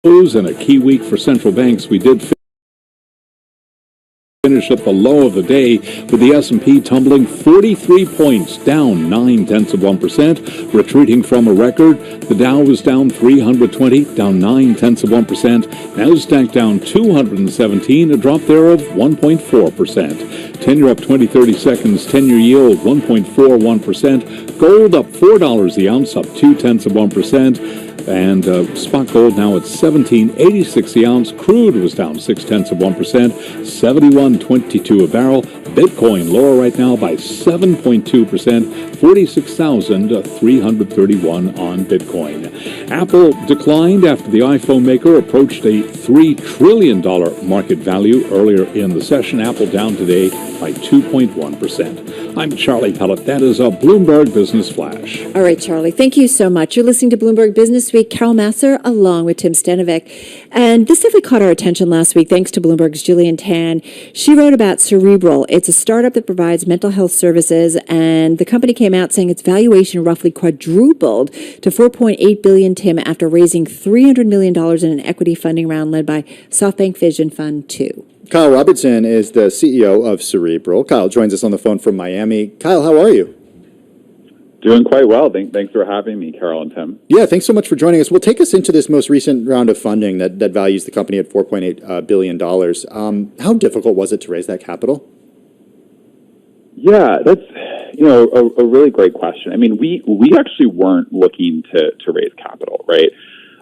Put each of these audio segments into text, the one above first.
And a key week for central banks. We did finish at the low of the day with the S&P tumbling 43 points, down 0.9%, retreating from a record. The Dow was down 320, down 0.9%. Nasdaq down 217, a drop there of 1.4%. 10-year up 20-30 seconds, 10-year yield 1.41%. Gold up $4 the ounce, up 0.2%. And spot gold now at $17.86 the ounce. Crude was down 0.6%, $71.22 a barrel. Bitcoin lower right now by 7.2%, 46,331 on Bitcoin. Apple declined after the iPhone maker approached a $3 trillion market value earlier in the session. Apple down today by 2.1%. I'm Charlie Pellet. That is a Bloomberg Business Flash. All right, Charlie. Thank you so much. You're listening to Bloomberg Business Week. Carol Masser along with Tim Stanovic. And this definitely caught our attention last week thanks to Bloomberg's Julian Tan. She wrote about Cerebral. It's a startup that provides mental health services, and the company came out saying its valuation roughly quadrupled to $4.8 billion, Tim, after raising $300 million in an equity funding round led by SoftBank Vision Fund 2. Kyle Robertson is the CEO of Cerebral. Kyle joins us on the phone from Miami. Kyle, how are you? Doing quite well. Thanks for having me, Carol and Tim. Yeah, thanks so much for joining us. Well, take us into this most recent round of funding that values the company at $4.8 billion. How difficult was it to raise that capital? Yeah, that's a really great question. I mean, we actually weren't looking to raise capital, right?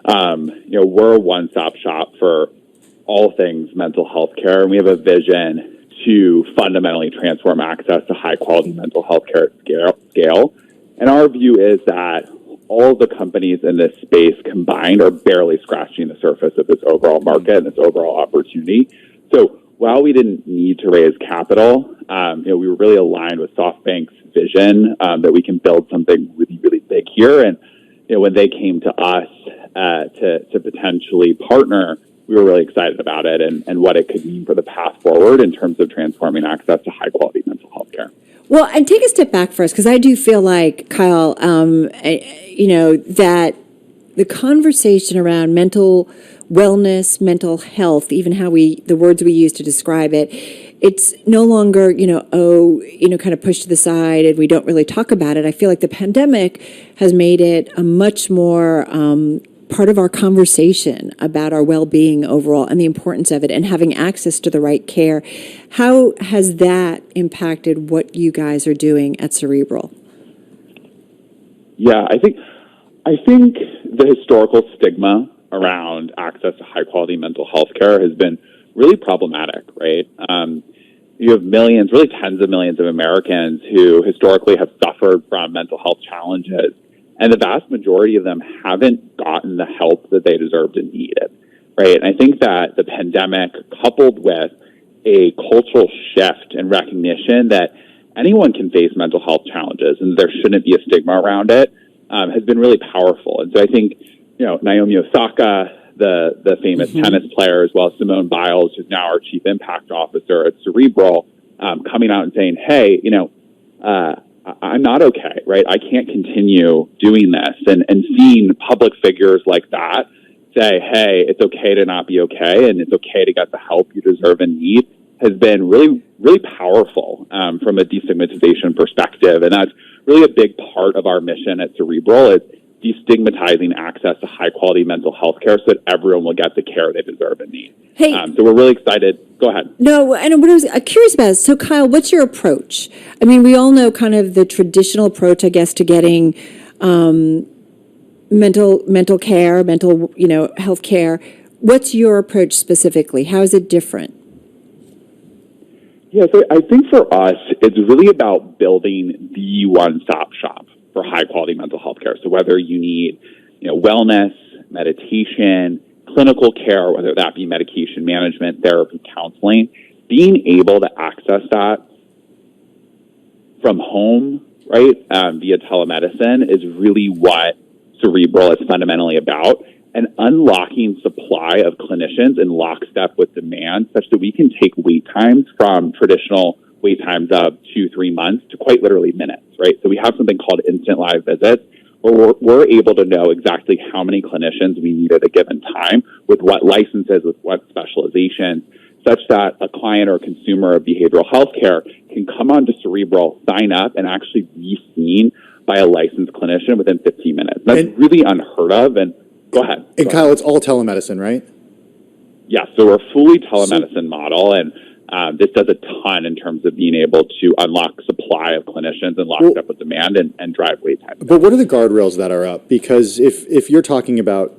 We're a one-stop shop for all things mental health care, and we have a vision to fundamentally transform access to high-quality mental health care at scale. And our view is that all the companies in this space combined are barely scratching the surface of this overall market and this overall opportunity. So while we didn't need to raise capital, we were really aligned with SoftBank's vision that we can build something really, really big here. And when they came to us to potentially partner, we were really excited about it and what it could mean for the path forward in terms of transforming access to high-quality mental health care. Well, and take a step back first, because I do feel like, Kyle, that the conversation around mental wellness, mental health, even the words we use to describe it, it's no longer, kind of pushed to the side and we don't really talk about it. I feel like the pandemic has made it a much more part of our conversation about our well-being overall and the importance of it and having access to the right care. How has that impacted what you guys are doing at Cerebral? Yeah, I think the historical stigma around access to high-quality mental health care has been really problematic, right? You have millions, really tens of millions of Americans who historically have suffered from mental health challenges, and the vast majority of them haven't gotten the help that they deserved and needed, right? And I think that the pandemic, coupled with a cultural shift and recognition that anyone can face mental health challenges and there shouldn't be a stigma around it, has been really powerful. And so I think, Naomi Osaka, the famous tennis player, as well as Simone Biles, who's now our chief impact officer at Cerebral, coming out and saying, hey, I'm not okay, right? I can't continue doing this. And seeing public figures like that say, hey, it's okay to not be okay and it's okay to get the help you deserve and need has been really, really powerful from a destigmatization perspective. And that's really a big part of our mission at Cerebral is destigmatizing access to high-quality mental health care so that everyone will get the care they deserve and need. Hey, so we're really excited. Go ahead. No, and what I was curious about is, so Kyle, what's your approach? I mean, we all know kind of the traditional approach, I guess, to getting mental care, health care. What's your approach specifically? How is it different? Yeah, so I think for us, it's really about building the one-stop shop for high-quality mental health care. So whether you need, wellness, meditation, clinical care, whether that be medication management, therapy, counseling, being able to access that from home, right, via telemedicine is really what Cerebral is fundamentally about, and unlocking supply of clinicians in lockstep with demand such that we can take wait times from traditional wait times of 2-3 months to quite literally minutes, right? So we have something called instant live visits, where we're able to know exactly how many clinicians we need at a given time, with what licenses, with what specializations, such that a client or consumer of behavioral health care can come onto Cerebral, sign up, and actually be seen by a licensed clinician within 15 minutes. That's really unheard of. And go ahead. And Kyle, it's all telemedicine, right? Yeah, so we're a fully telemedicine model, and this does a ton in terms of being able to unlock supply of clinicians and lock up with demand and drive wait time. But what are the guardrails that are up? Because if you're talking about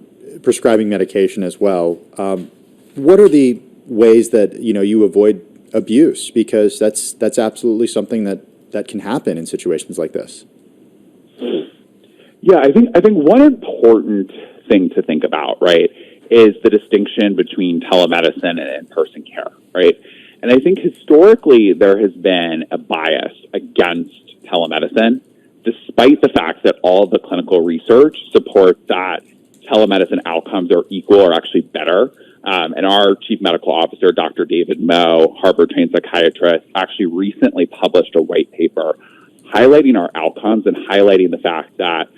prescribing medication as well, what are the ways that you avoid abuse? Because that's absolutely something that can happen in situations like this. Yeah, I think one important thing to think about, right, is the distinction between telemedicine and in-person care, right? And I think historically there has been a bias against telemedicine, despite the fact that all of the clinical research supports that telemedicine outcomes are equal or actually better. And our chief medical officer, Dr. David Moe, Harvard-trained psychiatrist, actually recently published a white paper highlighting our outcomes and highlighting the fact that,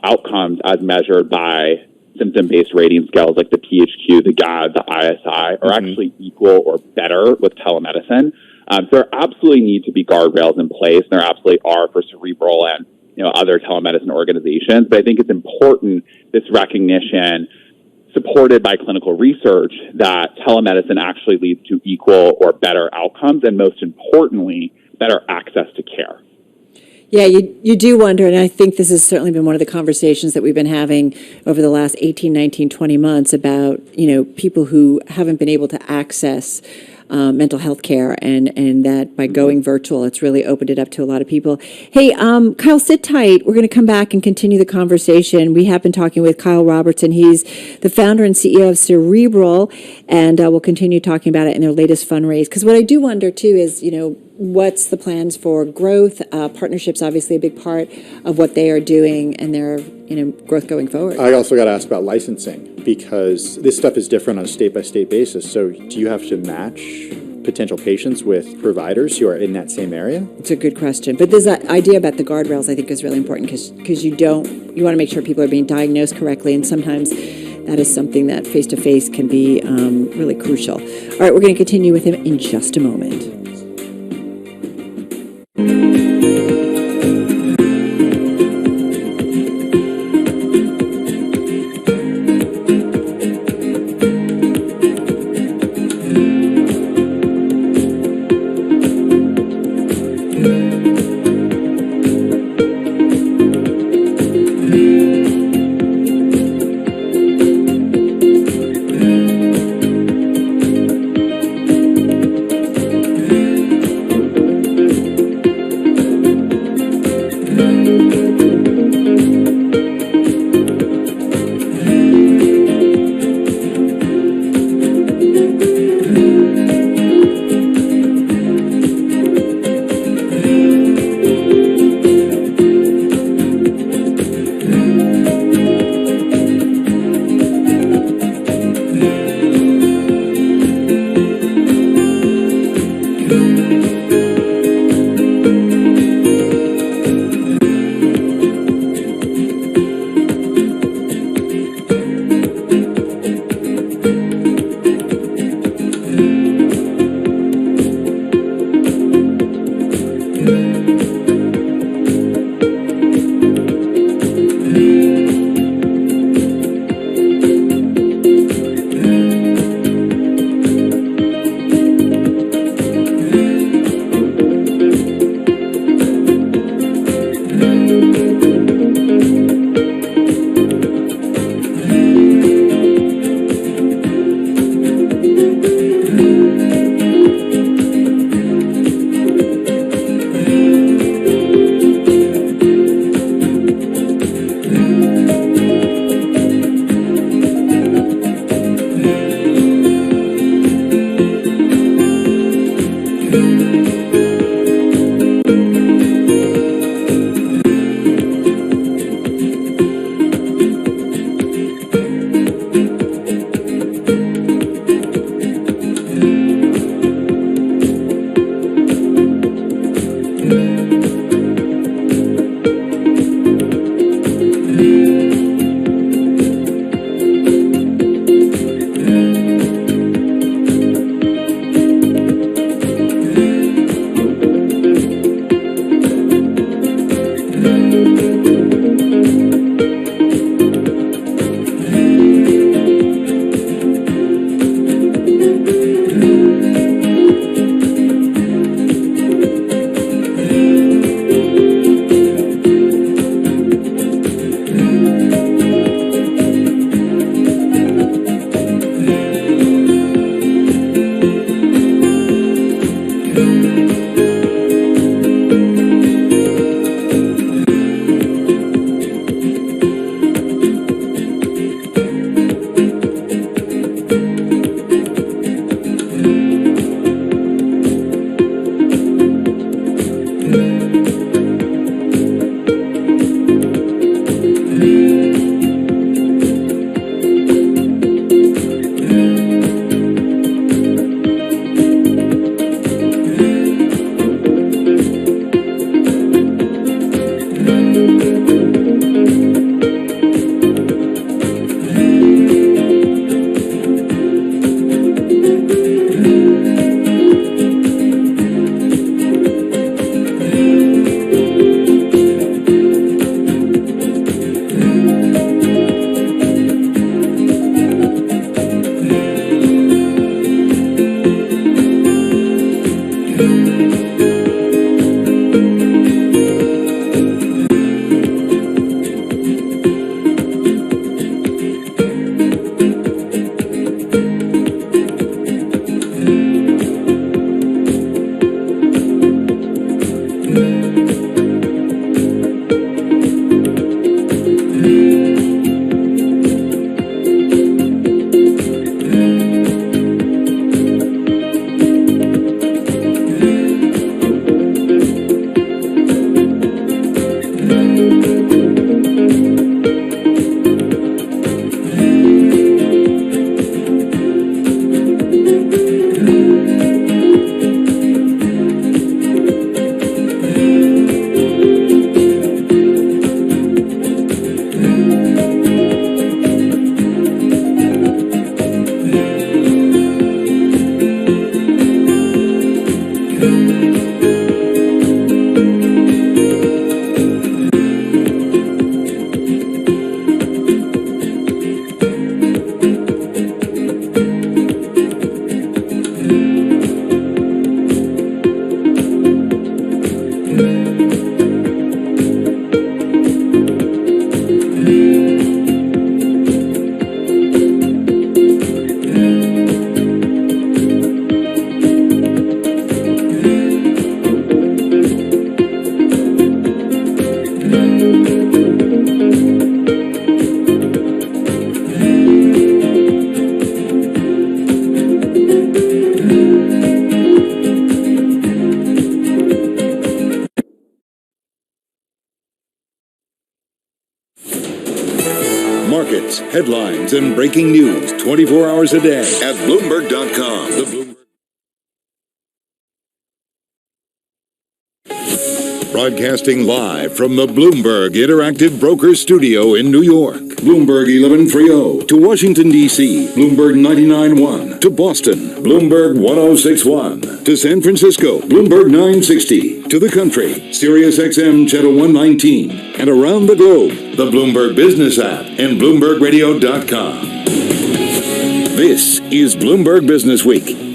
outcomes as measured by symptom-based rating scales like the PHQ, the GAD, the ISI are actually equal or better with telemedicine. So there absolutely need to be guardrails in place, and there absolutely are for Cerebral and other telemedicine organizations. But I think it's important, this recognition supported by clinical research, that telemedicine actually leads to equal or better outcomes, and most importantly, better access to care. Yeah, you do wonder, and I think this has certainly been one of the conversations that we've been having over the last 18, 19, 20 months about, people who haven't been able to access mental health care, and that by going virtual, it's really opened it up to a lot of people. Hey, Kyle, sit tight. We're going to come back and continue the conversation. We have been talking with Kyle Robertson. He's the founder and CEO of Cerebral, and we'll continue talking about it in their latest fundraise. Because what I do wonder, too, is, what's the plans for growth? Partnerships, obviously, a big part of what they are doing and their growth going forward. I also got to ask about licensing, because this stuff is different on a state-by-state basis. So do you have to match potential patients with providers who are in that same area? It's a good question. But this idea about the guardrails, I think, is really important, because you want to make sure people are being diagnosed correctly, and sometimes that is something that face-to-face can be really crucial. All right, we're going to continue with him in just a moment. Markets, headlines, and breaking news 24 hours a day at Bloomberg.com. Broadcasting live from the Bloomberg Interactive Broker Studio in New York. Bloomberg 1130 to Washington, D.C. Bloomberg 99.1 to Boston. Bloomberg 106.1 to San Francisco. Bloomberg 960 to the country. Sirius XM Channel 119. And around the globe, the Bloomberg Business app and BloombergRadio.com. This is Bloomberg Business Week.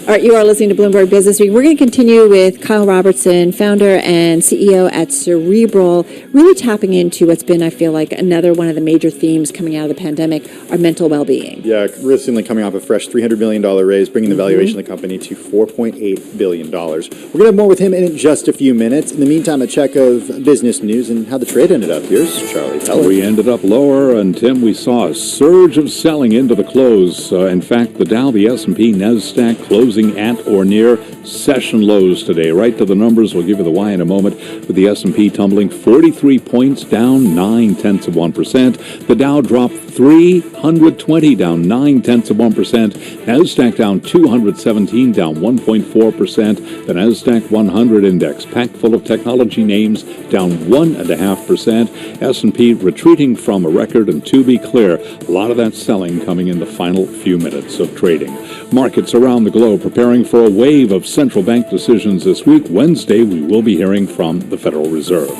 All right, you are listening to Bloomberg Business Week. We're going to continue with Kyle Robertson, founder and CEO at Cerebral, really tapping into what's been, I feel like, another one of the major themes coming out of the pandemic, our mental well-being. Yeah, recently coming off a fresh $300 million raise, bringing the valuation of the company to $4.8 billion. We're going to have more with him in just a few minutes. In the meantime, a check of business news and how the trade ended up. Here's Charlie Pellet. We ended up lower, and Tim, we saw a surge of selling into the close. In fact, the Dow, the S&P, NASDAQ closing at or near session lows today. Right to the numbers. We'll give you the why in a moment. With the S&P tumbling 43 points, down 0.9%. The Dow dropped 320, down 0.9%. NASDAQ down 217, down 1.4%. The NASDAQ 100 index, packed full of technology names, down 1.5%. S&P retreating from a record, and to be clear, a lot of that selling coming in the final few minutes of trading. Markets around the globe preparing for a wave of central bank decisions this week. Wednesday, we will be hearing from the Federal Reserve.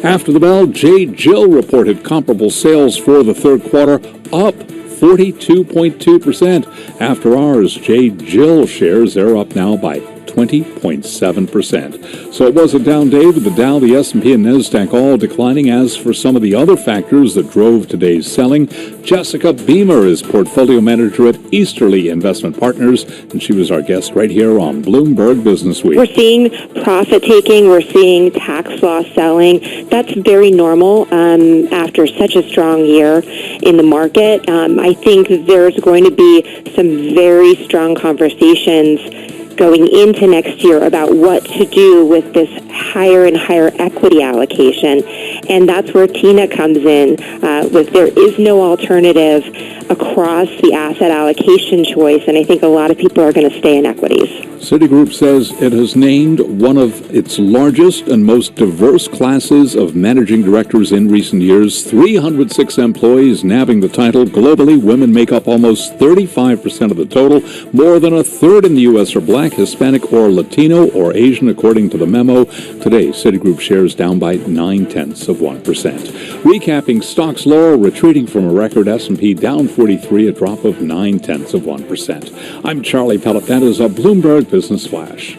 After the bell, J. Jill reported comparable sales for the third quarter up 42.2%. After hours, J. Jill shares, they're up now by 20.7%. So it was a down day with the Dow, the S&P, and NASDAQ all declining. As for some of the other factors that drove today's selling, Jessica Beamer is portfolio manager at Easterly Investment Partners, and she was our guest right here on Bloomberg Business Week. We're seeing profit taking. We're seeing tax loss selling. That's very normal after such a strong year in the market. I think there's going to be some very strong conversations going into next year about what to do with this higher and higher equity allocation. And that's where Tina comes in with there is no alternative across the asset allocation choice, and I think a lot of people are going to stay in equities. Citigroup says it has named one of its largest and most diverse classes of managing directors in recent years. 306 employees nabbing the title. Globally, women make up almost 35% of the total. More than a third in the U.S. are black, Hispanic, or Latino, or Asian, according to the memo. Today, Citigroup shares down by 0.9%. Recapping, stocks lower, retreating from a record. S&P down 43, a drop of 0.9%. I'm Charlie Pellet. That is a Bloomberg Business Flash.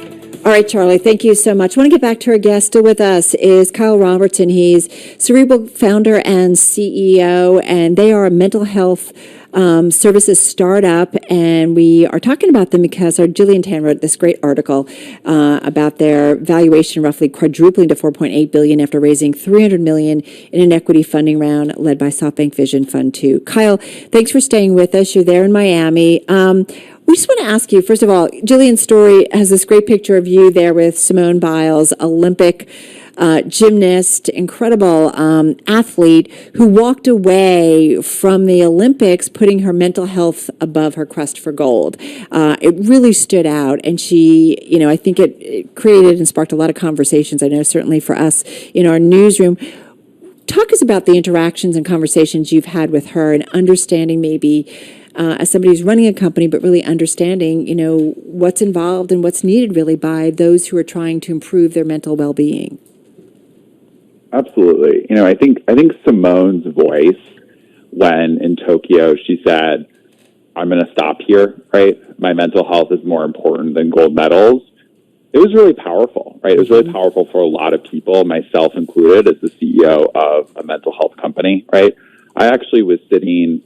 All right, Charlie, thank you so much. I want to get back to our guest. Still with us is Kyle Robertson. He's Cerebral founder and CEO, and they are a mental health services startup. And we are talking about them because our Jillian Tan wrote this great article about their valuation roughly quadrupling to $4.8 billion after raising $300 million in an equity funding round led by SoftBank Vision Fund 2. Kyle, thanks for staying with us. You're there in Miami. We just want to ask you, first of all, Jillian's story has this great picture of you there with Simone Biles, Olympic gymnast, incredible athlete who walked away from the Olympics putting her mental health above her quest for gold. It really stood out, and she, I think it created and sparked a lot of conversations, I know certainly for us in our newsroom. Talk us about the interactions and conversations you've had with her and understanding maybe as somebody who's running a company, but really understanding, what's involved and what's needed really by those who are trying to improve their mental well-being. Absolutely. I think Simone's voice when in Tokyo she said, "I'm going to stop here, right? My mental health is more important than gold medals." It was really powerful, right? It was really powerful for a lot of people, myself included, as the CEO of a mental health company, right? I actually was sitting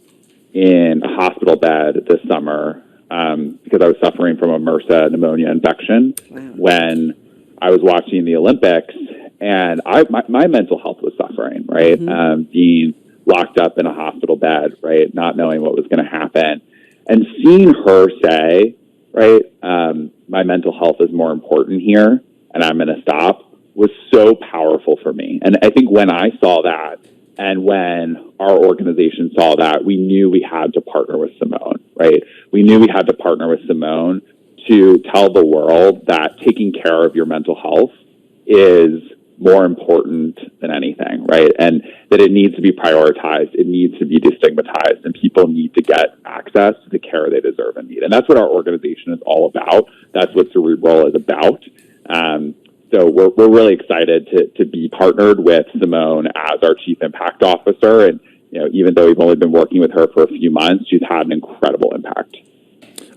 in a hospital bed this summer because I was suffering from a MRSA pneumonia infection when I was watching the Olympics, and my mental health was suffering, right? Being locked up in a hospital bed, right? Not knowing what was going to happen. And seeing her say, right, my mental health is more important here and I'm going to stop was so powerful for me. And I think when I saw that and when our organization saw that, we knew we had to partner with Simone, right? We knew we had to partner with Simone to tell the world that taking care of your mental health is more important than anything, right? And that it needs to be prioritized, it needs to be destigmatized, and people need to get access to the care they deserve and need. And that's what our organization is all about. That's what Cerebral is about. So we're really excited to be partnered with Simone as our Chief Impact Officer. And even though we've only been working with her for a few months, she's had an incredible impact.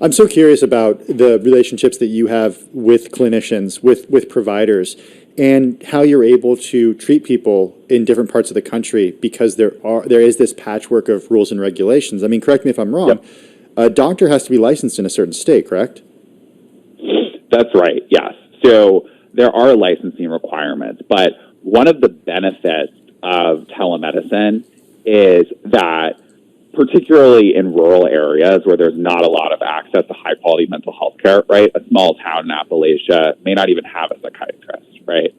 I'm so curious about the relationships that you have with clinicians, with providers, and how you're able to treat people in different parts of the country because there is this patchwork of rules and regulations. I mean, correct me if I'm wrong. Yep. A doctor has to be licensed in a certain state, correct? That's right, yes. So there are licensing requirements, but one of the benefits of telemedicine is that particularly in rural areas where there's not a lot of access to high-quality mental health care, right? A small town in Appalachia may not even have a psychiatrist, right?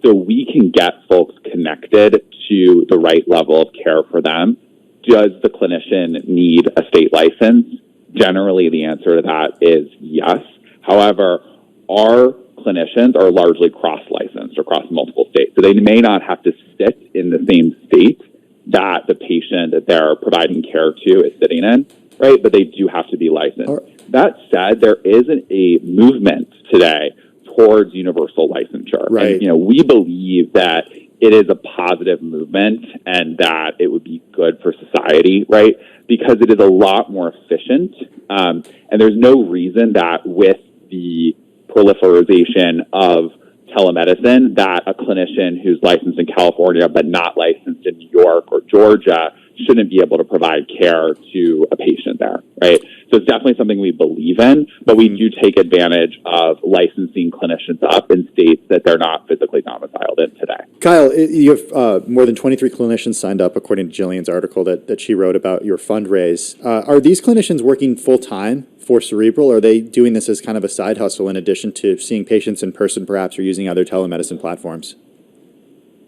So we can get folks connected to the right level of care for them. Does the clinician need a state license? Generally, the answer to that is yes. However, our clinicians are largely cross-licensed across multiple states. So they may not have to sit in the same state that the patient that they're providing care to is sitting in, right? But they do have to be licensed. That said, there isn't a movement today towards universal licensure. Right. And, we believe that it is a positive movement and that it would be good for society, right? Because it is a lot more efficient. And there's no reason that with the proliferation of telemedicine that a clinician who's licensed in California but not licensed in New York or Georgia shouldn't be able to provide care to a patient there, right? So it's definitely something we believe in, but we do take advantage of licensing clinicians up in states that they're not physically domiciled in today. Kyle, you have more than 23 clinicians signed up, according to Jillian's article that she wrote about your fundraise. Are these clinicians working full-time for Cerebral, or are they doing this as kind of a side hustle in addition to seeing patients in person, perhaps, or using other telemedicine platforms?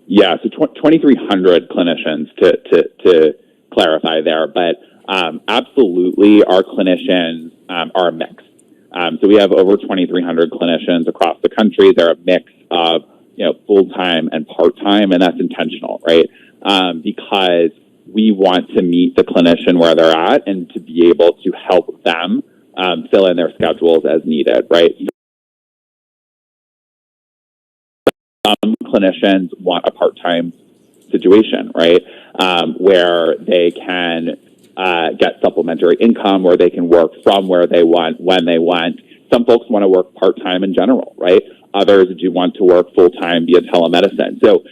Yeah, so 2,300 clinicians to clarify there, but absolutely our clinicians are a mix. So we have over 2,300 clinicians across the country. They're a mix of full-time and part-time, and that's intentional, right? Because we want to meet the clinician where they're at and to be able to help them fill in their schedules as needed, right? Some clinicians want a part-time situation, right, where they can get supplementary income, where they can work from where they want, when they want. some folks want to work part-time in general, right? Others do want to work full-time via telemedicine. So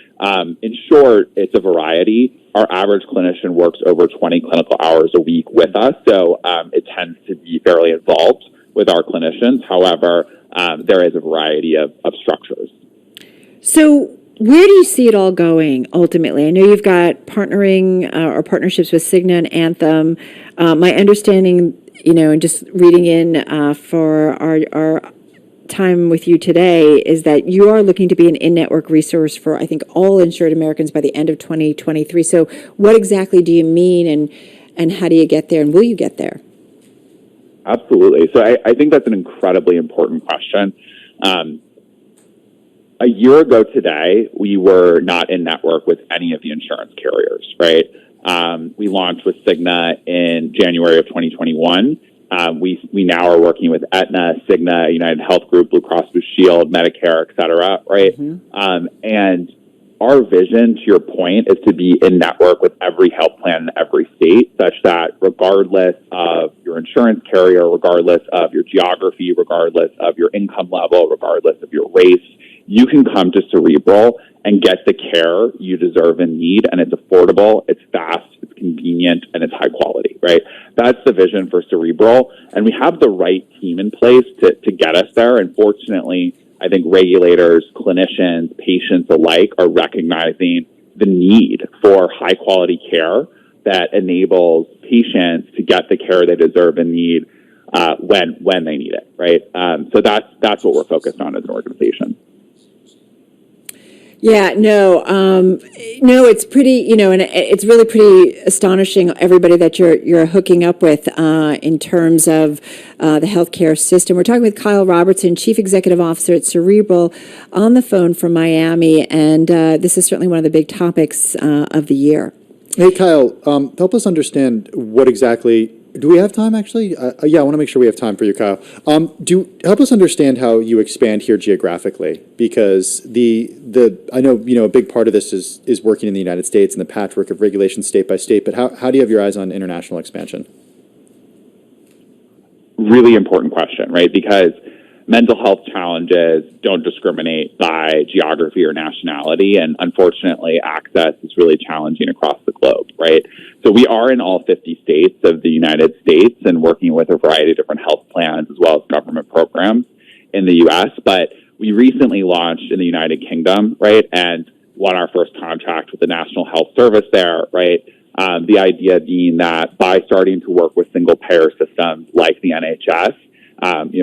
in short, it's a variety. Our average clinician works over 20 clinical hours a week with us, so it tends to be fairly involved with our clinicians. However, there is a variety of structures. So where do you see it all going ultimately? I know you've got partnering or partnerships with Cigna and Anthem. My understanding, and just reading in for our time with you today, is that you are looking to be an in-network resource for, I think, all insured Americans by the end of 2023. So what exactly do you mean, and how do you get there, and will you get there? Absolutely. So I think that's an incredibly important question. A year ago today, we were not in network with any of the insurance carriers, right? We launched with Cigna in January of 2021. We now are working with Aetna, Cigna, United Health Group, Blue Cross Blue Shield, Medicare, et cetera, right? Mm-hmm. And our vision, to your point, is to be in network with every health plan in every state, such that regardless of your insurance carrier, regardless of your geography, regardless of your income level, regardless of your race, you can come to Cerebral and get the care you deserve and need, and it's affordable, it's fast, it's convenient, and it's high quality, right? That's the vision for Cerebral, and we have the right team in place to get us there, and fortunately, I think regulators, clinicians, patients alike are recognizing the need for high-quality care that enables patients to get the care they deserve and need when they need it, right? So that's what we're focused on as an organization. Yeah, no, it's pretty, and it's really pretty astonishing, everybody that you're hooking up with in terms of the healthcare system. We're talking with Kyle Robertson, Chief Executive Officer at Cerebral, on the phone from Miami, and this is certainly one of the big topics of the year. Hey, Kyle, help us understand what exactly. Do we have time, actually? Yeah, I want to make sure we have time for you, Kyle. Help us understand how you expand here geographically, because I know a big part of this is working in the United States and the patchwork of regulations state by state. But how do you have your eyes on international expansion? Really important question, right? Because mental health challenges don't discriminate by geography or nationality, and unfortunately, access is really challenging across the globe, right? So we are in all 50 states of the United States and working with a variety of different health plans as well as government programs in the U.S., but we recently launched in the United Kingdom, right, and won our first contract with the National Health Service there, right? The idea being that by starting to work with single-payer systems like the NHS,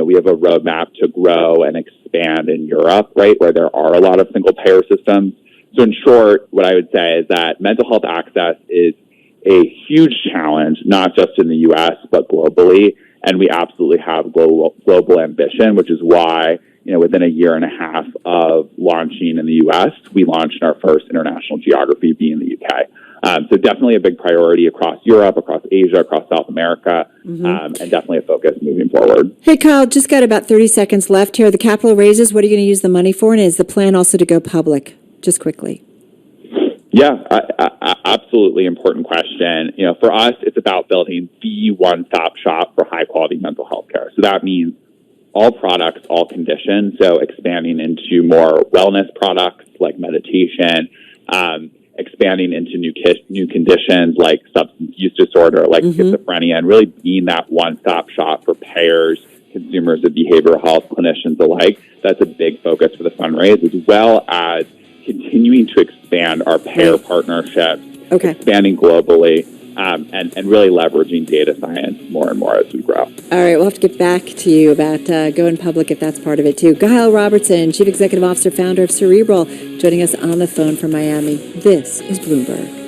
we have a roadmap to grow and expand in Europe, right, where there are a lot of single-payer systems. So in short, what I would say is that mental health access is a huge challenge, not just in the U.S., but globally, and we absolutely have global ambition, which is why, within a year and a half of launching in the U.S., we launched our first international geography being the U.K. So definitely a big priority across Europe, across Asia, across South America, and definitely a focus moving forward. Hey, Kyle, just got about 30 seconds left here. The capital raises, what are you going to use the money for? And is the plan also to go public? Just quickly. Yeah, absolutely important question. For us, it's about building the one-stop shop for high-quality mental health care. So that means all products, all conditions, so expanding into more wellness products like meditation, expanding into new conditions like substance use disorder, like schizophrenia, and really being that one-stop shop for payers, consumers of behavioral health, clinicians alike. That's a big focus for the fundraise, as well as continuing to expand our payer partnerships, expanding globally, and really leveraging data science more and more as we grow. All right, we'll have to get back to you about going public if that's part of it too. Kyle Robertson, Chief Executive Officer, founder of Cerebral, joining us on the phone from Miami. This is Bloomberg.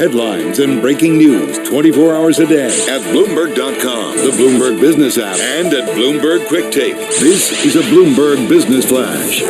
Headlines and breaking news 24 hours a day at Bloomberg.com, the Bloomberg Business app, and at Bloomberg Quick Tape. This is a Bloomberg Business Flash.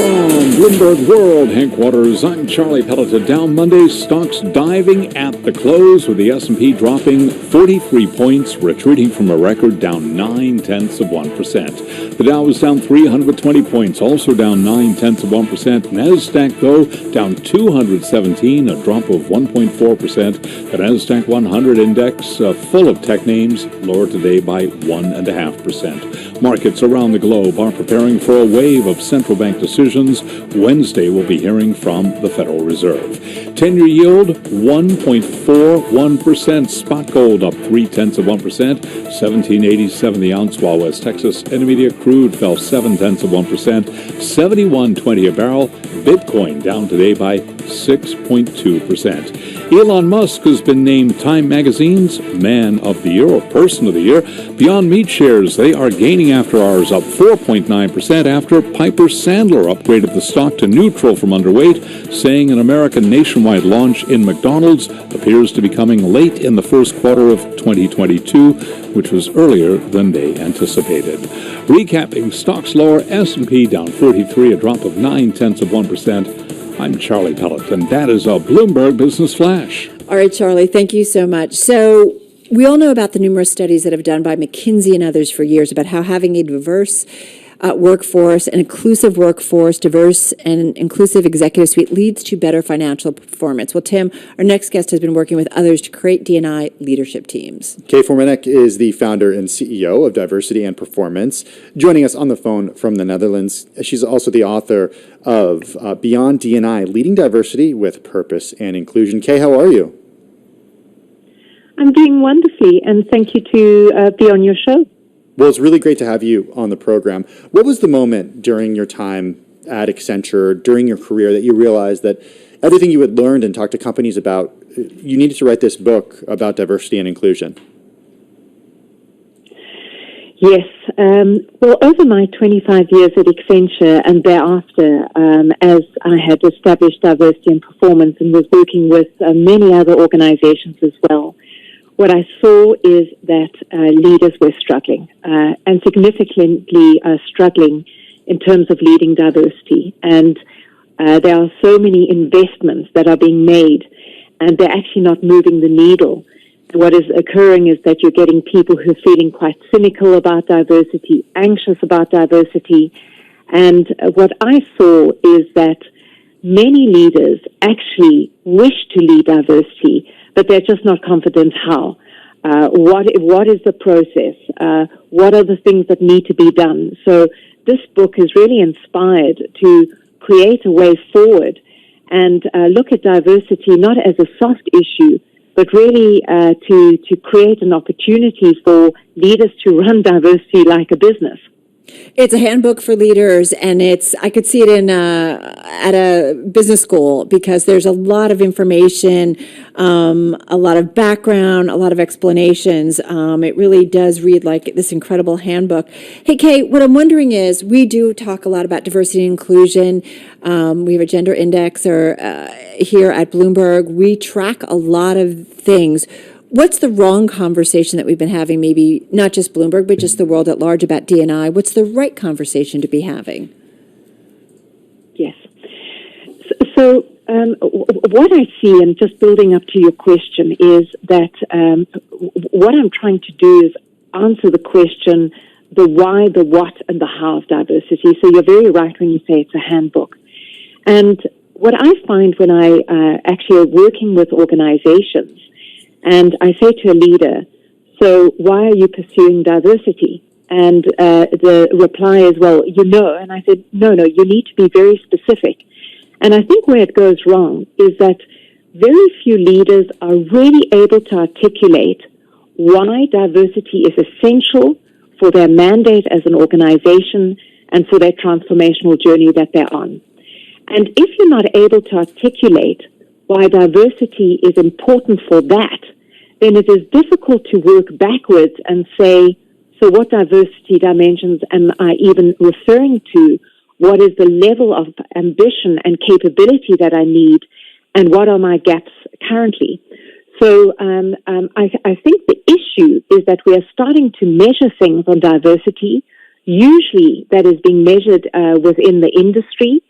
From Bloomberg World Headquarters, I'm Charlie Pelleted. Down Monday, stocks diving at the close with the S&P dropping 43 points, retreating from a record down 0.9%. The Dow was down 320 points, also down 0.9%. NASDAQ, though, down 217, a drop of 1.4%. The NASDAQ 100 index, full of tech names, lower today by 1.5%. Markets around the globe are preparing for a wave of central bank decisions. Wednesday, we'll be hearing from the Federal Reserve. 10-year yield, 1.41%. Spot gold up 0.3%. $17.87 the ounce, while West Texas Intermediate crude fell 0.7%. $71.20 a barrel. Bitcoin down today by 6.2%. Elon Musk has been named Time Magazine's Man of the Year or Person of the Year. Beyond Meat shares, they are gaining after hours, up 4.9% after Piper Sandler upgraded the stock to neutral from underweight, saying an American nationwide launch in McDonald's appears to be coming late in the first quarter of 2022, which was earlier than they anticipated. Recapping, stocks lower, S&P down 43, a drop of 0.9%. I'm Charlie Pellet, and that is a Bloomberg Business Flash. All right, Charlie, thank you so much. So we all know about the numerous studies that have done by McKinsey and others for years about how having a diverse workforce, an inclusive workforce, diverse and inclusive executive suite leads to better financial performance. Well, Tim, our next guest has been working with others to create D&I leadership teams. Kay Formanek is the founder and CEO of Diversity and Performance, joining us on the phone from the Netherlands. She's also the author of Beyond D&I, Leading Diversity with Purpose and Inclusion. Kay, how are you? I'm doing wonderfully, and thank you to be on your show. Well, it's really great to have you on the program. What was the moment during your time at Accenture, during your career, that you realized that everything you had learned and talked to companies about, you needed to write this book about diversity and inclusion? Yes. Well, over my 25 years at Accenture and thereafter, as I had established diversity and performance and was working with many other organizations as well, what I saw is that leaders were struggling and significantly struggling in terms of leading diversity. And there are so many investments that are being made, and they're actually not moving the needle. What is occurring is that you're getting people who are feeling quite cynical about diversity, anxious about diversity. And what I saw is that many leaders actually wish to lead diversity, but they're just not confident how. What is the process? What are the things that need to be done? So this book is really inspired to create a way forward and look at diversity not as a soft issue, but really to create an opportunity for leaders to run diversity like a business. It's a handbook for leaders, and I could see it in at a business school because there's a lot of information, a lot of background, a lot of explanations. It really does read like this incredible handbook. Hey, Kay, what I'm wondering is, we do talk a lot about diversity and inclusion. We have a gender index here at Bloomberg. We track a lot of things. What's the wrong conversation that we've been having, maybe not just Bloomberg, but just the world at large about D&I? What's the right conversation to be having? Yes. So what I see, and just building up to your question, is that what I'm trying to do is answer the question, the why, the what, and the how of diversity. So you're very right when you say it's a handbook. And what I find when I actually am working with organizations, and I say to a leader, so why are you pursuing diversity? And the reply is, well, you know. And I said, no, you need to be very specific. And I think where it goes wrong is that very few leaders are really able to articulate why diversity is essential for their mandate as an organization and for their transformational journey that they're on. And if you're not able to articulate why diversity is important for that, then it is difficult to work backwards and say, so what diversity dimensions am I even referring to what is the level of ambition and capability that I need, and what are my gaps currently. So I think the issue is that we are starting to measure things on diversity. Usually that is being measured within the industry,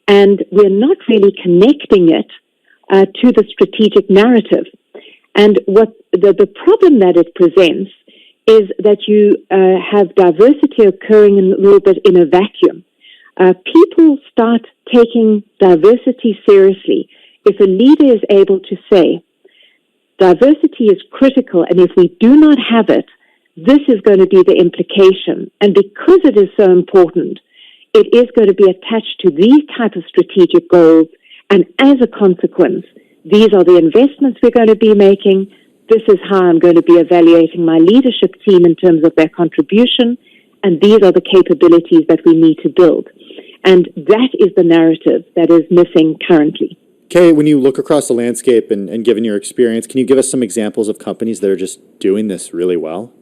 and we're not really connecting it to the strategic narrative. And what the problem that it presents is that you have diversity occurring a little bit in a vacuum. People start taking diversity seriously if a leader is able to say, diversity is critical, and if we do not have it, this is going to be the implication. And because it is so important, it is going to be attached to these type of strategic goals. And as a consequence, these are the investments we're going to be making. This is how I'm going to be evaluating my leadership team in terms of their contribution. And these are the capabilities that we need to build. And that is the narrative that is missing currently. Kay, when you look across the landscape and given your experience, can you give us some examples of companies that are just doing this really well?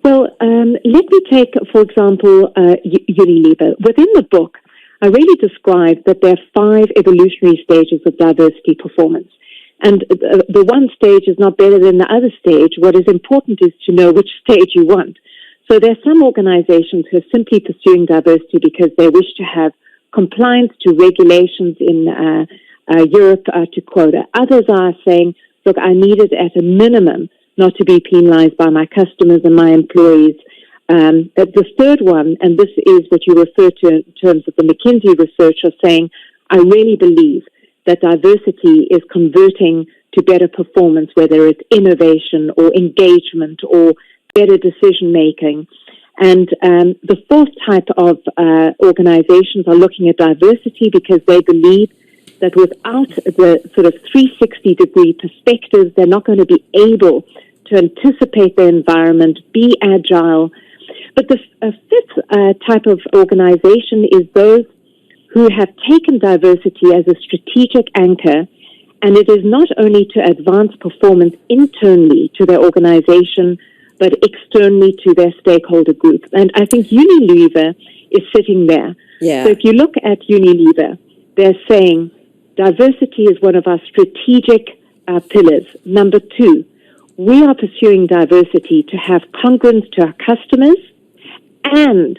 Well, let me take, for example, Unilever. Within the book, I really describe that there are 5 evolutionary stages of diversity performance. And the one stage is not better than the other stage. What is important is to know which stage you want. So there are some organizations who are simply pursuing diversity because they wish to have compliance to regulations in Europe to quota. Others are saying, look, I need it at a minimum not to be penalized by my customers and my employees. The third one, and this is what you refer to in terms of the McKinsey research, are saying, I really believe that diversity is converting to better performance, whether it's innovation or engagement or better decision making. And the fourth type of organizations are looking at diversity because they believe that without the sort of 360-degree perspective, they're not going to be able to anticipate the environment, be agile. But the fifth type of organization is those who have taken diversity as a strategic anchor, and it is not only to advance performance internally to their organization, but externally to their stakeholder group. And I think Unilever is sitting there. Yeah. So if you look at Unilever, they're saying diversity is one of our strategic pillars. Number 2, we are pursuing diversity to have congruence to our customers and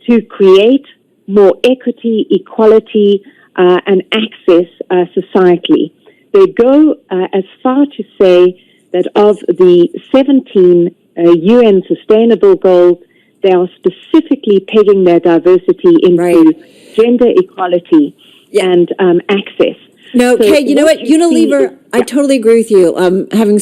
to create more equity, equality, and access societally. They go as far to say that of the 17 UN sustainable goals, they are specifically pegging their diversity into gender equality and access. No, So Kay, you know what? Unilever, is- I totally agree with you. Having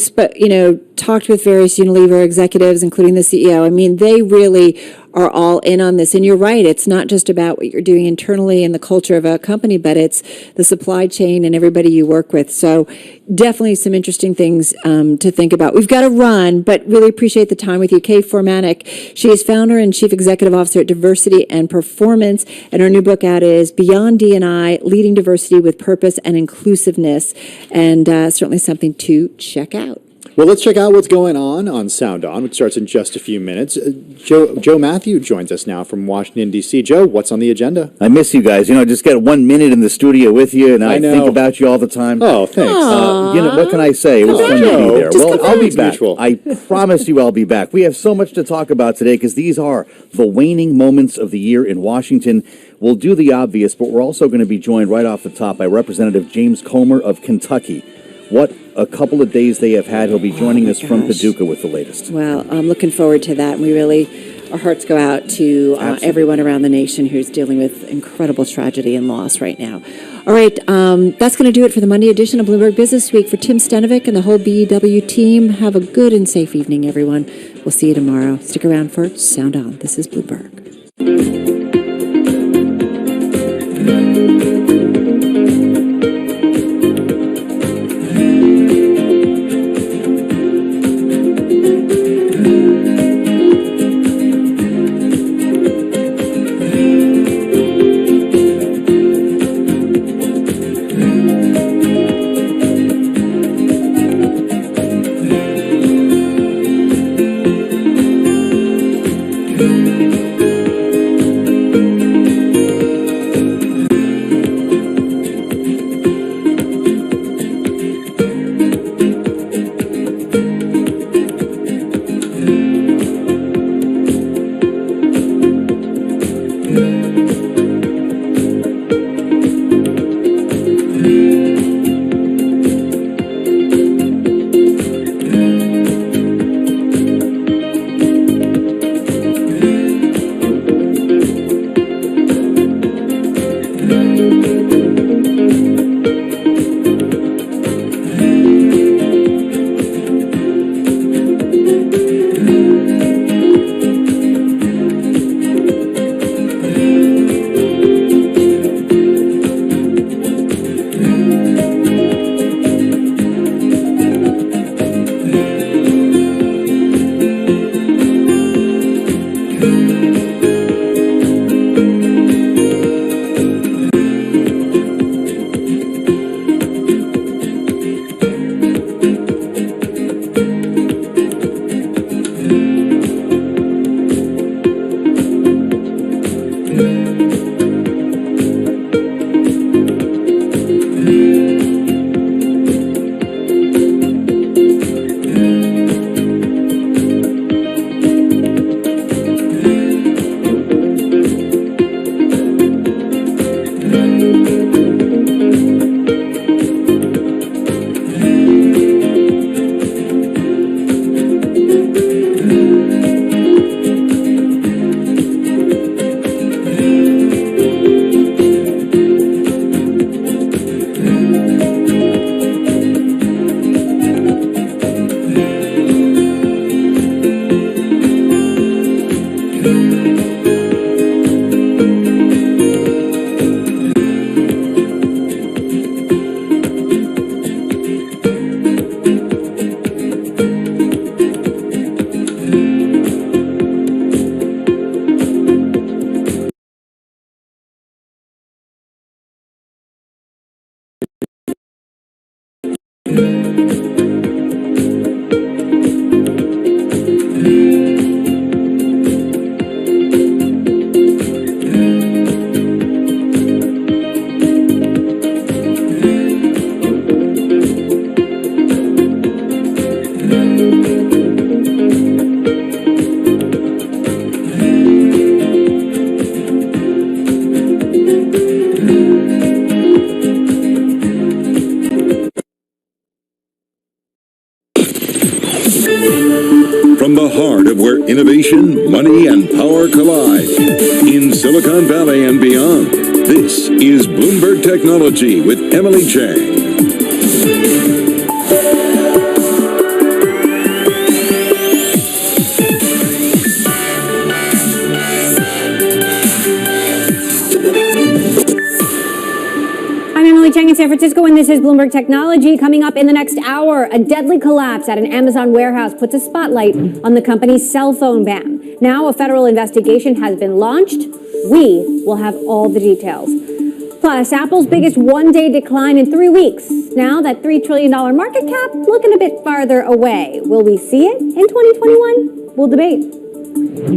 talked with various Unilever executives, including the CEO, I mean, they really are all in on this. And you're right, it's not just about what you're doing internally and the culture of a company, but it's the supply chain and everybody you work with. So definitely some interesting things to think about. We've got to run, but really appreciate the time with you. Kay Formanek, she is founder and chief executive officer at Diversity and Performance, and her new book out is Beyond D&I, Leading Diversity with Purpose and Inclusiveness, and certainly something to check out. Well, let's check out what's going on Sound On, which starts in just a few minutes. Joe Matthew joins us now from Washington, D.C. Joe, what's on the agenda? I miss you guys. I just got 1 minute in the studio with you, and I think about you all the time. Oh, thanks. What can I say? It was fun to be there. Well, I'll be back. Mutual. I promise you I'll be back. We have so much to talk about today because these are the waning moments of the year in Washington. We'll do the obvious, but we're also going to be joined right off the top by Representative James Comer of Kentucky. What a couple of days they have had. He'll be joining us from Paducah with the latest. Well, I'm looking forward to that. Our hearts go out to everyone around the nation who's dealing with incredible tragedy and loss right now. All right, that's going to do it for the Monday edition of Bloomberg Business Week. For Tim Stenovic and the whole BEW team, have a good and safe evening, everyone. We'll see you tomorrow. Stick around for Sound On. This is Bloomberg. From the heart of where innovation, money, and power collide, in Silicon Valley and beyond, this is Bloomberg Technology with Emily Chang. I'm Emily Chang in San Francisco, and this is Bloomberg Technology. Coming up in the next hour, a deadly collapse at an Amazon warehouse puts a spotlight on the company's cell phone ban. Now a federal investigation has been launched. We will have all the details. Plus, Apple's biggest one-day decline in 3 weeks. Now that $3 trillion market cap looking a bit farther away. Will we see it in 2021? We'll debate.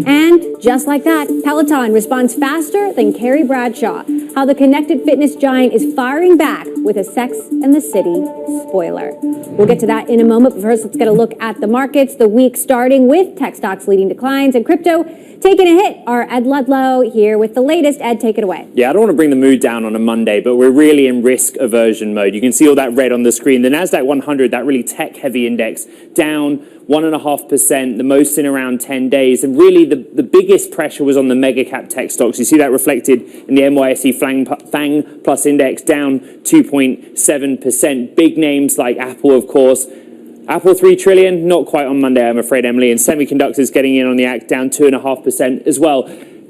And just like that, Peloton responds faster than Carrie Bradshaw. How the connected fitness giant is firing back with a Sex and the City spoiler. We'll get to that in a moment, but first let's get a look at the markets. The week starting with tech stocks leading declines and crypto taking a hit. Our Ed Ludlow here with the latest. Ed, take it away. Yeah, I don't want to bring the mood down on a Monday, but we're really in risk aversion mode. You can see all that red on the screen. The NASDAQ 100, that really tech-heavy index, down 1.5%, the most in around 10 days. And really the biggest pressure was on the mega cap tech stocks. You see that reflected in the NYSE FANG Plus index, down 2.7%. Big names like Apple, of course. Apple 3 trillion, not quite on Monday, I'm afraid, Emily. And semiconductors getting in on the act, down 2.5% as well.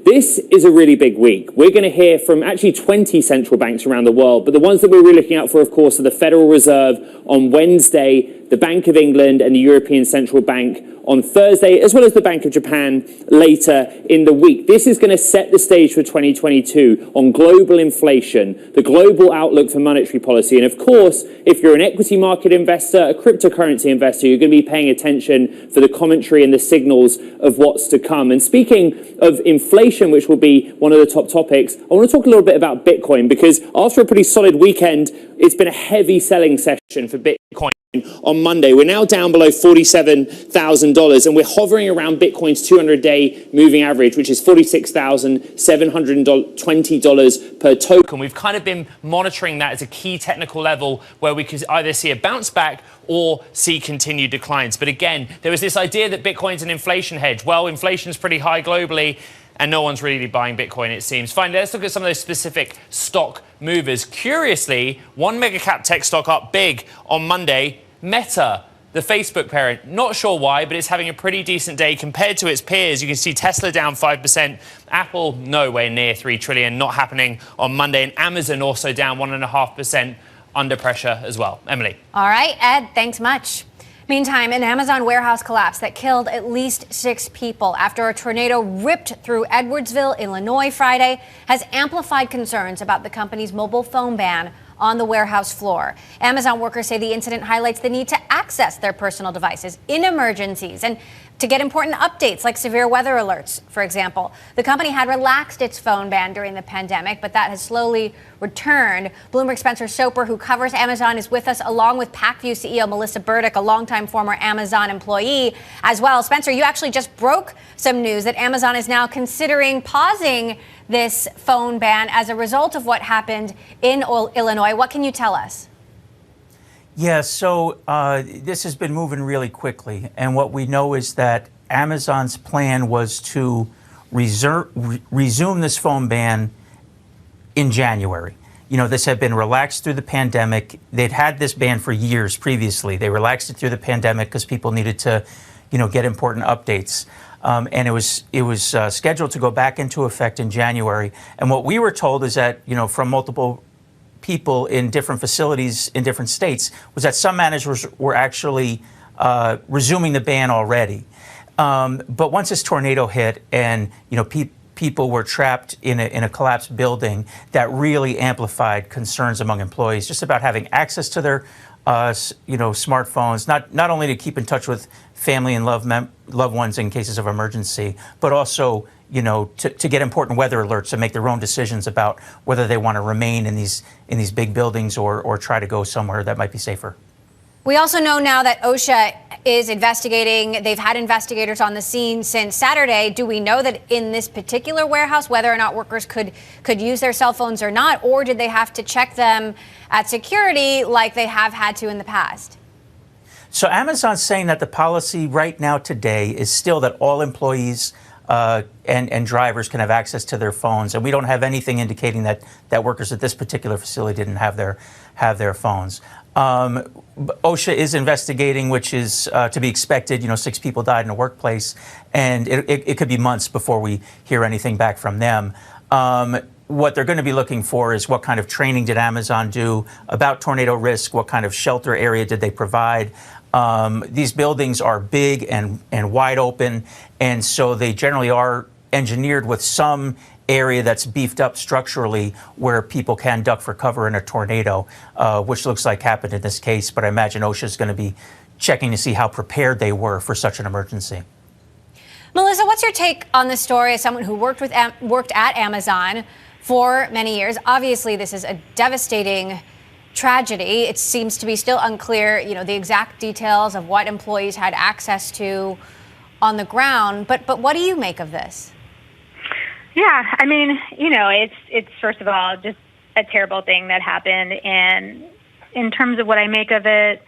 This is a really big week. We're going to hear from actually 20 central banks around the world, but the ones that we're really looking out for, of course, are the Federal Reserve on Wednesday, the Bank of England and the European Central Bank on Thursday, as well as the Bank of Japan later in the week. This is going to set the stage for 2022 on global inflation, the global outlook for monetary policy. And of course, if you're an equity market investor, a cryptocurrency investor, you're going to be paying attention for the commentary and the signals of what's to come. And speaking of inflation, which will be one of the top topics, I want to talk a little bit about Bitcoin, because after a pretty solid weekend, it's been a heavy selling session for Bitcoin. On Monday, we're now down below $47,000, and we're hovering around Bitcoin's 200-day moving average, which is $46,720 per token. We've kind of been monitoring that as a key technical level where we could either see a bounce back or see continued declines. But again, there was this idea that Bitcoin's an inflation hedge. Well, inflation's pretty high globally, and no one's really buying Bitcoin, it seems. Finally, let's look at some of those specific stock movers. Curiously, one mega cap tech stock up big on Monday, Meta, the Facebook parent. Not sure why, but it's having a pretty decent day compared to its peers. You can see Tesla down 5%, Apple nowhere near 3 trillion, not happening on Monday, and Amazon also down 1.5% under pressure as well. Emily. All right, Ed, thanks much. Meantime, an Amazon warehouse collapse that killed at least 6 people after a tornado ripped through Edwardsville, Illinois Friday has amplified concerns about the company's mobile phone ban on the warehouse floor. Amazon workers say the incident highlights the need to access their personal devices in emergencies and to get important updates like severe weather alerts, for example. The company had relaxed its phone ban during the pandemic, but that has slowly returned. Bloomberg's Spencer Soper, who covers Amazon, is with us, along with PacView CEO Melissa Burdick, a longtime former Amazon employee as well. Spencer, you actually just broke some news that Amazon is now considering pausing this phone ban as a result of what happened in Illinois. What can you tell us? Yeah, so this has been moving really quickly. And what we know is that Amazon's plan was to resume this phone ban in January. You know, this had been relaxed through the pandemic. They'd had this ban for years previously. They relaxed it through the pandemic because people needed to, you know, get important updates. And it was scheduled to go back into effect in January. And what we were told is that, you know, from multiple people in different facilities in different states, was that some managers were actually resuming the ban already. But once this tornado hit and, you know, people were trapped in a collapsed building, that really amplified concerns among employees just about having access to their smartphones, not only to keep in touch with family and loved ones in cases of emergency, but also to get important weather alerts and make their own decisions about whether they want to remain in these big buildings or try to go somewhere that might be safer. We also know now that OSHA is investigating. They've had investigators on the scene since Saturday. Do we know that in this particular warehouse, whether or not workers could use their cell phones or not, or did they have to check them at security like they have had to in the past? So Amazon's saying that the policy right now today is still that all employees and drivers can have access to their phones, and we don't have anything indicating that workers at this particular facility didn't have their phones. OSHA is investigating, which is to be expected. 6 people died in a workplace, and it could be months before we hear anything back from them. What they're going to be looking for is what kind of training did Amazon do about tornado risk? What kind of shelter area did they provide? These buildings are big and wide open, and so they generally are engineered with some area that's beefed up structurally where people can duck for cover in a tornado, which looks like happened in this case. But I imagine OSHA is going to be checking to see how prepared they were for such an emergency. Melissa, what's your take on this story as someone who worked at Amazon for many years? Obviously, this is a devastating tragedy. It seems to be still unclear, the exact details of what employees had access to on the ground. But what do you make of this? Yeah, I mean, it's first of all just a terrible thing that happened, and in terms of what I make of it,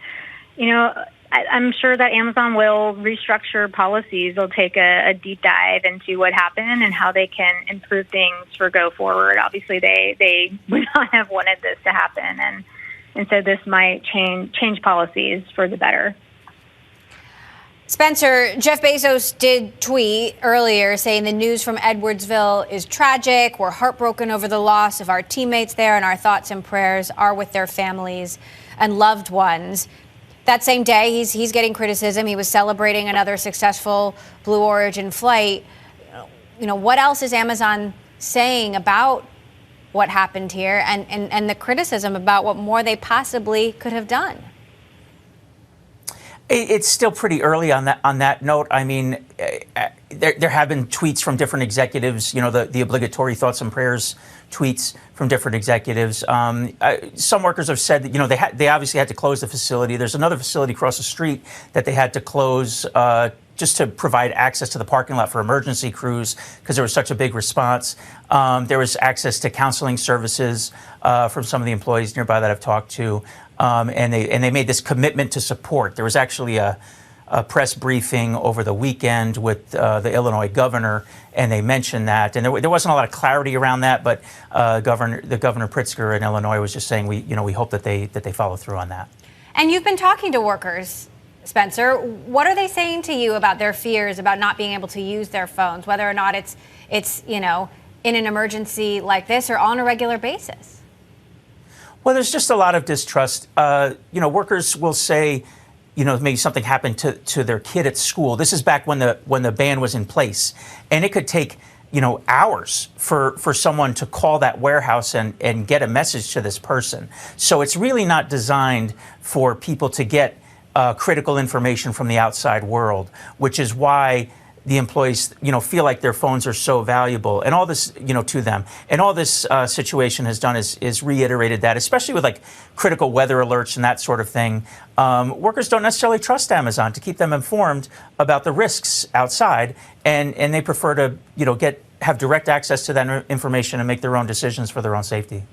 I'm sure that Amazon will restructure policies. They'll take a deep dive into what happened and how they can improve things for go forward. Obviously, they would not have wanted this to happen, and so this might change policies for the better. Spencer, Jeff Bezos did tweet earlier saying the news from Edwardsville is tragic. We're heartbroken over the loss of our teammates there, and our thoughts and prayers are with their families and loved ones. That same day, he's getting criticism. He was celebrating another successful Blue Origin flight. What else is Amazon saying about what happened here and the criticism about what more they possibly could have done? It's still pretty early on that note. I mean, there have been tweets from different executives, the obligatory thoughts and prayers tweets from different executives. Some workers have said that, they obviously had to close the facility. There's another facility across the street that they had to close just to provide access to the parking lot for emergency crews because there was such a big response. There was access to counseling services from some of the employees nearby that I've talked to. And they made this commitment to support. There was actually a press briefing over the weekend with the Illinois governor, and they mentioned that. And there wasn't a lot of clarity around that, but Governor Pritzker in Illinois was just saying we hope that they follow through on that. And you've been talking to workers, Spencer. What are they saying to you about their fears about not being able to use their phones, whether or not it's in an emergency like this or on a regular basis? Well, there's just a lot of distrust. Workers will say, maybe something happened to their kid at school. This is back when the ban was in place, and it could take hours for someone to call that warehouse and get a message to this person. So it's really not designed for people to get critical information from the outside world, which is why the employees, feel like their phones are so valuable, and all this, to them. And all this situation has done is reiterated that, especially with like critical weather alerts and that sort of thing. Workers don't necessarily trust Amazon to keep them informed about the risks outside, and they prefer to, have direct access to that information and make their own decisions for their own safety.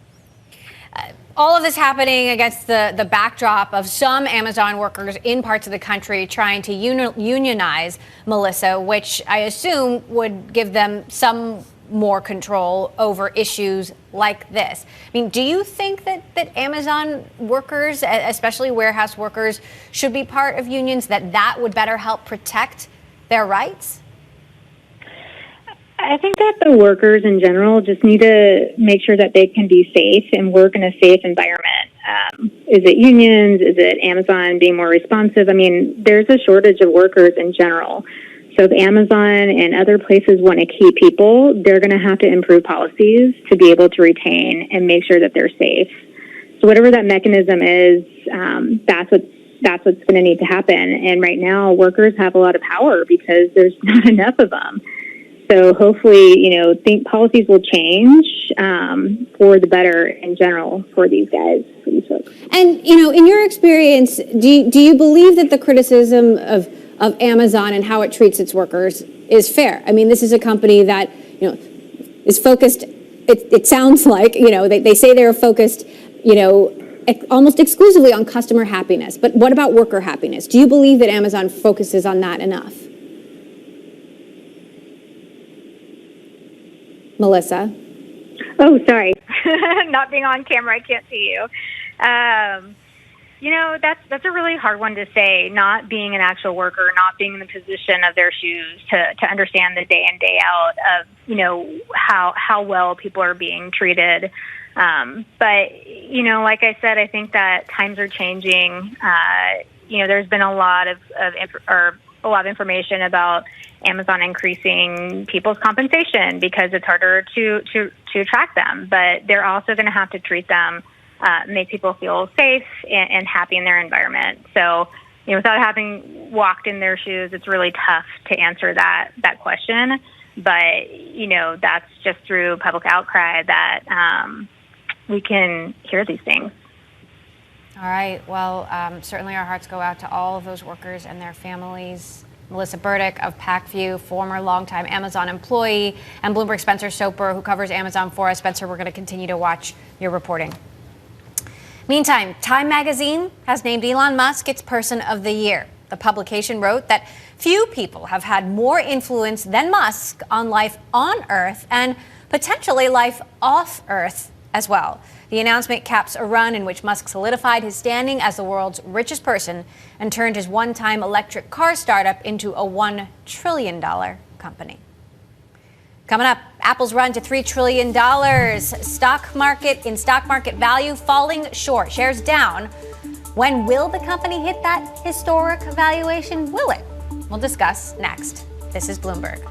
All of this happening against the backdrop of some Amazon workers in parts of the country trying to unionize, Melissa, which I assume would give them some more control over issues like this. I mean, do you think that Amazon workers, especially warehouse workers, should be part of unions, that would better help protect their rights? I think that the workers in general just need to make sure that they can be safe and work in a safe environment. Is it unions? Is it Amazon being more responsive? I mean, there's a shortage of workers in general. So if Amazon and other places want to keep people, they're going to have to improve policies to be able to retain and make sure that they're safe. So whatever that mechanism is, that's what's going to need to happen. And right now, workers have a lot of power because there's not enough of them. So hopefully, think policies will change for the better in general for these guys, for these folks. And, in your experience, do you believe that the criticism of Amazon and how it treats its workers is fair? I mean, this is a company that, is focused, it sounds like, they say they're focused, almost exclusively on customer happiness. But what about worker happiness? Do you believe that Amazon focuses on that enough? Melissa? Oh, sorry. Not being on camera, I can't see you. That's a really hard one to say, not being an actual worker, not being in the position of their shoes to understand the day in, day out of, how well people are being treated. But, like I said, I think that times are changing. There's been a lot of information about Amazon increasing people's compensation because it's harder to attract them. But they're also going to have to treat them, make people feel safe and happy in their environment. So, without having walked in their shoes, it's really tough to answer that question. But, that's just through public outcry that we can hear these things. All right. Well, certainly our hearts go out to all of those workers and their families. Melissa Burdick of Packview, former longtime Amazon employee, and Bloomberg Spencer Soper, who covers Amazon for us. Spencer, we're going to continue to watch your reporting. Meantime, Time magazine has named Elon Musk its Person of the Year. The publication wrote that few people have had more influence than Musk on life on Earth and potentially life off Earth as well. The announcement caps a run in which Musk solidified his standing as the world's richest person and turned his one-time electric car startup into a $1 trillion company. Coming up, Apple's run to $3 trillion. Stock market value falling short. Shares down. When will the company hit that historic valuation? Will it? We'll discuss next. This is Bloomberg.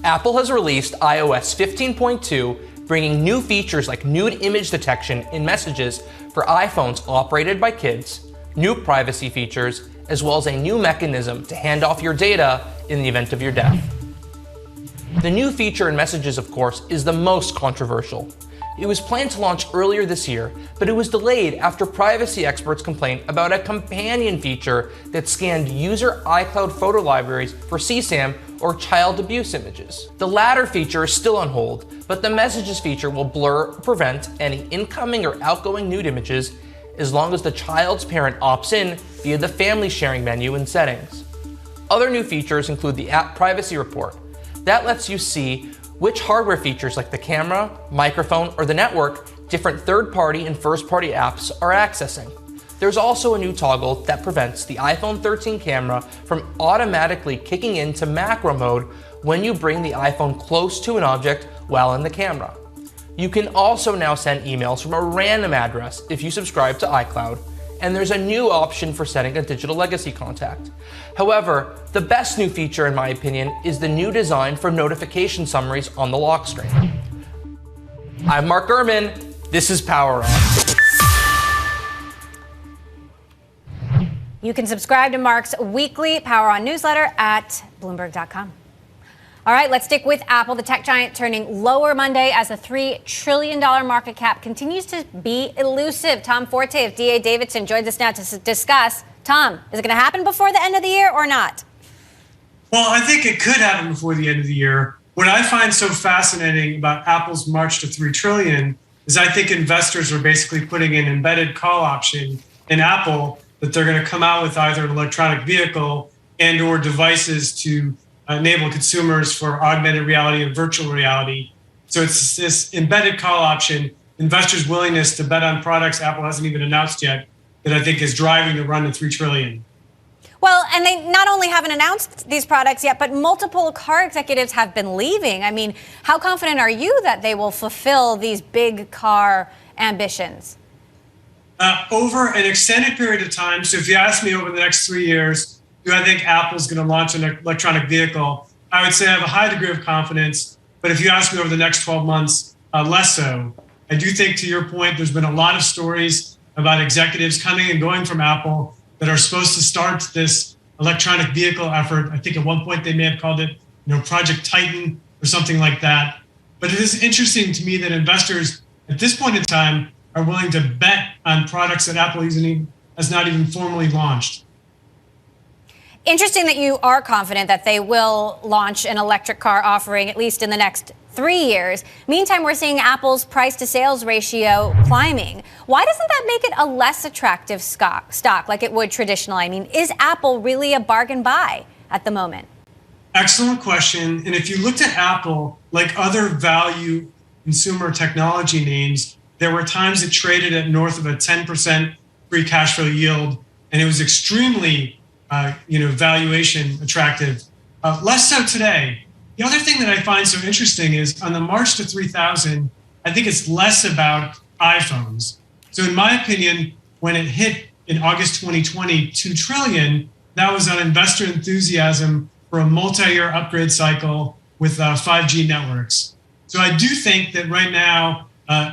Apple has released iOS 15.2, bringing new features like nude image detection in messages for iPhones operated by kids, new privacy features, as well as a new mechanism to hand off your data in the event of your death. The new feature in Messages, of course, is the most controversial. It was planned to launch earlier this year, but it was delayed after privacy experts complained about a companion feature that scanned user iCloud photo libraries for CSAM or child abuse images. The latter feature is still on hold, but the Messages feature will blur or prevent any incoming or outgoing nude images as long as the child's parent opts in via the family sharing menu in settings. Other new features include the app privacy report. That lets you see which hardware features like the camera, microphone, or the network different third-party and first-party apps are accessing. There's also a new toggle that prevents the iPhone 13 camera from automatically kicking into macro mode when you bring the iPhone close to an object while in the camera. You can also now send emails from a random address if you subscribe to iCloud, and there's a new option for setting a digital legacy contact. However, the best new feature, in my opinion, is the new design for notification summaries on the lock screen. I'm Mark Gurman. This is Power On. You can subscribe to Mark's weekly Power On newsletter at Bloomberg.com. All right, let's stick with Apple, the tech giant turning lower Monday as the $3 trillion market cap continues to be elusive. Tom Forte of D.A. Davidson joins us now to discuss. Tom, is it going to happen before the end of the year or not? Well, I think it could happen before the end of the year. What I find so fascinating about Apple's march to $3 trillion is I think investors are basically putting an embedded call option in Apple that they're going to come out with either an electronic vehicle and or devices to enable consumers for augmented reality and virtual reality. So it's this embedded call option, investors' willingness to bet on products Apple hasn't even announced yet, that I think is driving the run to $3 trillion. Well, and they not only haven't announced these products yet, but multiple car executives have been leaving. I mean, how confident are you that they will fulfill these big car ambitions? Over an extended period of time, so if you ask me over the next 3 years, do I think Apple's going to launch an electronic vehicle? I would say I have a high degree of confidence, but if you ask me over the next 12 months, less so. I do think, to your point, there's been a lot of stories about executives coming and going from Apple that are supposed to start this electronic vehicle effort. I think at one point they may have called it, Project Titan or something like that. But it is interesting to me that investors at this point in time are willing to bet on products that Apple has not even formally launched. Interesting that you are confident that they will launch an electric car offering at least in the next 3 years. Meantime, we're seeing Apple's price to sales ratio climbing. Why doesn't that make it a less attractive stock like it would traditionally? I mean, is Apple really a bargain buy at the moment? Excellent question. And if you looked at Apple, like other value consumer technology names, there were times it traded at north of a 10% free cash flow yield, and it was extremely valuation attractive. Less so today. The other thing that I find so interesting is on the march to 3,000, I think it's less about iPhones. So in my opinion, when it hit in August 2020, $2 trillion, that was on investor enthusiasm for a multi-year upgrade cycle with 5G networks. So I do think that right now,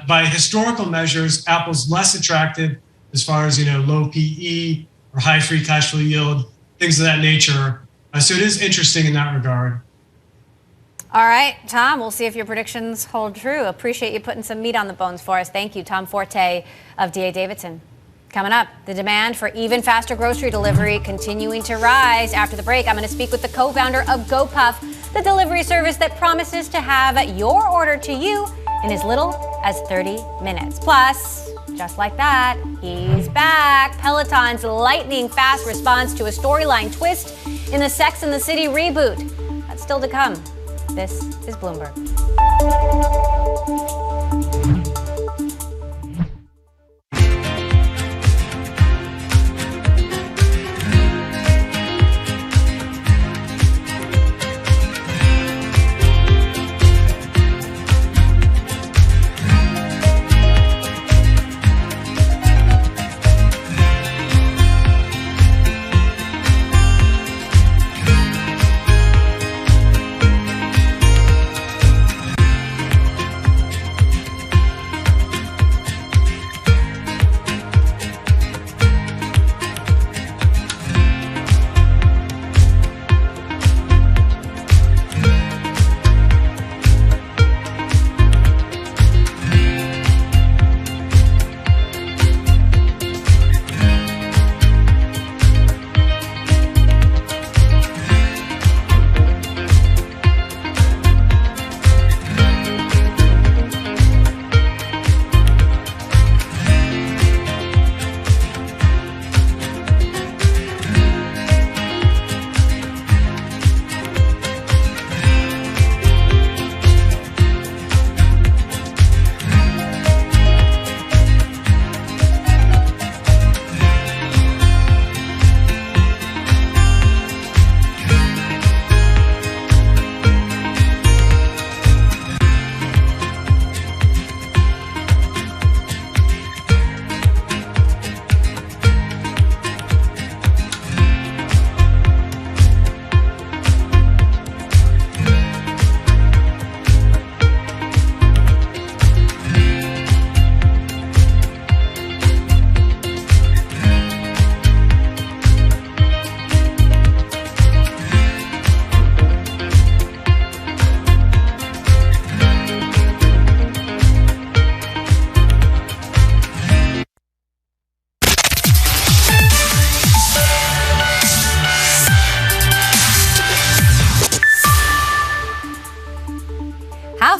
by historical measures, Apple's less attractive as far as, low PE or high free cash flow yield, things of that nature. So it is interesting in that regard. All right, Tom, we'll see if your predictions hold true. Appreciate you putting some meat on the bones for us. Thank you, Tom Forte of D.A. Davidson. Coming up, the demand for even faster grocery delivery continuing to rise. After the break, I'm going to speak with the co-founder of GoPuff, the delivery service that promises to have your order to you in as little as 30 minutes. Plus, just like that, he's back. Peloton's lightning fast response to a storyline twist in the Sex and the City reboot. That's still to come. This is Bloomberg.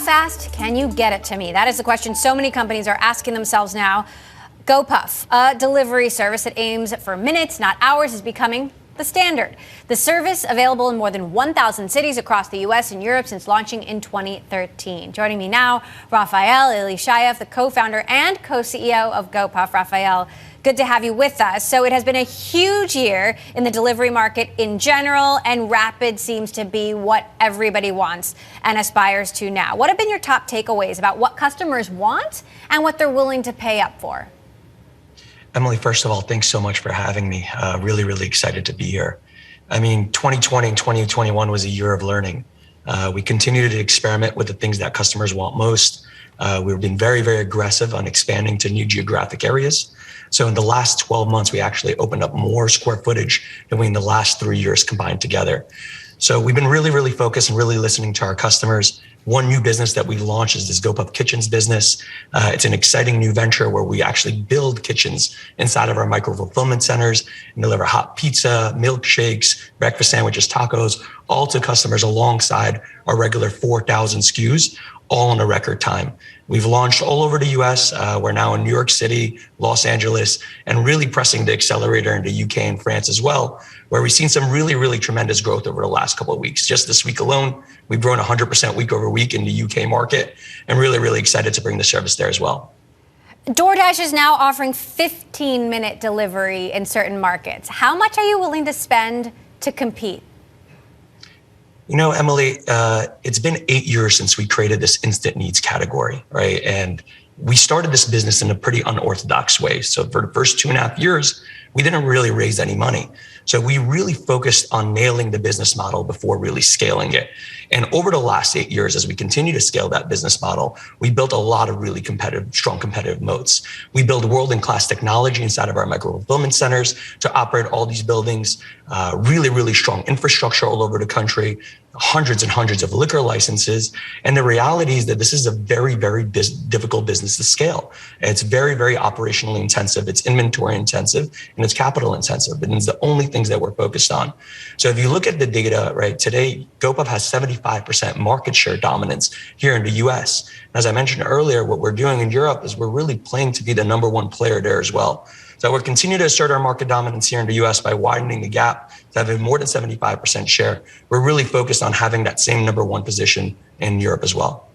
fast can you get it to me? That is the question so many companies are asking themselves now. GoPuff, a delivery service that aims for minutes, not hours, is becoming the standard. The service available in more than 1,000 cities across the U.S. and Europe since launching in 2013. Joining me now, Rafael Elishayev, the co-founder and co-CEO of GoPuff. Rafael, good to have you with us. So it has been a huge year in the delivery market in general, and rapid seems to be what everybody wants and aspires to now. What have been your top takeaways about what customers want and what they're willing to pay up for? Emily, first of all, thanks so much for having me. Really, really excited to be here. I mean, 2020 and 2021 was a year of learning. We continued to experiment with the things that customers want most. We've been very, very aggressive on expanding to new geographic areas. So in the last 12 months, we actually opened up more square footage than we in the last 3 years combined together. So we've been really, really focused and really listening to our customers. One new business that we launched is this GoPuff Kitchens business. It's an exciting new venture where we actually build kitchens inside of our micro-fulfillment centers and deliver hot pizza, milkshakes, breakfast sandwiches, tacos, all to customers alongside our regular 4,000 SKUs, all in a record time. We've launched all over the US. We're now in New York City, Los Angeles, and really pressing the accelerator into UK and France as well, where we've seen some really, really tremendous growth over the last couple of weeks. Just this week alone, we've grown 100% week over week in the UK market, and really, really excited to bring the service there as well. DoorDash is now offering 15-minute delivery in certain markets. How much are you willing to spend to compete? You know, Emily, it's been 8 years since we created this instant needs category, right? And we started this business in a pretty unorthodox way. So for the first 2.5 years, we didn't really raise any money. So we really focused on nailing the business model before really scaling it. And over the last 8 years, as we continue to scale that business model, we built a lot of really strong competitive moats. We build world-class technology inside of our micro-fulfillment centers to operate all these buildings, really, really strong infrastructure all over the country, hundreds and hundreds of liquor licenses. And the reality is that this is a very, very difficult business to scale. It's very, very operationally intensive. It's inventory intensive and it's capital intensive. And it's the only things that we're focused on. So if you look at the data, right, today, GoPuff has 75% market share dominance here in the US. As I mentioned earlier, what we're doing in Europe is we're really playing to be the number one player there as well. So we're continuing to assert our market dominance here in the US by widening the gap to having more than 75% share. We're really focused on having that same number one position in Europe as well.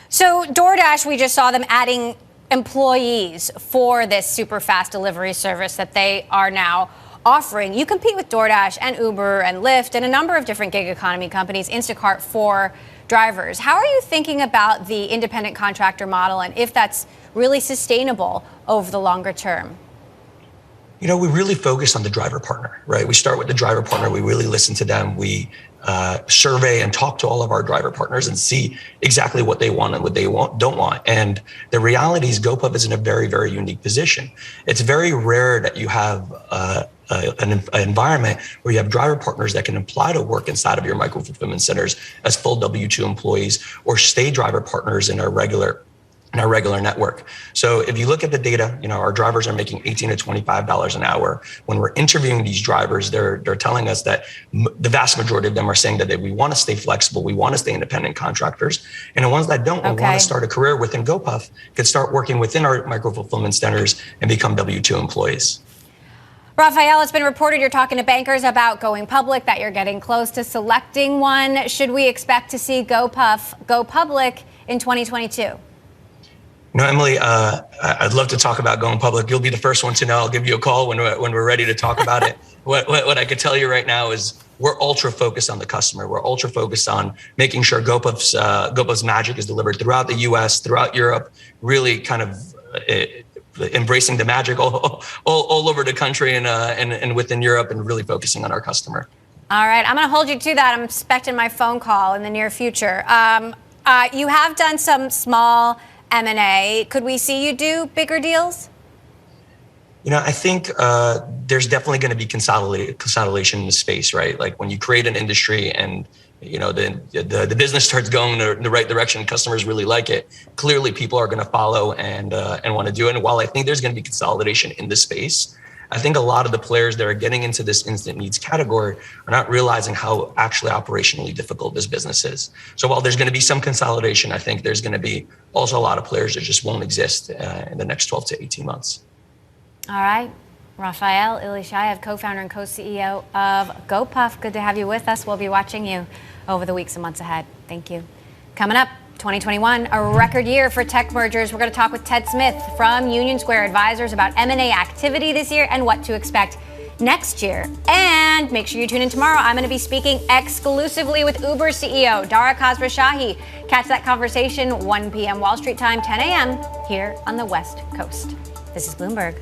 So DoorDash, we just saw them adding employees for this super fast delivery service that they are now offering. You compete with DoorDash and Uber and Lyft and a number of different gig economy companies, Instacart for drivers. How are you thinking about the independent contractor model and if that's really sustainable over the longer term? You know, we really focus on the driver partner, right? We start with the driver partner. We really listen to them. We survey and talk to all of our driver partners and see exactly what they want and what they don't want. And the reality is GoPuff is in a very, very unique position. It's very rare that you have an environment where you have driver partners that can apply to work inside of your micro-fulfillment centers as full W-2 employees or stay driver partners in our regular network. So if you look at the data, you know, our drivers are making $18 to $25 an hour. When we're interviewing these drivers, they're telling us that the vast majority of them are saying that we want to stay flexible, we want to stay independent contractors. And the ones that don't want to start a career within GoPuff could start working within our micro-fulfillment centers and become W-2 employees. Rafael, it's been reported you're talking to bankers about going public, that you're getting close to selecting one. Should we expect to see GoPuff go public in 2022? You know, Emily, I'd love to talk about going public. You'll be the first one to know. I'll give you a call when we're ready to talk about it. What I could tell you right now is we're ultra focused on the customer. We're ultra focused on making sure GoPuff's magic is delivered throughout the US, throughout Europe, really kind of embracing the magic all over the country and within Europe and really focusing on our customer. All right, I'm going to hold you to that. I'm expecting my phone call in the near future. You have done some small M&A. Could we see you do bigger deals? You know, I think there's definitely going to be consolidation in the space, right? Like when you create an industry and, you know, the business starts going in the right direction, customers really like it. Clearly, people are going to follow and want to do it. And while I think there's going to be consolidation in this space, I think a lot of the players that are getting into this instant needs category are not realizing how actually operationally difficult this business is. So while there's going to be some consolidation, I think there's going to be also a lot of players that just won't exist in the next 12 to 18 months. All right. Rafael Ilishayev, co-founder and co-CEO of GoPuff. Good to have you with us. We'll be watching you over the weeks and months ahead. Thank you. Coming up, 2021, a record year for tech mergers. We're going to talk with Ted Smith from Union Square Advisors about M&A activity this year and what to expect next year. And make sure you tune in tomorrow. I'm going to be speaking exclusively with Uber CEO Dara Khosrowshahi. Catch that conversation 1 p.m. Wall Street time, 10 a.m. here on the West Coast. This is Bloomberg.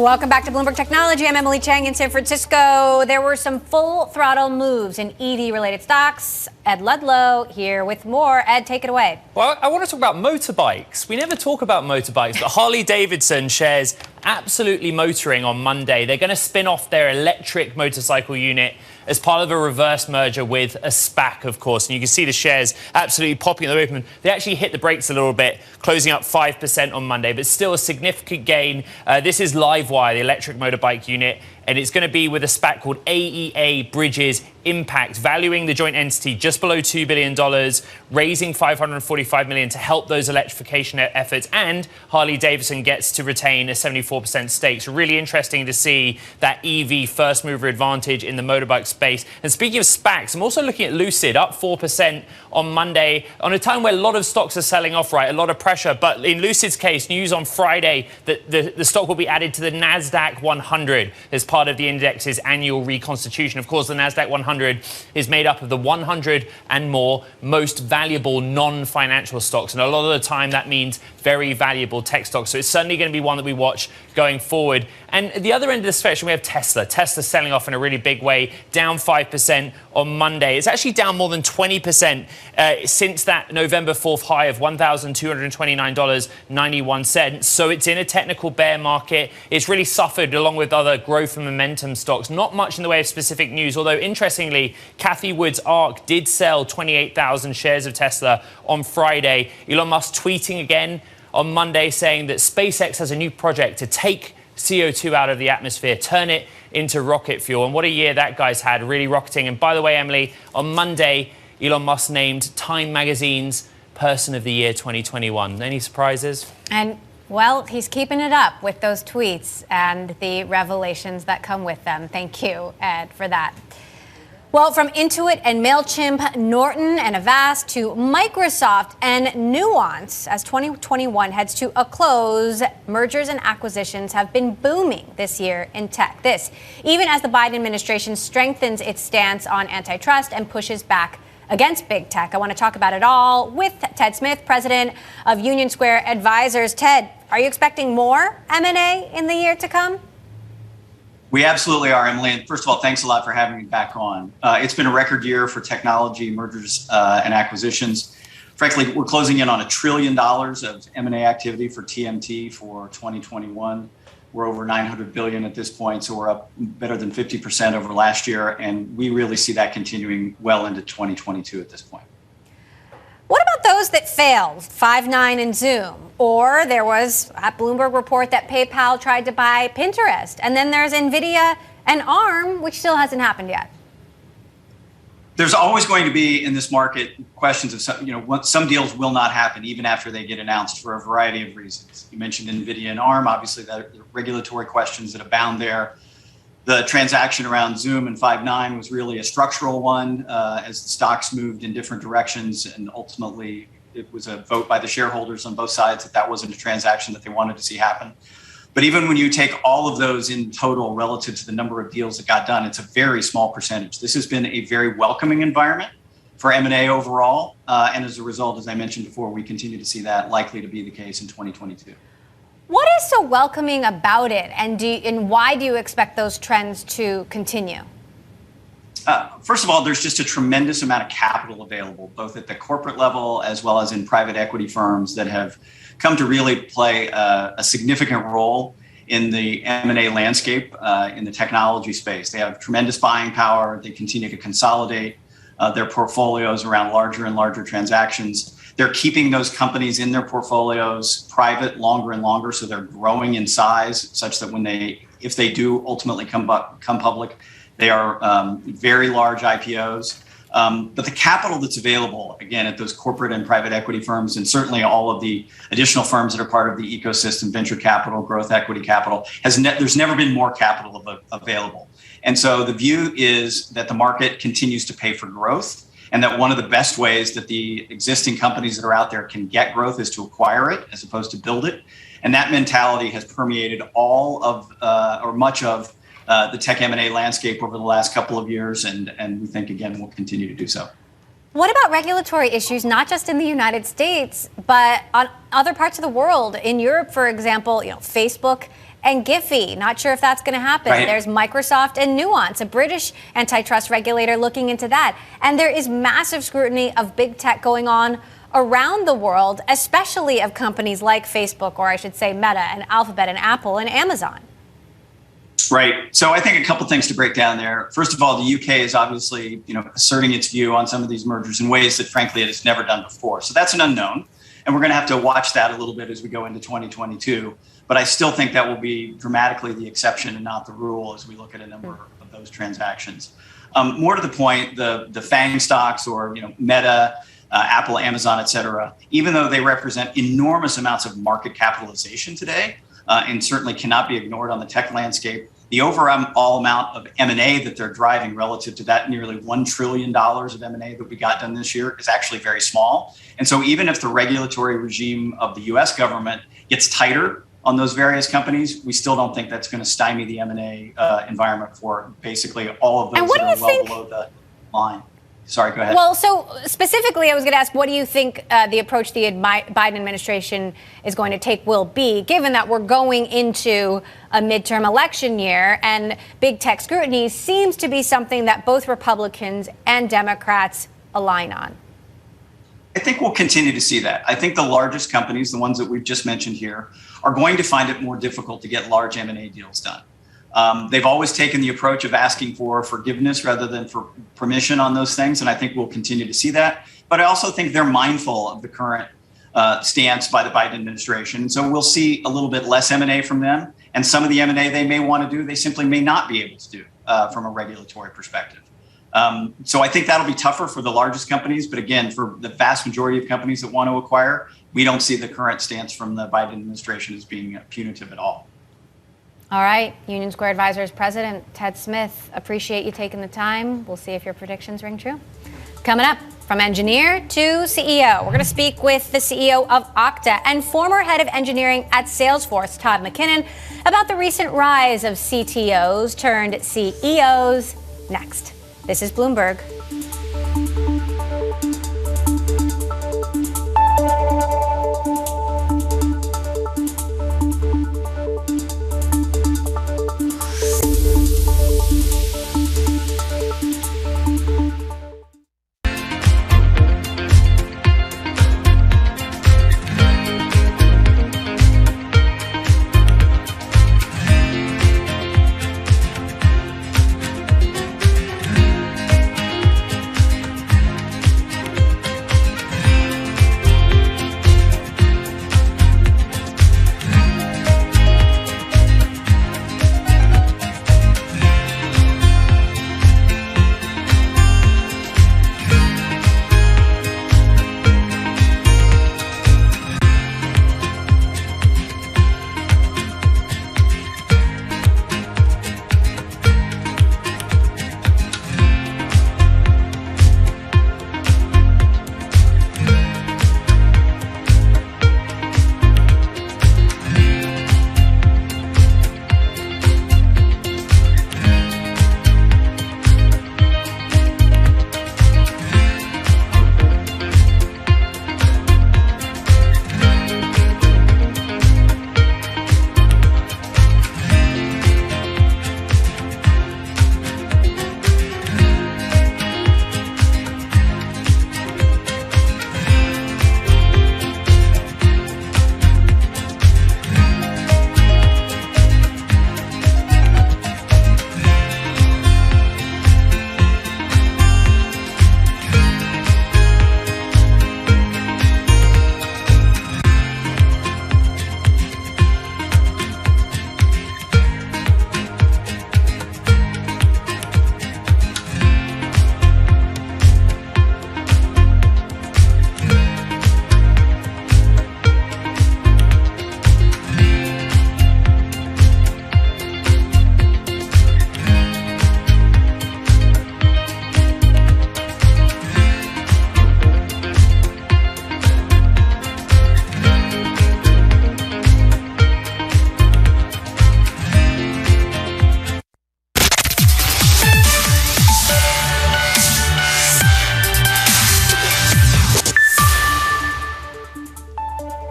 Welcome back to Bloomberg Technology. I'm Emily Chang in San Francisco. There were some full throttle moves in EV-related stocks. Ed Ludlow here with more. Ed, take it away. Well, I want to talk about motorbikes. We never talk about motorbikes, but Harley-Davidson shares absolutely motoring on Monday. They're going to spin off their electric motorcycle unit as part of a reverse merger with a SPAC, of course. And you can see the shares absolutely popping at the open. They actually hit the brakes a little bit, closing up 5% on Monday, but still a significant gain. This is Livewire, the electric motorbike unit. and it's going to be with a SPAC called AEA Bridges Impact, valuing the joint entity just below $2 billion, raising $545 million to help those electrification efforts, and Harley-Davidson gets to retain a 74% stake. So really interesting to see that EV first mover advantage in the motorbike space. And speaking of SPACs, I'm also looking at Lucid, up 4% on Monday, on a time where a lot of stocks are selling off, right? A lot of pressure. But in Lucid's case, news on Friday that the stock will be added to the NASDAQ 100 as part of the index's annual reconstitution. Of course, the NASDAQ 100 is made up of the 100 and more most valuable non-financial stocks. And a lot of the time, that means very valuable tech stocks. So it's certainly going to be one that we watch going forward. And at the other end of the spectrum, we have Tesla. Tesla's selling off in a really big way, down 5% on Monday. It's actually down more than 20% since that November 4th high of $1,229.91. So it's in a technical bear market. It's really suffered along with other growth and momentum stocks. Not much in the way of specific news, although interestingly, Cathie Wood's ARK did sell 28,000 shares of Tesla on Friday. Elon Musk tweeting again on Monday saying that SpaceX has a new project to take CO2 out of the atmosphere, turn it into rocket fuel. And what a year that guy's had, really rocketing. And by the way, Emily, on Monday, Elon Musk named Time Magazine's Person of the Year 2021. Any surprises? And, well, he's keeping it up with those tweets and the revelations that come with them. Thank you, Ed, for that. Well, from Intuit and MailChimp, Norton and Avast to Microsoft and Nuance, as 2021 heads to a close, mergers and acquisitions have been booming this year in tech. This, even as the Biden administration strengthens its stance on antitrust and pushes back against big tech. I want to talk about it all with Ted Smith, president of Union Square Advisors. Ted, are you expecting more M&A in the year to come? We absolutely are, Emily. And first of all, thanks a lot for having me back on. It's been a record year for technology mergers and acquisitions. Frankly, we're closing in on $1 trillion of M&A activity for TMT for 2021. We're over $900 billion at this point, so we're up better than 50% over last year, and we really see that continuing well into 2022 at this point. What about those that failed, Five9 and Zoom? Or there was a Bloomberg report that PayPal tried to buy Pinterest. And then there's NVIDIA and ARM, which still hasn't happened yet. There's always going to be in this market questions of some deals will not happen even after they get announced for a variety of reasons. You mentioned NVIDIA and ARM, obviously there are regulatory questions that abound there. The transaction around Zoom and Five9 was really a structural one as the stocks moved in different directions, and ultimately it was a vote by the shareholders on both sides that wasn't a transaction that they wanted to see happen. But even when you take all of those in total relative to the number of deals that got done, it's a very small percentage. This has been a very welcoming environment for M&A overall. And as a result, as I mentioned before, we continue to see that likely to be the case in 2022. What is so welcoming about it, and why do you expect those trends to continue? First of all, there's just a tremendous amount of capital available, both at the corporate level as well as in private equity firms that have come to really play a significant role in the M&A landscape in the technology space. They have tremendous buying power. They continue to consolidate their portfolios around larger and larger transactions. They're keeping those companies in their portfolios private longer and longer, so they're growing in size such that if they do ultimately come public, they are very large IPOs. But the capital that's available, again, at those corporate and private equity firms, and certainly all of the additional firms that are part of the ecosystem, venture capital, growth equity capital, there's never been more capital available. And so the view is that the market continues to pay for growth, and that one of the best ways that the existing companies that are out there can get growth is to acquire it as opposed to build it. And that mentality has permeated all of or much of the tech M&A landscape over the last couple of years, and we think, again, will continue to do so. What about regulatory issues, not just in the United States, but on other parts of the world? In Europe, for example, Facebook and Giphy. Not sure if that's going to happen. Right. There's Microsoft and Nuance, a British antitrust regulator looking into that. And there is massive scrutiny of big tech going on around the world, especially of companies like Facebook, or I should say Meta and Alphabet and Apple and Amazon. Right. So I think a couple things to break down there. First of all, the UK is obviously, asserting its view on some of these mergers in ways that, frankly, it has never done before. So that's an unknown. And we're going to have to watch that a little bit as we go into 2022. But I still think that will be dramatically the exception and not the rule as we look at a number of those transactions. More to the point, the FANG stocks or Meta, Apple, Amazon, et cetera, even though they represent enormous amounts of market capitalization today, and certainly cannot be ignored on the tech landscape, the overall amount of M&A that they're driving relative to that nearly $1 trillion of M&A that we got done this year is actually very small. And so even if the regulatory regime of the US government gets tighter on those various companies, we still don't think that's going to stymie the M&A environment for basically all of those that are well below the line. Sorry, go ahead. Well, so specifically, I was going to ask, what do you think the approach the Biden administration is going to take will be, given that we're going into a midterm election year and big tech scrutiny seems to be something that both Republicans and Democrats align on? I think we'll continue to see that. I think the largest companies, the ones that we've just mentioned here, are going to find it more difficult to get large M&A deals done. They've always taken the approach of asking for forgiveness rather than for permission on those things, and I think we'll continue to see that. But I also think they're mindful of the current stance by the Biden administration, and so we'll see a little bit less M&A from them, and some of the M&A they may want to do, they simply may not be able to do from a regulatory perspective. So I think that'll be tougher for the largest companies, but again, for the vast majority of companies that want to acquire, we don't see the current stance from the Biden administration as being punitive at all. All right, Union Square Advisors President Ted Smith, appreciate you taking the time. We'll see if your predictions ring true. Coming up, from engineer to CEO, we're going to speak with the CEO of Okta and former head of engineering at Salesforce, Todd McKinnon, about the recent rise of CTOs turned CEOs. Next, this is Bloomberg.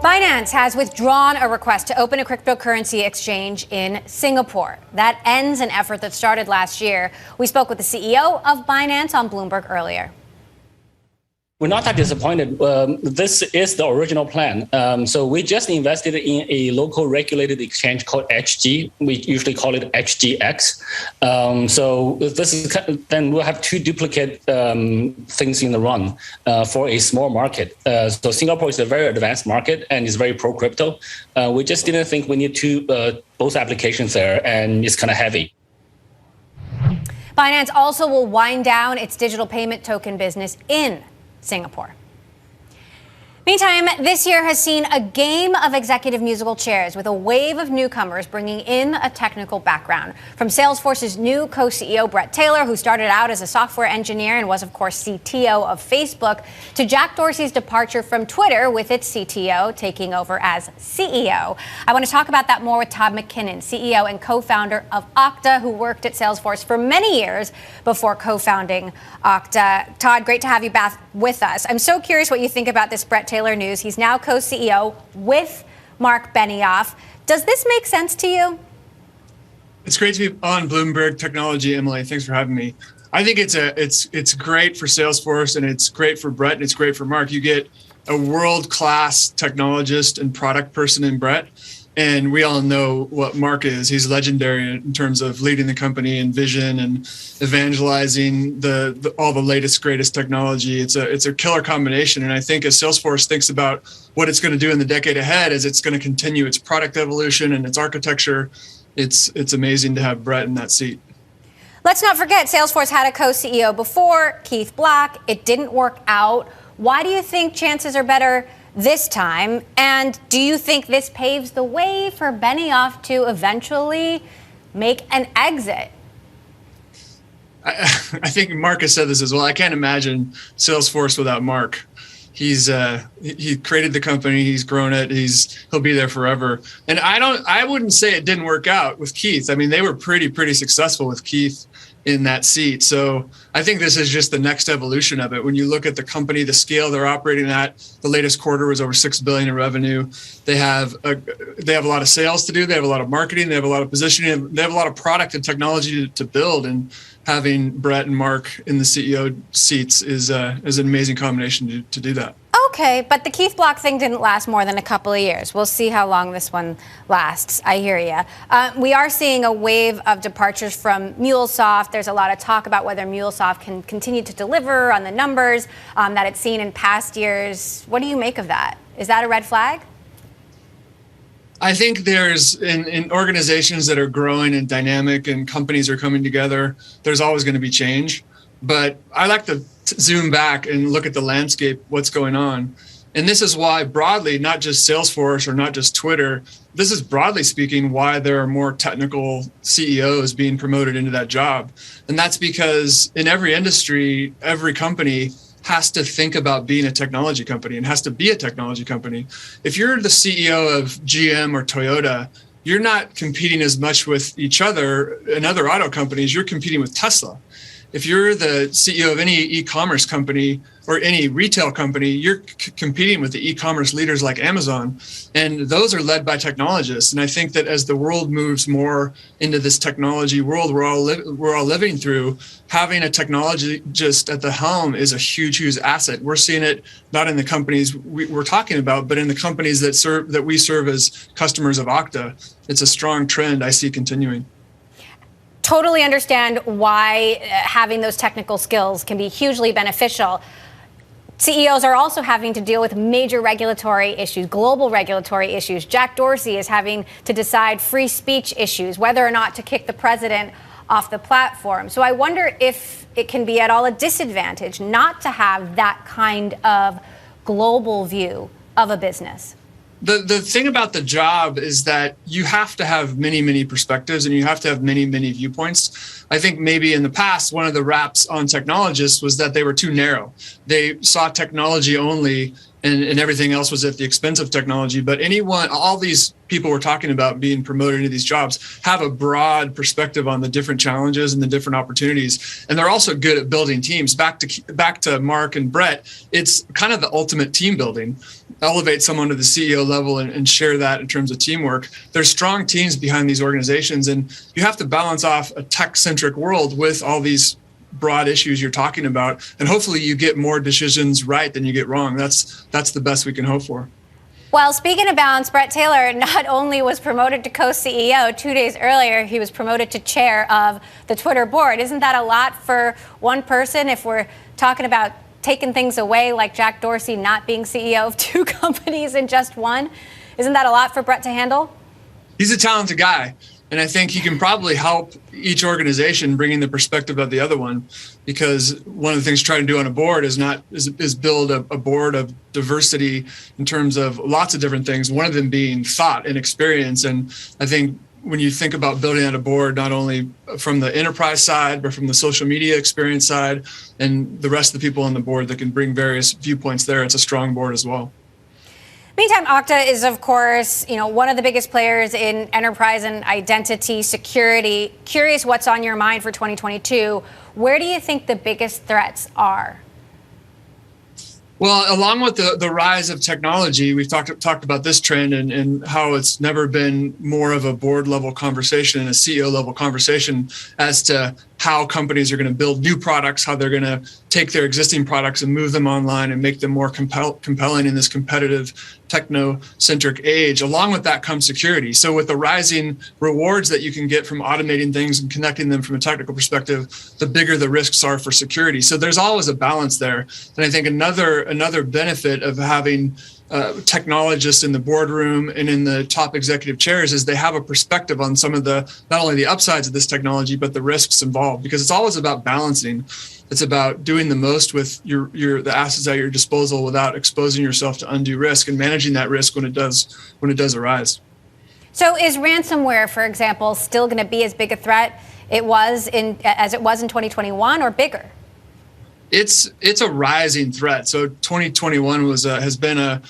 Binance has withdrawn a request to open a cryptocurrency exchange in Singapore. That ends an effort that started last year. We spoke with the CEO of Binance on Bloomberg earlier. We're not that disappointed. This is the original plan. So we just invested in a local regulated exchange called XG. We usually call it XGX. So this is then we'll have two duplicate things in the run for a small market. So Singapore is a very advanced market and is very pro crypto. We just didn't think we need both applications there, and it's kind of heavy. Binance also will wind down its digital payment token business in Singapore. Meantime, this year has seen a game of executive musical chairs with a wave of newcomers bringing in a technical background. From Salesforce's new co-CEO Brett Taylor, who started out as a software engineer and was, of course, CTO of Facebook, to Jack Dorsey's departure from Twitter with its CTO taking over as CEO. I want to talk about that more with Todd McKinnon, CEO and co-founder of Okta, who worked at Salesforce for many years before co-founding Okta. Todd, great to have you back with us. I'm so curious what you think about this Brett Taylor news. He's now co-CEO with Mark Benioff. Does this make sense to you? It's great to be on Bloomberg Technology, Emily. Thanks for having me. I think it's great for Salesforce, and it's great for Brett, and it's great for Mark. You get a world-class technologist and product person in Brett, and we all know what Mark is. He's legendary in terms of leading the company and vision and evangelizing all the latest, greatest technology. It's a killer combination. And I think as Salesforce thinks about what it's going to do in the decade ahead, as it's going to continue its product evolution and its architecture, it's amazing to have Brett in that seat. Let's not forget, Salesforce had a co-CEO before, Keith Black. It didn't work out. Why do you think chances are better this time? And do you think this paves the way for Benioff to eventually make an exit? I think Mark has said this as well. I can't imagine Salesforce without Mark. He created the company. He's grown it. He'll be there forever. And I wouldn't say it didn't work out with Keith. I mean, they were pretty successful with Keith in that seat. So I think this is just the next evolution of it. When you look at the company, the scale they're operating at, the latest quarter was over $6 billion in revenue. They have a lot of sales to do. They have a lot of marketing. They have a lot of positioning. They have a lot of product and technology to build. And having Brett and Mark in the CEO seats is an amazing combination to do that. Okay, but the Keith Block thing didn't last more than a couple of years. We'll see how long this one lasts. I hear you. We are seeing a wave of departures from MuleSoft. There's a lot of talk about whether MuleSoft can continue to deliver on the numbers that it's seen in past years. What do you make of that? Is that a red flag? I think there's in organizations that are growing and dynamic and companies are coming together, there's always going to be change. But I like to zoom back and look at the landscape, what's going on. And this is why broadly, not just Salesforce or not just Twitter, this is broadly speaking why there are more technical CEOs being promoted into that job. And that's because in every industry, every company has to think about being a technology company and has to be a technology company. If you're the CEO of GM or Toyota, you're not competing as much with each other and other auto companies, you're competing with Tesla. If you're the CEO of any e-commerce company or any retail company, you're competing with the e-commerce leaders like Amazon, and those are led by technologists. And I think that as the world moves more into this technology world we're all living through, having a technologist at the helm is a huge asset. We're seeing it not in the companies we're talking about, but in the companies that we serve as customers of Okta. It's a strong trend I see continuing. Totally understand why having those technical skills can be hugely beneficial. CEOs are also having to deal with major regulatory issues, global regulatory issues. Jack Dorsey is having to decide free speech issues, whether or not to kick the president off the platform. So I wonder if it can be at all a disadvantage not to have that kind of global view of a business. The thing about the job is that you have to have many perspectives and you have to have many viewpoints. I think maybe in the past, one of the raps on technologists was that they were too narrow. They saw technology only and everything else was at the expense of technology. But all these people we're talking about being promoted into these jobs have a broad perspective on the different challenges and the different opportunities. And they're also good at building teams. Back to Mark and Brett, it's kind of the ultimate team building. Elevate someone to the CEO level and share that in terms of teamwork. There's strong teams behind these organizations, and you have to balance off a tech-centric world with all these broad issues you're talking about, and hopefully you get more decisions right than you get wrong. That's the best we can hope for. Well, speaking of balance, Brett Taylor not only was promoted to co-CEO, 2 days earlier, he was promoted to chair of the Twitter board. Isn't that a lot for one person if we're talking about taking things away like Jack Dorsey not being CEO of two companies in just one? Isn't that a lot for Brett to handle? He's a talented guy, and I think he can probably help each organization bring in the perspective of the other one, because one of the things you try to do on a board is build a board of diversity in terms of lots of different things, one of them being thought and experience. And I think when you think about building out a board, not only from the enterprise side, but from the social media experience side and the rest of the people on the board that can bring various viewpoints there, it's a strong board as well. Meantime, Okta is, of course, one of the biggest players in enterprise and identity security. Curious what's on your mind for 2022. Where do you think the biggest threats are? Well, along with the rise of technology, we've talked about this trend and how it's never been more of a board level conversation and a CEO level conversation as to how companies are going to build new products, how they're going to take their existing products and move them online and make them more compelling in this competitive techno-centric age. Along with that comes security. So with the rising rewards that you can get from automating things and connecting them from a technical perspective, the bigger the risks are for security. So there's always a balance there. And I think another benefit of having technologists in the boardroom and in the top executive chairs is they have a perspective on some of the, not only the upsides of this technology, but the risks involved, because it's always about balancing. It's about doing the most with the assets at your disposal without exposing yourself to undue risk and managing that risk when it does arise. So is ransomware, for example, still going to be as big a threat as it was in 2021 or bigger? It's a rising threat. So 2021 has been a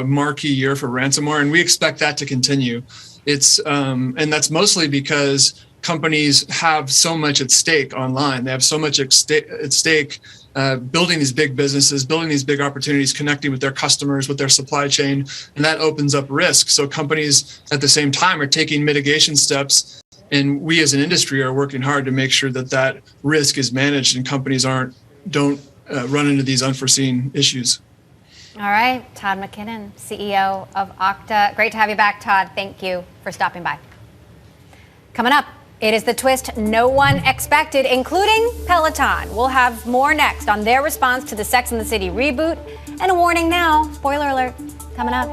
marquee year for ransomware, and we expect that to continue. And that's mostly because companies have so much at stake online. They have so much at stake building these big businesses, building these big opportunities, connecting with their customers, with their supply chain, and that opens up risk. So companies at the same time are taking mitigation steps. And we as an industry are working hard to make sure that risk is managed and companies don't run into these unforeseen issues. All right. Todd McKinnon, CEO of Okta. Great to have you back, Todd. Thank you for stopping by. Coming up, it is the twist no one expected, including Peloton. We'll have more next on their response to the Sex and the City reboot. And a warning now, spoiler alert, coming up.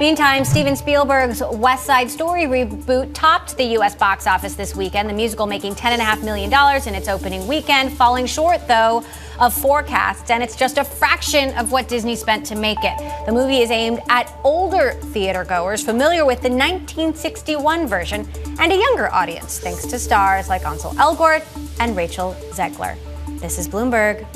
Meantime, Steven Spielberg's West Side Story reboot topped the U.S. box office this weekend, the musical making $10.5 million in its opening weekend, falling short, though, of forecasts, and it's just a fraction of what Disney spent to make it. The movie is aimed at older theatergoers familiar with the 1961 version and a younger audience, thanks to stars like Ansel Elgort and Rachel Zegler. This is Bloomberg.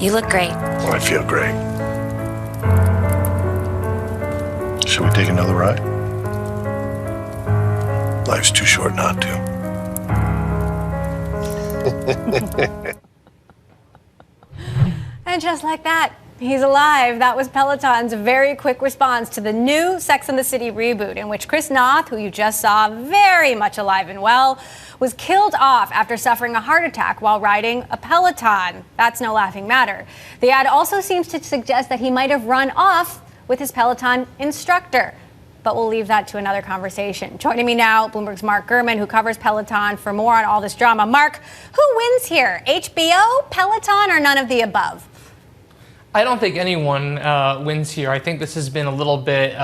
You look great. Well, I feel great. Should we take another ride? Life's too short not to. And just like that, he's alive. That was Peloton's very quick response to the new Sex and the City reboot, in which Chris Noth, who you just saw very much alive and well, was killed off after suffering a heart attack while riding a Peloton. That's no laughing matter. The ad also seems to suggest that he might have run off with his Peloton instructor. But we'll leave that to another conversation. Joining me now, Bloomberg's Mark Gurman, who covers Peloton, for more on all this drama. Mark, who wins here? HBO, Peloton, or none of the above? I don't think anyone wins here. I think this has been a little bit,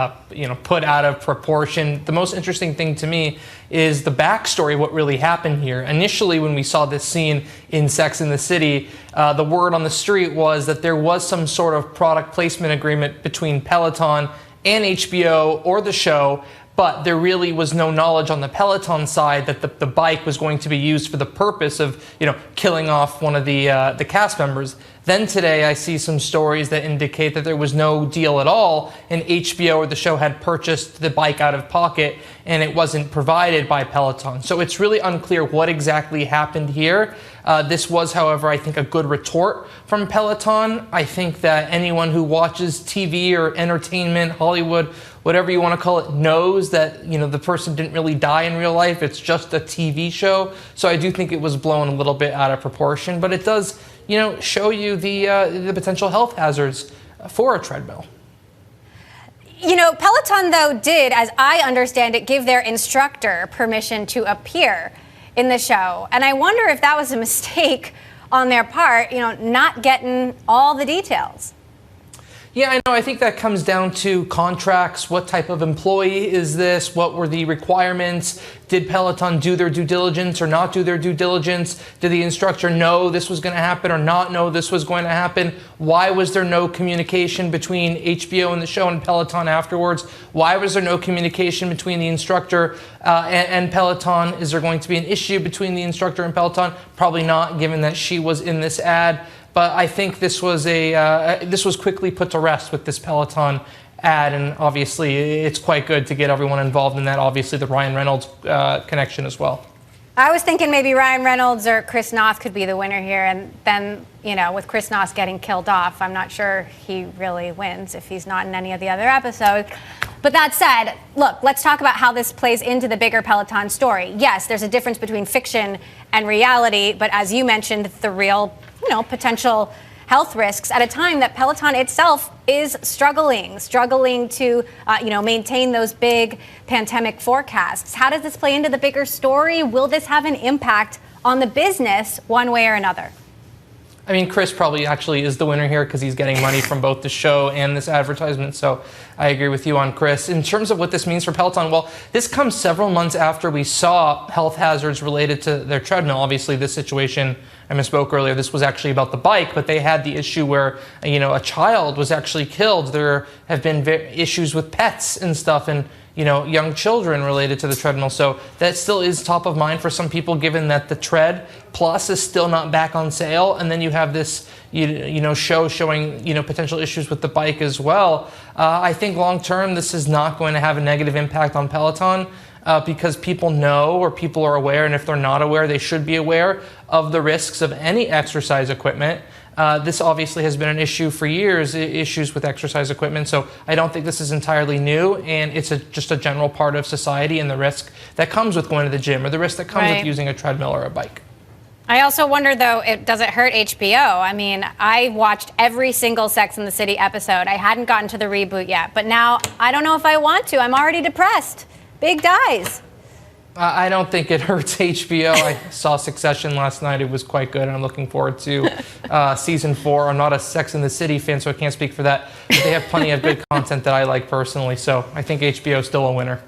put out of proportion. The most interesting thing to me is the backstory, what really happened here. Initially, when we saw this scene in Sex and the City, the word on the street was that there was some sort of product placement agreement between Peloton and HBO or the show, but there really was no knowledge on the Peloton side that the bike was going to be used for the purpose of, killing off one of the cast members. Then today I see some stories that indicate that there was no deal at all, and HBO or the show had purchased the bike out of pocket and it wasn't provided by Peloton. So it's really unclear what exactly happened here. This was, however, I think a good retort from Peloton. I think that anyone who watches TV or entertainment, Hollywood, whatever you want to call it, knows that the person didn't really die in real life. It's just a TV show. So I do think it was blown a little bit out of proportion, but it does show you the potential health hazards for a treadmill. Peloton, though, did, as I understand it, give their instructor permission to appear in the show. And I wonder if that was a mistake on their part, not getting all the details. Yeah, I know. I think that comes down to contracts. What type of employee is this? What were the requirements? Did Peloton do their due diligence or not do their due diligence? Did the instructor know this was going to happen or not know this was going to happen? Why was there no communication between HBO and the show and Peloton afterwards? Why was there no communication between the instructor and Peloton? Is there going to be an issue between the instructor and Peloton? Probably not, given that she was in this ad. But I think this was this was quickly put to rest with this Peloton ad, and obviously it's quite good to get everyone involved in that. Obviously, the Ryan Reynolds connection as well. I was thinking maybe Ryan Reynolds or Chris Noth could be the winner here, and then with Chris Noth getting killed off, I'm not sure he really wins if he's not in any of the other episodes. But that said, look, let's talk about how this plays into the bigger Peloton story. Yes, there's a difference between fiction and reality, but as you mentioned, the real potential health risks at a time that Peloton itself is struggling to, maintain those big pandemic forecasts. How does this play into the bigger story? Will this have an impact on the business one way or another? I mean, Chris probably actually is the winner here because he's getting money from both the show and this advertisement. So I agree with you on Chris. In terms of what this means for Peloton, well, this comes several months after we saw health hazards related to their treadmill. Obviously, this situation, I misspoke earlier, this was actually about the bike, but they had the issue where, a child was actually killed. There have been issues with pets and stuff, and young children related to the treadmill. So that still is top of mind for some people, given that the Tread Plus is still not back on sale. And then you have this, show showing, potential issues with the bike as well. I think long term, this is not going to have a negative impact on Peloton because people know or people are aware. And if they're not aware, they should be aware of the risks of any exercise equipment. This obviously has been an issue for years, issues with exercise equipment. So I don't think this is entirely new, and it's just a general part of society and the risk that comes with going to the gym or the risk that comes with using a treadmill or a bike. I also wonder, though, does it hurt HBO? I mean, I watched every single Sex and the City episode. I hadn't gotten to the reboot yet, but now I don't know if I want to. I'm already depressed. Big dies. I don't think it hurts HBO. I saw Succession last night. It was quite good, and I'm looking forward to season 4. I'm not a Sex and the City fan, so I can't speak for that. But they have plenty of good content that I like personally, so I think HBO is still a winner.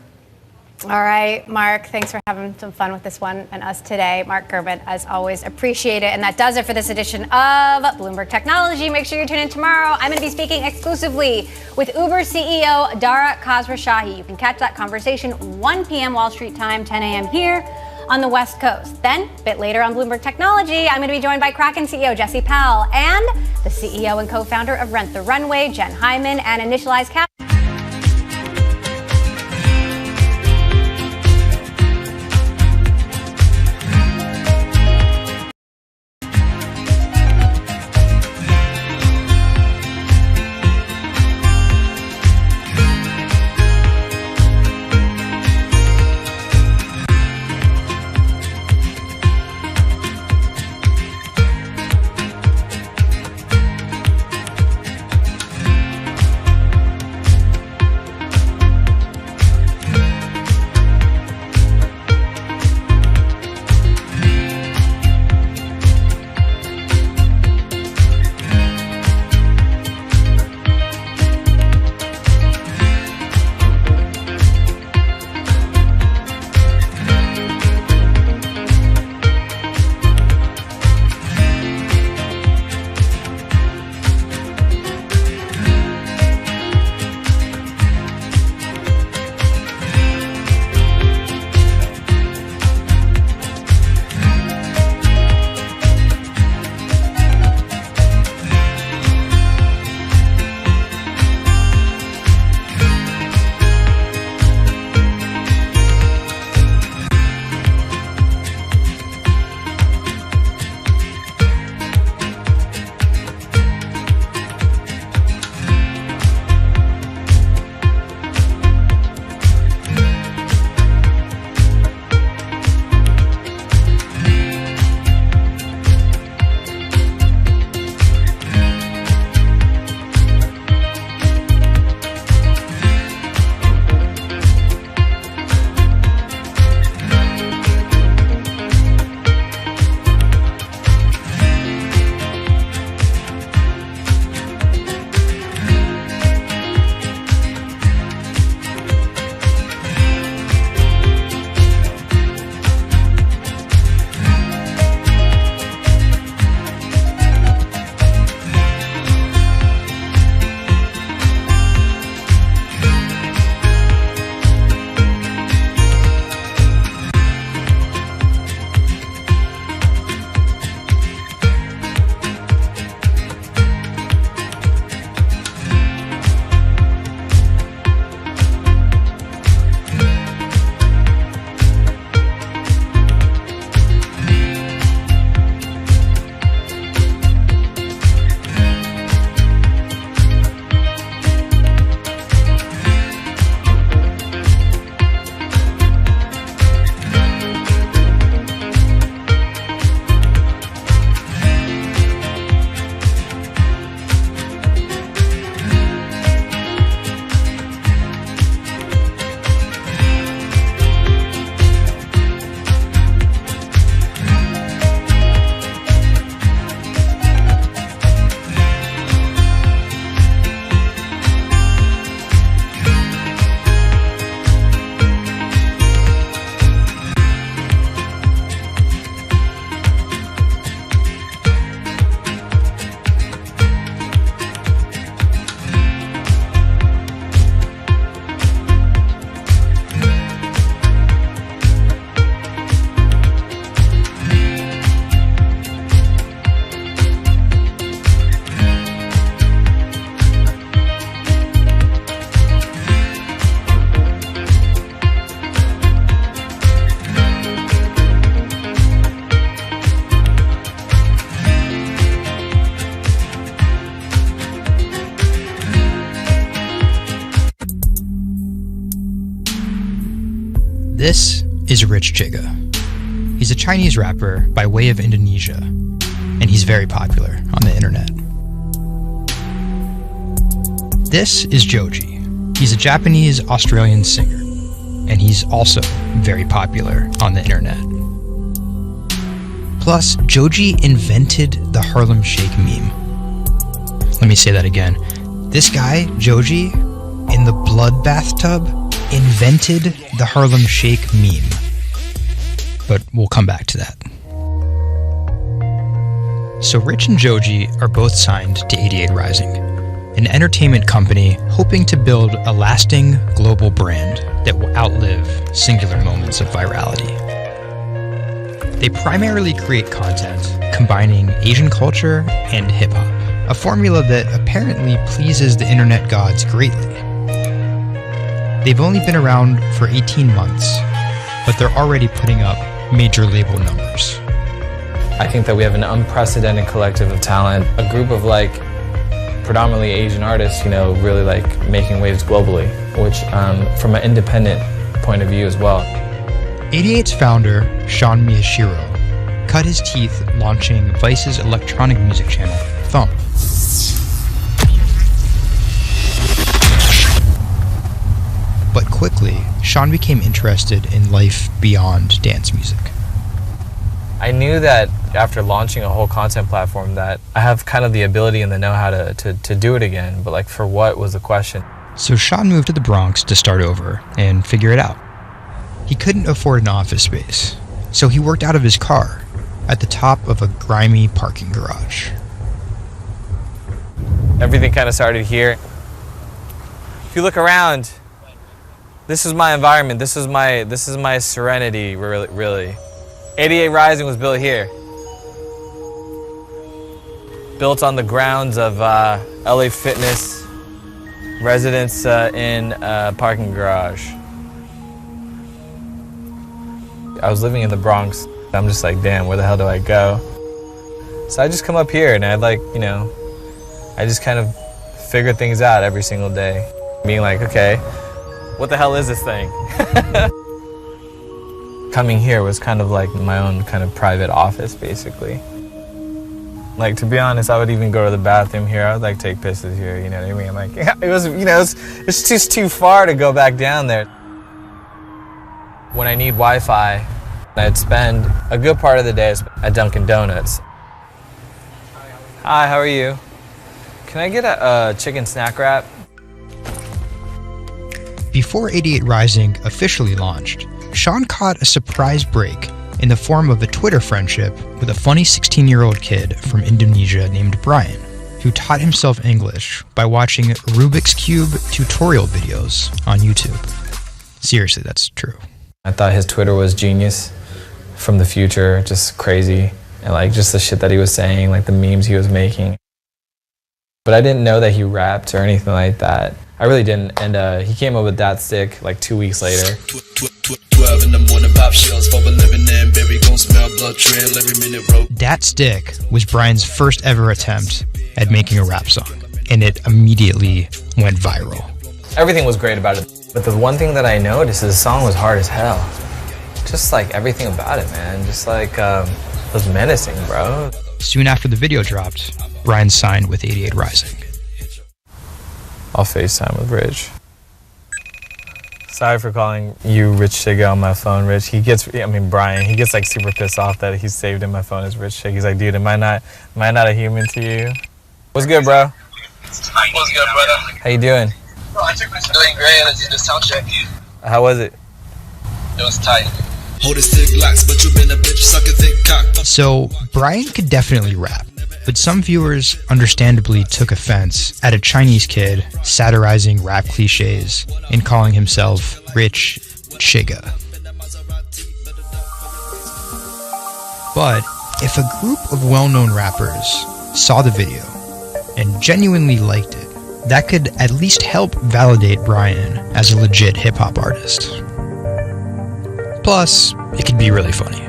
All right, Mark, thanks for having some fun with this one and us today. Mark Gurman, as always, appreciate it. And that does it for this edition of Bloomberg Technology. Make sure you tune in tomorrow. I'm going to be speaking exclusively with Uber CEO Dara Khosrowshahi. You can catch that conversation 1 p.m. Wall Street time, 10 a.m. here on the West Coast. Then, a bit later on Bloomberg Technology, I'm going to be joined by Kraken CEO Jesse Powell and the CEO and co-founder of Rent the Runway, Jen Hyman, and Initialize Capital. This is Rich Chiga. He's a Chinese rapper by way of Indonesia, and he's very popular on the internet. This is Joji. He's a Japanese-Australian singer, and he's also very popular on the internet. Plus, Joji invented the Harlem Shake meme. Let me say that again. This guy, Joji, in the blood bathtub, invented the Harlem Shake meme. But we'll come back to that. So Rich and Joji are both signed to 88 Rising, an entertainment company hoping to build a lasting global brand that will outlive singular moments of virality. They primarily create content combining Asian culture and hip-hop, a formula that apparently pleases the internet gods greatly. They've only been around for 18 months, but they're already putting up major label numbers. I think that we have an unprecedented collective of talent, a group of predominantly Asian artists, really making waves globally, which from an independent point of view as well. 88's founder, Sean Miyashiro, cut his teeth launching Vice's electronic music channel, Thump. But quickly, Sean became interested in life beyond dance music. I knew that after launching a whole content platform that I have kind of the ability and the know-how to do it again, but for what was the question. So Sean moved to the Bronx to start over and figure it out. He couldn't afford an office space, so he worked out of his car at the top of a grimy parking garage. Everything kind of started here. If you look around, this is my environment. This is my serenity, really. 88 Rising was built here. Built on the grounds of LA Fitness, residence in a parking garage. I was living in the Bronx. I'm just like, damn, where the hell do I go? So I just come up here and I just kind of figure things out every single day. Being like, okay, what the hell is this thing? Coming here was kind of like my own kind of private office, basically. To be honest, I would even go to the bathroom here. I would take pisses here, you know what I mean? It's just too far to go back down there. When I need Wi-Fi, I'd spend a good part of the day at Dunkin' Donuts. Hi, how are you? Can I get a chicken snack wrap? Before 88 Rising officially launched, Sean caught a surprise break in the form of a Twitter friendship with a funny 16-year-old kid from Indonesia named Brian, who taught himself English by watching Rubik's Cube tutorial videos on YouTube. Seriously, that's true. I thought his Twitter was genius, from the future, just crazy, and just the shit that he was saying, the memes he was making. But I didn't know that he rapped or anything like that. I really didn't, and he came up with that stick 2 weeks later. 12 in the morning, pop shells for a living and baby gon' smell blood trail every minute road. Dat Stick was Brian's first ever attempt at making a rap song, and it immediately went viral. Everything was great about it, but the one thing that I noticed is the song was hard as hell. Just everything about it, man. Just it was menacing, bro. Soon after the video dropped, Brian signed with 88 Rising. I'll FaceTime with Rich. Sorry for calling you Rich Shiga on my phone, Rich. Brian, he gets super pissed off that he's saved in my phone as Rich Shiga. He's like, dude, am I not a human to you? What's good, bro? What's good, brother? How you doing? Doing great. I just did a sound check. How was it? It was tight. Hold his thick locks, but you been a bitch, suck a thick cock. So, Brian could definitely rap, but some viewers understandably took offense at a Chinese kid satirizing rap cliches and calling himself Rich Shiga. But if a group of well-known rappers saw the video and genuinely liked it, that could at least help validate Brian as a legit hip-hop artist. Plus, it could be really funny.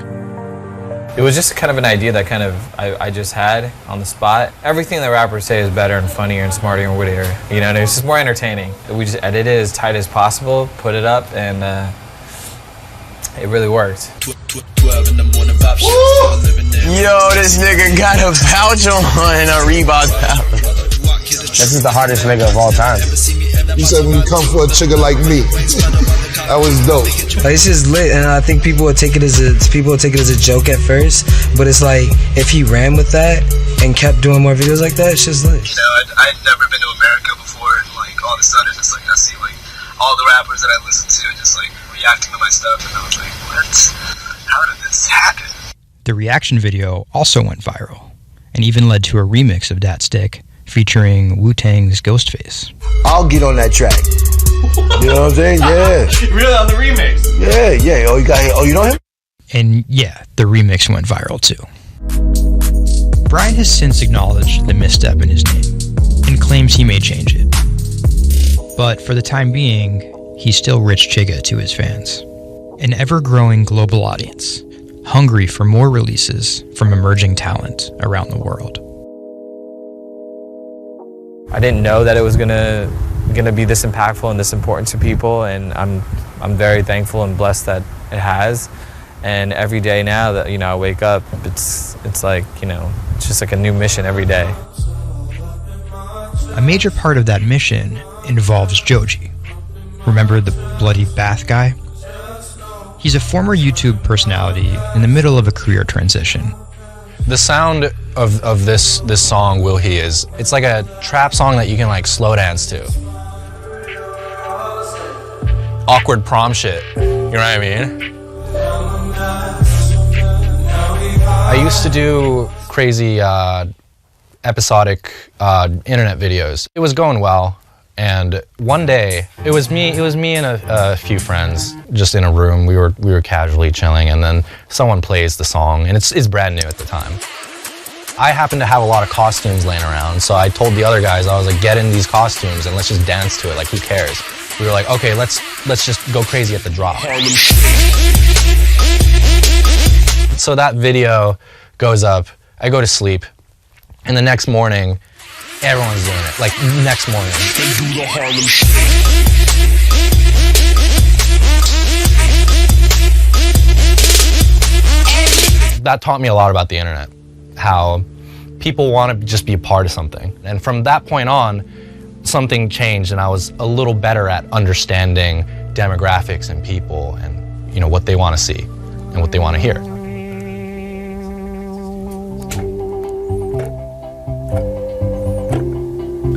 It was just kind of an idea that I just had on the spot. Everything that rappers say is better and funnier and smarter and wittier. And it's just more entertaining. We just edited it as tight as possible, put it up, and it really worked. 12 in the morning, pop Yo, this nigga got a pouch on and a Reebok pouch. This is the hardest nigga of all time. You said when you come for a trigger like me. That was dope. It's just lit, and I think people would take it as a joke at first, but it's if he ran with that and kept doing more videos like that, it's just lit. I'd never been to America before, and all of a sudden, it's I see all the rappers that I listen to just reacting to my stuff, and I was like, what? How did this happen? The reaction video also went viral, and even led to a remix of Dat Stick featuring Wu-Tang's Ghostface. I'll get on that track. You know what I'm saying? Yeah. Really, on the remix? Yeah. Oh, you know him? And yeah, the remix went viral too. Brian has since acknowledged the misstep in his name and claims he may change it. But for the time being, he's still Rich Chigga to his fans. An ever-growing global audience, hungry for more releases from emerging talent around the world. I didn't know that it was gonna be this impactful and this important to people, and I'm very thankful and blessed that it has. And every day now that I wake up, it's like it's just like a new mission every day. A major part of that mission involves Joji. Remember the bloody bath guy? He's a former YouTube personality in the middle of a career transition. The sound of this song, Will He, it's like a trap song that you can like slow dance to. Awkward prom shit, you know what I mean? I used to do crazy episodic internet videos. It was going well. And one day, it was me and a few friends just in a room. We were casually chilling, and then someone plays the song, and it's brand new at the time. I happened to have a lot of costumes laying around, so I told the other guys, I was like, get in these costumes and let's just dance to it, like who cares? We were like, okay, let's just go crazy at the drop. So that video goes up, I go to sleep, and the next morning, everyone's doing it, like next morning. That taught me a lot about the internet, how people want to just be a part of something. And from that point on, something changed, and I was a little better at understanding demographics and people and what they want to see and what they want to hear.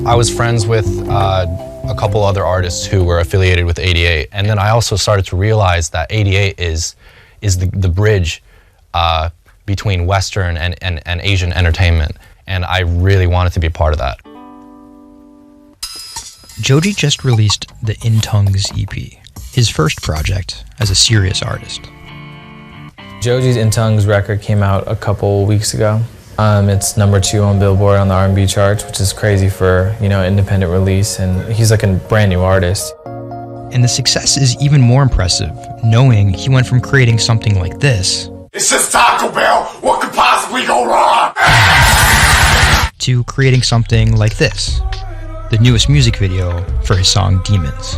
I was friends with a couple other artists who were affiliated with 88, and then I also started to realize that 88 is the bridge between Western and Asian entertainment, and I really wanted to be a part of that. Joji just released the In Tongues EP, his first project as a serious artist. Joji's In Tongues record came out a couple weeks ago. It's #2 on Billboard on the R&B charts, which is crazy for, independent release, and he's like a brand new artist. And the success is even more impressive, knowing he went from creating something like this, "It's just Taco Bell, what could possibly go wrong?" to creating something like this, the newest music video for his song Demons.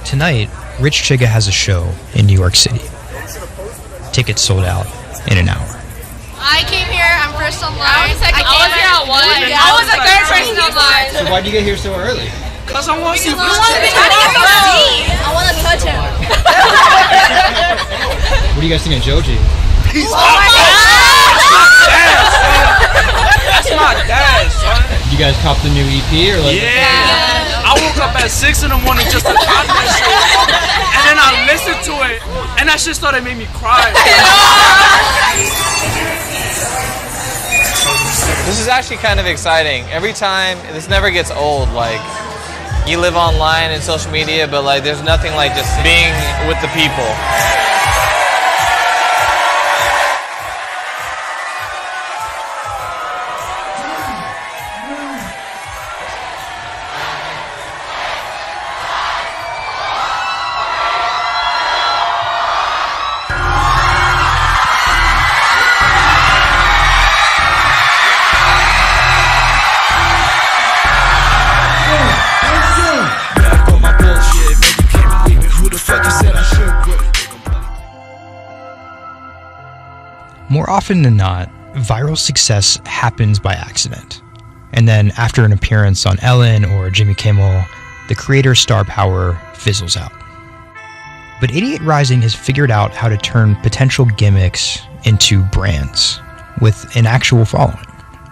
Tonight, Rich Chigga has a show in New York City. Tickets sold out in an hour. I came here, I'm first online. I was here at 1. I was the third person online. So why'd you get here so early? Because I want to see I want to touch him. What do you guys think of Joji? He's my God! That's my dad, son. Did you guys cop the new EP or like? Yeah. I woke up at 6 in the morning just to cop that shit. And then I listened to it, and that shit started making me cry. This is actually kind of exciting. Every time, this never gets old. Like, you live online and social media, but like, there's nothing like just being with the people. More often than not, viral success happens by accident. And then after an appearance on Ellen or Jimmy Kimmel, the creator's star power fizzles out. But 88 Rising has figured out how to turn potential gimmicks into brands with an actual following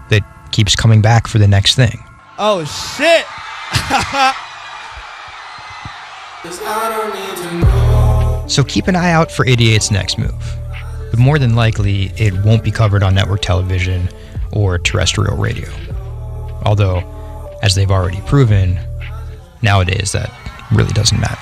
that keeps coming back for the next thing. Oh shit! So keep an eye out for 88's next move. But more than likely, it won't be covered on network television or terrestrial radio. Although, as they've already proven, nowadays that really doesn't matter.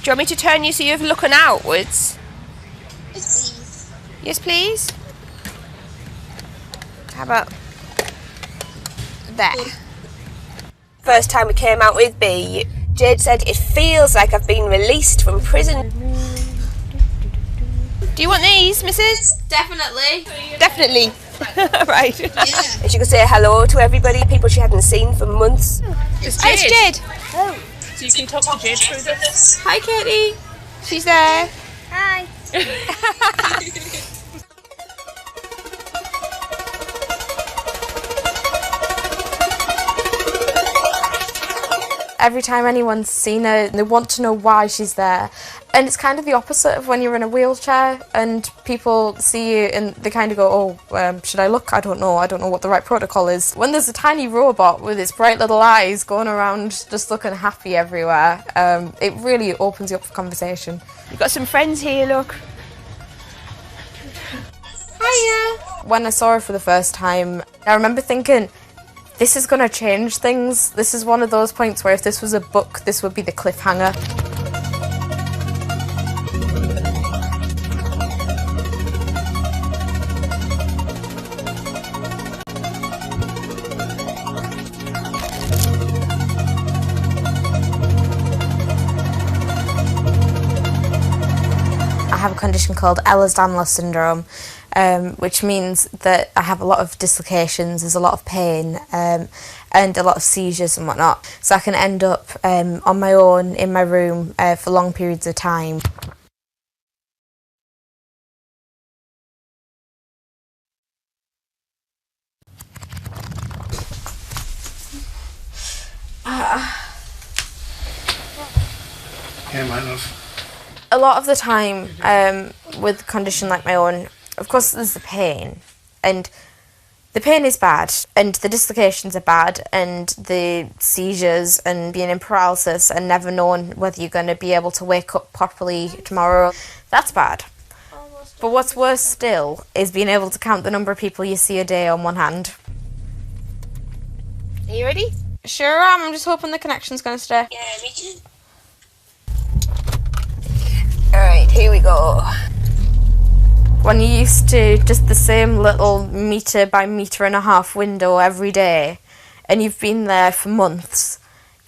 Do you want me to turn you so you're looking outwards? Yes, please. Yes, please? How about there? First time we came out with B, Jade said, it feels like I've been released from prison. Do you want these, missus? Definitely. Definitely. Right. Yeah. And she could say hello to everybody, people she hadn't seen for months. It's Jade. It's Jade. Oh. So you can talk to Jade through this. Hi, Katie. She's there. Hi. Every time anyone's seen her, they want to know why she's there. And it's kind of the opposite of when you're in a wheelchair and people see you and they kind of go, oh, should I look? I don't know what the right protocol is. When there's a tiny robot with its bright little eyes going around just looking happy everywhere, it really opens you up for conversation. You've got some friends here, look. Hiya. When I saw her for the first time, I remember thinking, this is going to change things. This is one of those points where if this was a book, this would be the cliffhanger. condition called Ehlers-Danlos syndrome, which means that I have a lot of dislocations, there's a lot of pain, and a lot of seizures and whatnot. So I can end up on my own in my room for long periods of time. Yeah, my love. A lot of the time, with a condition like my own, of course there's the pain, and the pain is bad, and the dislocations are bad, and the seizures and being in paralysis and never knowing whether you're going to be able to wake up properly tomorrow, that's bad. But what's worse still is being able to count the number of people you see a day on one hand. Are you ready? Sure am, I'm just hoping the connection's going to stay. Yeah, me too. Alright, here we go. When you're used to just the same little metre by metre and a half window every day, and you've been there for months,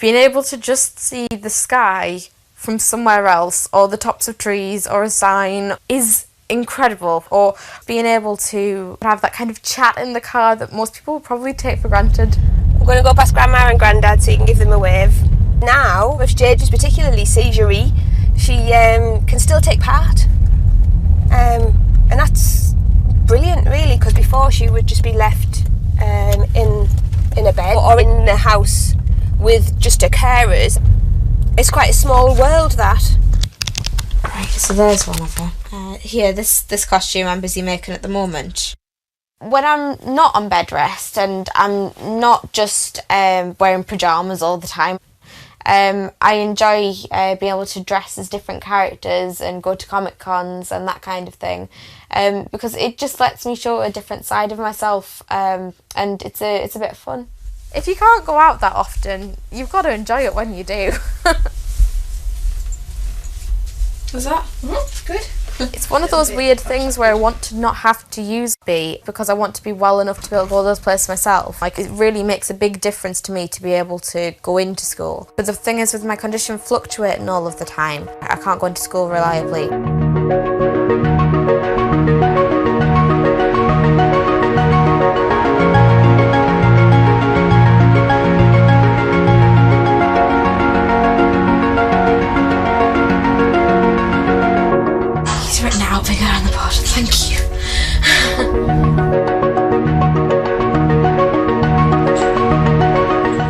being able to just see the sky from somewhere else, or the tops of trees, or a sign, is incredible. Or being able to have that kind of chat in the car that most people would probably take for granted. I'm going to go past Grandma and Grandad so you can give them a wave. Now, if Jade is particularly seizure-y, she can still take part. And that's brilliant, really, because before she would just be left in a bed or in the house with just her carers. It's quite a small world, that. Right, so there's one of her. Here, this costume I'm busy making at the moment. When I'm not on bed rest and I'm not just wearing pyjamas all the time, I enjoy being able to dress as different characters and go to Comic Cons and that kind of thing, because it just lets me show a different side of myself, and it's a bit of fun. If you can't go out that often, you've got to enjoy it when you do. Was that? Good. It's one of those weird things where I want to not have to use B because I want to be well enough to be able to go to those places myself. Like, it really makes a big difference to me to be able to go into school. But the thing is, with my condition fluctuating all of the time, I can't go into school reliably. Thank you.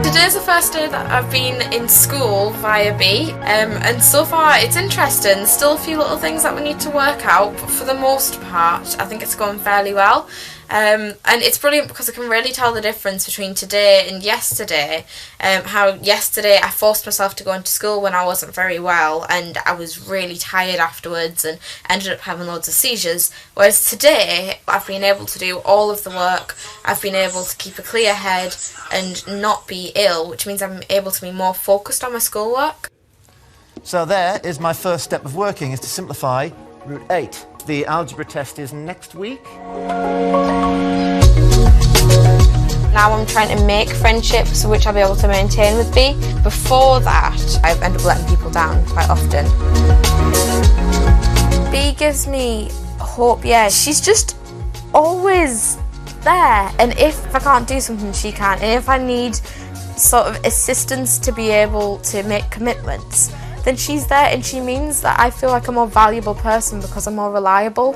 Today's the first day that I've been in school via B, and so far it's interesting. Still a few little things that we need to work out, but for the most part I think it's going fairly well. And it's brilliant because I can really tell the difference between today and yesterday. How yesterday I forced myself to go into school when I wasn't very well, and I was really tired afterwards and ended up having loads of seizures, whereas today I've been able to do all of the work. I've been able to keep a clear head and not be ill, which means I'm able to be more focused on my schoolwork. So there is my first step of working, is to simplify root 8. The algebra test is next week. Now I'm trying to make friendships which I'll be able to maintain with B. Before that, I end up letting people down quite often. B gives me hope, yeah. She's just always there. And if I can't do something, she can. And if I need sort of assistance to be able to make commitments, then she's there, and she means that I feel like a more valuable person because I'm more reliable.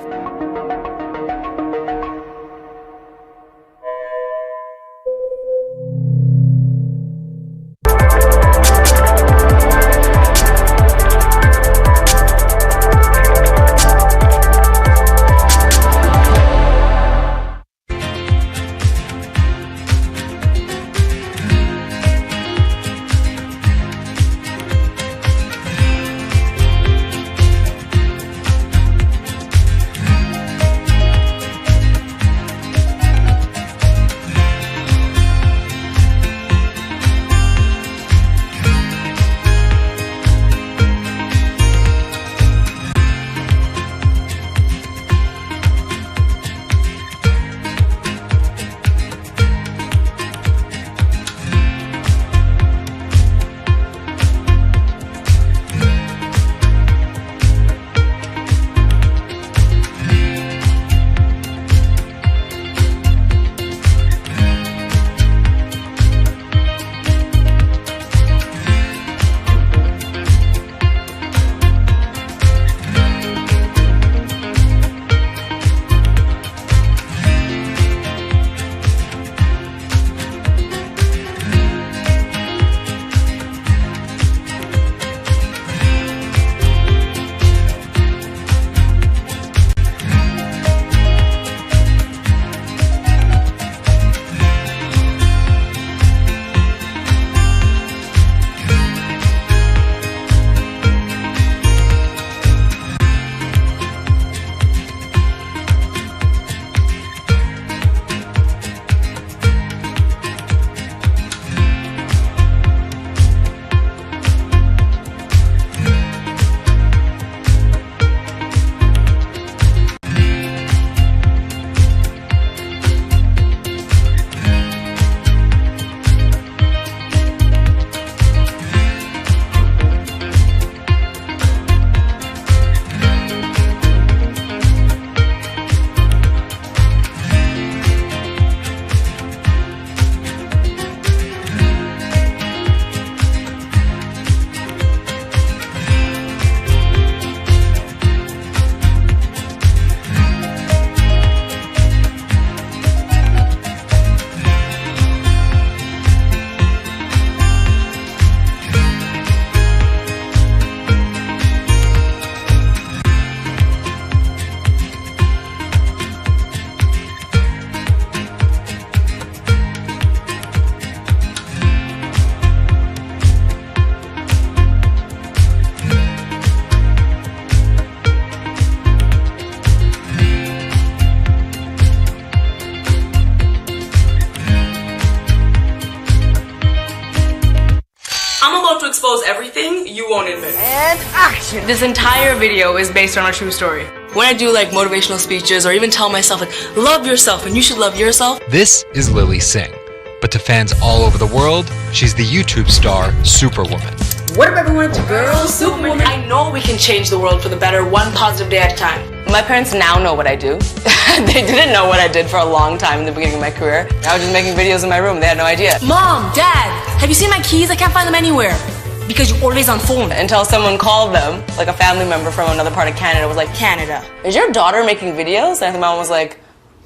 expose everything you won't admit. And action! This entire video is based on a true story. When I do like motivational speeches or even tell myself like, love yourself and you should love yourself. This is Lily Singh, but to fans all over the world, she's the YouTube star Superwoman. What up everyone, it's your girl, Superwoman. I know we can change the world for the better, one positive day at a time. My parents now know what I do. They didn't know what I did for a long time in the beginning of my career. I was just making videos in my room, they had no idea. Mom, Dad, have you seen my keys? I can't find them anywhere. Because you're always on phone. Until someone called them, like a family member from another part of Canada was like, Canada, is your daughter making videos? And the mom was like,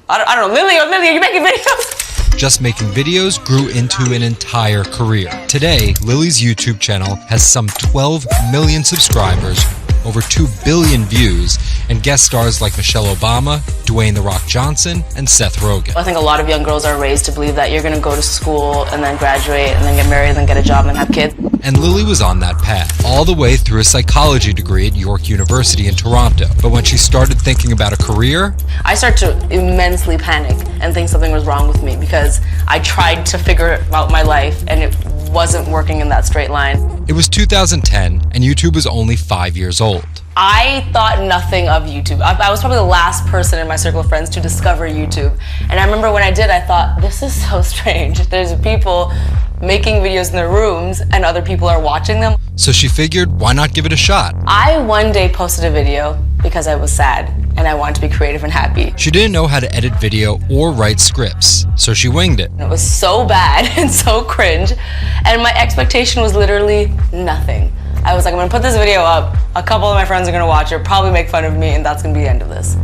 I don't know, Lily, are you making videos? Just making videos grew into an entire career. Today, Lily's YouTube channel has some 12 million subscribers, over 2 billion views, and guest stars like Michelle Obama, Dwayne "The Rock" Johnson, and Seth Rogen. I think a lot of young girls are raised to believe that you're gonna go to school and then graduate and then get married and then get a job and then have kids. And Lily was on that path, all the way through a psychology degree at York University in Toronto. But when she started thinking about a career, I started to immensely panic and think something was wrong with me because I tried to figure out my life and it wasn't working in that straight line. It was 2010 and YouTube was only 5 years old. I thought nothing of YouTube. I was probably the last person in my circle of friends to discover YouTube. And I remember when I did, I thought, this is so strange. There's people making videos in their rooms and other people are watching them. So she figured, why not give it a shot? I one day posted a video because I was sad and I wanted to be creative and happy. She didn't know how to edit video or write scripts, so she winged it. It was so bad and so cringe, and my expectation was literally nothing. I was like, I'm gonna put this video up, a couple of my friends are gonna watch it, probably make fun of me, and that's gonna be the end of this.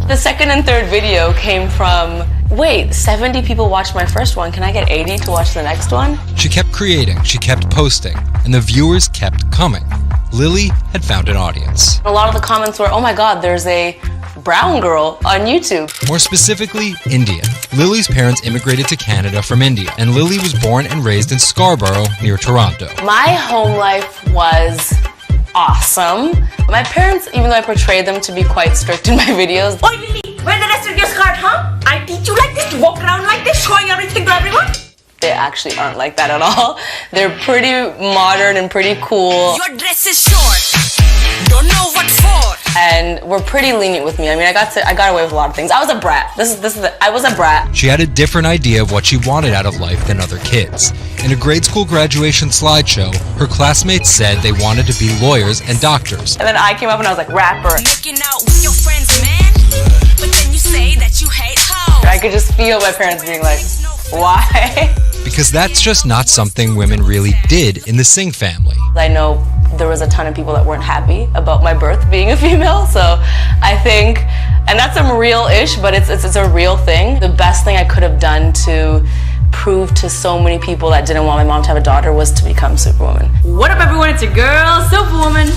The second and third video came from, wait, 70 people watched my first one, can I get 80 to watch the next one? She kept creating, she kept posting, and the viewers kept coming. Lily had found an audience. A lot of the comments were, oh my god, there's a brown girl on YouTube. More specifically, Indian. Lily's parents immigrated to Canada from India, and Lily was born and raised in Scarborough, near Toronto. My home life was awesome. My parents, even though I portrayed them to be quite strict in my videos. Oi Lily, where the rest of your skirt, huh? I teach you like this, to walk around like this, showing everything to everyone? They actually aren't like that at all. They're pretty modern and pretty cool. Your dress is short. Don't know what for. And were pretty lenient with me. I mean, I got away with a lot of things. I was a brat. I was a brat. She had a different idea of what she wanted out of life than other kids. In a grade school graduation slideshow, her classmates said they wanted to be lawyers and doctors. And then I came up and I was like, rapper. Making out with your friends, man. But then you say that you hate hoes. I could just feel my parents being like, why? Because that's just not something women really did in the Singh family. I know there was a ton of people that weren't happy about my birth being a female, so I think, and that's some real-ish, but it's a real thing. The best thing I could have done to prove to so many people that didn't want my mom to have a daughter was to become Superwoman. What up everyone, it's your girl, Superwoman.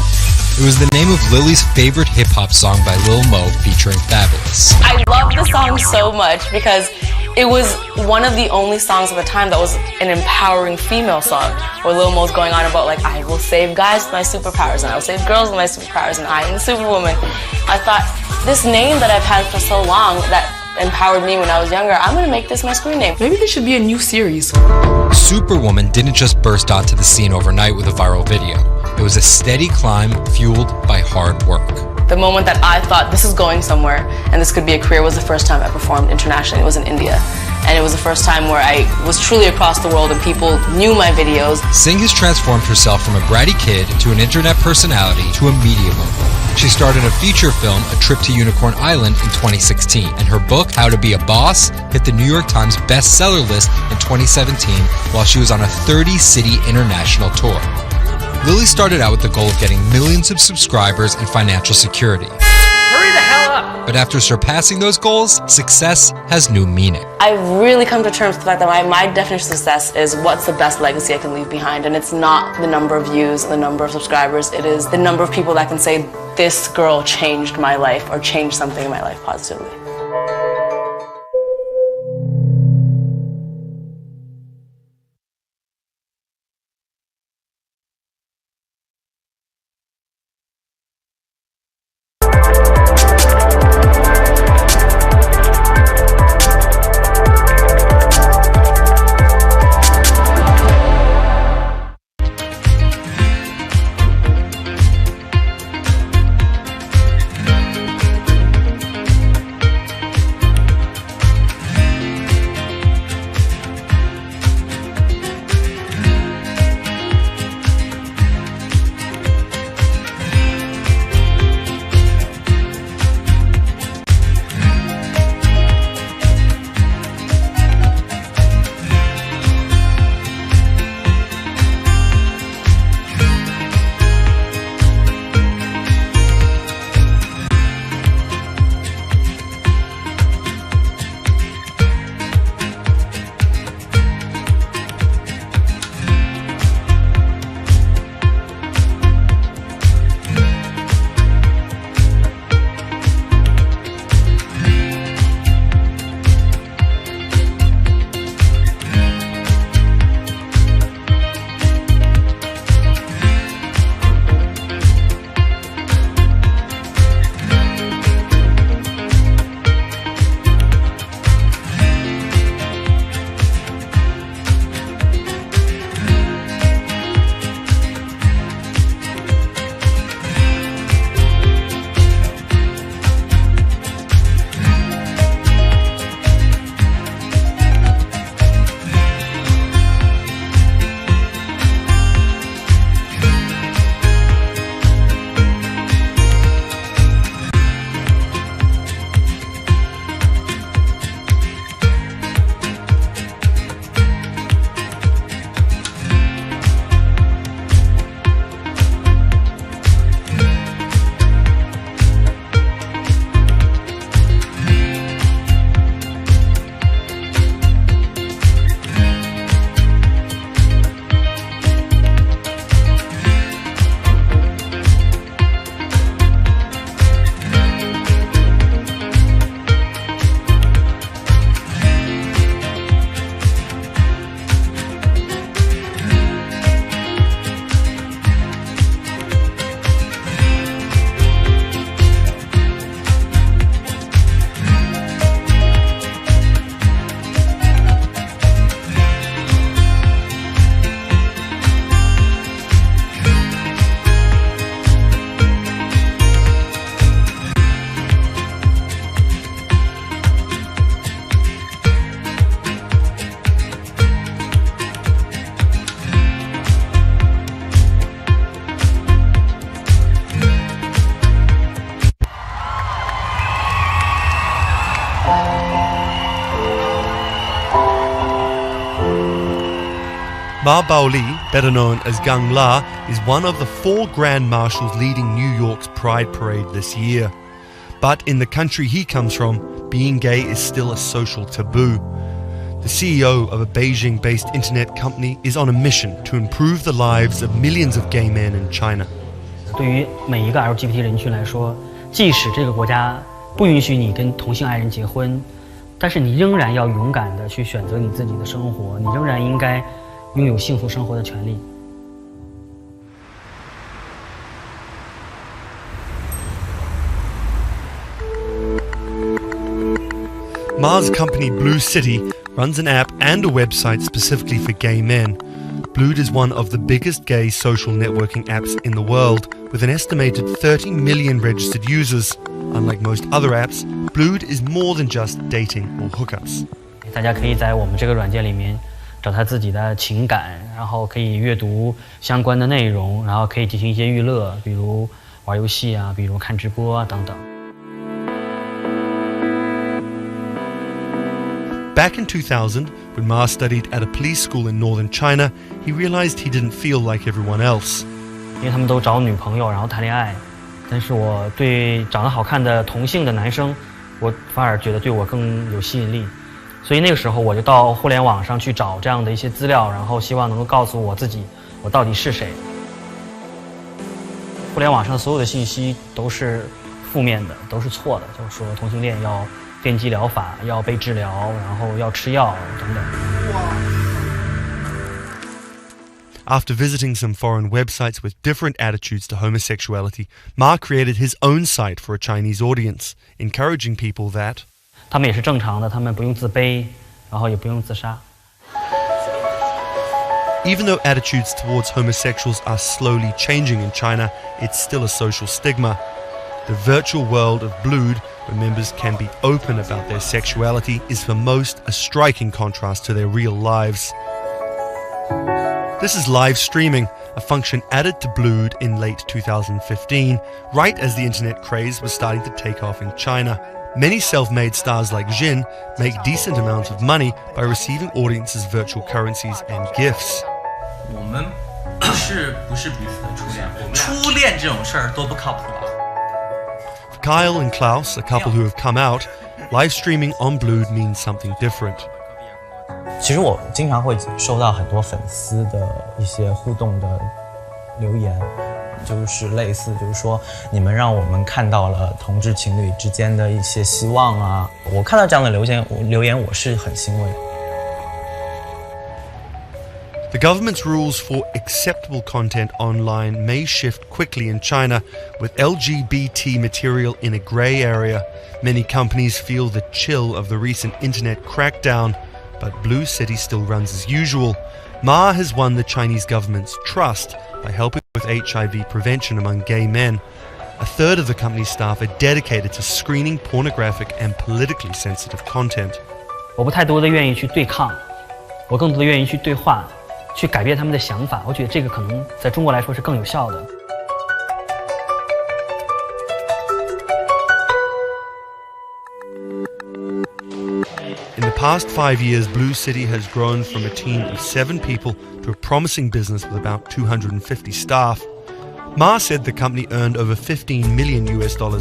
It was the name of Lily's favorite hip-hop song by Lil Mo featuring Fabulous. I love the song so much because it was one of the only songs at the time that was an empowering female song, where Lil Mo's going on about like, I will save guys with my superpowers, and I will save girls with my superpowers, and I am the Superwoman. I thought, this name that I've had for so long that empowered me when I was younger, I'm gonna make this my screen name. Maybe there should be a new series. Superwoman didn't just burst onto the scene overnight with a viral video. It was a steady climb fueled by hard work. The moment that I thought this is going somewhere and this could be a career was the first time I performed internationally. It was in India. And it was the first time where I was truly across the world and people knew my videos. Singh has transformed herself from a bratty kid to an internet personality to a media mogul. She starred in a feature film, A Trip to Unicorn Island, in 2016. And her book, How to Be a Boss, hit the New York Times bestseller list in 2017 while she was on a 30-city international tour. Lily started out with the goal of getting millions of subscribers and financial security. Hurry the hell up! But after surpassing those goals, success has new meaning. I've really come to terms with the fact that my definition of success is what's the best legacy I can leave behind. And it's not the number of views, the number of subscribers, it is the number of people that can say, this girl changed my life or changed something in my life positively. Ma Baoli, better known as Gang La, is one of the 4 Grand Marshals leading New York's Pride Parade this year. But in the country he comes from, being gay is still a social taboo. The CEO of a Beijing-based internet company is on a mission to improve the lives of millions of gay men in China. 对于每一个 LGBT 人群来说，即使这个国家不允许你跟同性爱人结婚，但是你仍然要勇敢地去选择你自己的生活，你仍然应该拥有幸福生活的权利。Ma's company Blue City runs an app and a website specifically for gay men. Blued is one of the biggest gay social networking apps in the world, with an estimated 30 million registered users. Unlike most other apps, Blued is more than just dating or hookups. 大家可以在我们这个软件里面找他自己的情感，然后可以阅读相关的内容，然后可以进行一些娱乐，比如玩游戏啊，比如看直播啊等等。Back in 2000, when Ma studied at a police school in northern China, he realized he didn't feel like everyone else. 因为他们都找女朋友，然后谈恋爱，但是我对长得好看的同性的男生，我反而觉得对我更有吸引力。所以那个时候我就到互联网上去找这样的一些资料，然后希望能够告诉我自己我到底是谁。互联网上所有的信息都是负面的，都是错的，就是说同性恋要电击疗法，要被治疗，然后要吃药等等。After visiting some foreign websites with different attitudes to homosexuality, Ma created his own site for a Chinese audience, encouraging people that 他们也是正常的，他们不用自卑，然后也不用自杀。Even though attitudes towards homosexuals are slowly changing in China, it's still a social stigma. The virtual world of Blued, where members can be open about their sexuality, is for most a striking contrast to their real lives. This is live streaming, a function added to Blued in late 2015, right as the internet craze was starting to take off in China. Many self-made stars like Jin make decent amounts of money by receiving audiences' virtual currencies and gifts. 我们不是彼此的初恋，初恋这种事儿多不靠谱啊。For Kyle and Klaus, a couple who have come out, live streaming on Blued means something different. 其实我经常会收到很多粉丝的一些互动的留言，就是类似就是说你们让我们看到了同志情侣之间的一些希望啊，我看到这样的留言我是很欣慰。The government's rules for acceptable content online may shift quickly in China, with LGBT material in a grey area. Many companies feel the chill of the recent internet crackdown, but Blue City still runs as usual. Ma has won the Chinese government's trust by helping with HIV prevention among gay men. A third of the company's staff are dedicated to screening pornographic and politically sensitive content. 我不太多的愿意去对抗，我更多的愿意去对话，去改变他们的想法。我觉得这个可能在中国来说是更有效的。In the past 5 years, Blue City has grown from a team of 7 people to a promising business with about 250 staff. Ma said the company earned over $15 million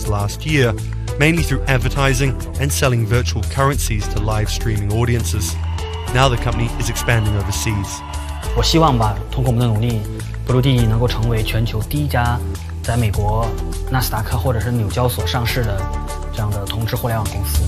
last year, mainly through advertising and selling virtual currencies to live streaming audiences. Now the company is expanding overseas. 我希望吧，通过我们的努力，Blue能够成为全球第一家在美国纳斯达克或者是纽交所上市的这样的同志互联网公司。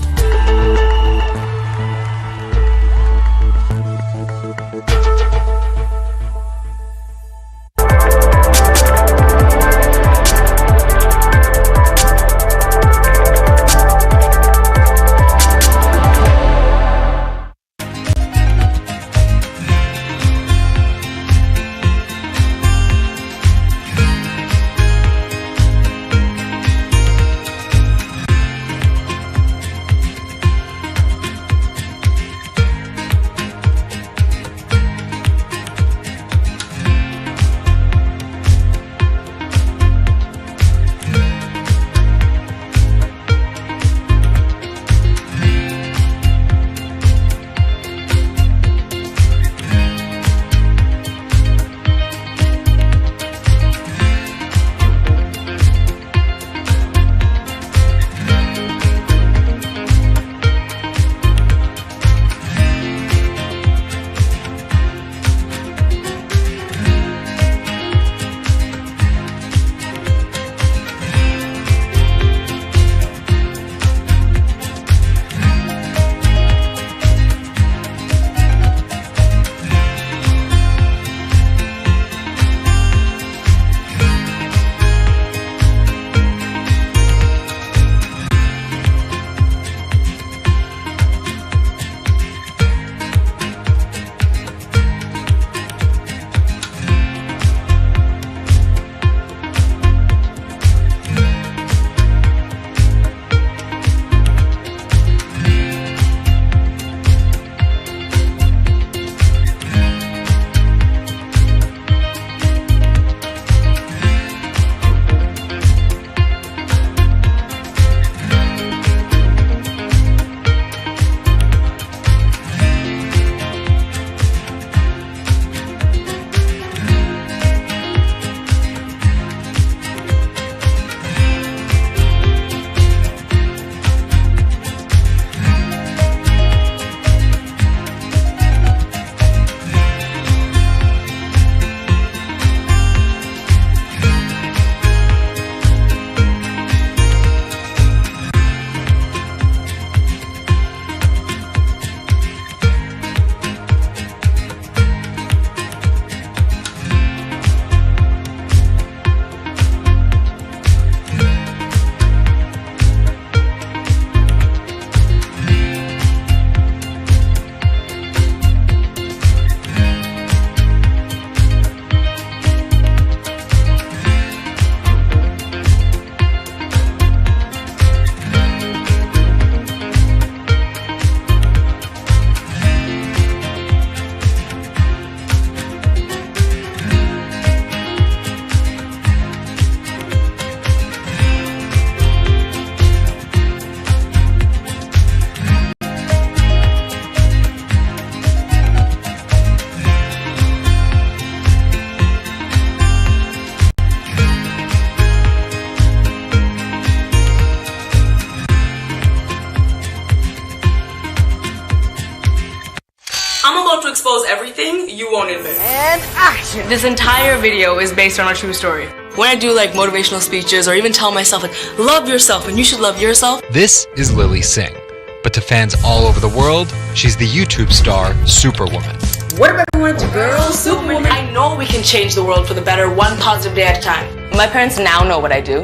you won't admit. And action! This entire video is based on a true story. When I do like motivational speeches or even tell myself like, love yourself and you should love yourself. This is Lily Singh. But to fans all over the world, she's the YouTube star Superwoman. What about everyone's girl, Superwoman? I know we can change the world for the better, one positive day at a time. My parents now know what I do.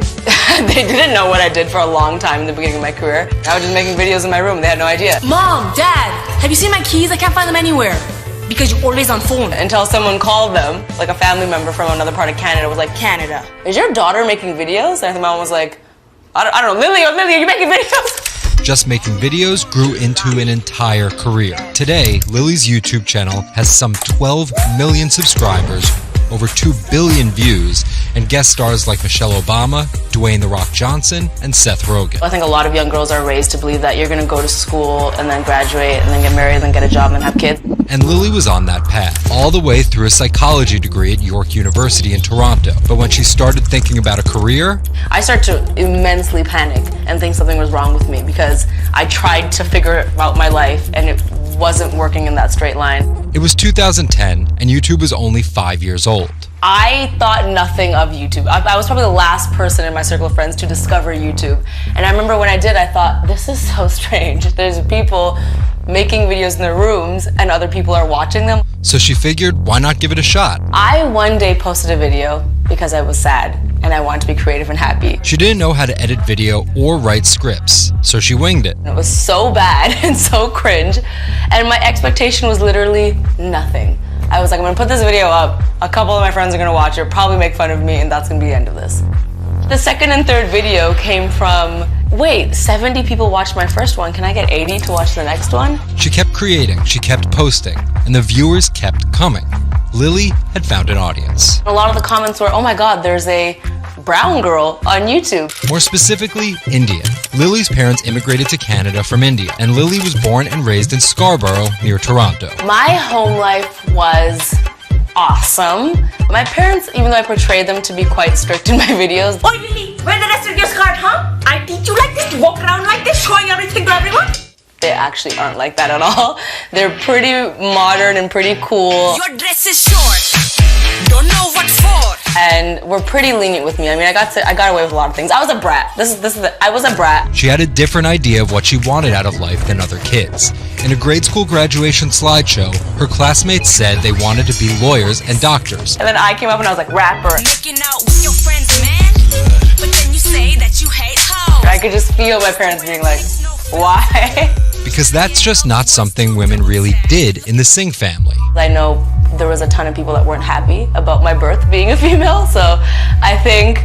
They didn't know what I did for a long time in the beginning of my career. I was just making videos in my room. They had no idea. Mom, Dad, have you seen my keys? I can't find them anywhere. Because you're always on phone. Until someone called them, like a family member from another part of Canada was like, Canada, is your daughter making videos? And my mom was like, I don't know, Lily, are you making videos? Just making videos grew into an entire career. Today, Lily's YouTube channel has some 12 million subscribers, over 2 billion views, and guest stars like Michelle Obama, Dwayne "The Rock" Johnson, and Seth Rogen. I think a lot of young girls are raised to believe that you're going to go to school and then graduate and then get married and then get a job and then have kids. And Lily was on that path, all the way through a psychology degree at York University in Toronto. But when she started thinking about a career, I started to immensely panic and think something was wrong with me because I tried to figure out my life and it wasn't working in that straight line. It was 2010 and YouTube was only 5 years old. I thought nothing of YouTube. I was probably the last person in my circle of friends to discover YouTube. And I remember when I did, I thought, this is so strange. There's people making videos in their rooms and other people are watching them. So she figured, why not give it a shot? I one day posted a video because I was sad and I wanted to be creative and happy. She didn't know how to edit video or write scripts, so she winged it. It was so bad and so cringe, and my expectation was literally nothing. I was like, I'm gonna put this video up, a couple of my friends are gonna watch it, probably make fun of me, and that's gonna be the end of this. The second and third video came from, wait, 70 people watched my first one, can I get 80 to watch the next one? She kept creating, she kept posting, and the viewers kept coming. Lily had found an audience. A lot of the comments were, oh my god, there's a brown girl on YouTube. More specifically, Indian. Lily's parents immigrated to Canada from India, and Lily was born and raised in Scarborough, near Toronto. My home life was awesome. My parents, even though I portrayed them to be quite strict in my videos. Oh, Lily, where's the rest of your skirt, huh? I teach you like this, to walk around like this, showing everything to everyone? They actually aren't like that at all. They're pretty modern and pretty cool. Your dress is short, don't know what for. And were pretty lenient with me. I mean, I got away with a lot of things. I was a brat. I was a brat. She had a different idea of what she wanted out of life than other kids. In a grade school graduation slideshow, her classmates said they wanted to be lawyers and doctors. And then I came up and I was like, rapper. Making out with your friends, man, but then you say that you hate hoes. I could just feel my parents being like, why? Because that's just not something women really did in the Singh family. I know there was a ton of people that weren't happy about my birth being a female, so I think,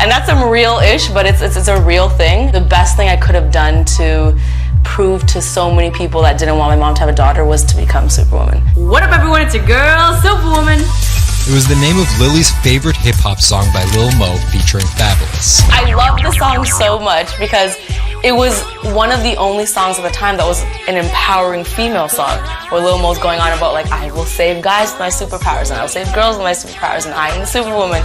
and that's some real-ish, but it's a real thing. The best thing I could have done to prove to so many people that didn't want my mom to have a daughter was to become Superwoman. What up, everyone? It's your girl, Superwoman. It was the name of Lily's favorite hip-hop song by Lil Mo featuring Fabulous. I love the song so much because it was one of the only songs at the time that was an empowering female song, where Lil Mo's going on about like, I will save guys with my superpowers and I will save girls with my superpowers and I am the Superwoman.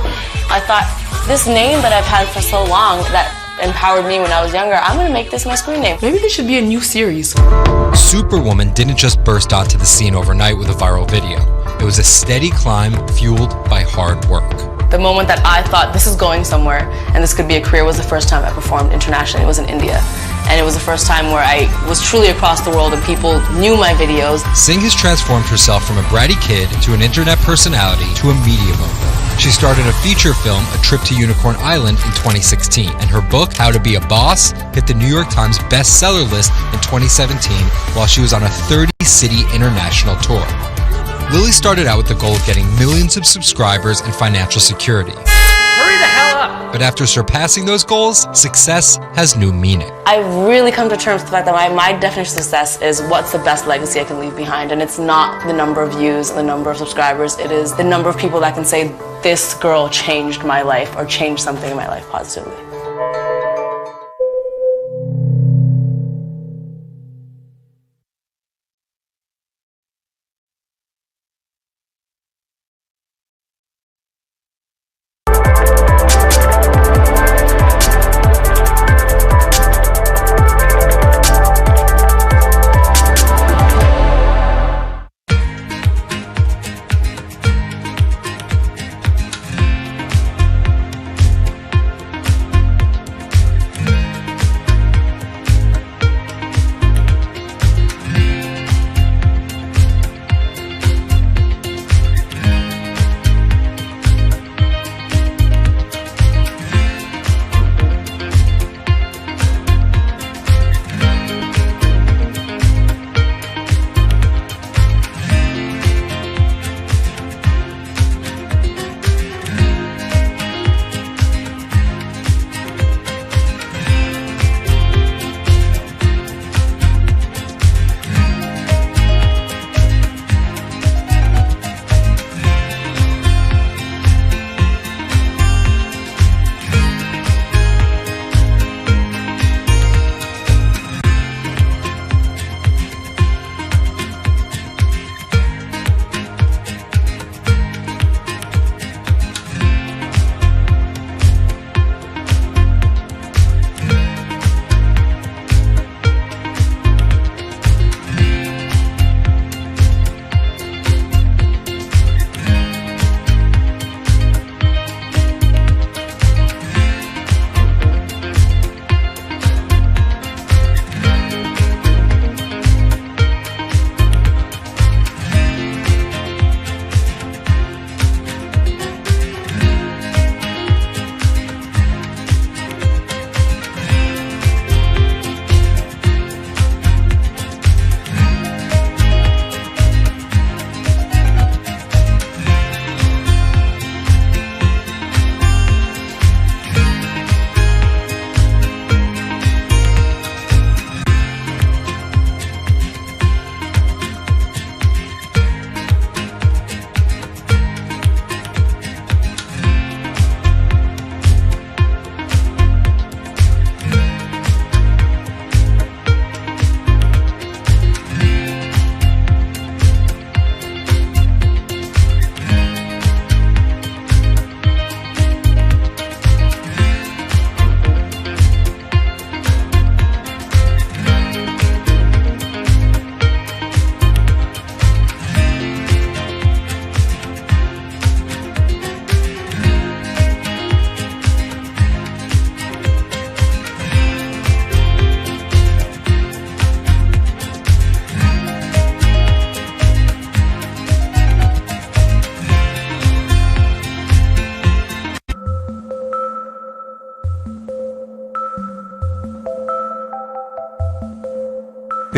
I thought, this name that I've had for so long that empowered me when I was younger, I'm gonna make this my screen name. Maybe there should be a new series. Superwoman didn't just burst onto the scene overnight with a viral video. It was a steady climb fueled by hard work. The moment that I thought this is going somewhere and this could be a career was the first time I performed internationally. It was in India. And it was the first time where I was truly across the world and people knew my videos. Singh has transformed herself from a bratty kid to an internet personality to a media mogul. She started a feature film, A Trip to Unicorn Island, in 2016, and her book, How to Be a Boss, hit the New York Times bestseller list in 2017 while she was on a 30-city international tour. Lily started out with the goal of getting millions of subscribers and financial security. Hurry the hell up! But after surpassing those goals, success has new meaning. I've really come to terms with the fact that my definition of success is what's the best legacy I can leave behind. And it's not the number of views and the number of subscribers. It is the number of people that can say, this girl changed my life or changed something in my life positively.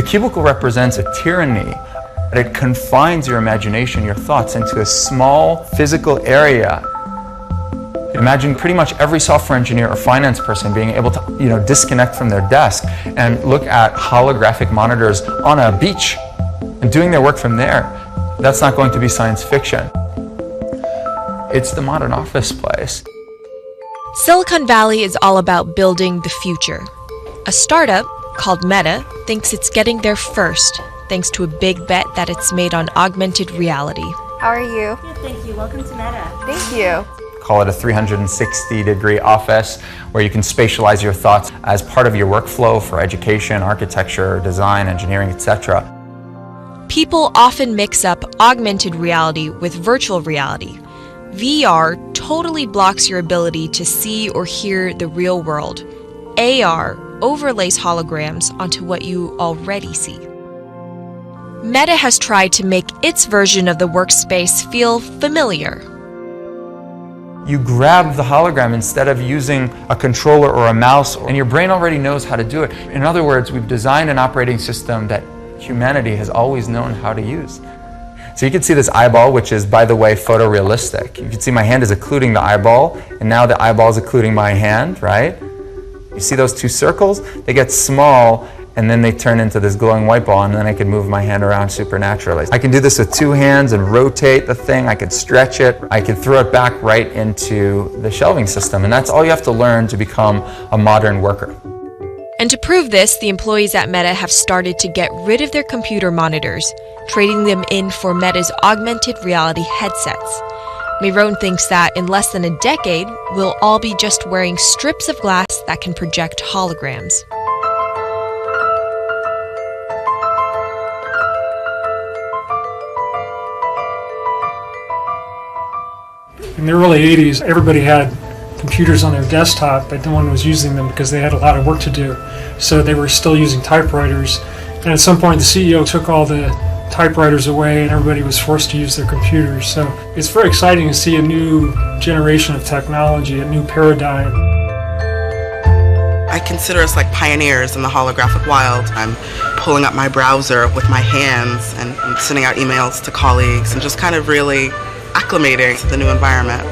The cubicle represents a tyranny. It confines your imagination, your thoughts, into a small physical area. Imagine pretty much every software engineer or finance person being able to, disconnect from their desk and look at holographic monitors on a beach and doing their work from there. That's not going to be science fiction. It's the modern office place. Silicon Valley is all about building the future. A startup called Meta thinks it's getting there first, thanks to a big bet that it's made on augmented reality. How are you? Good, thank you. Welcome to Meta. Thank you. Call it a 360-degree office where you can spatialize your thoughts as part of your workflow for education, architecture, design, engineering, etc. People often mix up augmented reality with virtual reality. VR totally blocks your ability to see or hear the real world. AR overlays holograms onto what you already see. Meta has tried to make its version of the workspace feel familiar. You grab the hologram instead of using a controller or a mouse, and your brain already knows how to do it. In other words, we've designed an operating system that humanity has always known how to use. So you can see this eyeball, which is, by the way, photorealistic. You can see my hand is occluding the eyeball, and now the eyeball is occluding my hand, right? You see those two circles? They get small, and then they turn into this glowing white ball, and then I can move my hand around supernaturally. I can do this with two hands and rotate the thing. I can stretch it. I can throw it back right into the shelving system, and that's all you have to learn to become a modern worker. And to prove this, the employees at Meta have started to get rid of their computer monitors, trading them in for Meta's augmented reality headsets. Myron thinks that in less than a decade, we'll all be just wearing strips of glass that can project holograms. In the early 80s, everybody had computers on their desktop, but no one was using them because they had a lot of work to do. So they were still using typewriters. And at some point, the CEO took all the typewriters away and everybody was forced to use their computers. So it's very exciting to see a new generation of technology, a new paradigm. I consider us like pioneers in the holographic wild. I'm pulling up my browser with my hands and sending out emails to colleagues and just kind of really acclimating to the new environment.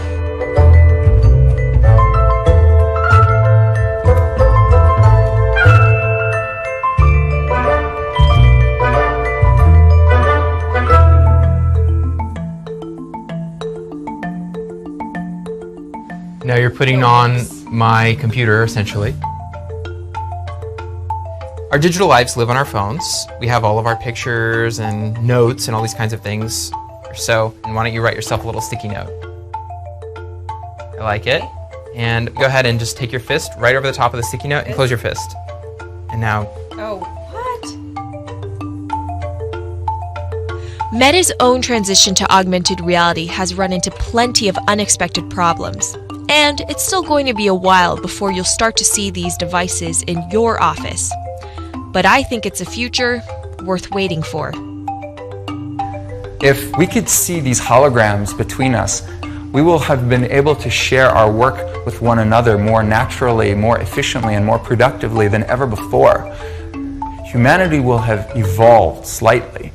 Now you're putting on my computer, essentially. Our digital lives live on our phones. We have all of our pictures and notes and all these kinds of things. So why don't you write yourself a little sticky note? I like it. And go ahead and just take your fist right over the top of the sticky note and close your fist. And now... Oh, what? Meta's own transition to augmented reality has run into plenty of unexpected problems. And it's still going to be a while before you'll start to see these devices in your office. But I think it's a future worth waiting for. If we could see these holograms between us, we will have been able to share our work with one another more naturally, more efficiently, and more productively than ever before. Humanity will have evolved slightly.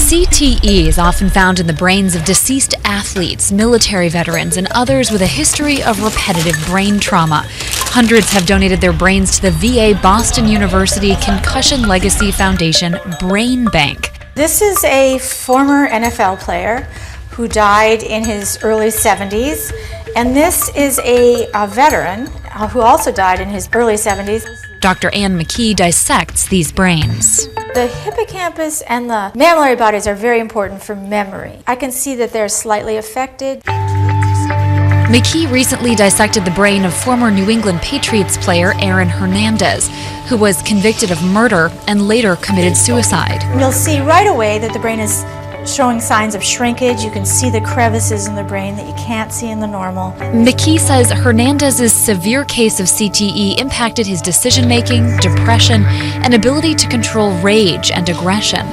CTE is often found in the brains of deceased athletes, military veterans, and others with a history of repetitive brain trauma. Hundreds have donated their brains to the VA Boston University Concussion Legacy Foundation Brain Bank. This is a former NFL player who died in his early 70s, and this is a veteran who also died in his early 70s. Dr. Ann McKee dissects these brains. The hippocampus and the mammillary bodies are very important for memory. I can see that they're slightly affected. McKee recently dissected the brain of former New England Patriots player Aaron Hernandez, who was convicted of murder and later committed suicide. You'll see right away that the brain is showing signs of shrinkage. You can see the crevices in the brain that you can't see in the normal. McKee says Hernandez's severe case of CTE impacted his decision-making, depression, and ability to control rage and aggression.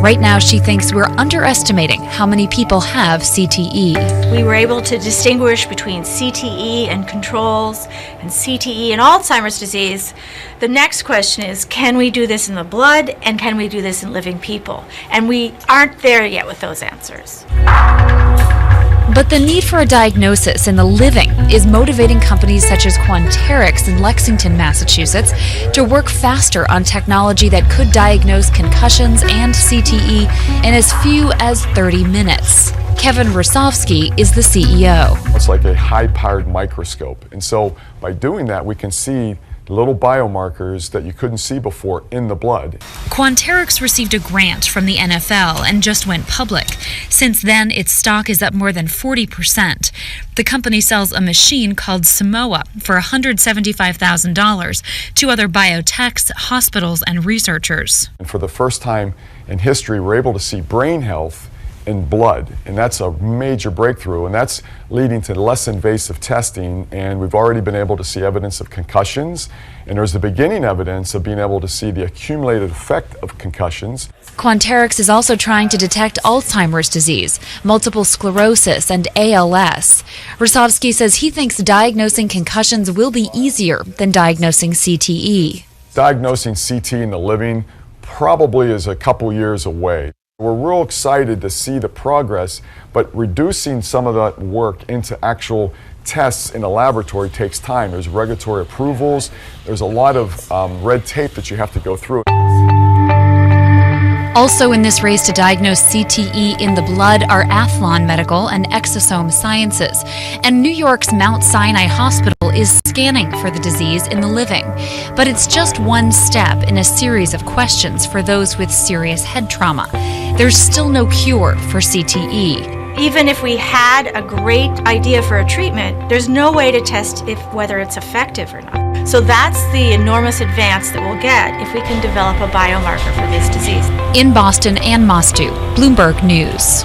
Right now, she thinks we're underestimating how many people have CTE. We were able to distinguish between CTE and controls and CTE and Alzheimer's disease. The next question is, can we do this in the blood, and can we do this in living people? And we aren't there yet with those answers. But the need for a diagnosis in the living is motivating companies such as Quanterix in Lexington, Massachusetts, to work faster on technology that could diagnose concussions and CTE in as few as 30 minutes. Kevin Rosovsky is the CEO. It's like a high-powered microscope, and so by doing that, we can see little biomarkers that you couldn't see before in the blood. Quanterix received a grant from the NFL and just went public. Since then, its stock is up more than 40%. The company sells a machine called Simoa for $175,000 to other biotechs, hospitals, and researchers. And for the first time in history, we're able to see brain health in blood, and that's a major breakthrough, and that's leading to less invasive testing, and we've already been able to see evidence of concussions, and there's the beginning evidence of being able to see the accumulated effect of concussions. Quanterix is also trying to detect Alzheimer's disease, multiple sclerosis, and ALS. Rosovsky says he thinks diagnosing concussions will be easier than diagnosing CTE. Diagnosing CT in the living probably is a couple years away. We're real excited to see the progress, but reducing some of that work into actual tests in a laboratory takes time. There's regulatory approvals, there's a lot of red tape that you have to go through. Also in this race to diagnose CTE in the blood are Athlon Medical and Exosome Sciences, and New York's Mount Sinai Hospital is scanning for the disease in the living. But it's just one step in a series of questions for those with serious head trauma. There's still no cure for CTE. Even if we had a great idea for a treatment, there's no way to test whether it's effective or not. So that's the enormous advance that we'll get if we can develop a biomarker for this disease. In Boston, Ann Mostu, Bloomberg News.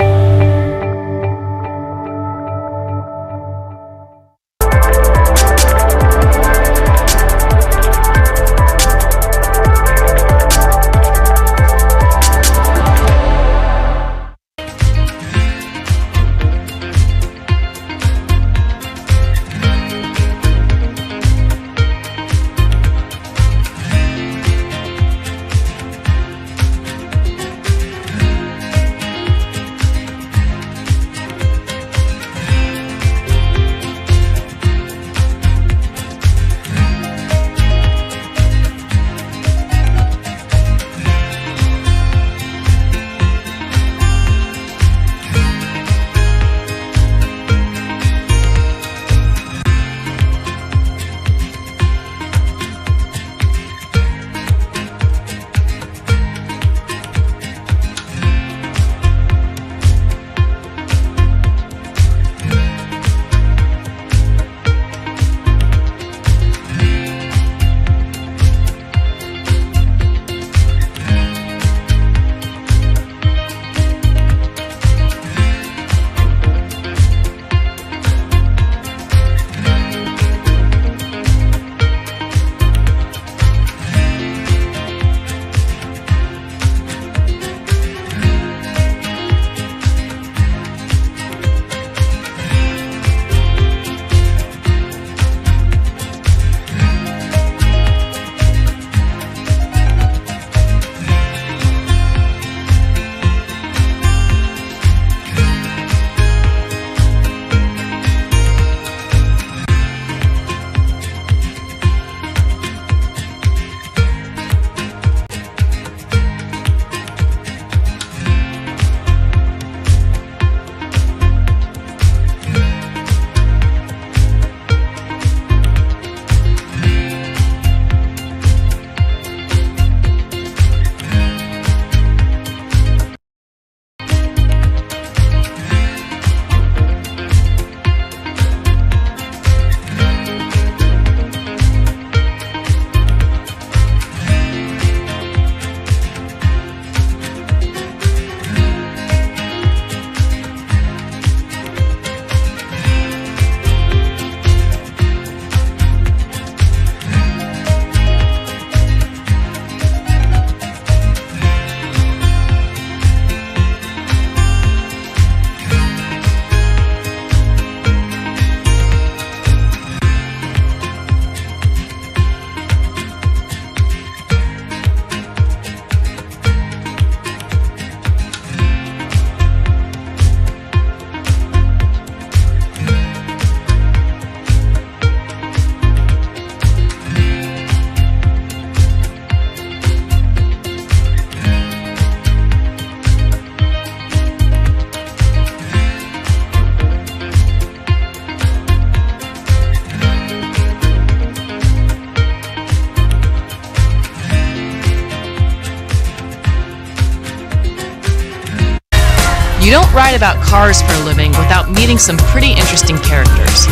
don't write about cars for a living without meeting some pretty interesting characters.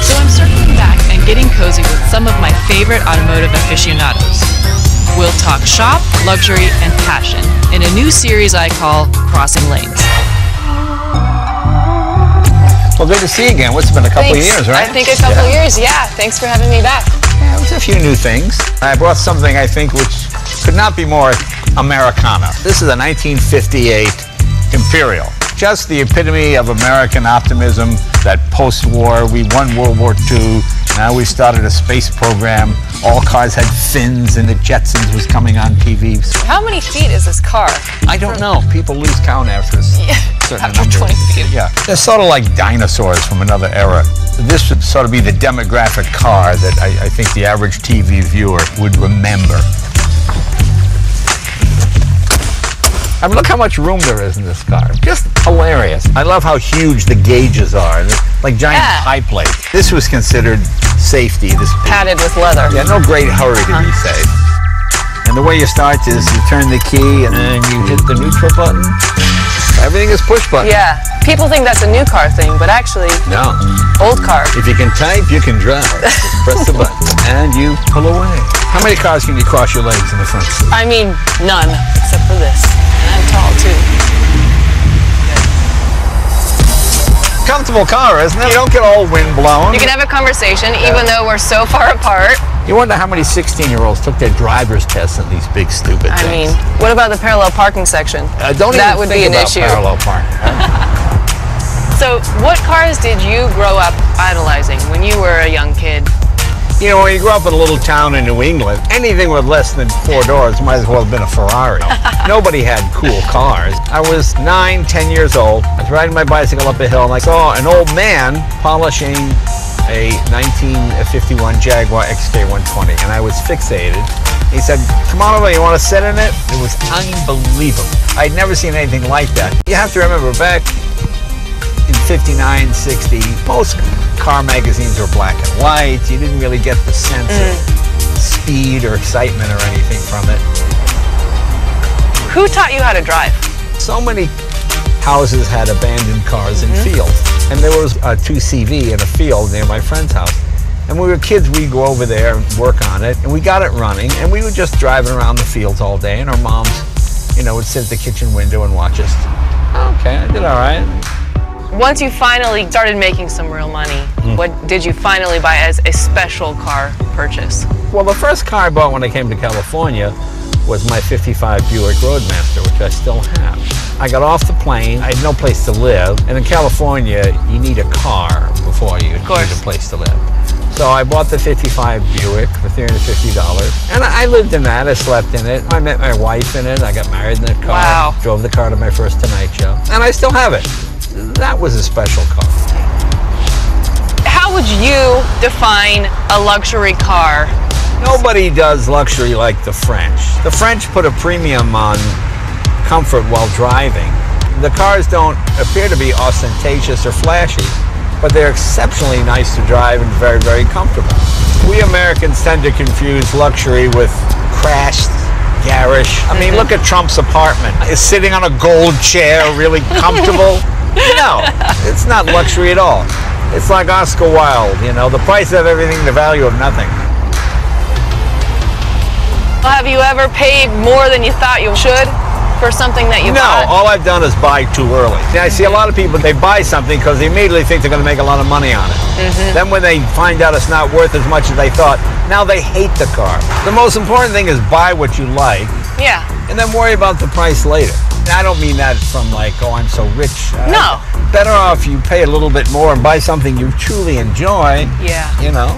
So I'm circling back and getting cozy with some of my favorite automotive aficionados. We'll talk shop, luxury, and passion in a new series I call Crossing Lanes. Well, good to see you again. What's it been, a couple of years, right? I think a couple of years, yeah. Thanks for having me back. Yeah, there's a few new things. I brought something I think which could not be more Americana. This is a 1958 Imperial. Just the epitome of American optimism that post-war, we won World War II, now we started a space program, all cars had fins and the Jetsons was coming on TV. How many feet is this car? I don't know. People lose count after a certain number. 20 feet. Yeah. They're sort of like dinosaurs from another era. This would sort of be the demographic car that I think the average TV viewer would remember. I mean, look how much room there is in this car. Just hilarious. I love how huge the gauges are. They're like giant pie plates. This was considered safety. This Padded with leather. Yeah, no great hurry to be safe. And the way you start is you turn the key and then you hit the neutral button. Everything is push button. Yeah. People think that's a new car thing, but actually, No. old car. If you can type, you can drive. Press the button and you pull away. How many cars can you cross your legs in the front seat? I mean, none, except for this. And I'm tall, too. Comfortable car, isn't it? You don't get all wind blown. You can have a conversation, even though we're so far apart. You wonder how many 16-year-olds took their driver's tests in these big stupid I things. mean, what about the parallel parking section? Don't that even would think be an about issue. parallel parking. So, what cars did you grow up idolizing when you were a young kid? You know, when you grow up in a little town in New England, anything with less than 4 doors might as well have been a Ferrari. Nobody had cool cars. I was 9, 10 years old. I was riding my bicycle up a hill and I saw an old man polishing a 1951 Jaguar XJ120 and I was fixated. He said, "Come on over, you want to sit in it?" It was unbelievable. I'd never seen anything like that. You have to remember, back in 59, 60, most car magazines were black and white. You didn't really get the sense of speed or excitement or anything from it. Who taught you how to drive? So many houses had abandoned cars in fields. And there was a 2CV in a field near my friend's house. And when we were kids, we'd go over there and work on it. And we got it running. And we were just driving around the fields all day. And our moms, you know, would sit at the kitchen window and watch us. Okay, I did all right. Once you finally started making some real money, what did you finally buy as a special car purchase? Well, the first car I bought when I came to California was my 55 Buick Roadmaster, which I still have. I got off the plane, I had no place to live, and in California, you need a car before you need a place to live. So I bought the 55 Buick for $350, and I lived in that, I slept in it, I met my wife in it, I got married in that car, drove the car to my first Tonight Show, and I still have it. That was a special car. How would you define a luxury car? Nobody does luxury like the French. The French put a premium on comfort while driving. The cars don't appear to be ostentatious or flashy, but they're exceptionally nice to drive and very, very comfortable. We Americans tend to confuse luxury with crashed, garish. I mean, look at Trump's apartment. Is sitting on a gold chair really comfortable? No, it's not luxury at all. It's like Oscar Wilde, you know, the price of everything, the value of nothing. Well, have you ever paid more than you thought you should for something that you bought? No, all I've done is buy too early. I see a lot of people, they buy something because they immediately think they're going to make a lot of money on it. Then when they find out it's not worth as much as they thought, now they hate the car. The most important thing is buy what you like. Yeah. And then worry about the price later. I don't mean that from like, oh, I'm so rich. No. Better off you pay a little bit more and buy something you truly enjoy. Yeah. You know.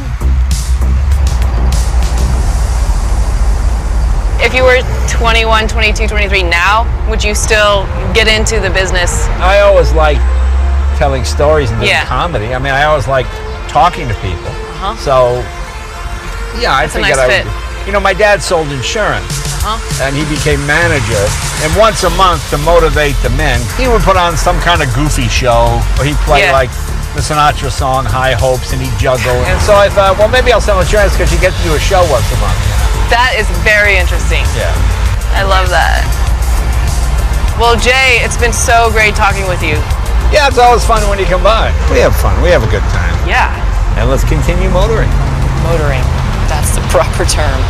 If you were 21, 22, 23 now, would you still get into the business? I always like telling stories and doing comedy. I mean, I always like talking to people. So, yeah, I think That's a nice fit. You know, my dad sold insurance. And he became manager. And once a month, to motivate the men, he would put on some kind of goofy show, or he'd play like the Sinatra song "High Hopes" and he'd juggle. And so I thought, well, maybe I'll sell insurance because you get to do a show once a month. That is very interesting. Yeah. I love that. Well, Jay, it's been so great talking with you. Yeah, it's always fun when you come by. We have fun. We have a good time. Yeah. And let's continue motoring. Motoring. That's the proper term.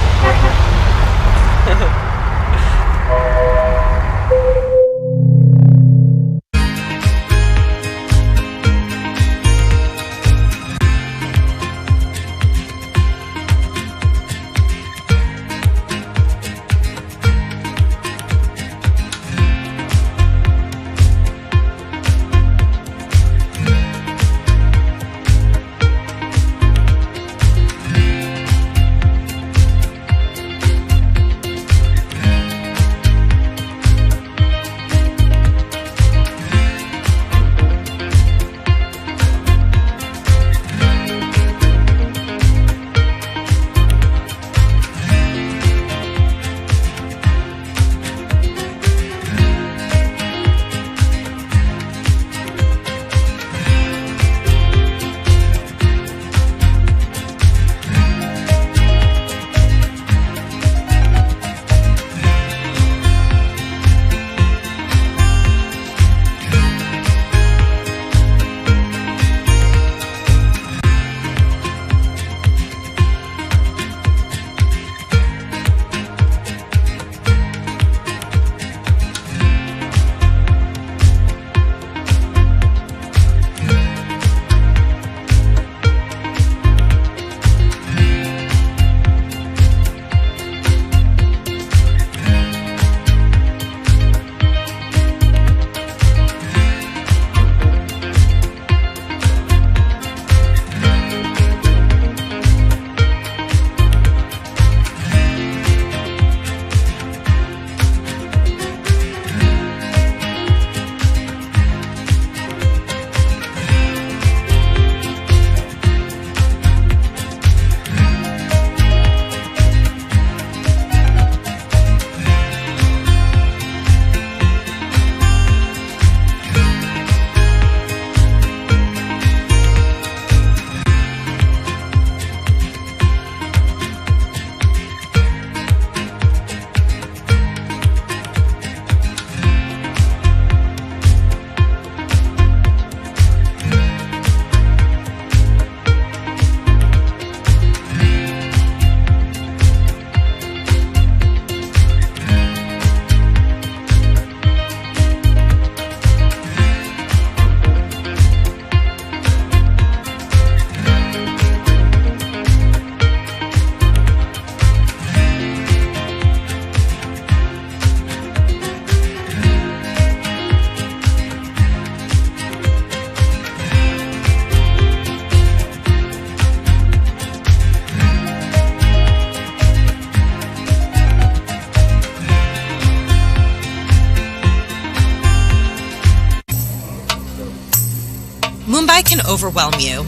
Mumbai can overwhelm you.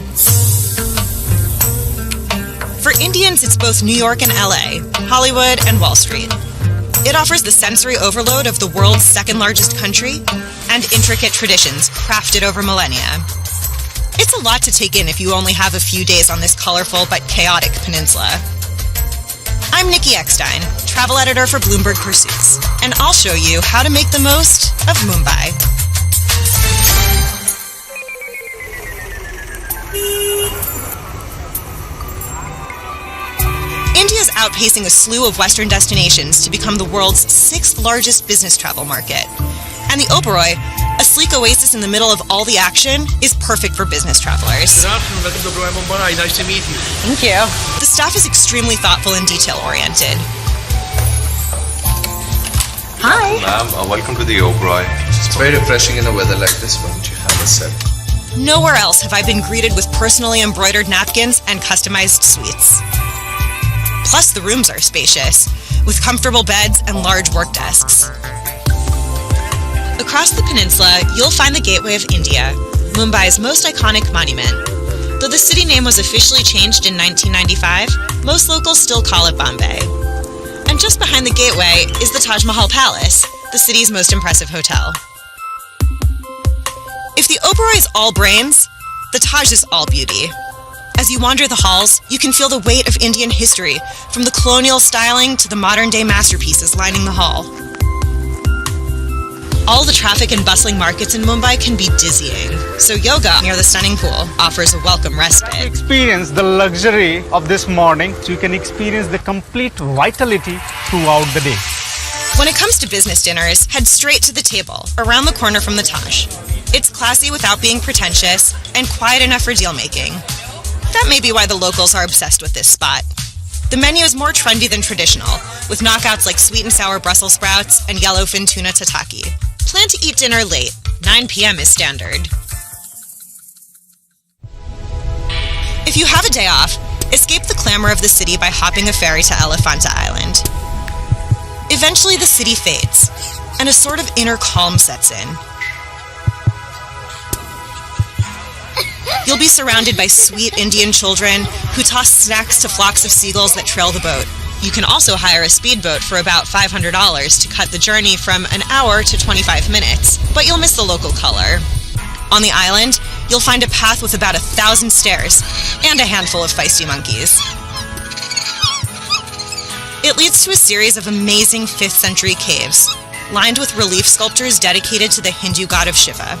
For Indians, it's both New York and LA, Hollywood and Wall Street. It offers the sensory overload of the world's second largest country and intricate traditions crafted over millennia. It's a lot to take in if you only have a few days on this colorful but chaotic peninsula. I'm Nikki Eckstein, travel editor for Bloomberg Pursuits, and I'll show you how to make the most of Mumbai. India is outpacing a slew of Western destinations to become the world's 6th largest business travel market. And the Oberoi, a sleek oasis in the middle of all the action, is perfect for business travelers. Good afternoon, welcome to Oberoi Mumbai. Nice to meet you. Thank you. The staff is extremely thoughtful and detail-oriented. Hi. Ma'am, welcome to the Oberoi. It's very refreshing in a weather like this one to have a sip. Nowhere else have I been greeted with personally embroidered napkins and customized suites. Plus, the rooms are spacious, with comfortable beds and large work desks. Across the peninsula, you'll find the Gateway of India, Mumbai's most iconic monument. Though the city name was officially changed in 1995, most locals still call it Bombay. And just behind the Gateway is the Taj Mahal Palace, the city's most impressive hotel. If the Oberoi is all brains, the Taj is all beauty. As you wander the halls, you can feel the weight of Indian history, from the colonial styling to the modern-day masterpieces lining the hall. All the traffic and bustling markets in Mumbai can be dizzying, so yoga near the stunning pool offers a welcome respite. Experience the luxury of this morning, so you can experience the complete vitality throughout the day. When it comes to business dinners, head straight to the table, around the corner from the Taj. It's classy without being pretentious, and quiet enough for deal-making. That may be why the locals are obsessed with this spot. The menu is more trendy than traditional, with knockouts like sweet and sour Brussels sprouts and yellowfin tuna tataki. Plan to eat dinner late. 9 p.m. is standard. If you have a day off, escape the clamor of the city by hopping a ferry to Elephanta Island. Eventually the city fades, and a sort of inner calm sets in. You'll be surrounded by sweet Indian children who toss snacks to flocks of seagulls that trail the boat. You can also hire a speedboat for about $500 to cut the journey from an hour to 25 minutes, but you'll miss the local color. On the island, you'll find a path with about 1,000 stairs and a handful of feisty monkeys. It leads to a series of amazing 5th century caves, lined with relief sculptures dedicated to the Hindu god of Shiva.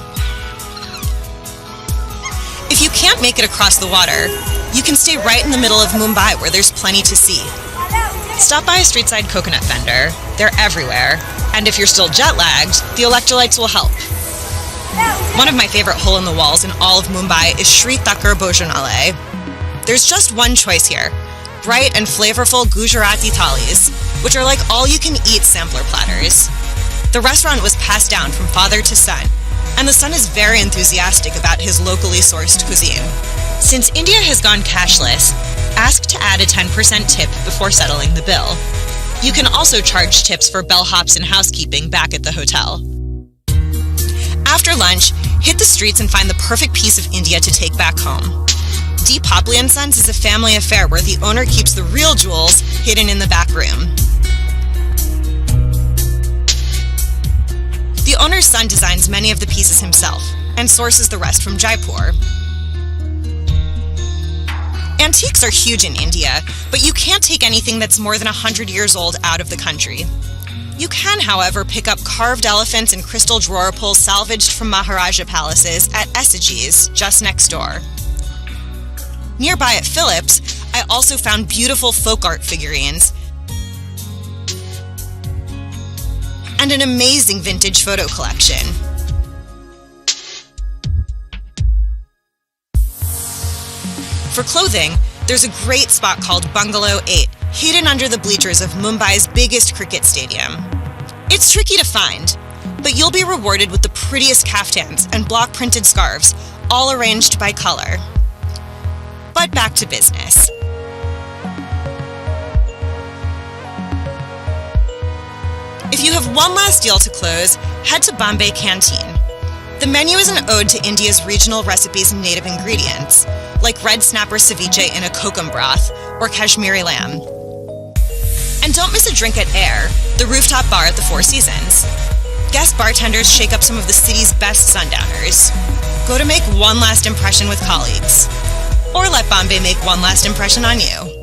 If you can't make it across the water, you can stay right in the middle of Mumbai where there's plenty to see. Stop by a street-side coconut vendor. They're everywhere. And if you're still jet-lagged, the electrolytes will help. One of my favorite hole-in-the-walls in all of Mumbai is Shri Thakur Bhojanalaya. There's just one choice here: bright and flavorful Gujarati thalis, which are like all-you-can-eat sampler platters. The restaurant was passed down from father to son, and the son is very enthusiastic about his locally sourced cuisine. Since India has gone cashless, ask to add a 10% tip before settling the bill. You can also charge tips for bellhops and housekeeping back at the hotel. After lunch, hit the streets and find the perfect piece of India to take back home. D. Popley & Sons is a family affair where the owner keeps the real jewels hidden in the back room. The owner's son designs many of the pieces himself and sources the rest from Jaipur. Antiques are huge in India, but you can't take anything that's more than 100 years old out of the country. You can, however, pick up carved elephants and crystal drawer pulls salvaged from Maharaja palaces at Essages, just next door. Nearby at Phillips, I also found beautiful folk art figurines and an amazing vintage photo collection. For clothing, there's a great spot called Bungalow 8, hidden under the bleachers of Mumbai's biggest cricket stadium. It's tricky to find, but you'll be rewarded with the prettiest kaftans and block-printed scarves, all arranged by color. But back to business. If you have one last deal to close, head to Bombay Canteen. The menu is an ode to India's regional recipes and native ingredients, like red snapper ceviche in a kokum broth or Kashmiri lamb. And don't miss a drink at Air, the rooftop bar at the Four Seasons. Guest bartenders shake up some of the city's best sundowners. Go to make one last impression with colleagues. Or let Bombay make one last impression on you.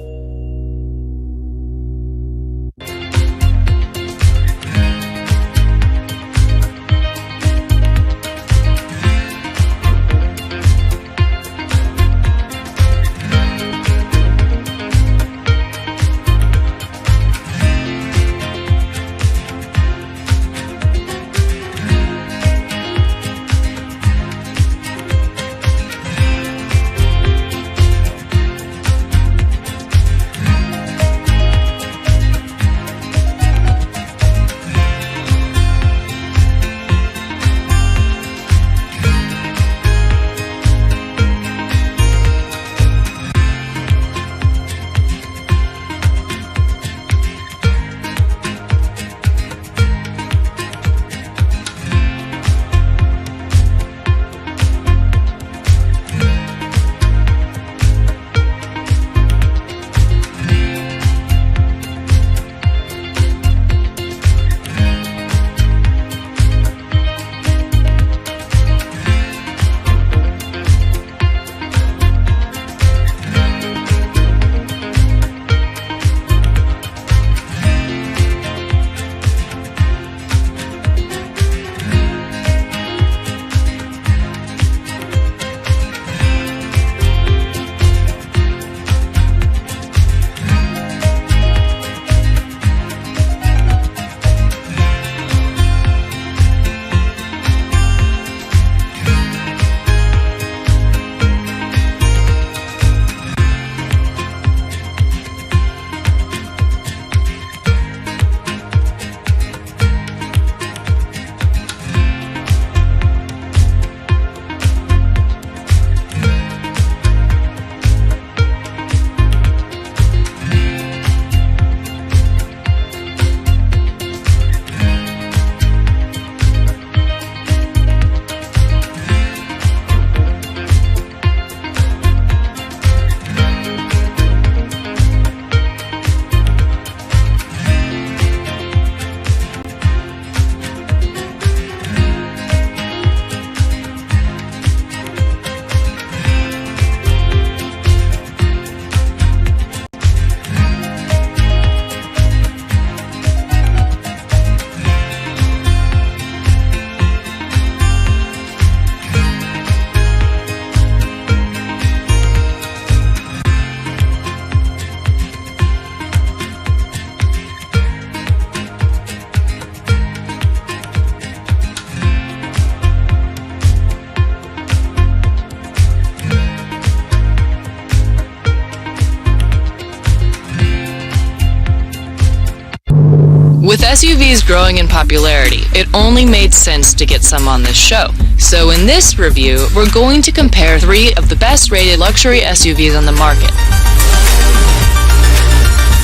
With SUVs growing in popularity, it only made sense to get some on this show. So in this review, we're going to compare 3 of the best rated luxury SUVs on the market.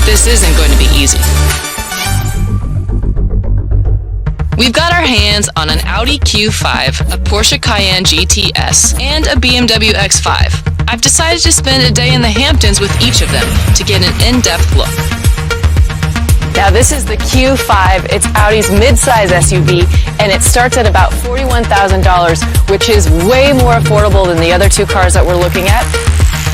This isn't going to be easy. We've got our hands on an Audi Q5, a Porsche Cayenne GTS, and a BMW X5. I've decided to spend a day in the Hamptons with each of them to get an in-depth look. Now this is the Q5, it's Audi's mid-size SUV, and it starts at about $41,000, which is way more affordable than the other 2 cars that we're looking at.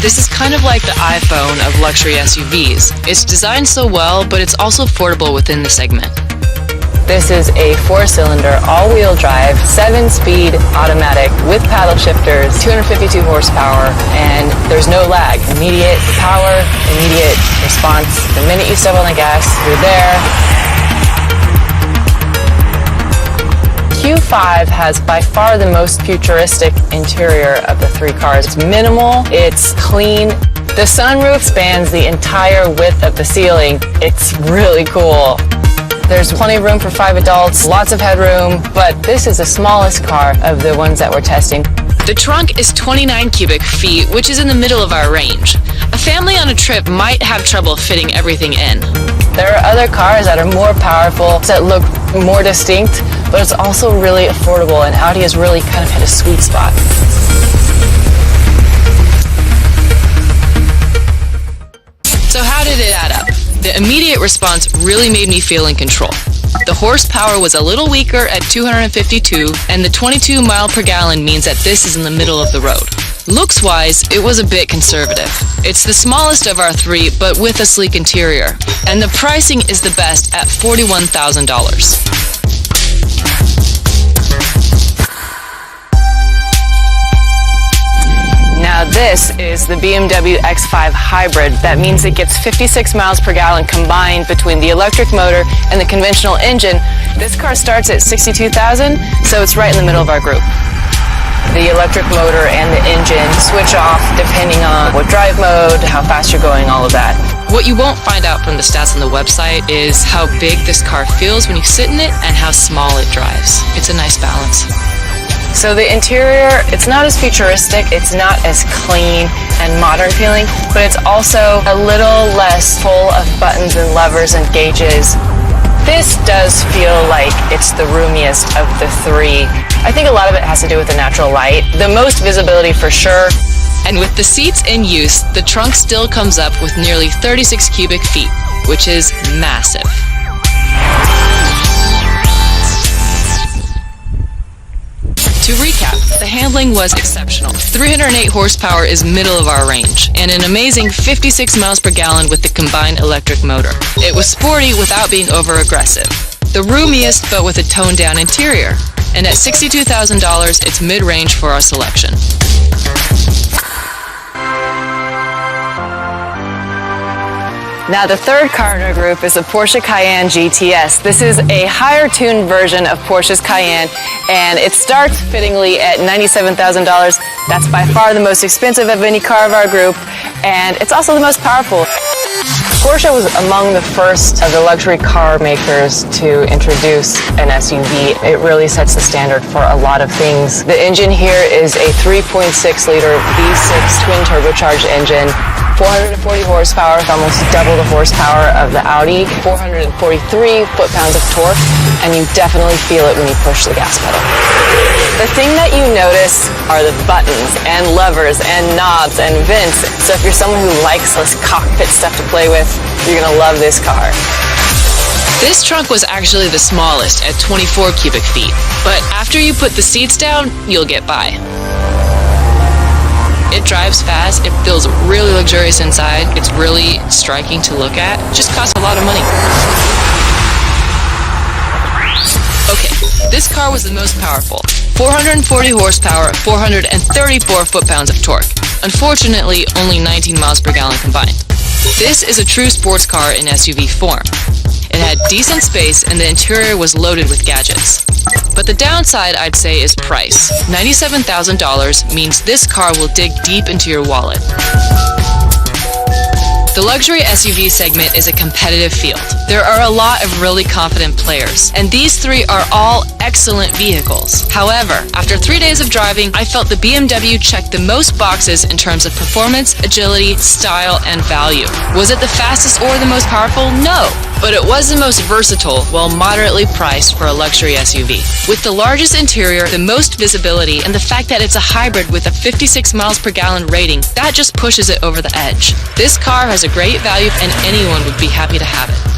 This is kind of like the iPhone of luxury SUVs. It's designed so well, but it's also affordable within the segment. This is a 4-cylinder, all-wheel drive, 7-speed automatic with paddle shifters, 252 horsepower, and there's no lag. Immediate power, immediate response. The minute you step on the gas, you're there. Q5 has by far the most futuristic interior of the 3 cars. It's minimal, it's clean. The sunroof spans the entire width of the ceiling. It's really cool. There's plenty of room for 5 adults, lots of headroom, but this is the smallest car of the ones that we're testing. The trunk is 29 cubic feet, which is in the middle of our range. A family on a trip might have trouble fitting everything in. There are other cars that are more powerful, that look more distinct, but it's also really affordable, and Audi has really kind of hit a sweet spot. So how did it add up? The immediate response really made me feel in control. The horsepower was a little weaker at 252, and the 22 mile per gallon means that this is in the middle of the road. Looks-wise, it was a bit conservative. It's the smallest of our 3, but with a sleek interior. And the pricing is the best at $41,000. Now this is the BMW X5 Hybrid. That means it gets 56 miles per gallon combined between the electric motor and the conventional engine. This car starts at $62,000, so it's right in the middle of our group. The electric motor and the engine switch off depending on what drive mode, how fast you're going, all of that. What you won't find out from the stats on the website is how big this car feels when you sit in it and how small it drives. It's a nice balance. So the interior, it's not as futuristic, it's not as clean and modern feeling, but it's also a little less full of buttons and levers and gauges. This does feel like it's the roomiest of the 3. I think a lot of it has to do with the natural light. The most visibility for sure. And with the seats in use, the trunk still comes up with nearly 36 cubic feet, which is massive. To recap, the handling was exceptional. 308 horsepower is middle of our range, and an amazing 56 miles per gallon with the combined electric motor. It was sporty without being over-aggressive. The roomiest, but with a toned-down interior. And at $62,000, it's mid-range for our selection. Now the third car in our group is a Porsche Cayenne GTS. This is a higher tuned version of Porsche's Cayenne, and it starts fittingly at $97,000. That's by far the most expensive of any car of our group, and it's also the most powerful. Porsche was among the first of the luxury car makers to introduce an SUV. It really sets the standard for a lot of things. The engine here is a 3.6-liter V6 twin turbocharged engine. 440 horsepower, almost double the horsepower of the Audi, 443 foot-pounds of torque, and you definitely feel it when you push the gas pedal. The thing that you notice are the buttons and levers and knobs and vents. So if you're someone who likes this cockpit stuff to play with, you're gonna love this car. This trunk was actually the smallest at 24 cubic feet, but after you put the seats down, you'll get by. It drives fast, it feels really luxurious inside, it's really striking to look at, it just costs a lot of money. Okay, this car was the most powerful. 440 horsepower, 434 foot-pounds of torque. Unfortunately, only 19 miles per gallon combined. This is a true sports car in SUV form. It had decent space and the interior was loaded with gadgets. But the downside, I'd say, is price. $97,000 means this car will dig deep into your wallet. The luxury SUV segment is a competitive field. There are a lot of really confident players, and these three are all excellent vehicles. However, after 3 days of driving, I felt the BMW checked the most boxes in terms of performance, agility, style, and value. Was it the fastest or the most powerful? No. But it was the most versatile while moderately priced for a luxury SUV. With the largest interior, the most visibility, and the fact that it's a hybrid with a 56 miles per gallon rating, that just pushes it over the edge. This car has a great value and anyone would be happy to have it.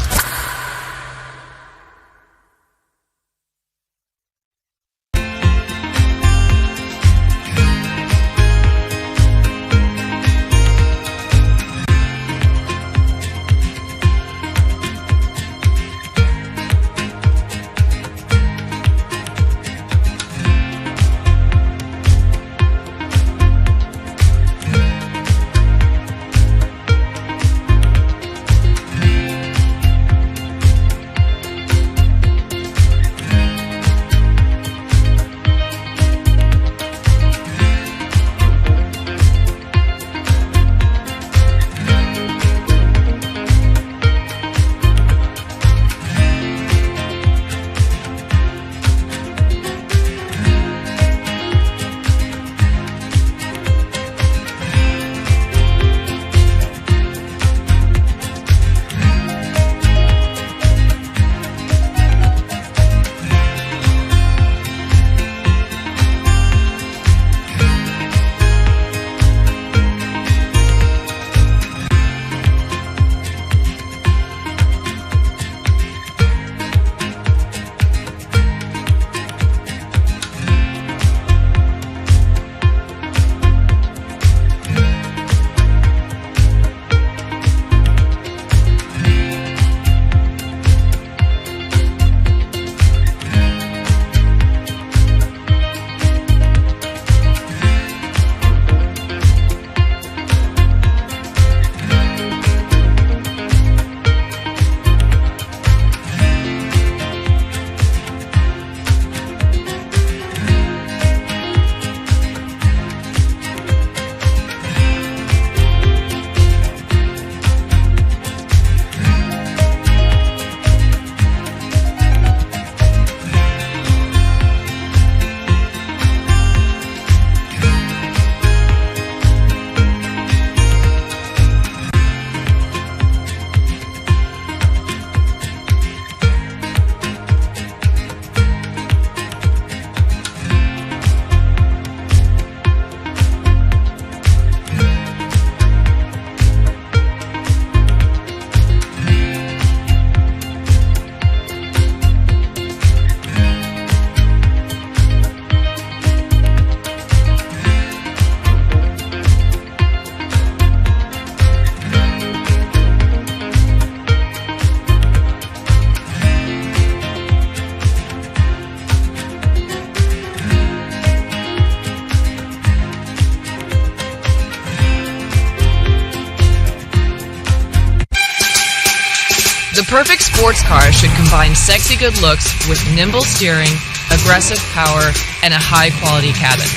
The perfect sports car should combine sexy good looks with nimble steering, aggressive power, and a high-quality cabin.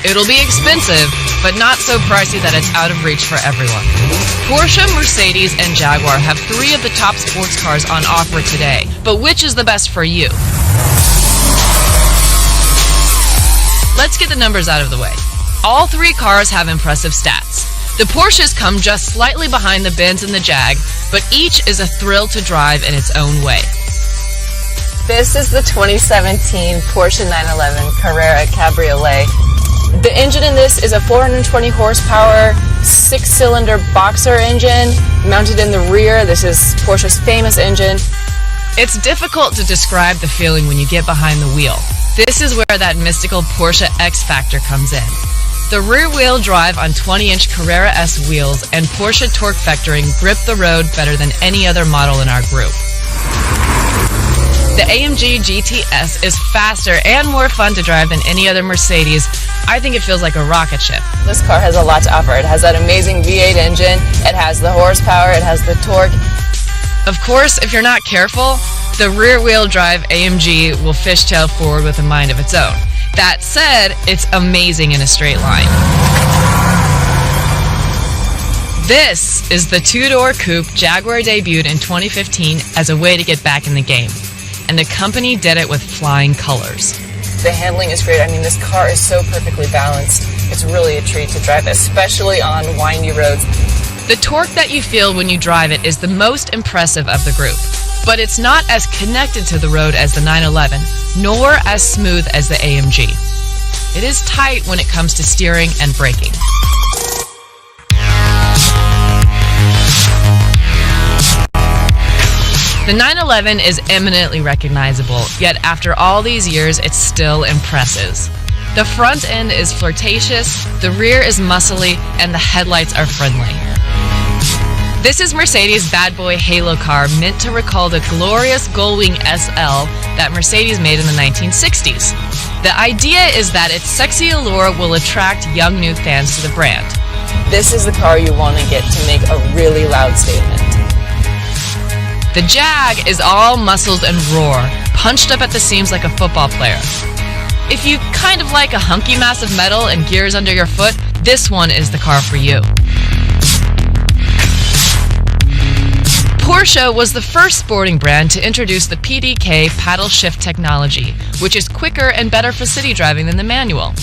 It'll be expensive, but not so pricey that it's out of reach for everyone. Porsche, Mercedes, and Jaguar have 3 of the top sports cars on offer today, but which is the best for you? Let's get the numbers out of the way. All 3 cars have impressive stats. The Porsches come just slightly behind the Benz and the Jag, but each is a thrill to drive in its own way. This is the 2017 Porsche 911 Carrera Cabriolet. The engine in this is a 420 horsepower, 6-cylinder boxer engine mounted in the rear. This is Porsche's famous engine. It's difficult to describe the feeling when you get behind the wheel. This is where that mystical Porsche X factor comes in. The rear-wheel drive on 20-inch Carrera S wheels and Porsche torque vectoring grip the road better than any other model in our group. The AMG GTS is faster and more fun to drive than any other Mercedes. I think it feels like a rocket ship. This car has a lot to offer. It has that amazing V8 engine, it has the horsepower, it has the torque. Of course, if you're not careful, the rear-wheel drive AMG will fishtail forward with a mind of its own. That said, it's amazing in a straight line. This is the two-door coupe Jaguar debuted in 2015 as a way to get back in the game. And the company did it with flying colors. The handling is great. I mean, this car is so perfectly balanced. It's really a treat to drive, especially on windy roads. The torque that you feel when you drive it is the most impressive of the group. But it's not as connected to the road as the 911, nor as smooth as the AMG. It is tight when it comes to steering and braking. The 911 is eminently recognizable, yet after all these years, it still impresses. The front end is flirtatious, the rear is muscly, and the headlights are friendly. This is Mercedes' bad boy halo car meant to recall the glorious Gullwing SL that Mercedes made in the 1960s. The idea is that its sexy allure will attract young new fans to the brand. This is the car you want to get to make a really loud statement. The Jag is all muscles and roar, punched up at the seams like a football player. If you kind of like a hunky mass of metal and gears under your foot, this one is the car for you. Porsche was the first sporting brand to introduce the PDK paddle shift technology, which is quicker and better for city driving than the manual.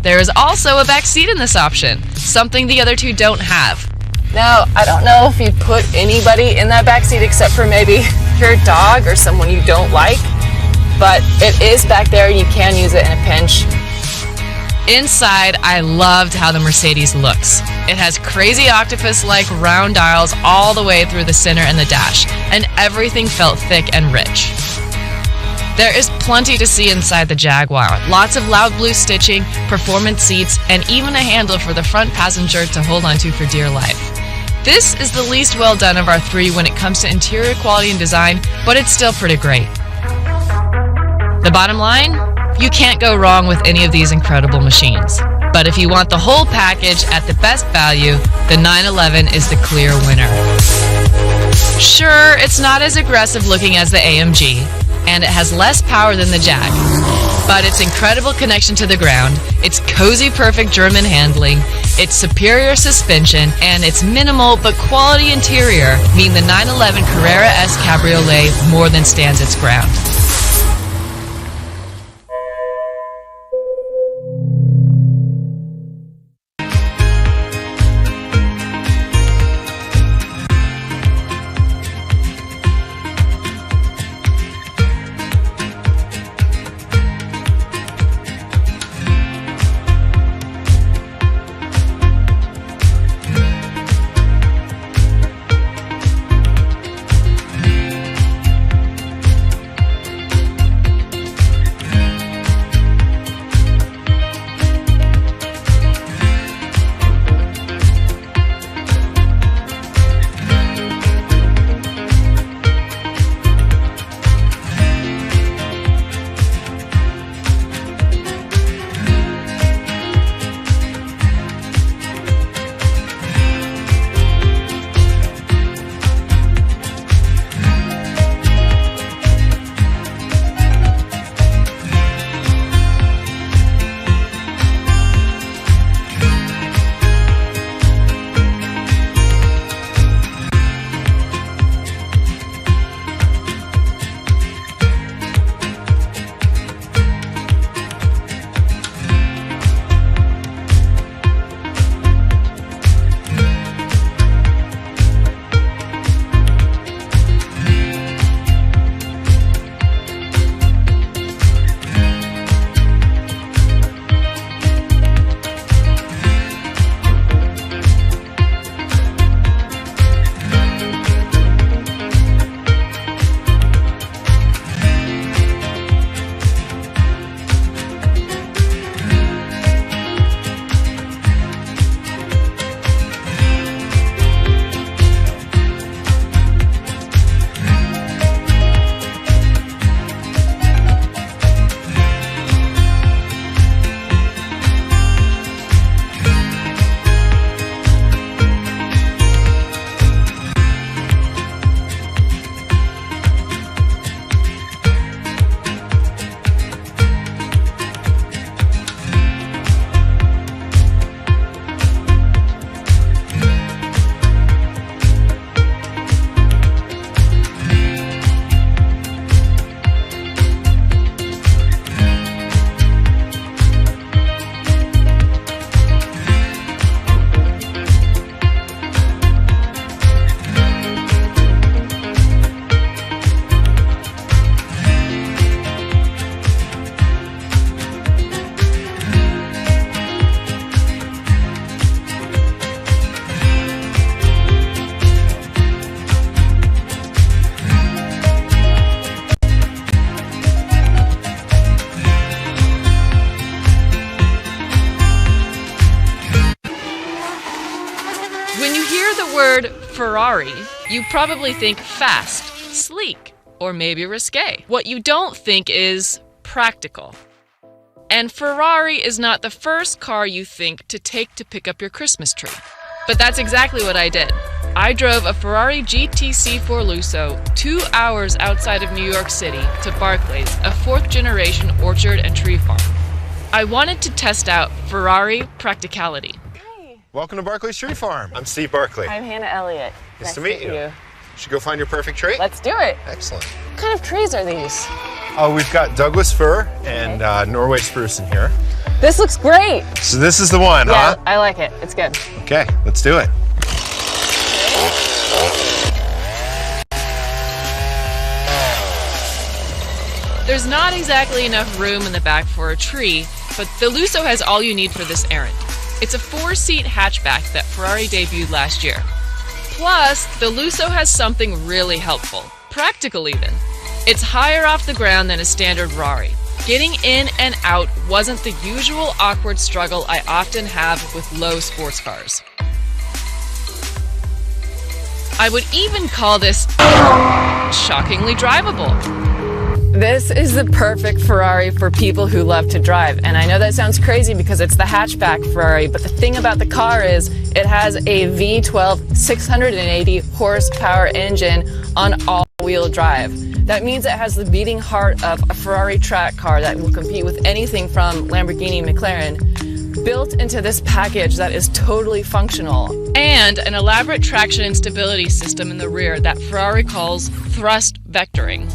There is also a back seat in this option, something the other two don't have. Now, I don't know if you'd put anybody in that backseat except for maybe your dog or someone you don't like, but it is back there and you can use it in a pinch. Inside, I loved how the Mercedes looks. It has crazy octopus-like round dials all the way through the center and the dash, and everything felt thick and rich. There is plenty to see inside the Jaguar. Lots of loud blue stitching, performance seats, and even a handle for the front passenger to hold onto for dear life. This is the least well done of our three when it comes to interior quality and design, but it's still pretty great. The bottom line? You can't go wrong with any of these incredible machines. But if you want the whole package at the best value, the 911 is the clear winner. Sure, it's not as aggressive looking as the AMG, and it has less power than the Jag. But its incredible connection to the ground, its cozy perfect German handling, its superior suspension, and its minimal but quality interior mean the 911 Carrera S Cabriolet more than stands its ground. Ferrari, you probably think fast, sleek, or maybe risque. What you don't think is practical. And Ferrari is not the first car you think to take to pick up your Christmas tree. But that's exactly what I did. I drove a Ferrari GTC4 Lusso 2 hours outside of New York City to Barclays, a fourth-generation orchard and tree farm. I wanted to test out Ferrari practicality. Welcome to Barclays Tree Farm. I'm Steve Barclay. I'm Hannah Elliott. Nice to meet you. Should go find your perfect tree? Let's do it. Excellent. What kind of trees are these? Oh, we've got Douglas fir and Norway spruce in here. This looks great. So this is the one, yeah, huh? I like it. It's good. Okay, let's do it. There's not exactly enough room in the back for a tree, but the Lusso has all you need for this errand. It's a 4-seat hatchback that Ferrari debuted last year. Plus, the Lusso has something really helpful, practical even. It's higher off the ground than a standard Ferrari. Getting in and out wasn't the usual awkward struggle I often have with low sports cars. I would even call this shockingly drivable. This is the perfect Ferrari for people who love to drive. And I know that sounds crazy because it's the hatchback Ferrari, but the thing about the car is it has a V12 680 horsepower engine on all-wheel drive. That means it has the beating heart of a Ferrari track car that will compete with anything from Lamborghini, McLaren, built into this package that is totally functional. And an elaborate traction and stability system in the rear that Ferrari calls thrust vectoring.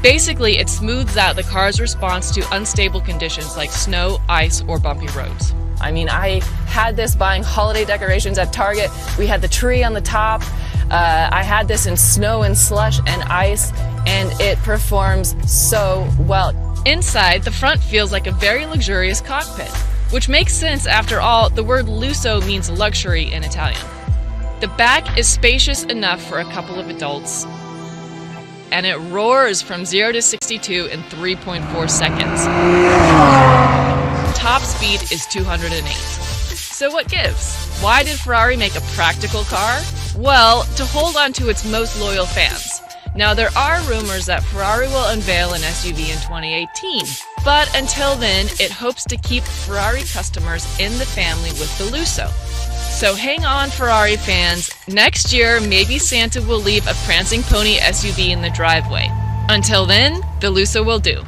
Basically, it smooths out the car's response to unstable conditions like snow, ice, or bumpy roads. I mean, I had this buying holiday decorations at Target. We had the tree on the top. I had this in snow and slush and ice, and it performs so well. Inside, the front feels like a very luxurious cockpit, which makes sense after all, the word lusso means luxury in Italian. The back is spacious enough for a couple of adults, and it roars from 0 to 62 in 3.4 seconds. Top speed is 208. So what gives? Why did Ferrari make a practical car? Well, to hold on to its most loyal fans. Now, there are rumors that Ferrari will unveil an SUV in 2018, but until then, it hopes to keep Ferrari customers in the family with the Lusso. So hang on, Ferrari fans. Next year, maybe Santa will leave a prancing pony SUV in the driveway. Until then, the Lusso will do.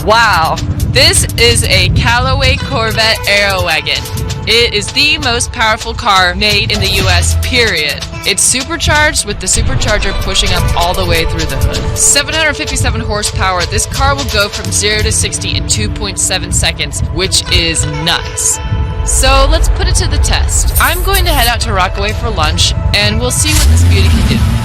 Wow, this is a Callaway Corvette Aerowagon. It is the most powerful car made in the US, period. It's supercharged with the supercharger pushing up all the way through the hood. 757 horsepower, this car will go from 0 to 60 in 2.7 seconds, which is nuts. So let's put it to the test. I'm going to head out to Rockaway for lunch, and we'll see what this beauty can do.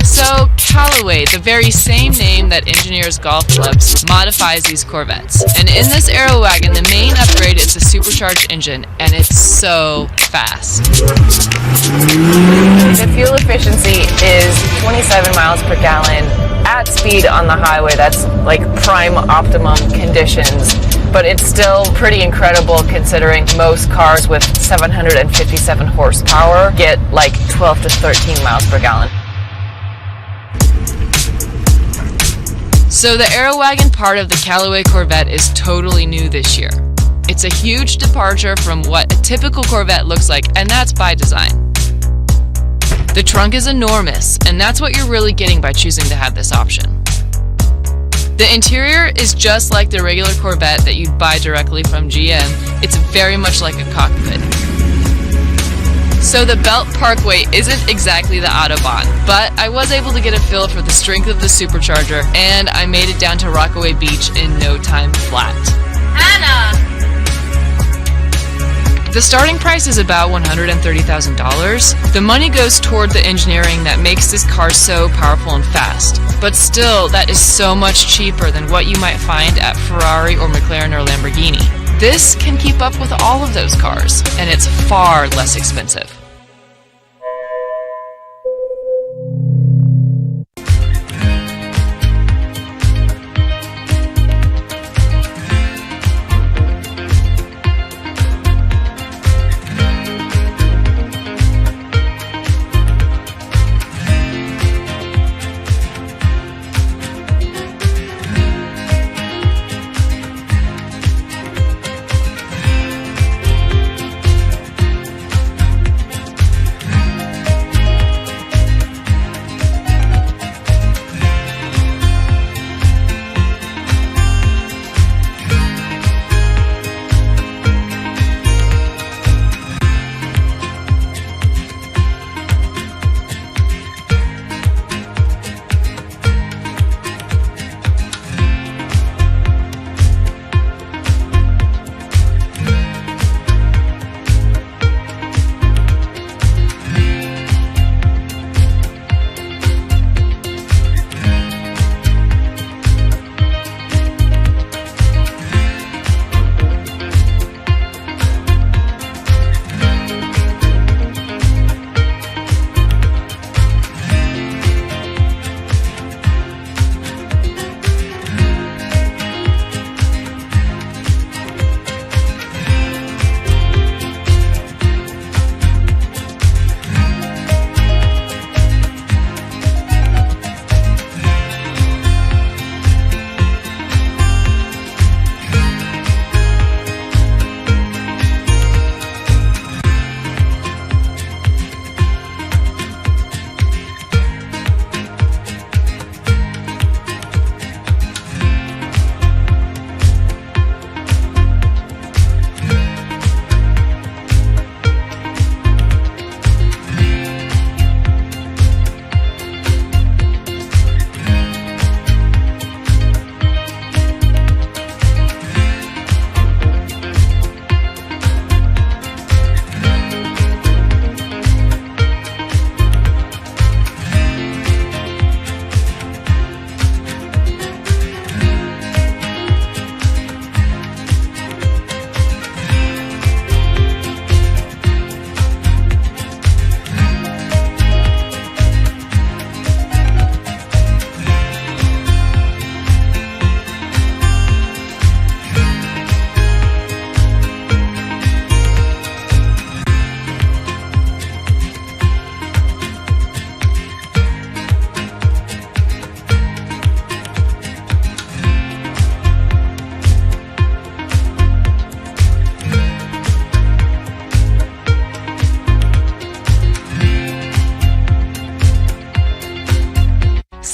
So, Callaway, the very same name that engineers golf clubs, modifies these Corvettes. And in this Aerowagon, the main upgrade is the supercharged engine, and it's so fast. The fuel efficiency is 27 miles per gallon at speed on the highway. That's like prime optimum conditions. But it's still pretty incredible considering most cars with 757 horsepower get like 12 to 13 miles per gallon. So the Aerowagon part of the Callaway Corvette is totally new this year. It's a huge departure from what a typical Corvette looks like, and that's by design. The trunk is enormous, and that's what you're really getting by choosing to have this option. The interior is just like the regular Corvette that you'd buy directly from GM. It's very much like a cockpit. So the Belt Parkway isn't exactly the Autobahn, but I was able to get a feel for the strength of the supercharger, and I made it down to Rockaway Beach in no time flat. Hannah! The starting price is about $130,000. The money goes toward the engineering that makes this car so powerful and fast. But still, that is so much cheaper than what you might find at Ferrari or McLaren or Lamborghini. This can keep up with all of those cars, and it's far less expensive.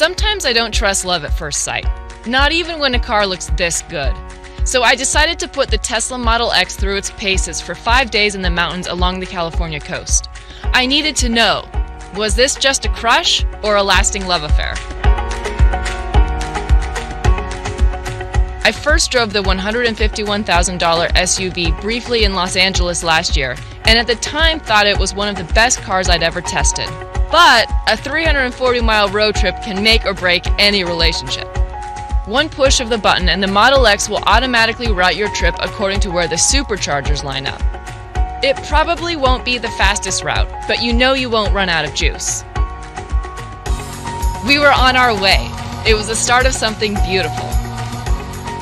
Sometimes I don't trust love at first sight, not even when a car looks this good. So I decided to put the Tesla Model X through its paces for 5 days in the mountains along the California coast. I needed to know, was this just a crush or a lasting love affair? I first drove the $151,000 SUV briefly in Los Angeles last year, and at the time thought it was one of the best cars I'd ever tested. But a 340-mile road trip can make or break any relationship. One push of the button and the Model X will automatically route your trip according to where the superchargers line up. It probably won't be the fastest route, but you know you won't run out of juice. We were on our way. It was the start of something beautiful.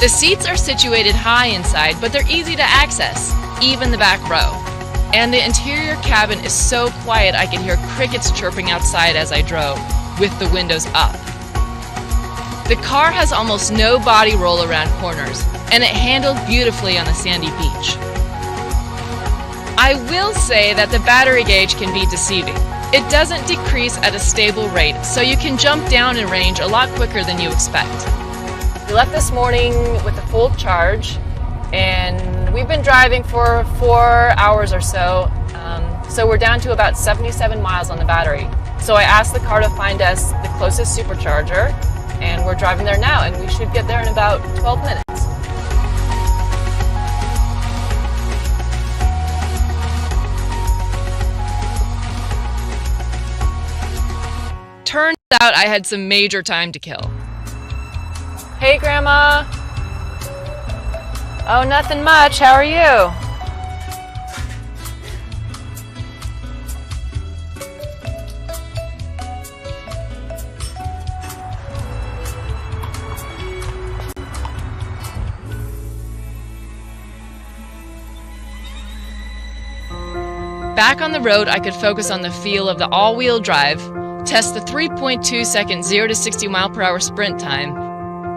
The seats are situated high inside, but they're easy to access, even the back row. And the interior cabin is so quiet I could hear crickets chirping outside as I drove, with the windows up. The car has almost no body roll around corners, and it handled beautifully on the sandy beach. I will say that the battery gauge can be deceiving. It doesn't decrease at a stable rate, so you can jump down in range a lot quicker than you expect. We left this morning with a full charge, and we've been driving for 4 hours or so, so we're down to about 77 miles on the battery. So I asked the car to find us the closest supercharger, and we're driving there now, and we should get there in about 12 minutes. Turns out I had some major time to kill. Hey, Grandma. Oh, nothing much. How are you? Back on the road, I could focus on the feel of the all-wheel drive, test the 3.2-second 0 to 60 mile per hour sprint time,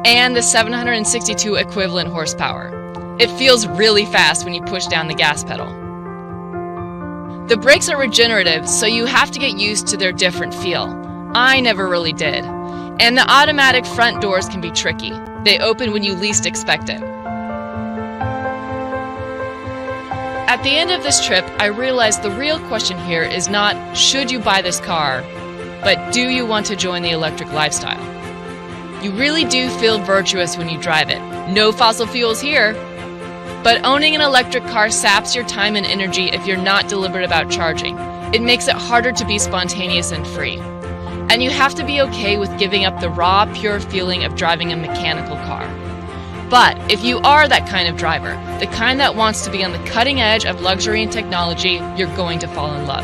and the 762 equivalent horsepower. It feels really fast when you push down the gas pedal. The brakes are regenerative, so you have to get used to their different feel. I never really did. And the automatic front doors can be tricky. They open when you least expect it. At the end of this trip, I realized the real question here is not, should you buy this car, but do you want to join the electric lifestyle? You really do feel virtuous when you drive it. No fossil fuels here. But owning an electric car saps your time and energy if you're not deliberate about charging. It makes it harder to be spontaneous and free. And you have to be okay with giving up the raw, pure feeling of driving a mechanical car. But if you are that kind of driver, the kind that wants to be on the cutting edge of luxury and technology, you're going to fall in love.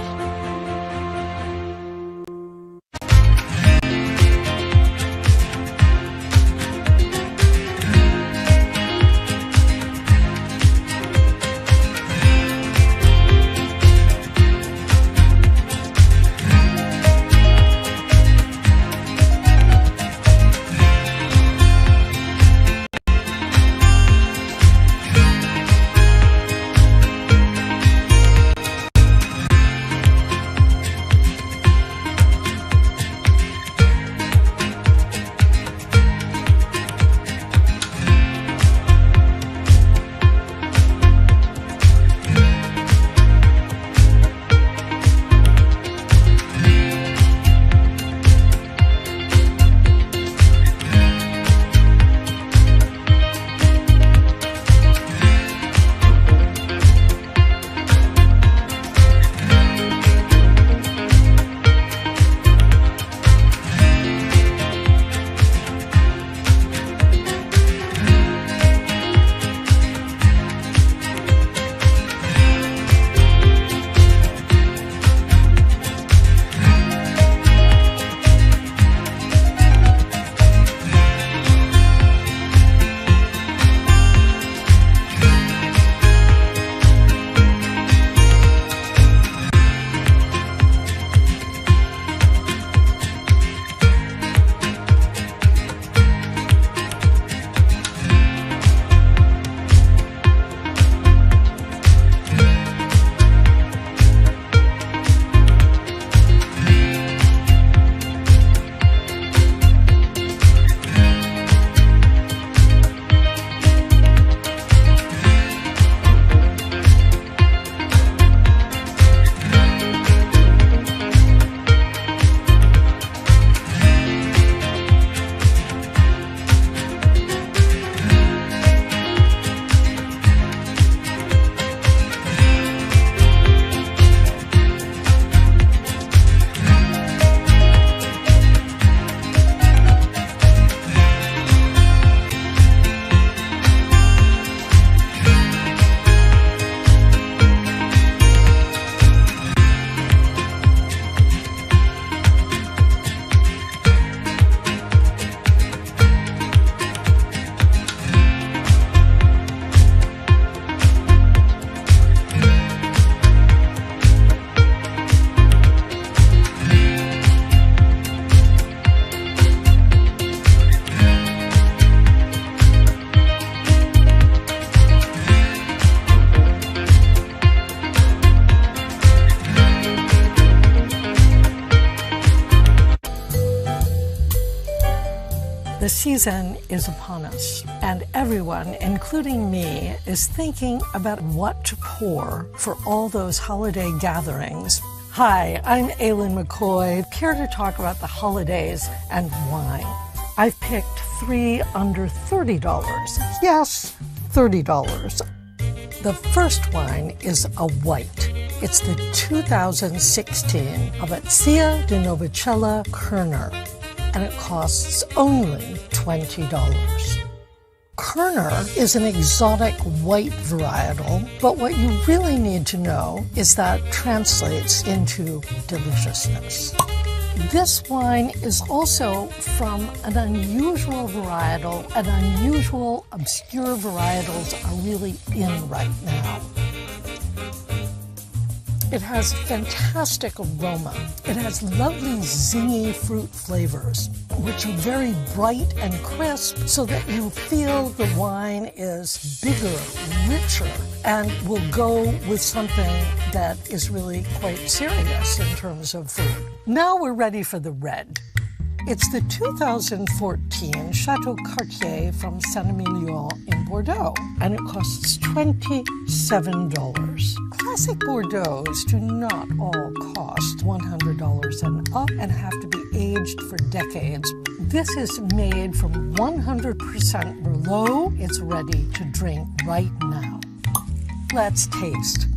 The season is upon us, and everyone, including me, is thinking about what to pour for all those holiday gatherings. Hi, I'm Aileen McCoy, here to talk about the holidays and wine. I've picked 3 under $30. Yes, $30. The first wine is a white. It's the 2016 Abbazia di Novicella Kerner, and it costs only $20. Kerner is an exotic white varietal, but what you really need to know is that translates into deliciousness. This wine is also from an unusual varietal, and unusual, obscure varietals are really in right now. It has fantastic aroma. It has lovely zingy fruit flavors, which are very bright and crisp, so that you feel the wine is bigger, richer, and will go with something that is really quite serious in terms of food. Now we're ready for the red. It's the 2014 Chateau Cartier from Saint-Emilion in Bordeaux, and it costs $27. Classic Bordeaux's do not all cost $100 and up and have to be aged for decades. This is made from 100% Merlot. It's ready to drink right now. Let's taste.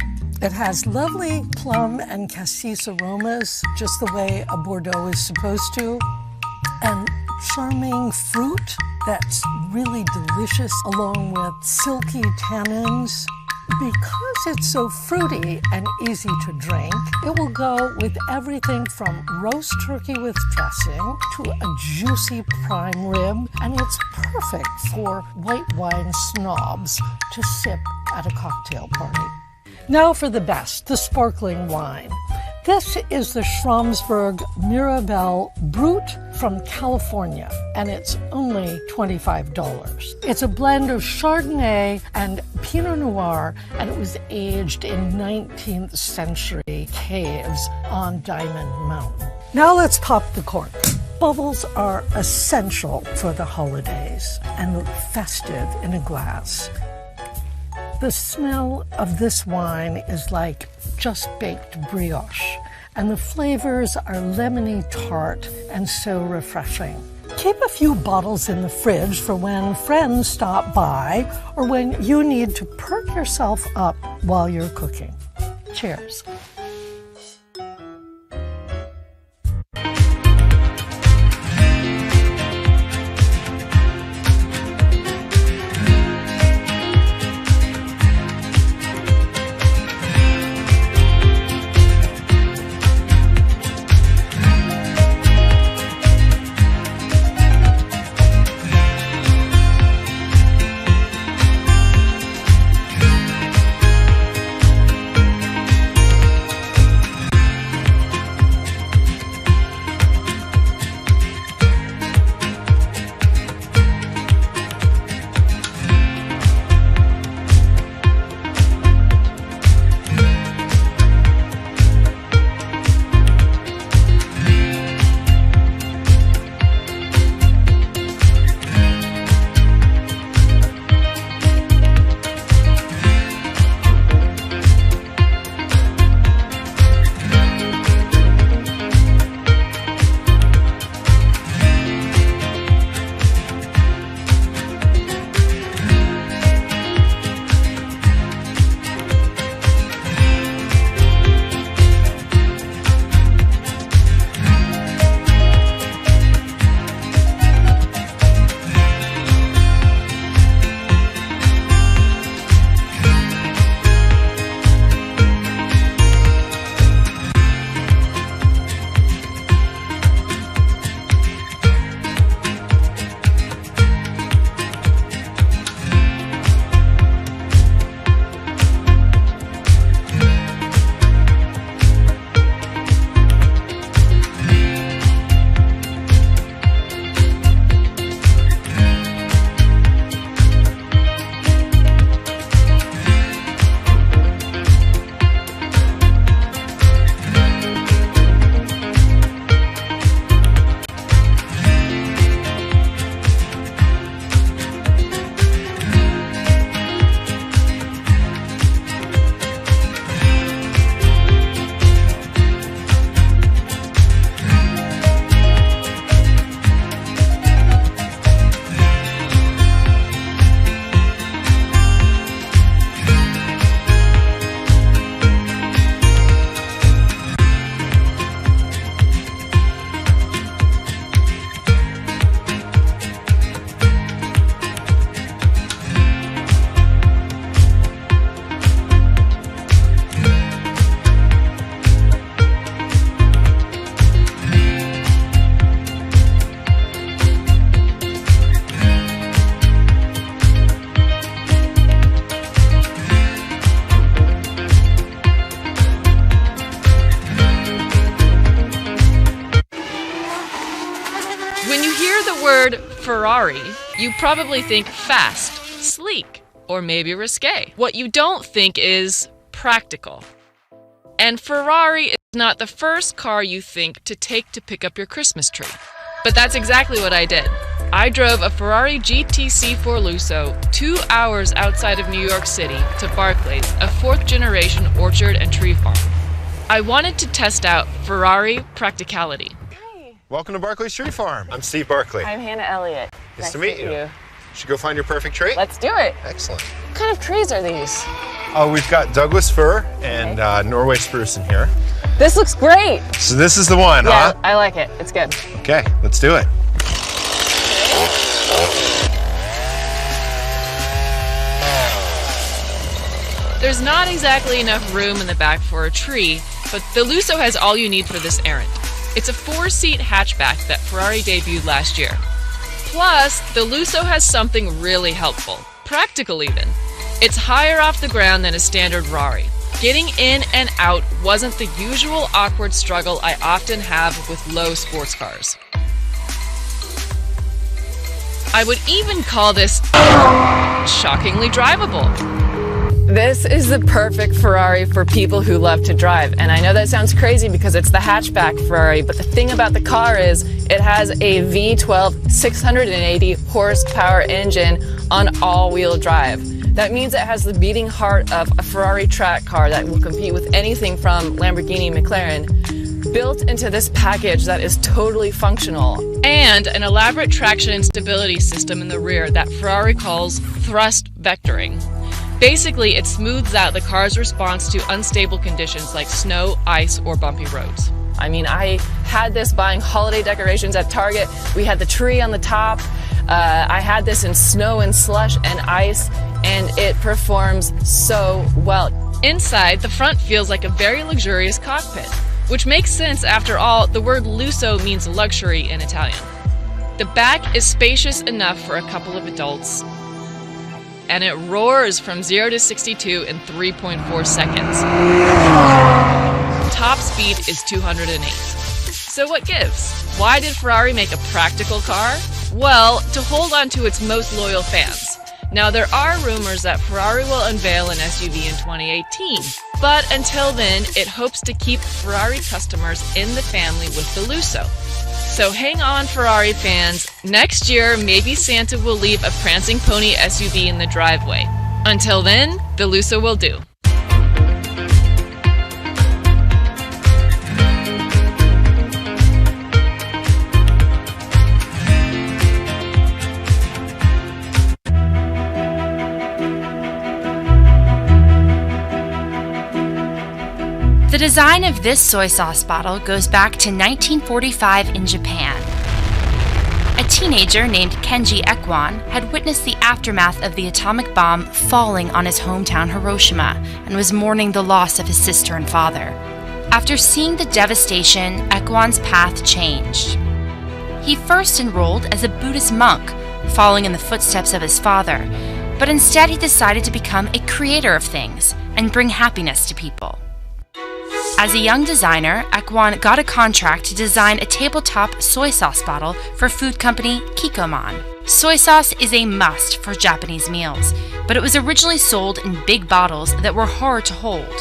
It has lovely plum and cassis aromas, just the way a Bordeaux is supposed to, and charming fruit that's really delicious, along with silky tannins. Because it's so fruity and easy to drink, it will go with everything from roast turkey with dressing to a juicy prime rib, and it's perfect for white wine snobs to sip at a cocktail party. Now for the best, the sparkling wine. This is the Schramsberg Mirabelle Brut from California, and it's only $25. It's a blend of Chardonnay and Pinot Noir, and it was aged in 19th century caves on Diamond Mountain. Now let's pop the cork. Bubbles are essential for the holidays and look festive in a glass. The smell of this wine is like just baked brioche, and the flavors are lemony tart and so refreshing. Keep a few bottles in the fridge for when friends stop by or when you need to perk yourself up while you're cooking. Cheers. When you hear the word Ferrari, you probably think fast, sleek, or maybe risque. What you don't think is practical. And Ferrari is not the first car you think to take to pick up your Christmas tree. But that's exactly what I did. I drove a Ferrari GTC4 Lusso 2 hours outside of New York City to Barclays, a fourth-generation orchard and tree farm. I wanted to test out Ferrari practicality. Welcome to Barclays Tree Farm. I'm Steve Barclay. I'm Hannah Elliott. Nice to meet you. Should go find your perfect tree? Let's do it. Excellent. What kind of trees are these? Oh, we've got Douglas fir and Norway spruce in here. This looks great. So this is the one, yeah, huh? I like it. It's good. Okay, let's do it. There's not exactly enough room in the back for a tree, but the Lusso has all you need for this errand. It's a 4-seat hatchback that Ferrari debuted last year. Plus, the Lusso has something really helpful, practical even. It's higher off the ground than a standard Rari. Getting in and out wasn't the usual awkward struggle I often have with low sports cars. I would even call this shockingly drivable. This is the perfect Ferrari for people who love to drive. And I know that sounds crazy because it's the hatchback Ferrari, but the thing about the car is it has a V12 680 horsepower engine on all-wheel drive. That means it has the beating heart of a Ferrari track car that will compete with anything from Lamborghini, McLaren, built into this package that is totally functional. And an elaborate traction and stability system in the rear that Ferrari calls thrust vectoring. Basically, it smooths out the car's response to unstable conditions like snow, ice, or bumpy roads. I mean, I had this buying holiday decorations at Target. We had the tree on the top. I had this in snow and slush and ice, and it performs so well. Inside, the front feels like a very luxurious cockpit, which makes sense after all, the word Lusso means luxury in Italian. The back is spacious enough for a couple of adults, and it roars from 0 to 62 in 3.4 seconds. Top speed is 208. So what gives? Why did Ferrari make a practical car? Well, to hold on to its most loyal fans. Now, there are rumors that Ferrari will unveil an SUV in 2018, but until then, it hopes to keep Ferrari customers in the family with the Lusso. So hang on, Ferrari fans. Next year, maybe Santa will leave a prancing pony SUV in the driveway. Until then, the Lusso will do. The design of this soy sauce bottle goes back to 1945 in Japan. A teenager named Kenji Ekwan had witnessed the aftermath of the atomic bomb falling on his hometown Hiroshima and was mourning the loss of his sister and father. After seeing the devastation, Ekwan's path changed. He first enrolled as a Buddhist monk, following in the footsteps of his father, but instead he decided to become a creator of things and bring happiness to people. As a young designer, Ekwan got a contract to design a tabletop soy sauce bottle for food company Kikkoman. Soy sauce is a must for Japanese meals, but it was originally sold in big bottles that were hard to hold.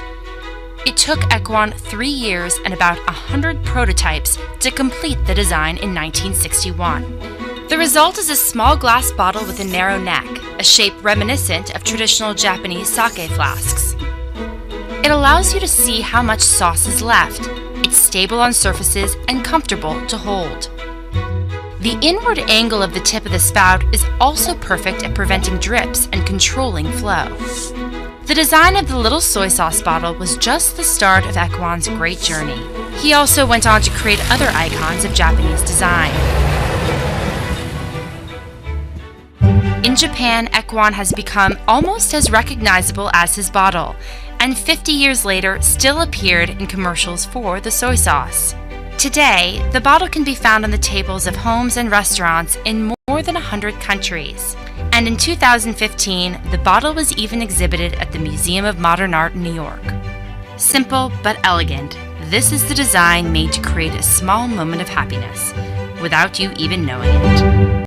It took Ekwan 3 years and about 100 prototypes to complete the design in 1961. The result is a small glass bottle with a narrow neck, a shape reminiscent of traditional Japanese sake flasks. It allows you to see how much sauce is left. It's stable on surfaces and comfortable to hold. The inward angle of the tip of the spout is also perfect at preventing drips and controlling flow. The design of the little soy sauce bottle was just the start of Ekwan's great journey. He also went on to create other icons of Japanese design. In Japan, Ekwan has become almost as recognizable as his bottle, and 50 years later still appeared in commercials for the soy sauce. Today, the bottle can be found on the tables of homes and restaurants in more than 100 countries. And in 2015, the bottle was even exhibited at the Museum of Modern Art in New York. Simple but elegant, this is the design made to create a small moment of happiness. without you even knowing it.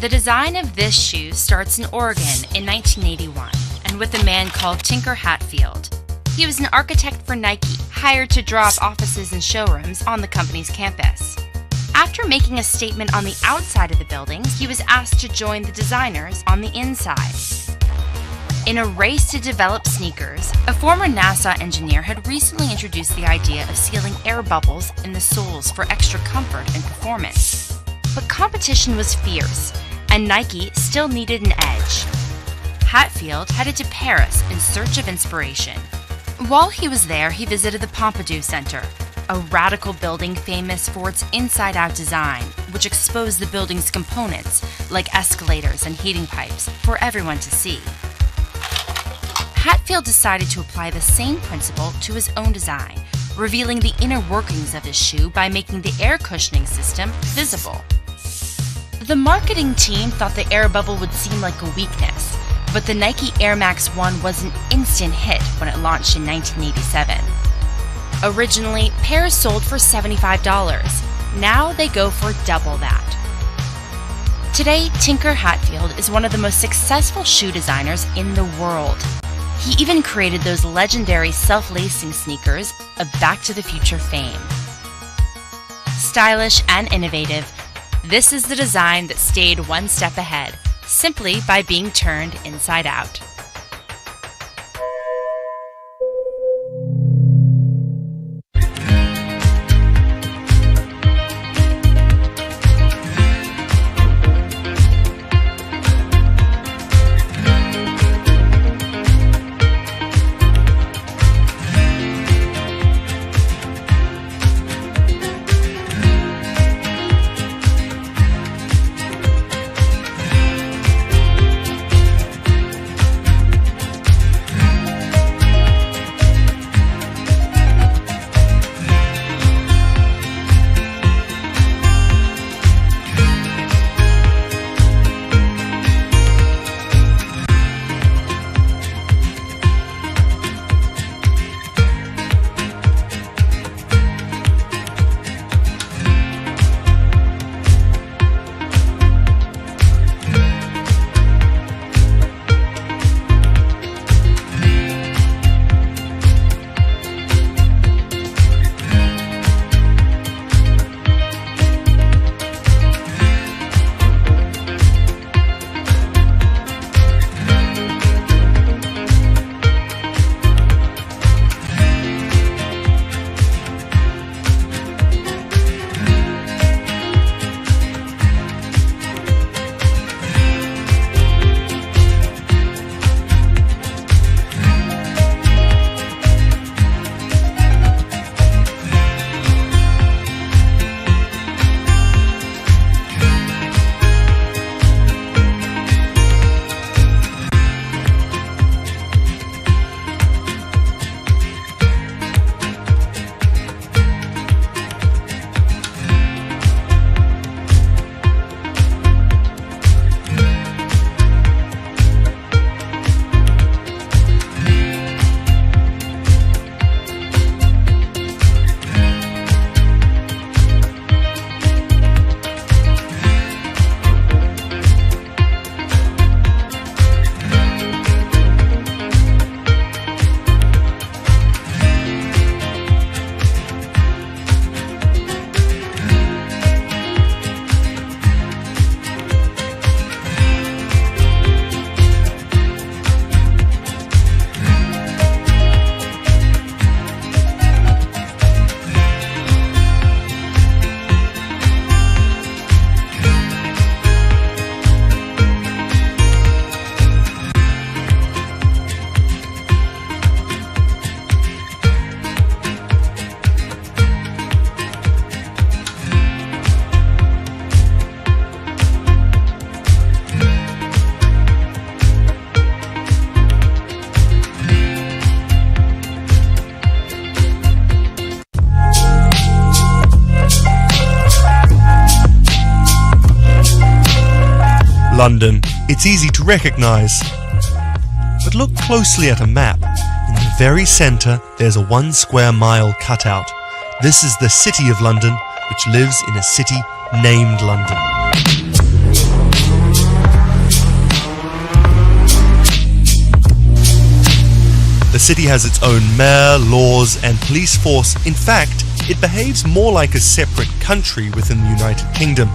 The design of this shoe starts in Oregon in 1981 and with a man called Tinker Hatfield. He was an architect for Nike, hired to draw up offices and showrooms on the company's campus. After making a statement on the outside of the buildings, he was asked to join the designers on the inside. In a race to develop sneakers, a former NASA engineer had recently introduced the idea of sealing air bubbles in the soles for extra comfort and performance. But competition was fierce, and Nike still needed an edge. Hatfield headed to Paris in search of inspiration. While he was there, he visited the Pompidou Center, a radical building famous for its inside-out design, which exposed the building's components, like escalators and heating pipes, for everyone to see. Hatfield decided to apply the same principle to his own design, revealing the inner workings of his shoe by making the air cushioning system visible. The marketing team thought the air bubble would seem like a weakness, but the Nike Air Max 1 was an instant hit when it launched in 1987. Originally, pairs sold for $75. Now they go for double that. Today, Tinker Hatfield is one of the most successful shoe designers in the world. He even created those legendary self-lacing sneakers of Back to the Future fame. Stylish and innovative, this is the design that stayed one step ahead, simply by being turned inside out. London. It's easy to recognise. But look closely at a map. In the very centre, there's a 1 square mile cutout. This is the City of London, which lives in a city named London. The city has its own mayor, laws, and police force. In fact, it behaves more like a separate country within the United Kingdom.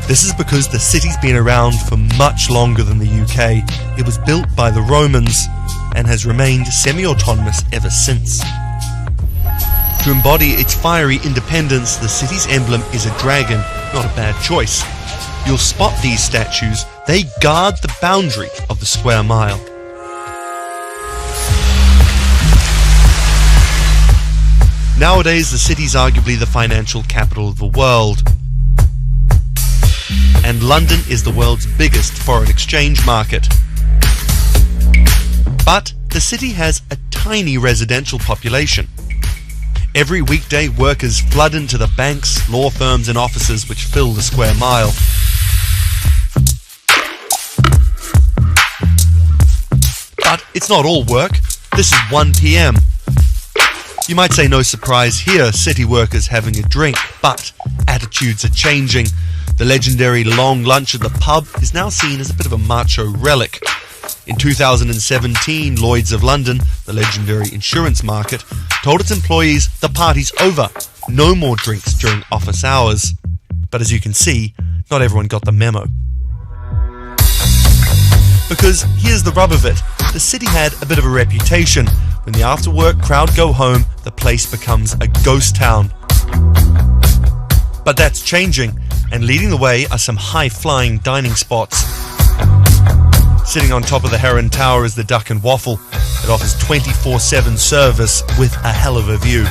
This is because the city's been around for much longer than the UK. It was built by the Romans and has remained semi-autonomous ever since. To embody its fiery independence, the city's emblem is a dragon, not a bad choice. You'll spot these statues. They guard the boundary of the square mile. Nowadays, the city's arguably the financial capital of the world. And London is the world's biggest foreign exchange market. But the city has a tiny residential population. Every weekday, workers flood into the banks, law firms and offices which fill the square mile. But it's not all work. This is 1 p.m. You might say no surprise here, city workers having a drink, but attitudes are changing. The legendary long lunch at the pub is now seen as a bit of a macho relic. In 2017, Lloyd's of London, the legendary insurance market, told its employees the party's over, no more drinks during office hours. But as you can see, not everyone got the memo. Because here's the rub of it, the city had a bit of a reputation. When the after-work crowd go home, the place becomes a ghost town. But that's changing, and leading the way are some high-flying dining spots. Sitting on top of the Heron Tower is the Duck and Waffle. It offers 24/7 service with a hell of a view.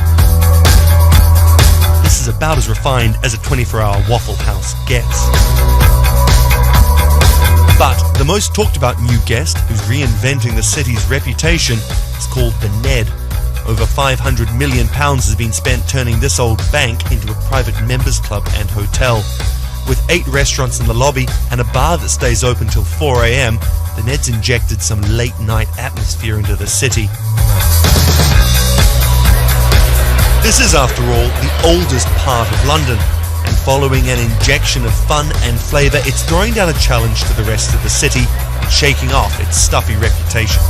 This is about as refined as a 24-hour Waffle House gets. But the most talked about new guest, who's reinventing the city's reputation, is called the Ned. Over £500 million has been spent turning this old bank into a private members club and hotel. With 8 restaurants in the lobby and a bar that stays open till 4 a.m, the Ned's injected some late-night atmosphere into the city. This is, after all, the oldest part of London, and following an injection of fun and flavour, it's throwing down a challenge to the rest of the city and shaking off its stuffy reputation.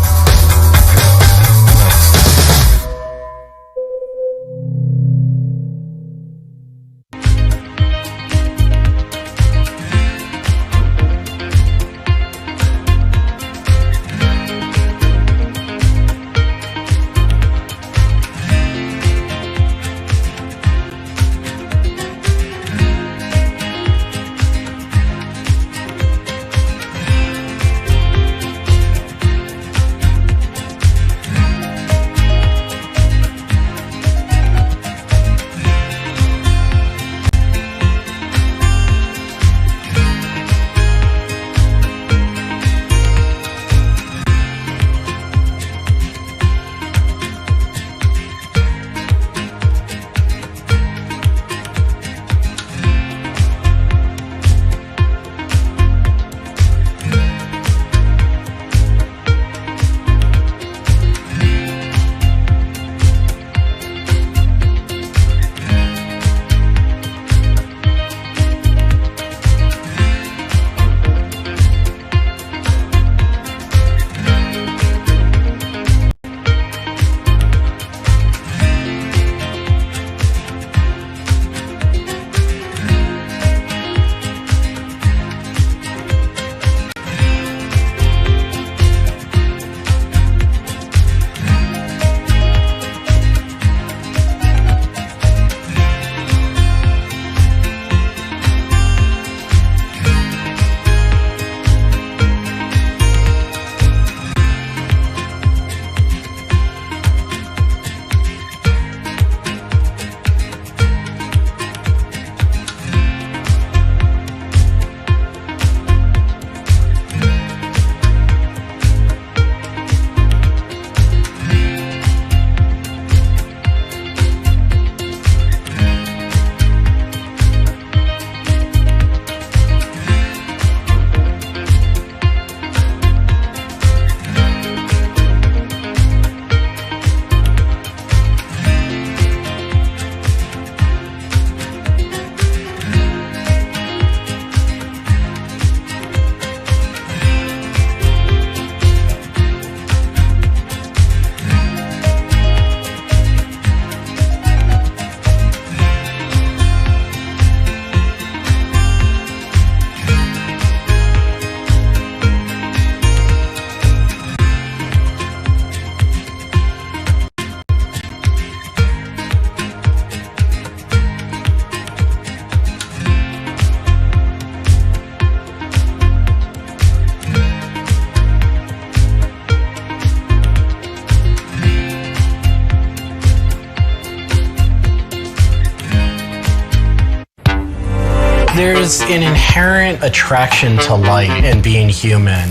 There's an inherent attraction to light and being human.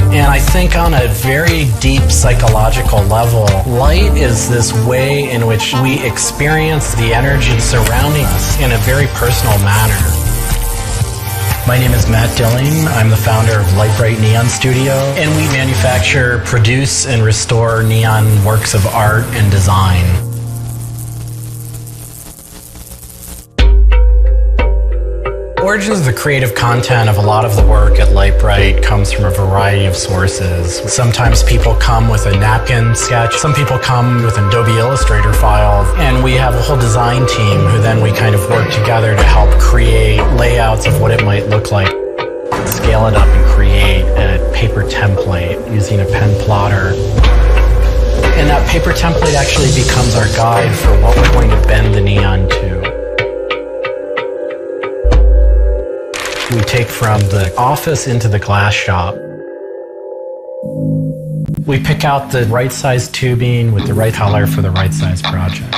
And I think on a very deep psychological level, light is this way in which we experience the energy surrounding us in a very personal manner. My name is Matt Dilling. I'm the founder of Light Bright Neon Studio, and we manufacture, produce, and restore neon works of art and design. Origins of the creative content of a lot of the work at Light Bright comes from a variety of sources. Sometimes people come with a napkin sketch, some people come with an Adobe Illustrator file, and we have a whole design team who then we kind of work together to help create layouts of what it might look like. Scale it up and create a paper template using a pen plotter. And that paper template actually becomes our guide for what we're going to bend the neon to. We take from the office into the glass shop. We pick out the right size tubing with the right color for the right size project.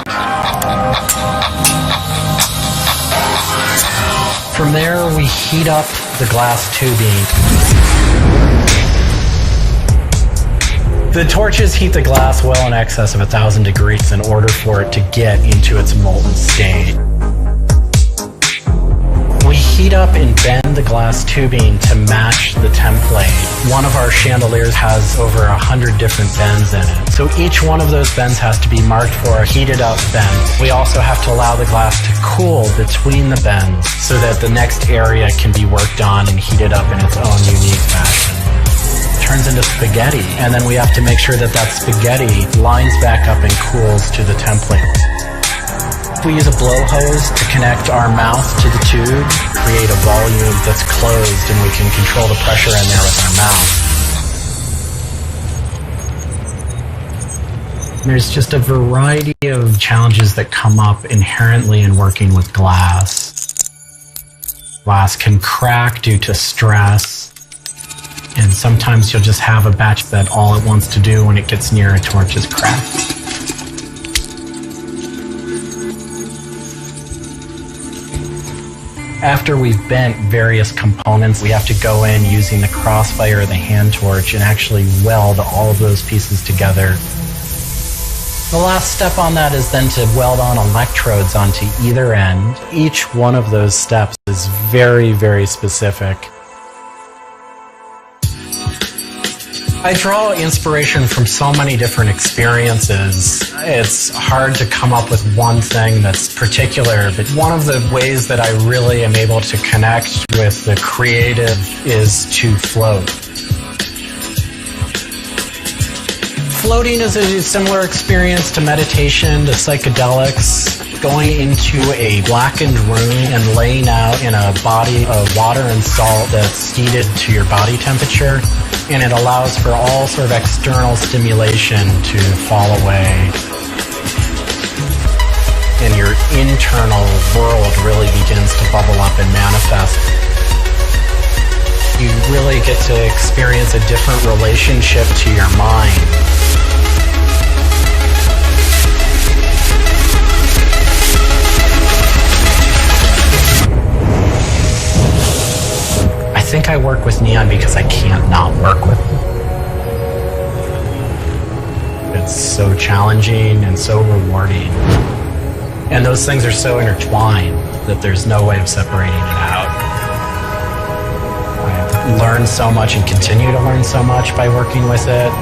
From there, we heat up the glass tubing. The torches heat the glass well in excess of 1,000 degrees in order for it to get into its molten state. We heat up and bend the glass tubing to match the template. One of our chandeliers has over 100 different bends in it. So each one of those bends has to be marked for a heated up bend. We also have to allow the glass to cool between the bends so that the next area can be worked on and heated up in its own unique fashion. It turns into spaghetti, and then we have to make sure that that spaghetti lines back up and cools to the template. We use a blow hose to connect our mouth to the tube, create a volume that's closed, and we can control the pressure in there with our mouth. There's just a variety of challenges that come up inherently in working with glass. Glass can crack due to stress, and sometimes you'll just have a batch that all it wants to do when it gets near a torch is crack. After we've bent various components, we have to go in using the crossfire or the hand torch and actually weld all of those pieces together. The last step on that is then to weld on electrodes onto either end. Each one of those steps is very, very specific. I draw inspiration from so many different experiences. It's hard to come up with one thing that's particular, but one of the ways that I really am able to connect with the creative is to float. Floating is a similar experience to meditation, to psychedelics. Going into a blackened room and laying out in a body of water and salt that's heated to your body temperature, and it allows for all sort of external stimulation to fall away. And your internal world really begins to bubble up and manifest. You really get to experience a different relationship to your mind. I think I work with neon because I can't not work with it. It's so challenging and so rewarding. And those things are so intertwined that there's no way of separating it out. I've learned so much and continue to learn so much by working with it.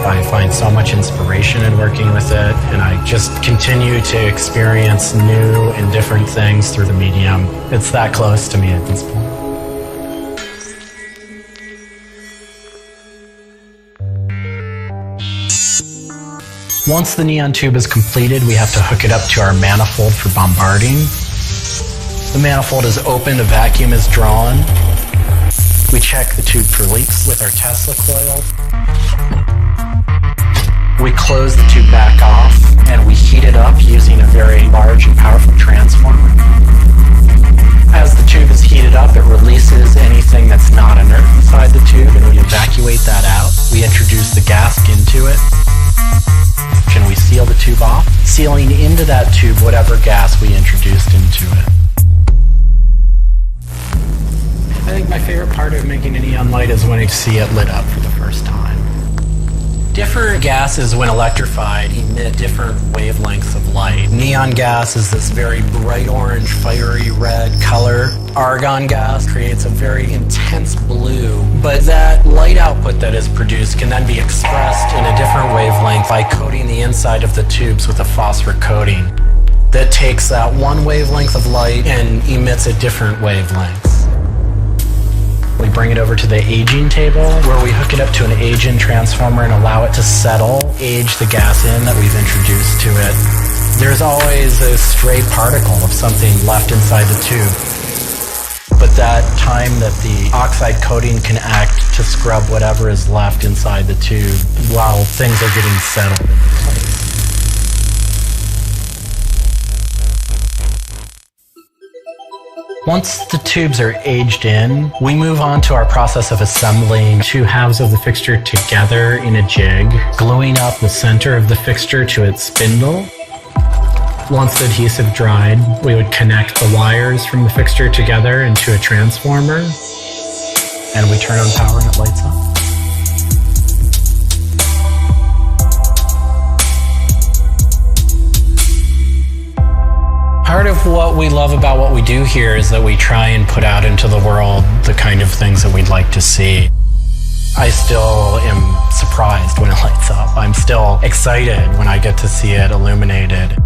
I find so much inspiration in working with it, and I just continue to experience new and different things through the medium. It's that close to me at this point. Once the neon tube is completed, we have to hook it up to our manifold for bombarding. The manifold is opened, a vacuum is drawn. We check the tube for leaks with our Tesla coil. We close the tube back off, and we heat it up using a very large and powerful transformer. As the tube is heated up, it releases anything that's not inert inside the tube, and we evacuate that out. We introduce the gas into it. And we seal the tube off. sealing into that tube whatever gas we introduced into it. I think my favorite part of making a neon light is when you see it lit up for the first time. Different gases, when electrified, emit different wavelengths of light. Neon gas is this very bright orange, fiery red color. Argon gas creates a very intense blue, but that light output that is produced can then be expressed in a different wavelength by coating the inside of the tubes with a phosphor coating that takes that one wavelength of light and emits a different wavelength. We bring it over to the aging table where we hook it up to an age-in transformer and allow it to settle, age the gas in that we've introduced to it. There's always a stray particle of something left inside the tube. But that time that the oxide coating can act to scrub whatever is left inside the tube while things are getting settled into place. Once the tubes are aged in, we move on to our process of assembling two halves of the fixture together in a jig, gluing up the center of the fixture to its spindle. Once the adhesive dried, we would connect the wires from the fixture together into a transformer, and we turn on power and it lights up. Part of what we love about what we do here is that we try and put out into the world the kind of things that we'd like to see. I still am surprised when it lights up. I'm still excited when I get to see it illuminated.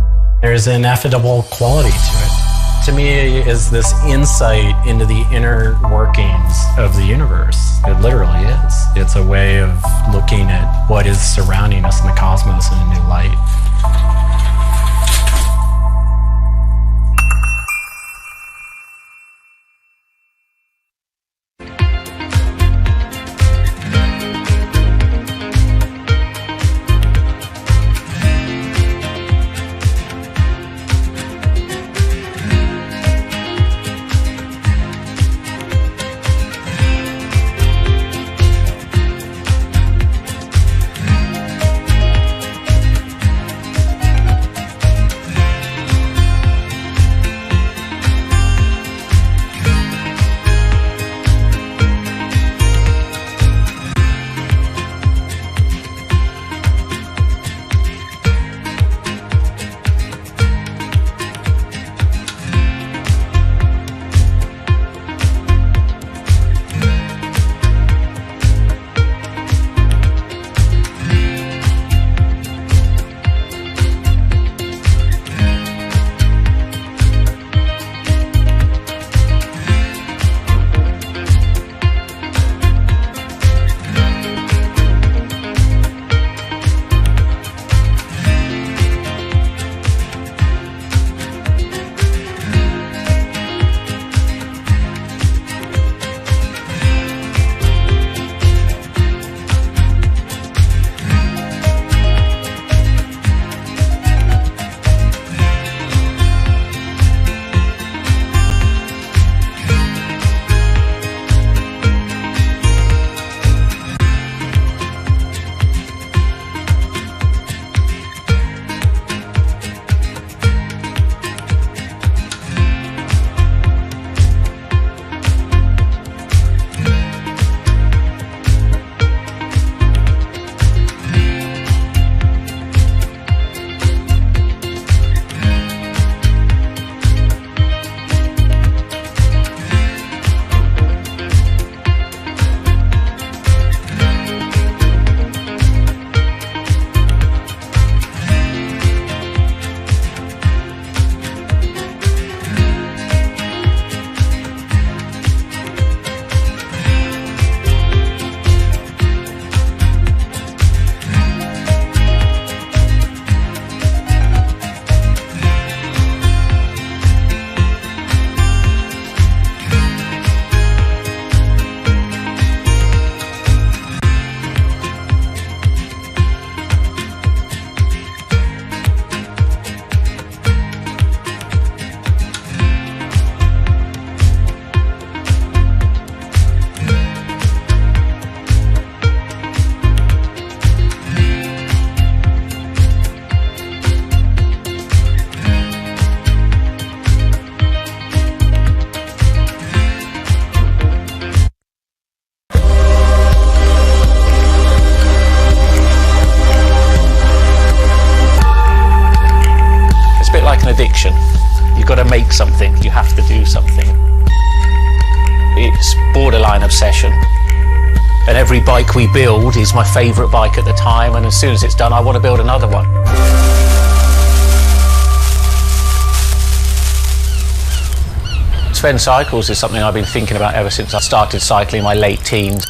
There's an ineffable quality to it. To me, it is this insight into the inner workings of the universe. It literally is. It's a way of looking at what is surrounding us in the cosmos in a new light. addiction. You've got to make something, you have to do something. It's borderline obsession. And every bike we build is my favourite bike at the time, and as soon as it's done, I want to build another one. Sven Cycles is something I've been thinking about ever since I started cycling in my late teens.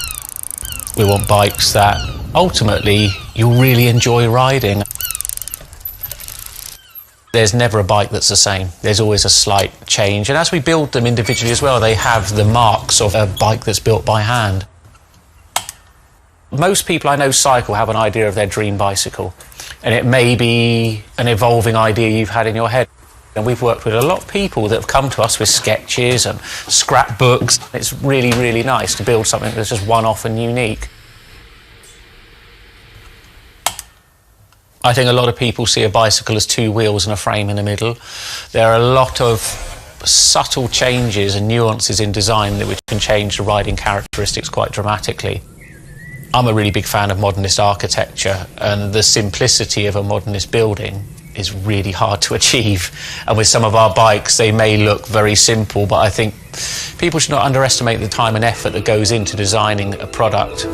We want bikes that ultimately you'll really enjoy riding. There's never a bike that's the same. There's always a slight change, and as we build them individually as well, they have the marks of a bike that's built by hand. Most people I know cycle have an idea of their dream bicycle, and it may be an evolving idea you've had in your head. And we've worked with a lot of people that have come to us with sketches and scrapbooks. It's really, really nice to build something that's just one-off and unique. I think a lot of people see a bicycle as two wheels and a frame in the middle. There are a lot of subtle changes and nuances in design which can change the riding characteristics quite dramatically. I'm a really big fan of modernist architecture, and the simplicity of a modernist building is really hard to achieve. And with some of our bikes, they may look very simple, but I think people should not underestimate the time and effort that goes into designing a product.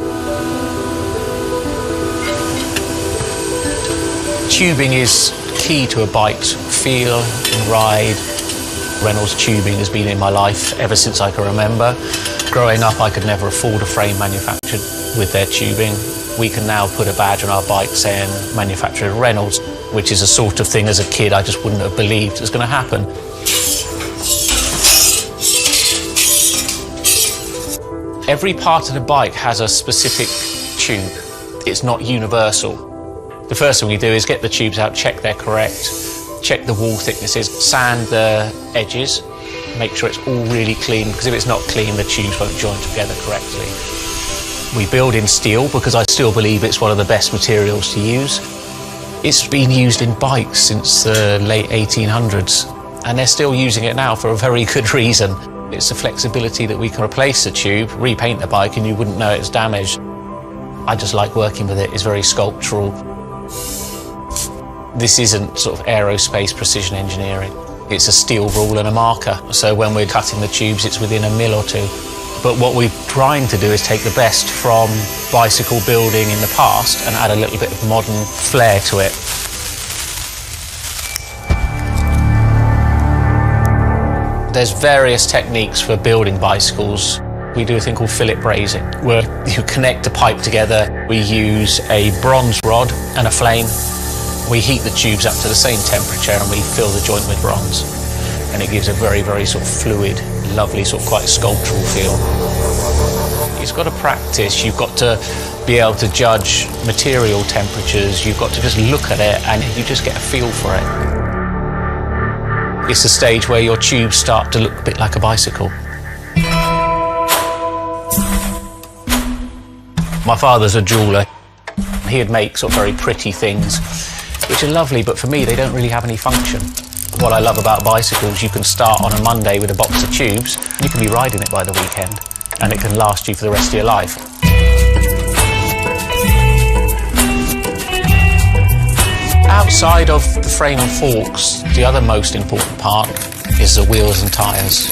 Tubing is key to a bike's feel and ride. Reynolds tubing has been in my life ever since I can remember. Growing up, I could never afford a frame manufactured with their tubing. We can now put a badge on our bike saying manufactured at Reynolds, which is a sort of thing as a kid I just wouldn't have believed was going to happen. Every part of the bike has a specific tube. It's not universal. The first thing we do is get the tubes out, check they're correct, check the wall thicknesses, sand the edges, make sure it's all really clean, because if it's not clean, the tubes won't join together correctly. We build in steel because I still believe it's one of the best materials to use. It's been used in bikes since the late 1800s, and they're still using it now for a very good reason. It's the flexibility that we can replace the tube, repaint the bike, and you wouldn't know it's damaged. I just like working with it. It's very sculptural. This isn't sort of aerospace precision engineering. It's a steel rule and a marker, so when we're cutting the tubes, it's within a mil or two. But what we're trying to do is take the best from bicycle building in the past and add a little bit of modern flair to it. There's various techniques for building bicycles. We do a thing called fillet brazing, where you connect a pipe together. We use a bronze rod and a flame. We heat the tubes up to the same temperature and we fill the joint with bronze. And it gives a very, very sort of fluid, lovely, sort of quite sculptural feel. You've got to practice, you've got to be able to judge material temperatures, you've got to just look at it and you just get a feel for it. It's the stage where your tubes start to look a bit like a bicycle. My father's a jeweller. He'd make sort of very pretty things, which are lovely, but for me, they don't really have any function. What I love about bicycles, you can start on a Monday with a box of tubes, you can be riding it by the weekend, and it can last you for the rest of your life. Outside of the frame and forks, the other most important part is the wheels and tyres.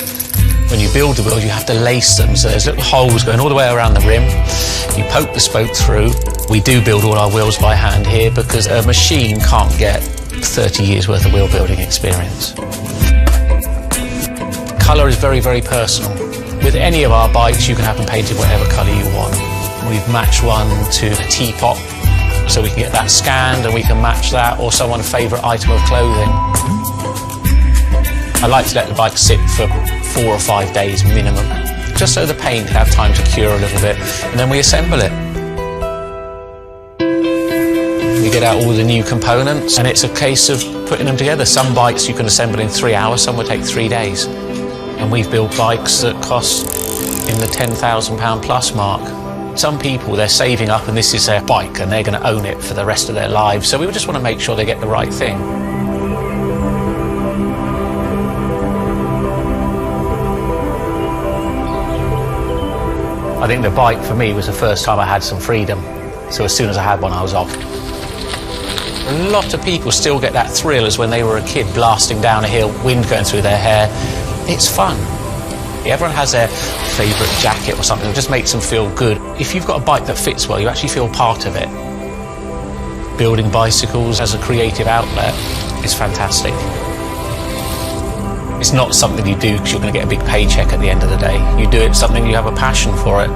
When you build the wheels, you have to lace them, so there's little holes going all the way around the rim. You poke the spoke through. We do build all our wheels by hand here because a machine can't get 30 years worth of wheel building experience. Colour is very, very personal. With any of our bikes, you can have them painted whatever colour you want. We've matched one to a teapot, so we can get that scanned and we can match that, or someone's favourite item of clothing. I like to let the bike sit for 4 or 5 days minimum, just so the paint can have time to cure a little bit, and then we assemble it. We get out all the new components, and it's a case of putting them together. Some bikes you can assemble in 3 hours, some will take 3 days. And we've built bikes that cost in the £10,000 plus mark. Some people, they're saving up and this is their bike and they're going to own it for the rest of their lives, so we just want to make sure they get the right thing. I think the bike for me was the first time I had some freedom, so as soon as I had one I was off. A lot of people still get that thrill as when they were a kid blasting down a hill, wind going through their hair. It's fun. Everyone has their favourite jacket or something. It just makes them feel good. If you've got a bike that fits well, you actually feel part of it. Building bicycles as a creative outlet is fantastic. It's not something you do because you're going to get a big paycheck at the end of the day. You do it something you have a passion for it.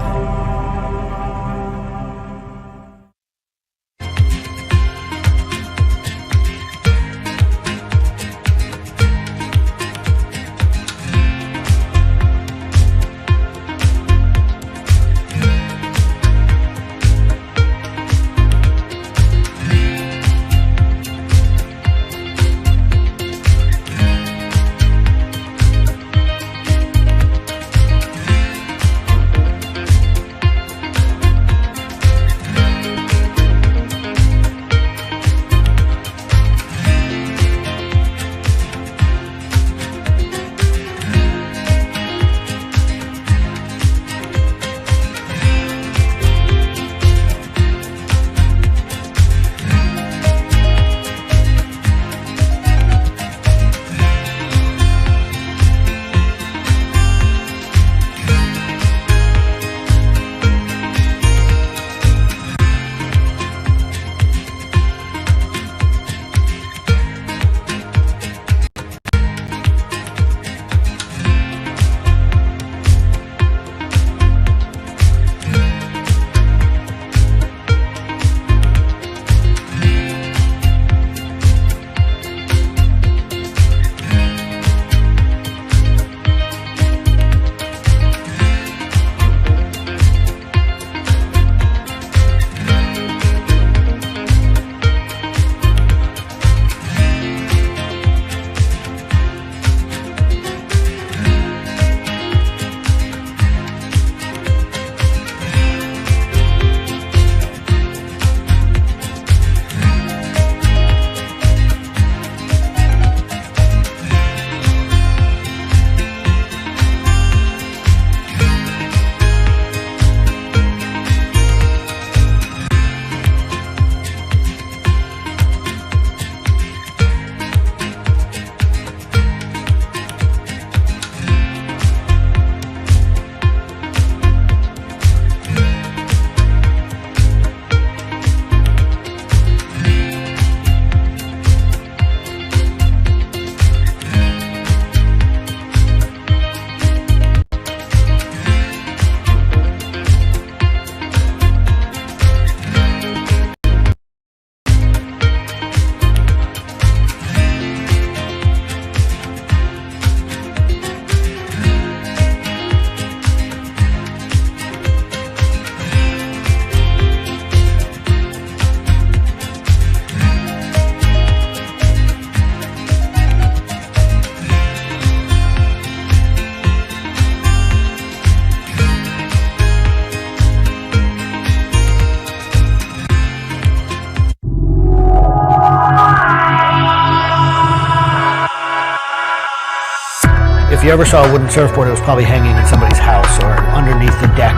If you ever saw a wooden surfboard, it was probably hanging in somebody's house or underneath the deck.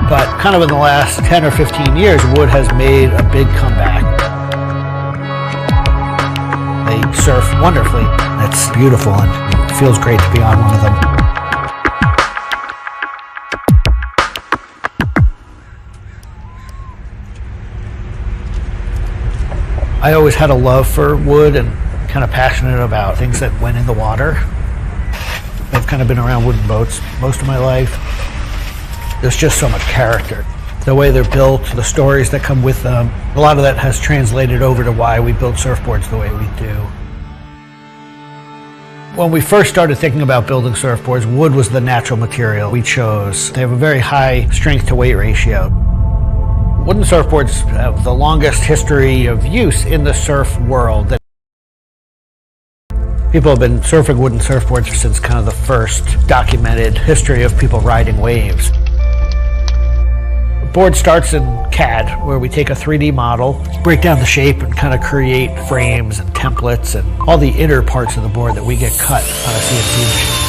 But kind of in the last 10 or 15 years, wood has made a big comeback. They surf wonderfully. It's beautiful and it feels great to be on one of them. I always had a love for wood and kind of passionate about things that went in the water. I've kind of been around wooden boats most of my life. There's just so much character. The way they're built, the stories that come with them, a lot of that has translated over to why we build surfboards the way we do. When we first started thinking about building surfboards, wood was the natural material we chose. They have a very high strength to weight ratio. Wooden surfboards have the longest history of use in the surf world. People have been surfing wooden surfboards since kind of the first documented history of people riding waves. The board starts in CAD, where we take a 3D model, break down the shape, and kind of create frames and templates and all the inner parts of the board that we get cut on a CNC machine.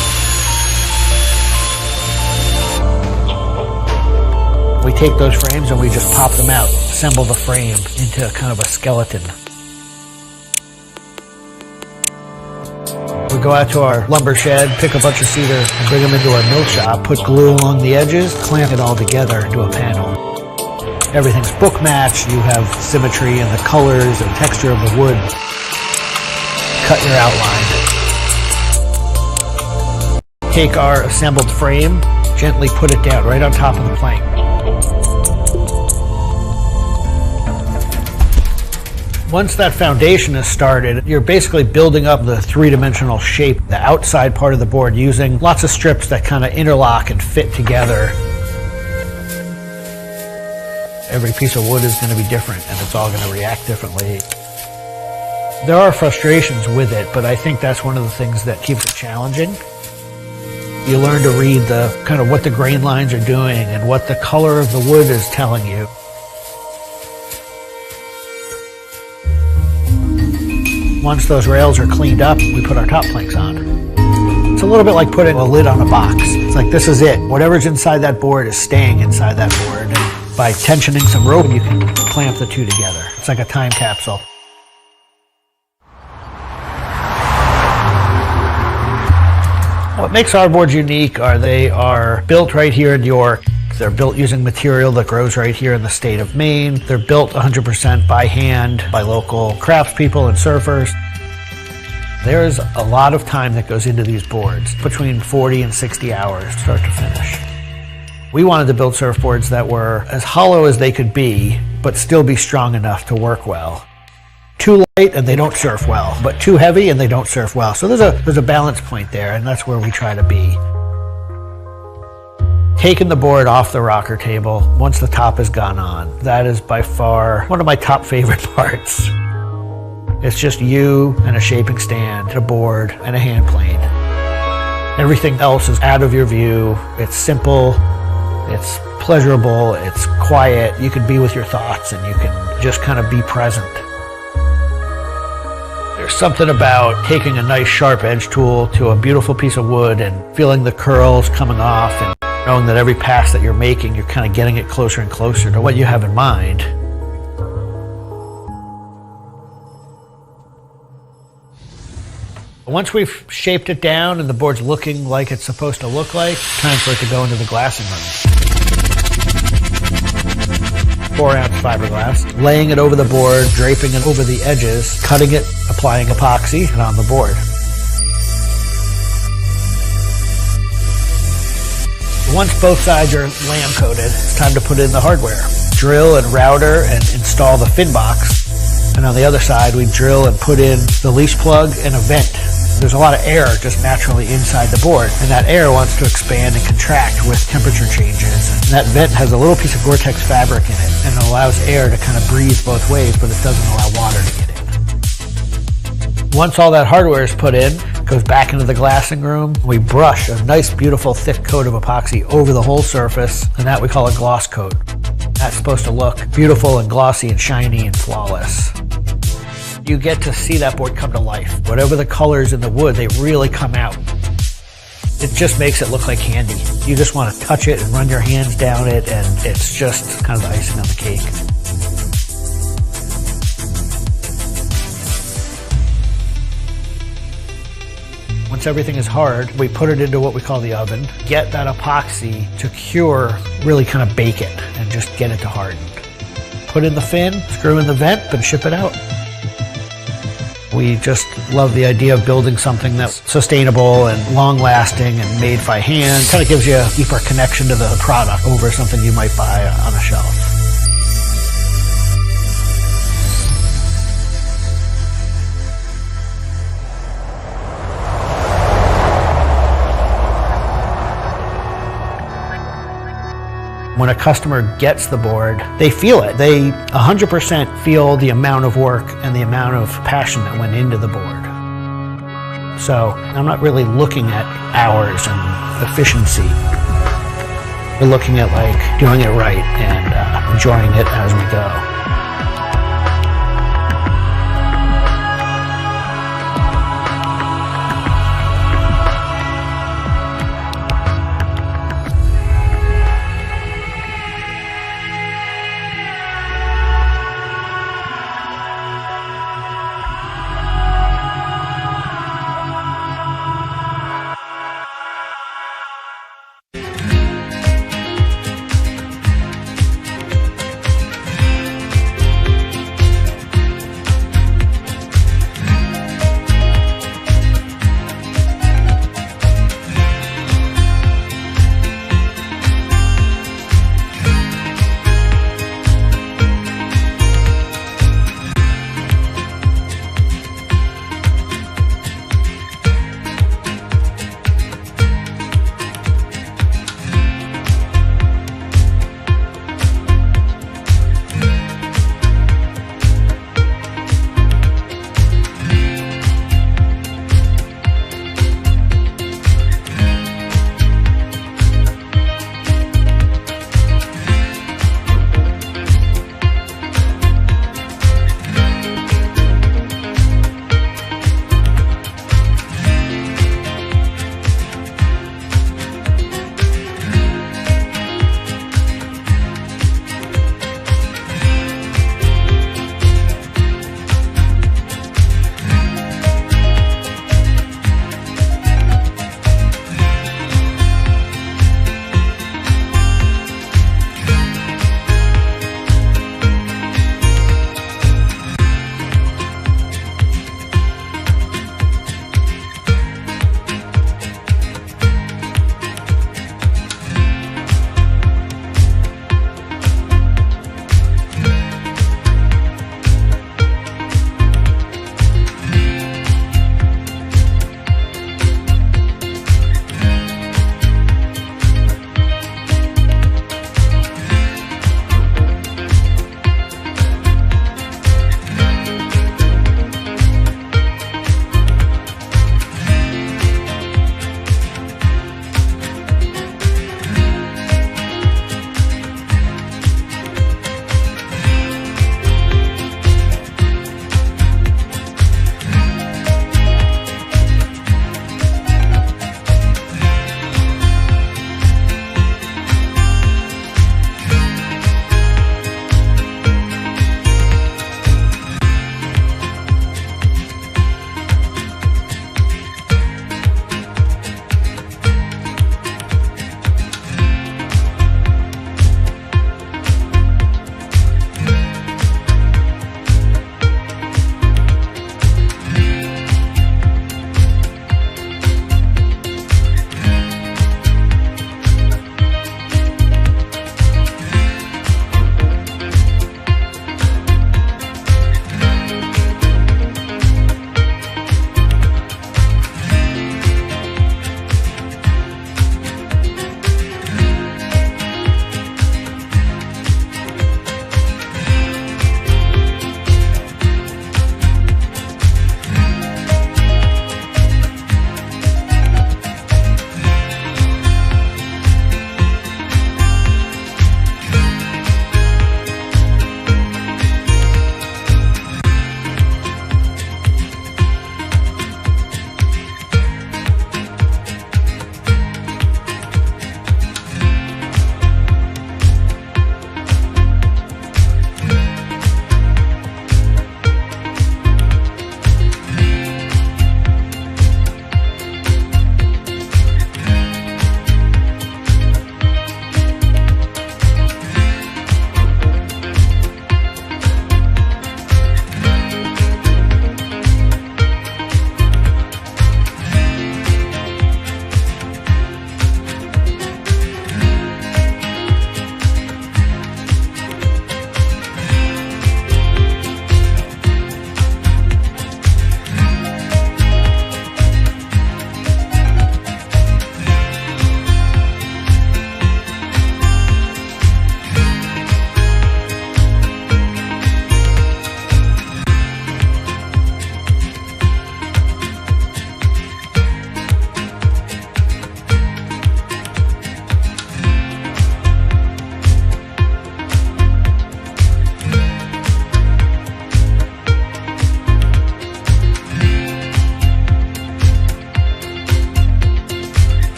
We take those frames and we just pop them out, assemble the frame into kind of a skeleton. go out to our lumber shed, pick a bunch of cedar, and bring them into our mill shop, put glue along the edges, clamp it all together into a panel. Everything's book matched. You have symmetry in the colors and texture of the wood. Cut your outline. Take our assembled frame, gently put it down right on top of the plank. Once that foundation is started, you're basically building up the three-dimensional shape, the outside part of the board, using lots of strips that kind of interlock and fit together. Every piece of wood is going to be different, and it's all going to react differently. There are frustrations with it, but I think that's one of the things that keeps it challenging. You learn to read the kind of what the grain lines are doing and what the color of the wood is telling you. Once those rails are cleaned up, we put our top planks on. It's a little bit like putting a lid on a box. It's like, this is it. Whatever's inside that board is staying inside that board. And by tensioning some rope, you can clamp the two together. It's like a time capsule. What makes our boards unique are they are built right here in York. They're built using material that grows right here in the state of Maine. They're built 100% by hand by local craftspeople and surfers. There's a lot of time that goes into these boards, between 40 and 60 hours start to finish. We wanted to build surfboards that were as hollow as they could be, but still be strong enough to work well. Too light and they don't surf well, but too heavy and they don't surf well. So there's a balance point there, and that's where we try to be. Taking the board off the rocker table once the top has gone on, that is by far one of my top favorite parts. It's just you and a shaping stand, a board, and a hand plane. Everything else is out of your view. It's simple, it's pleasurable, it's quiet. You can be with your thoughts and you can just kind of be present. There's something about taking a nice sharp edge tool to a beautiful piece of wood and feeling the curls coming off and knowing that every pass that you're making, you're kind of getting it closer and closer to what you have in mind. Once we've shaped it down and the board's looking like it's supposed to look like, time for it to go into the glassing room. 4-ounce fiberglass, laying it over the board, draping it over the edges, cutting it, applying epoxy, and on the board. Once both sides are lamb coated, it's time to put in the hardware. Drill and router and install the fin box. And on the other side, we drill and put in the leash plug and a vent. There's a lot of air just naturally inside the board, and that air wants to expand and contract with temperature changes. And that vent has a little piece of Gore-Tex fabric in it, and it allows air to kind of breathe both ways, but it doesn't allow water to get in. Once all that hardware is put in, it goes back into the glassing room. We brush a nice, beautiful, thick coat of epoxy over the whole surface, and that we call a gloss coat. That's supposed to look beautiful and glossy and shiny and flawless. You get to see that board come to life. Whatever the colors in the wood, they really come out. It just makes it look like candy. You just want to touch it and run your hands down it, and it's just kind of the icing on the cake. Once everything is hard, we put it into what we call the oven. Get that epoxy to cure, really kind of bake it, and just get it to harden. Put in the fin, screw in the vent, and ship it out. We just love the idea of building something that's sustainable and long-lasting and made by hand. Kind of gives you a deeper connection to the product over something you might buy on a shelf. When a customer gets the board, they feel it. They 100% feel the amount of work and the amount of passion that went into the board. So I'm not really looking at hours and efficiency. We're looking at like doing it right and enjoying it as we go.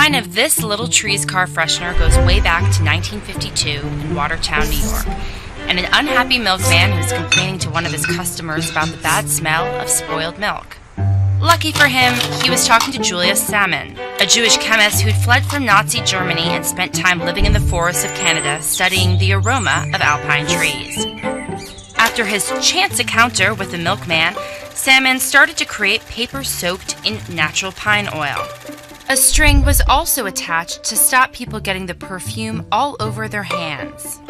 design of this little trees car freshener goes way back to 1952 in Watertown, New York, and an unhappy milkman who was complaining to one of his customers about the bad smell of spoiled milk. Lucky for him, he was talking to Julius Salmon, a Jewish chemist who'd fled from Nazi Germany and spent time living in the forests of Canada studying the aroma of alpine trees. After his chance encounter with the milkman, Salmon started to create paper soaked in natural pine oil. A string was also attached to stop people getting the perfume all over their hands.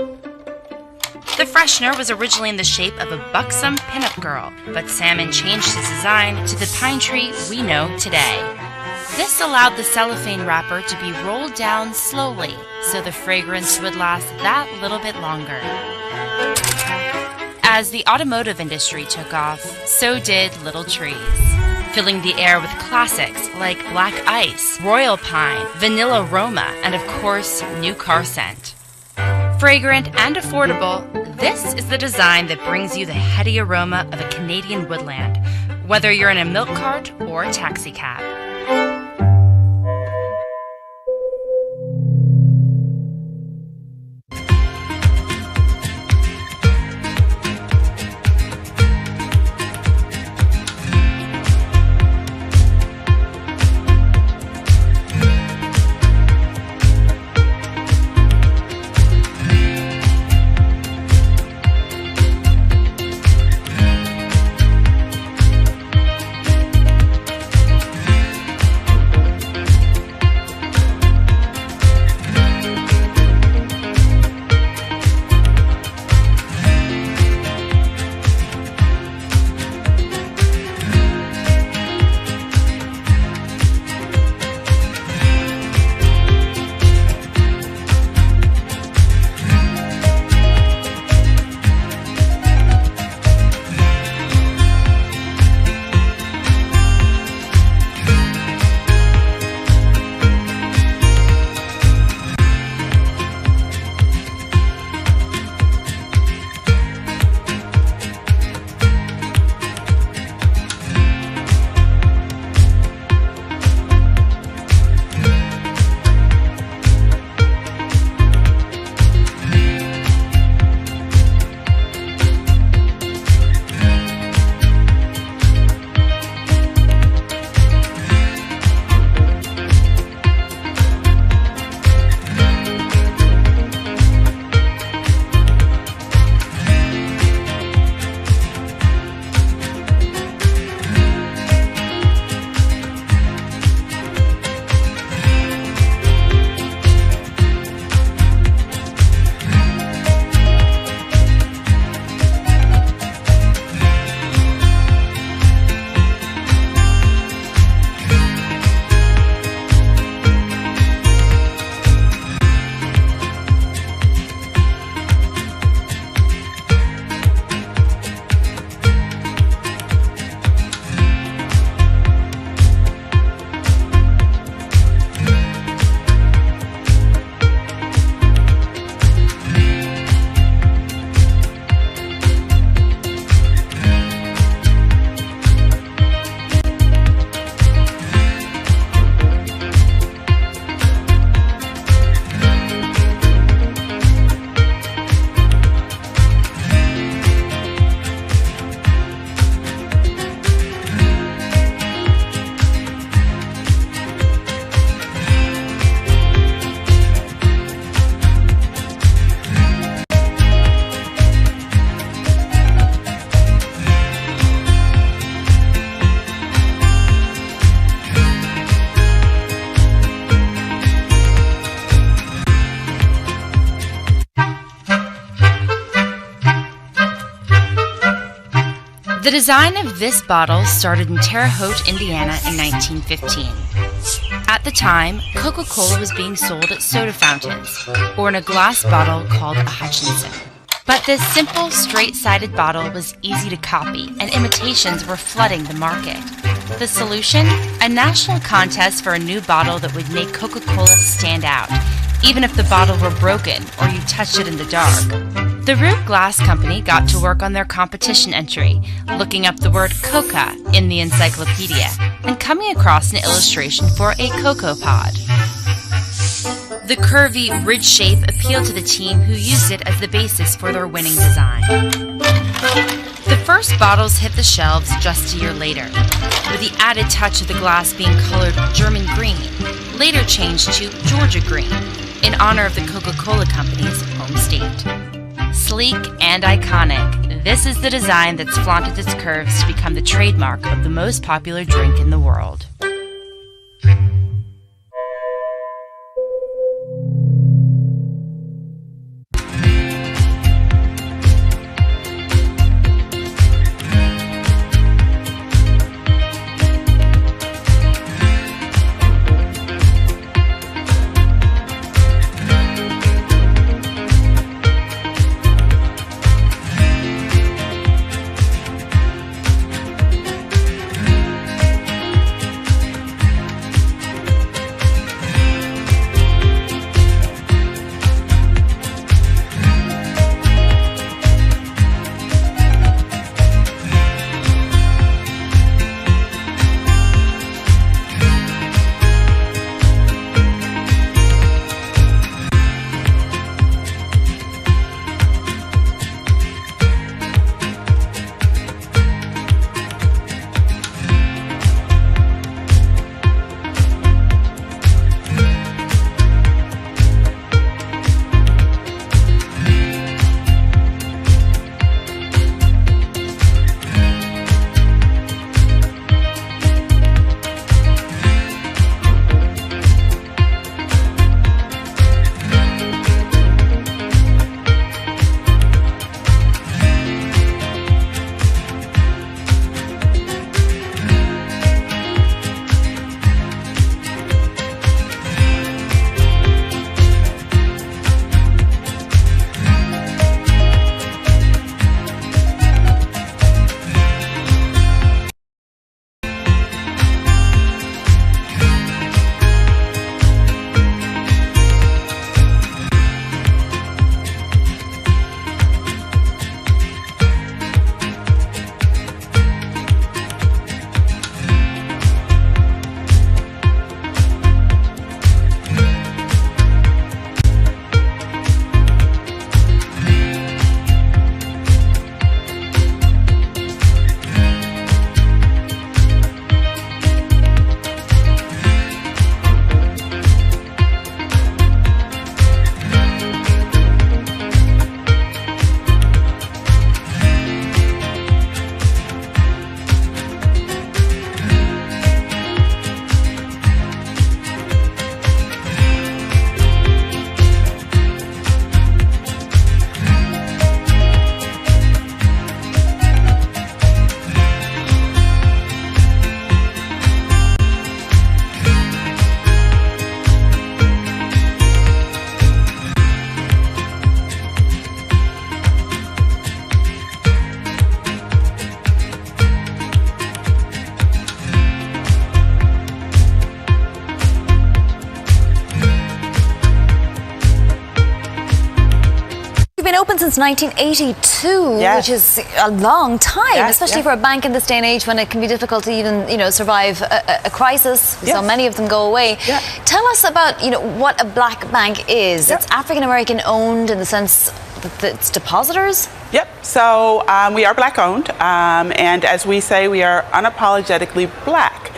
The freshener was originally in the shape of a buxom pinup girl, but Salmon changed his design to the pine tree we know today. This allowed the cellophane wrapper to be rolled down slowly, so the fragrance would last that little bit longer. As the automotive industry took off, so did little trees, filling the air with classics like black ice, royal pine, vanilla aroma, and of course, new car scent. Fragrant and affordable, this is the design that brings you the heady aroma of a Canadian woodland, whether you're in a milk cart or a taxi cab. The design of this bottle started in Terre Haute, Indiana in 1915. At the time, Coca-Cola was being sold at soda fountains, or in a glass bottle called a Hutchinson. But this simple, straight-sided bottle was easy to copy, and imitations were flooding the market. The solution? A national contest for a new bottle that would make Coca-Cola stand out, even if the bottle were broken or you touched it in the dark. The Root Glass Company got to work on their competition entry, looking up the word coca in the encyclopedia, and coming across an illustration for a cocoa pod. The curvy, ridge shape appealed to the team who used it as the basis for their winning design. The first bottles hit the shelves just a year later, with the added touch of the glass being colored German green, later changed to Georgia green, in honor of the Coca-Cola Company's home state. Sleek and iconic, this is the design that's flaunted its curves to become the trademark of the most popular drink in the world. Open since 1982, which is a long time, especially for a bank in this day and age when it can be difficult to even, survive a crisis. We saw many of them go away. Tell us about, what a black bank is. It's African American owned in the sense that it's depositors? Yep. So we are black owned, and as we say, we are unapologetically black.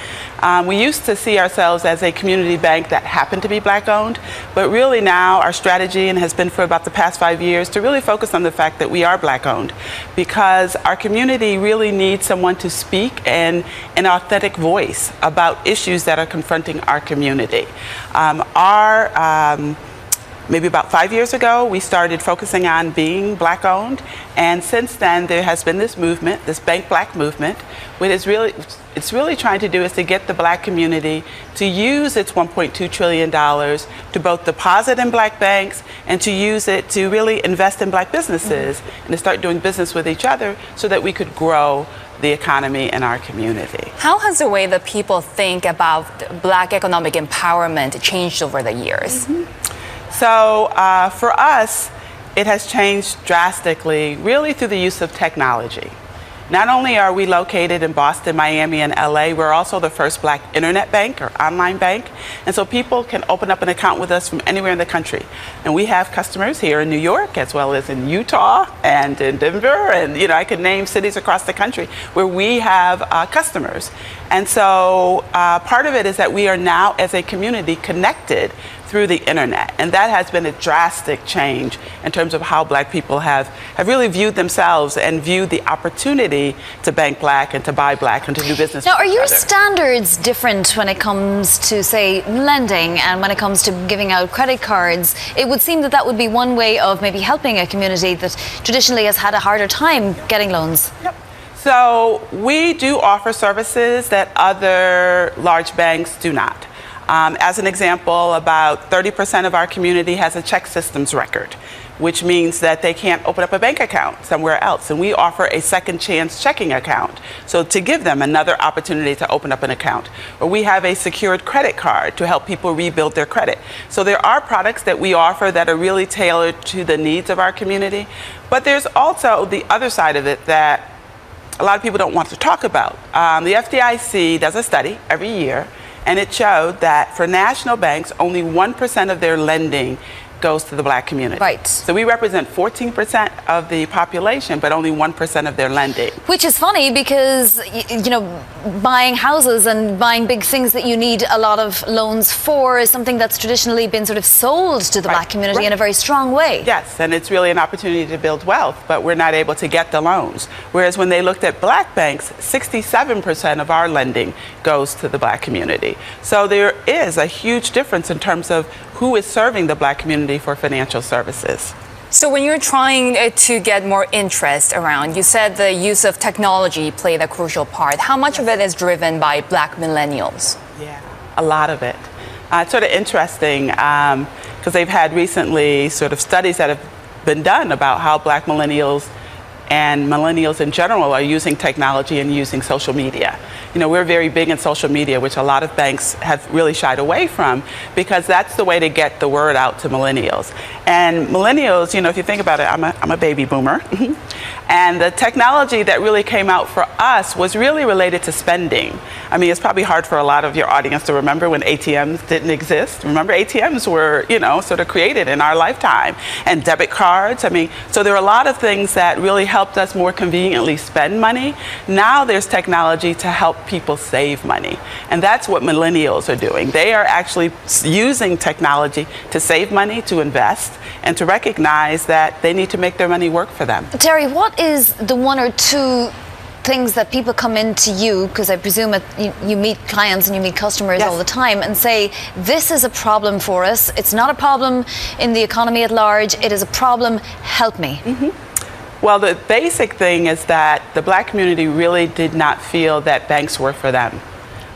We used to see ourselves as a community bank that happened to be black owned, but really now our strategy, and has been for about the past 5 years, to really focus on the fact that we are black owned, because our community really needs someone to speak in an authentic voice about issues that are confronting our community. Maybe about 5 years ago, we started focusing on being black owned, and since then there has been this movement, this Bank Black movement, which is really trying to do is to get the black community to use its $1.2 trillion to both deposit in black banks and to use it to really invest in black businesses and to start doing business with each other so that we could grow the economy in our community. How has the way that people think about black economic empowerment changed over the years? So for us, it has changed drastically, really through the use of technology. Not only are we located in Boston, Miami, and LA, we're also the first black internet bank or online bank. And so people can open up an account with us from anywhere in the country. And we have customers here in New York, as well as in Utah and in Denver. And, I could name cities across the country where we have customers. And so part of it is that we are now, as a community, connected through the internet. And that has been a drastic change in terms of how black people have really viewed themselves and viewed the opportunity to bank black and to buy black and to do business. Now, are your standards different when it comes to, say, lending and when it comes to giving out credit cards? It would seem that would be one way of maybe helping a community that traditionally has had a harder time getting loans. Yep. So we do offer services that other large banks do not. As an example, about 30% of our community has a check systems record, which means that they can't open up a bank account somewhere else. And we offer a second chance checking account, so to give them another opportunity to open up an account. Or we have a secured credit card to help people rebuild their credit. So there are products that we offer that are really tailored to the needs of our community. But there's also the other side of it that a lot of people don't want to talk about. The FDIC does a study every year, and it showed that for national banks, only 1% of their lending goes to the black community. Right. So we represent 14% of the population, but only 1% of their lending. Which is funny because, buying houses and buying big things that you need a lot of loans for is something that's traditionally been sort of sold to the black community in a very strong way. Yes, and it's really an opportunity to build wealth, but we're not able to get the loans. Whereas when they looked at black banks, 67% of our lending goes to the black community. So there is a huge difference in terms of who is serving the black community for financial services. So when you're trying to get more interest around, you said the use of technology played a crucial part. How much of it is driven by black millennials? Yeah, a lot of it. It's sort of interesting because they've had recently sort of studies that have been done about how black millennials and millennials in general are using technology and using social media. We're very big in social media, which a lot of banks have really shied away from because that's the way to get the word out to millennials. And millennials, if you think about it, I'm a baby boomer. And the technology that really came out for us was really related to spending. I mean, it's probably hard for a lot of your audience to remember when ATMs didn't exist. Remember, ATMs were, sort of created in our lifetime. And debit cards, so there are a lot of things that really helped us more conveniently spend money. Now there's technology to help people save money. And that's what millennials are doing. They are actually using technology to save money, to invest, and to recognize that they need to make their money work for them. Terry, what is the one or two things that people come into you, because I presume you meet clients and you meet customers all the time, and say, this is a problem for us. It's not a problem in the economy at large. It is a problem. Help me. Mm-hmm. Well, the basic thing is that the black community really did not feel that banks were for them.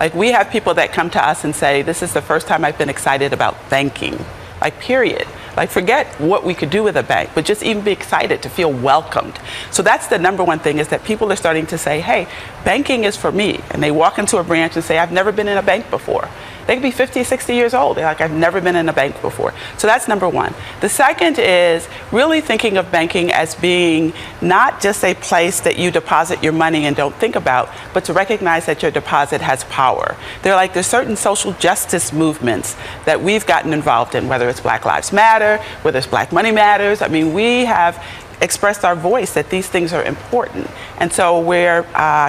Like, we have people that come to us and say, this is the first time I've been excited about banking. Like, period. Like, forget what we could do with a bank, but just even be excited to feel welcomed. So that's the number one thing, is that people are starting to say, hey, banking is for me. And they walk into a branch and say, I've never been in a bank before. They could be 50, 60 years old. They're like, I've never been in a bank before. So that's number one. The second is really thinking of banking as being not just a place that you deposit your money and don't think about, but to recognize that your deposit has power. There's certain social justice movements that we've gotten involved in, whether it's Black Lives Matter, whether it's Black Money Matters. I mean, we have expressed our voice that these things are important. And so where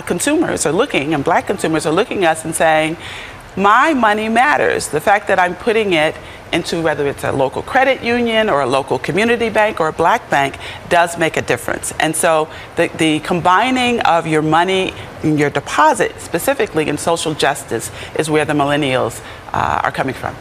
consumers are looking, and black consumers are looking at us and saying, my money matters. The fact that I'm putting it into whether it's a local credit union or a local community bank or a black bank does make a difference. And so the combining of your money and your deposit, specifically in social justice, is where the millennials are coming from.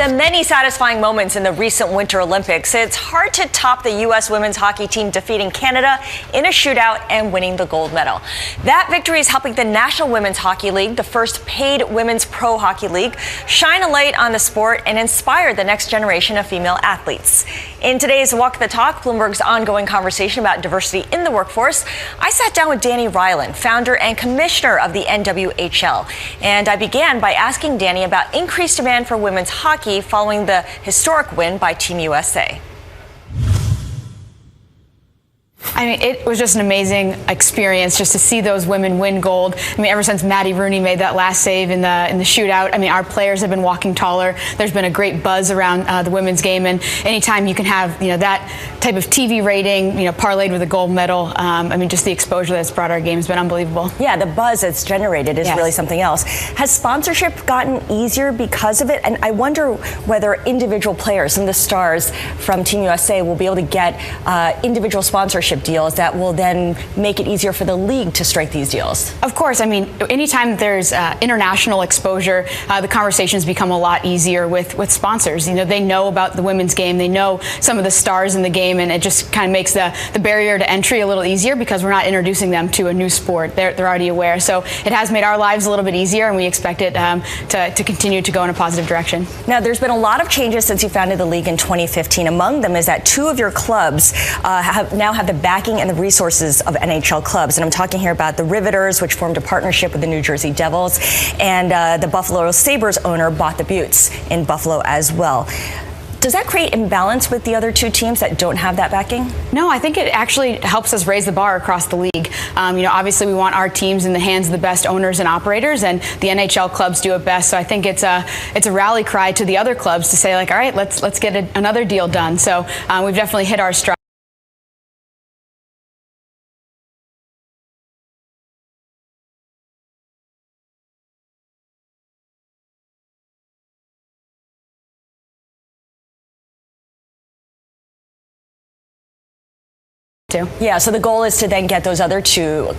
the many satisfying moments in the recent Winter Olympics, it's hard to top the U.S. women's hockey team defeating Canada in a shootout and winning the gold medal. That victory is helping the National Women's Hockey League, the first paid women's pro hockey league, shine a light on the sport and inspire the next generation of female athletes. In today's Walk the Talk, Bloomberg's ongoing conversation about diversity in the workforce, I sat down with Danny Ryland, founder and commissioner of the NWHL. And I began by asking Danny about increased demand for women's hockey following the historic win by Team USA. I mean, it was just an amazing experience just to see those women win gold. I mean, ever since Maddie Rooney made that last save in the shootout, I mean, our players have been walking taller. There's been a great buzz around the women's game, and anytime you can have that type of TV rating, parlayed with a gold medal, I mean, just the exposure that's brought our game has been unbelievable. Yeah, the buzz it's generated is really something else. Has sponsorship gotten easier because of it? And I wonder whether individual players, some of the stars from Team USA, will be able to get individual sponsorship deals that will then make it easier for the league to strike these deals. Of course. I mean, anytime there's international exposure, the conversations become a lot easier with sponsors. They know about the women's game. They know some of the stars in the game, and it just kind of makes the barrier to entry a little easier because we're not introducing them to a new sport. They're already aware. So it has made our lives a little bit easier, and we expect it to continue to go in a positive direction. Now, there's been a lot of changes since you founded the league in 2015. Among them is that two of your clubs now have the backing and the resources of NHL clubs. And I'm talking here about the Riveters, which formed a partnership with the New Jersey Devils, and the Buffalo Sabres owner bought the Buttes in Buffalo as well. Does that create imbalance with the other two teams that don't have that backing? No, I think it actually helps us raise the bar across the league. Obviously we want our teams in the hands of the best owners and operators, and the NHL clubs do it best. So I think it's a rally cry to the other clubs to say, like, all right, let's get another deal done. So we've definitely hit our stride. Yeah, so the goal is to then get those other two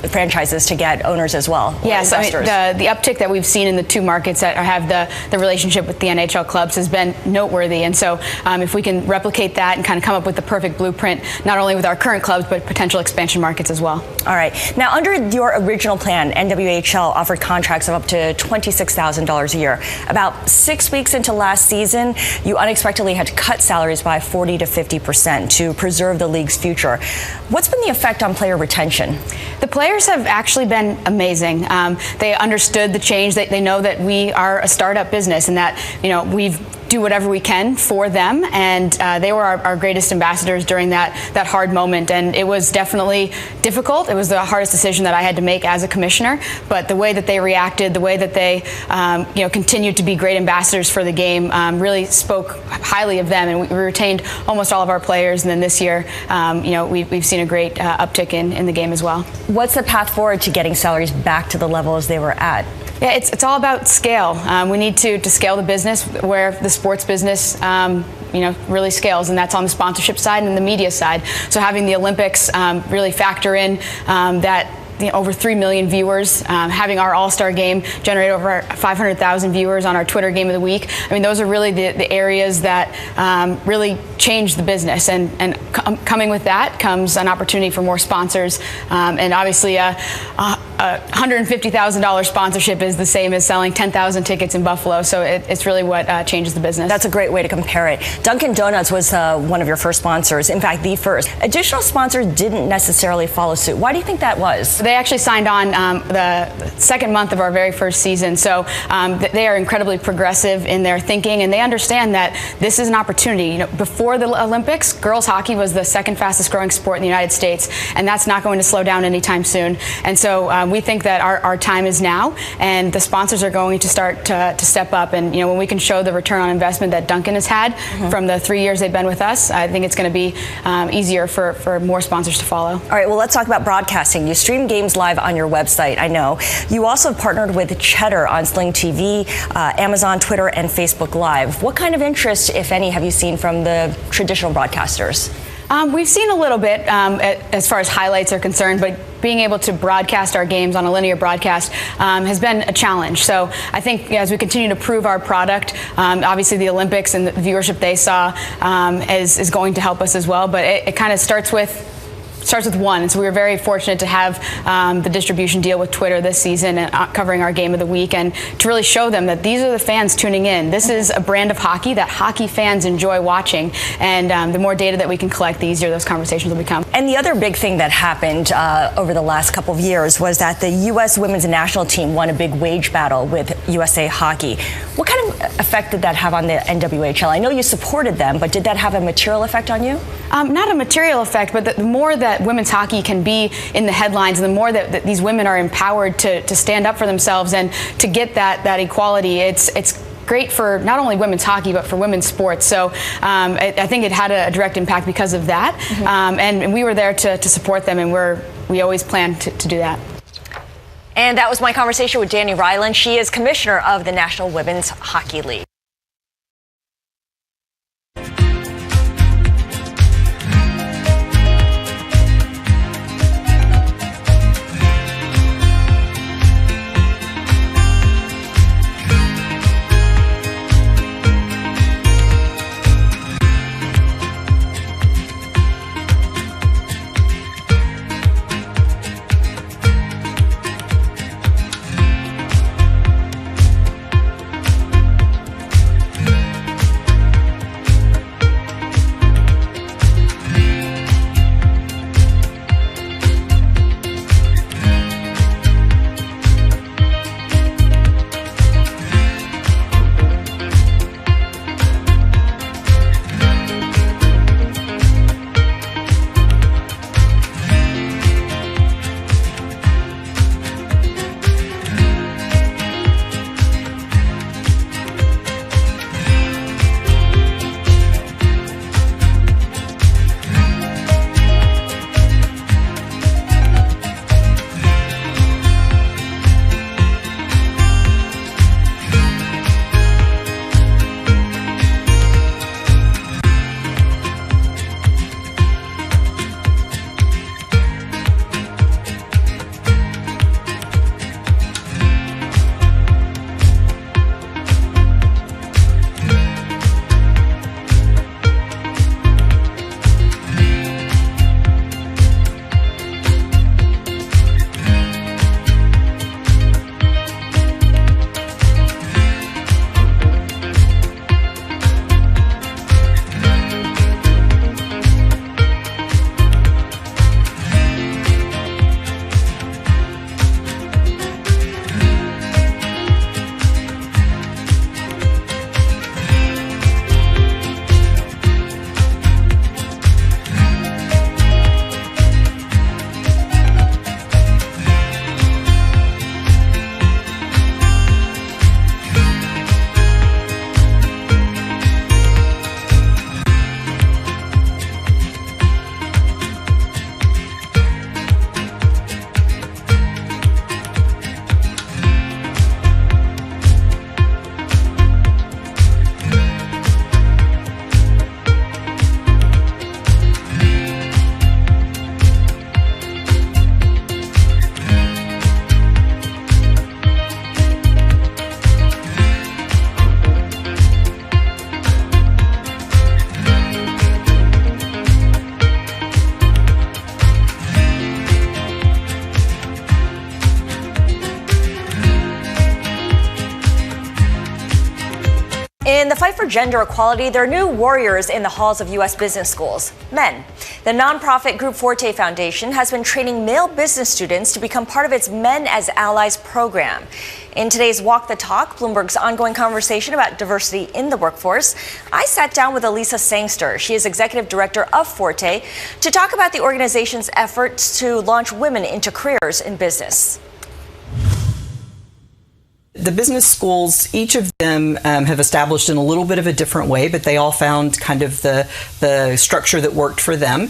franchises to get owners as well. Yes, I mean, the uptick that we've seen in the two markets that have the relationship with the NHL clubs has been noteworthy. And so if we can replicate that and kind of come up with the perfect blueprint, not only with our current clubs, but potential expansion markets as well. All right. Now, under your original plan, NWHL offered contracts of up to $26,000 a year. About 6 weeks into last season, you unexpectedly had to cut salaries by 40 to 50% to preserve the league's future. What's been the effect on player retention? The players have actually been amazing. They understood the change. They know that we are a startup business and that we've do whatever we can for them, and they were our greatest ambassadors during that hard moment. And it was definitely difficult. It was the hardest decision that I had to make as a commissioner, but the way that they reacted, the way that they continued to be great ambassadors for the game really spoke highly of them, and we retained almost all of our players. And then this year we've seen a great uptick in the game as well. What's the path forward to getting salaries back to the levels they were at? Yeah, it's all about scale. We need to scale the business where the sports business really scales, and that's on the sponsorship side and the media side. So having the Olympics really factor in that over 3 million viewers, having our All-Star game generate over 500,000 viewers on our Twitter Game of the Week. I mean, those are really the areas that really change the business. And coming with that comes an opportunity for more sponsors. And obviously, a $150,000 sponsorship is the same as selling 10,000 tickets in Buffalo. So it's really what changes the business. That's a great way to compare it. Dunkin' Donuts was one of your first sponsors. In fact, the first. Additional sponsors didn't necessarily follow suit. Why do you think that was? They actually signed on the second month of our very first season. So they are incredibly progressive in their thinking, and they understand that this is an opportunity. Before the Olympics, girls hockey was the second fastest growing sport in the United States, and that's not going to slow down anytime soon. And so we think that our time is now, and the sponsors are going to start to step up. And when we can show the return on investment that Dunkin' has had from the 3 years they've been with us, I think it's going to be easier for more sponsors to follow. All right, well, let's talk about broadcasting. You stream games live on your website, I know. You also partnered with Cheddar on Sling TV, Amazon, Twitter, and Facebook Live. What kind of interest, if any, have you seen from the traditional broadcasters? We've seen a little bit as far as highlights are concerned, but being able to broadcast our games on a linear broadcast has been a challenge. So I think as we continue to prove our product, obviously the Olympics and the viewership they saw is going to help us as well. But it kind of starts with one. And so we were very fortunate to have the distribution deal with Twitter this season and covering our game of the week, and to really show them that these are the fans tuning in. This is a brand of hockey that hockey fans enjoy watching, and the more data that we can collect, the easier those conversations will become. And the other big thing that happened over the last couple of years was that the U.S. women's national team won a big wage battle with USA Hockey. What kind of effect did that have on the NWHL? I know you supported them, but did that have a material effect on you? Not a material effect, but the more that women's hockey can be in the headlines, and the more that these women are empowered to stand up for themselves and to get that equality, it's great for not only women's hockey but for women's sports. So I think it had a direct impact because of that, and we were there to support them, and we always plan to do that. And that was my conversation with Dani Ryland. She is commissioner of the National Women's Hockey League. In the fight for gender equality, there are new warriors in the halls of U.S. business schools, men. The nonprofit group Forte Foundation has been training male business students to become part of its Men as Allies program. In today's Walk the Talk, Bloomberg's ongoing conversation about diversity in the workforce, I sat down with Elisa Sangster. She is executive director of Forte, to talk about the organization's efforts to launch women into careers in business. The business schools, each of them have established in a little bit of a different way, but they all found kind of the structure that worked for them.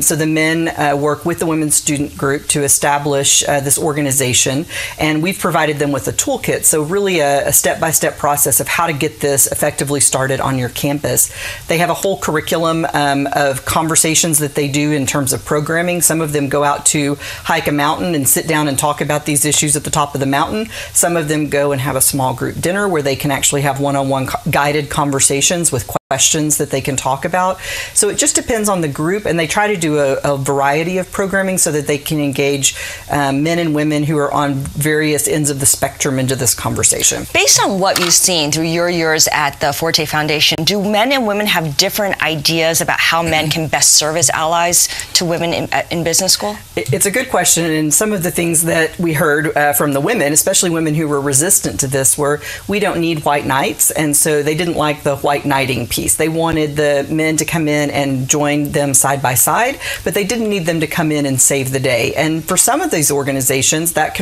So the men work with the women's student group to establish this organization, and we've provided them with a toolkit. So really a step-by-step process of how to get this effectively started on your campus. They have a whole curriculum of conversations that they do in terms of programming. Some of them go out to hike a mountain and sit down and talk about these issues at the top of the mountain. Some of them go and have a small group dinner where they can actually have one-on-one guided conversations with questions that they can talk about. So it just depends on the group, and they try to do a variety of programming so that they can engage men and women who are on various ends of the spectrum into this conversation. Based on what you've seen through your years at the Forte Foundation, do men and women have different ideas about how men can best serve as allies to women in business school? It's a good question, and some of the things that we heard from the women, especially women who were resistant to this, were we don't need white knights, and so they didn't like the white knighting piece. They wanted the men to come in and join them side by side, but they didn't need them to come in and save the day. And for some of these organizations, that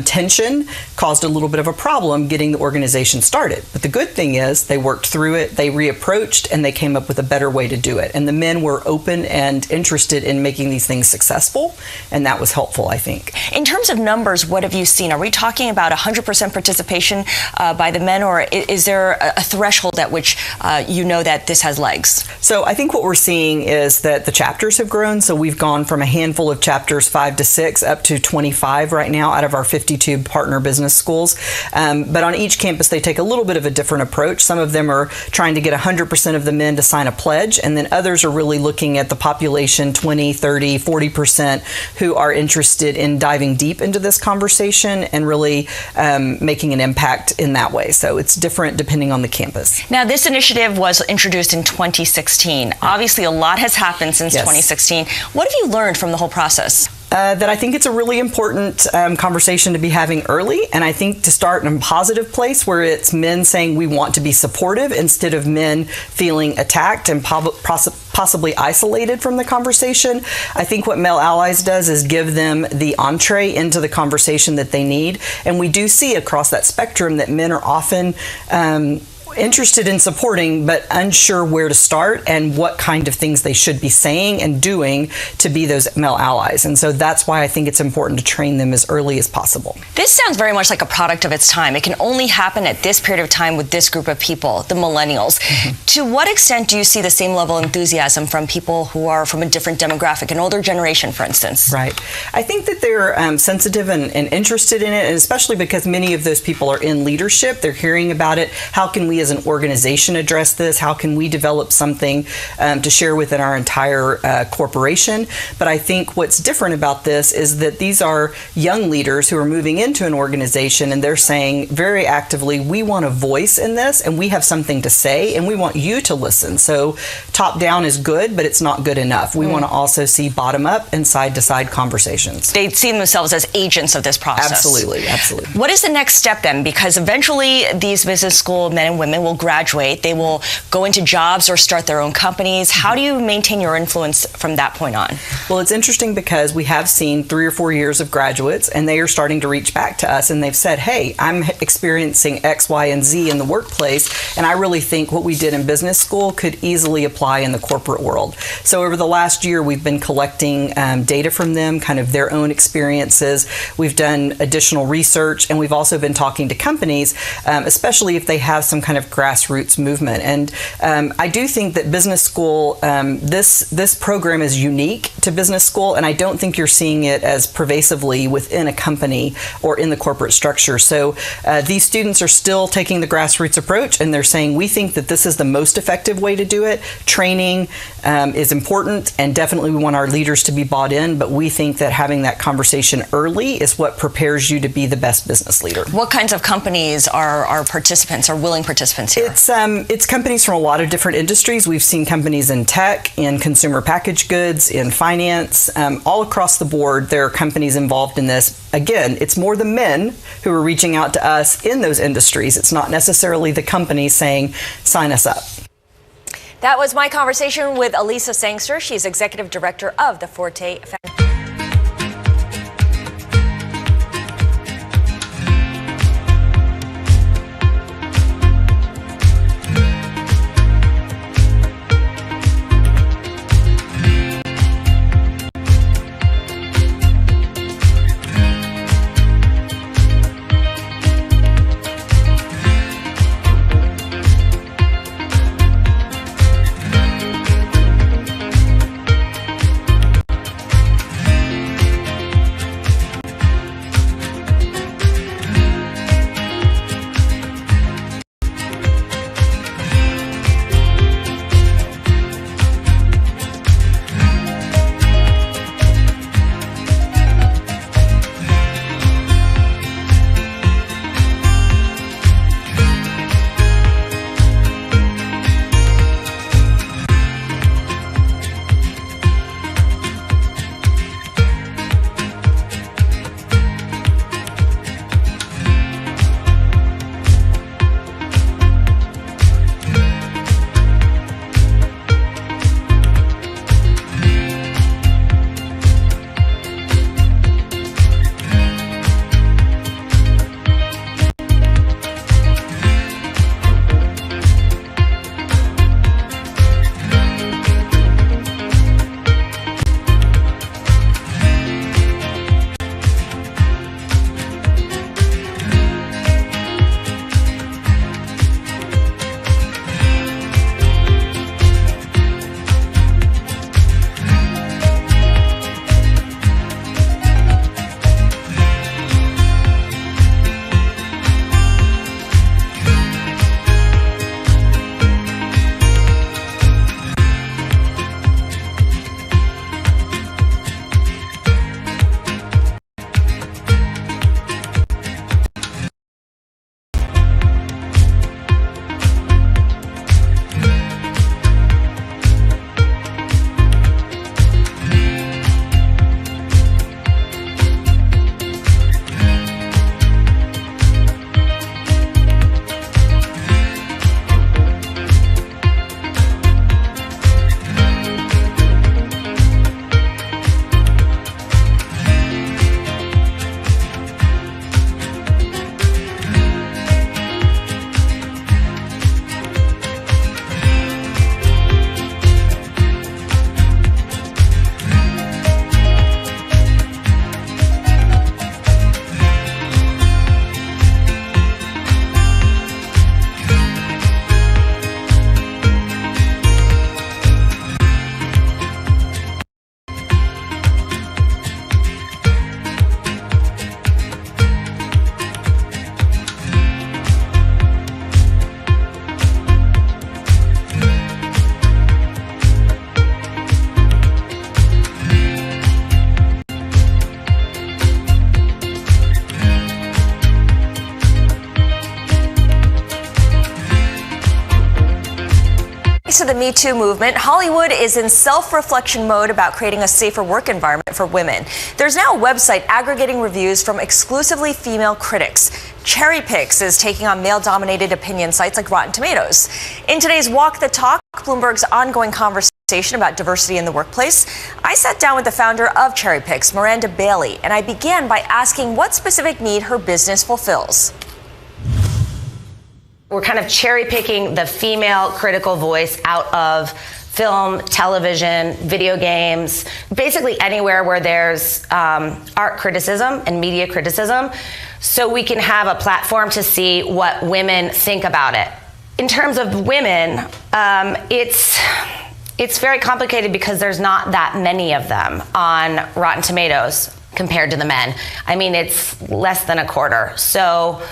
tension caused a little bit of a problem getting the organization started. But the good thing is they worked through it, they reapproached, and they came up with a better way to do it. And the men were open and interested in making these things successful, and that was helpful, I think. In terms of numbers, what have you seen? Are we talking about 100% participation by the men, or is there a threshold at which you know that this has legs? So I think what we're seeing is that the chapters have grown. So we've gone from a handful of chapters, 5 to 6, up to 25 right now out of our 52 partner business schools. But on each campus, they take a little bit of a different approach. Some of them are trying to get 100% of the men to sign a pledge, and then others are really looking at the population, 20, 30, 40%, who are interested in diving deep into this conversation and really making an impact in that way. So it's different depending on the campus. Now, this initiative was introduced in 2016. Obviously, a lot has happened since 2016. What have you learned from the whole process? That I think it's a really important conversation to be having early, and I think to start in a positive place where it's men saying we want to be supportive instead of men feeling attacked and possibly isolated from the conversation. I think what Male Allies does is give them the entree into the conversation that they need, and we do see across that spectrum that men are often interested in supporting but unsure where to start and what kind of things they should be saying and doing to be those male allies. And so that's why I think it's important to train them as early as possible. This sounds very much like a product of its time. It can only happen at this period of time with this group of people, the millennials. To what extent do you see the same level of enthusiasm from people who are from a different demographic, an older generation, for instance? Right. I think that they're sensitive and interested in it, and especially because many of those people are in leadership. They're hearing about it. How can we as an organization address this? How can we develop something to share within our entire corporation? But I think what's different about this is that these are young leaders who are moving into an organization, and they're saying very actively, we want a voice in this, and we have something to say, and we want you to listen. So top down is good, but it's not good enough. We want to also see bottom up and side to side conversations. They see themselves as agents of this process. Absolutely, absolutely. What is the next step then? Because eventually these business school men and women will graduate, they will go into jobs or start their own companies. How do you maintain your influence from that point on? Well, it's interesting because we have seen 3 or 4 years of graduates, and they are starting to reach back to us, and they've said, hey, I'm experiencing X, Y, and Z in the workplace, and I really think what we did in business school could easily apply in the corporate world. So over the last year, we've been collecting data from them, kind of their own experiences. We've done additional research, and we've also been talking to companies, especially if they have some kind of grassroots movement. And I do think that business school, this program is unique to business school, and I don't think you're seeing it as pervasively within a company or in the corporate structure. So these students are still taking the grassroots approach, and they're saying we think that this is the most effective way to do it. Training is important, and definitely we want our leaders to be bought in, but we think that having that conversation early is what prepares you to be the best business leader. What kinds of companies are participants, are willing participants here? It's companies from a lot of different industries. We've seen companies in tech, in consumer packaged goods, in finance, all across the board. There are companies involved in this. Again, it's more the men who are reaching out to us in those industries. It's not necessarily the company saying, sign us up. That was my conversation with Elisa Sangster. She's Executive Director of the Forte Foundation. Thanks to the Me Too movement, Hollywood is in self-reflection mode about creating a safer work environment for women. There's now a website aggregating reviews from exclusively female critics. Cherry Picks is taking on male-dominated opinion sites like Rotten Tomatoes. In today's Walk the Talk, Bloomberg's ongoing conversation about diversity in the workplace, I sat down with the founder of Cherry Picks, Miranda Bailey, and I began by asking what specific need her business fulfills. We're kind of cherry picking the female critical voice out of film, television, video games, basically anywhere where there's art criticism and media criticism, so we can have a platform to see what women think about it. In terms of women, it's very complicated because there's not that many of them on Rotten Tomatoes compared to the men. I mean, it's less than a quarter. So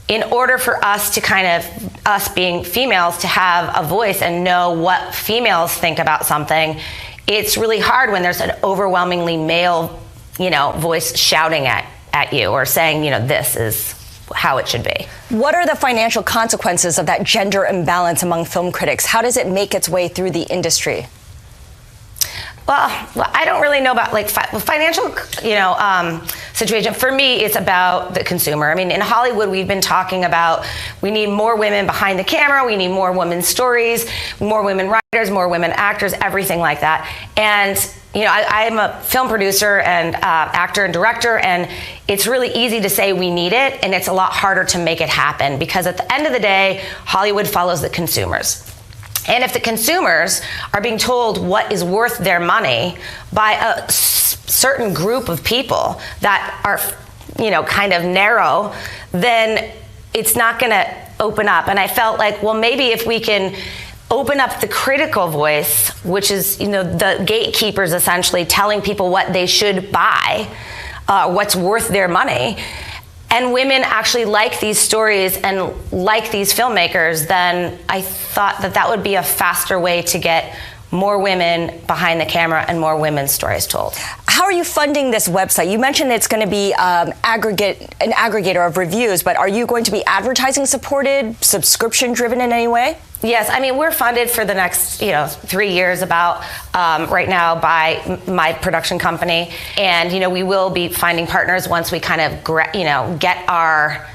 in order for us to us being females, to have a voice and know what females think about something, it's really hard when there's an overwhelmingly male, voice shouting at you or saying, this is how it should be. What are the financial consequences of that gender imbalance among film critics? How does it make its way through the industry? Well, I don't really know about financial, situation. For me, it's about the consumer. I mean, in Hollywood, we've been talking about we need more women behind the camera. We need more women's stories, more women writers, more women actors, everything like that. And I'm a film producer and actor and director, and it's really easy to say we need it, and it's a lot harder to make it happen because at the end of the day, Hollywood follows the consumers. And if the consumers are being told what is worth their money by a certain group of people that are, kind of narrow, then it's not going to open up. And I felt like, well, maybe if we can open up the critical voice, which is, the gatekeepers essentially telling people what they should buy, what's worth their money, and women actually like these stories and like these filmmakers, then I thought that would be a faster way to get more women behind the camera and more women's stories told. How are you funding this website? You mentioned it's going to be an aggregator of reviews, but are you going to be advertising supported, subscription driven in any way? Yes, I mean, we're funded for the next, 3 years about right now by my production company. And, we will be finding partners once we kind of, get our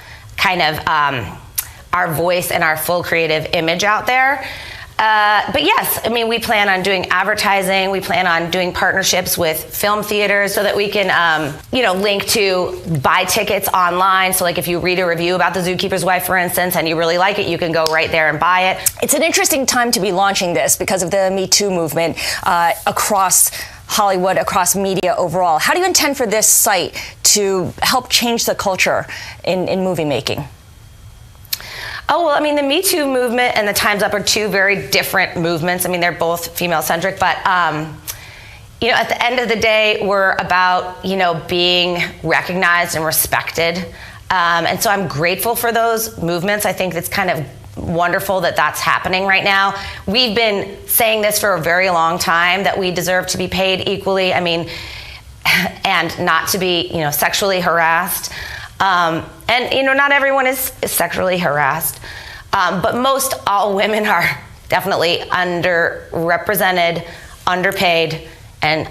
our voice and our full creative image out there. But yes, I mean, we plan on doing advertising. We plan on doing partnerships with film theaters so that we can, link to buy tickets online. So like if you read a review about The Zookeeper's Wife, for instance, and you really like it, you can go right there and buy it. It's an interesting time to be launching this because of the Me Too movement across Hollywood, across media overall. How do you intend for this site to help change the culture in movie making? Oh, well, I mean, the Me Too movement and the Time's Up are two very different movements. I mean, they're both female-centric, but, at the end of the day, we're about, being recognized and respected. And so I'm grateful for those movements. I think it's kind of wonderful that that's happening right now. We've been saying this for a very long time, that we deserve to be paid equally, and not to be, sexually harassed. And not everyone is sexually harassed, but most all women are definitely underrepresented, underpaid, and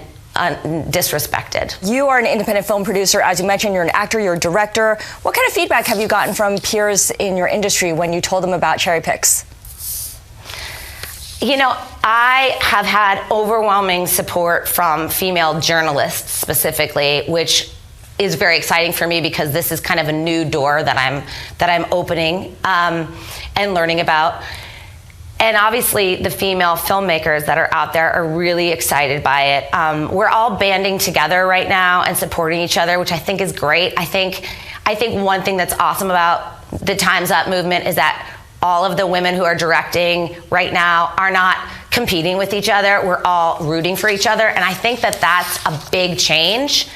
disrespected. You are an independent film producer. As you mentioned, you're an actor, you're a director. What kind of feedback have you gotten from peers in your industry when you told them about Cherry Picks? I have had overwhelming support from female journalists specifically, which is very exciting for me because this is kind of a new door that I'm opening and learning about. And obviously the female filmmakers that are out there are really excited by it. We're all banding together right now and supporting each other, which I think is great. I think one thing that's awesome about the Time's Up movement is that all of the women who are directing right now are not competing with each other. We're all rooting for each other. And I think that that's a big change.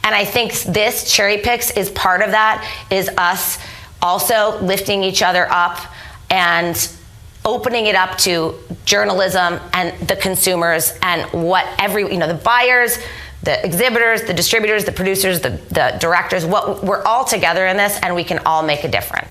And I think this Cherry Picks is part of that, is us also lifting each other up and opening it up to journalism and the consumers and what the buyers, the exhibitors, the distributors, the producers, the directors, we're all together in this and we can all make a difference.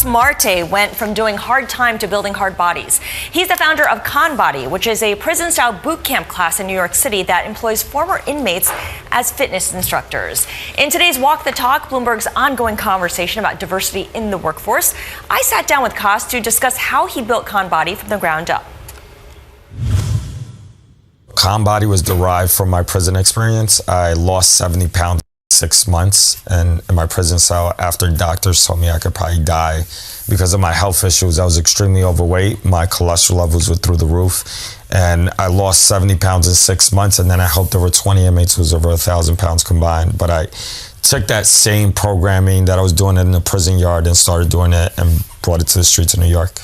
Marte went from doing hard time to building hard bodies. He's the founder of ConBody, which is a prison-style boot camp class in New York City that employs former inmates as fitness instructors. In today's Walk the Talk, Bloomberg's ongoing conversation about diversity in the workforce, I sat down with Koss to discuss how he built ConBody from the ground up. ConBody was derived from my prison experience. I lost 70 pounds in 6 months in my prison cell after doctors told me I could probably die because of my health issues. I was extremely overweight. My cholesterol levels were through the roof. And I lost 70 pounds in 6 months, and then I helped over 20 inmates who was over 1,000 pounds combined. But I took that same programming that I was doing in the prison yard and started doing it and brought it to the streets of New York.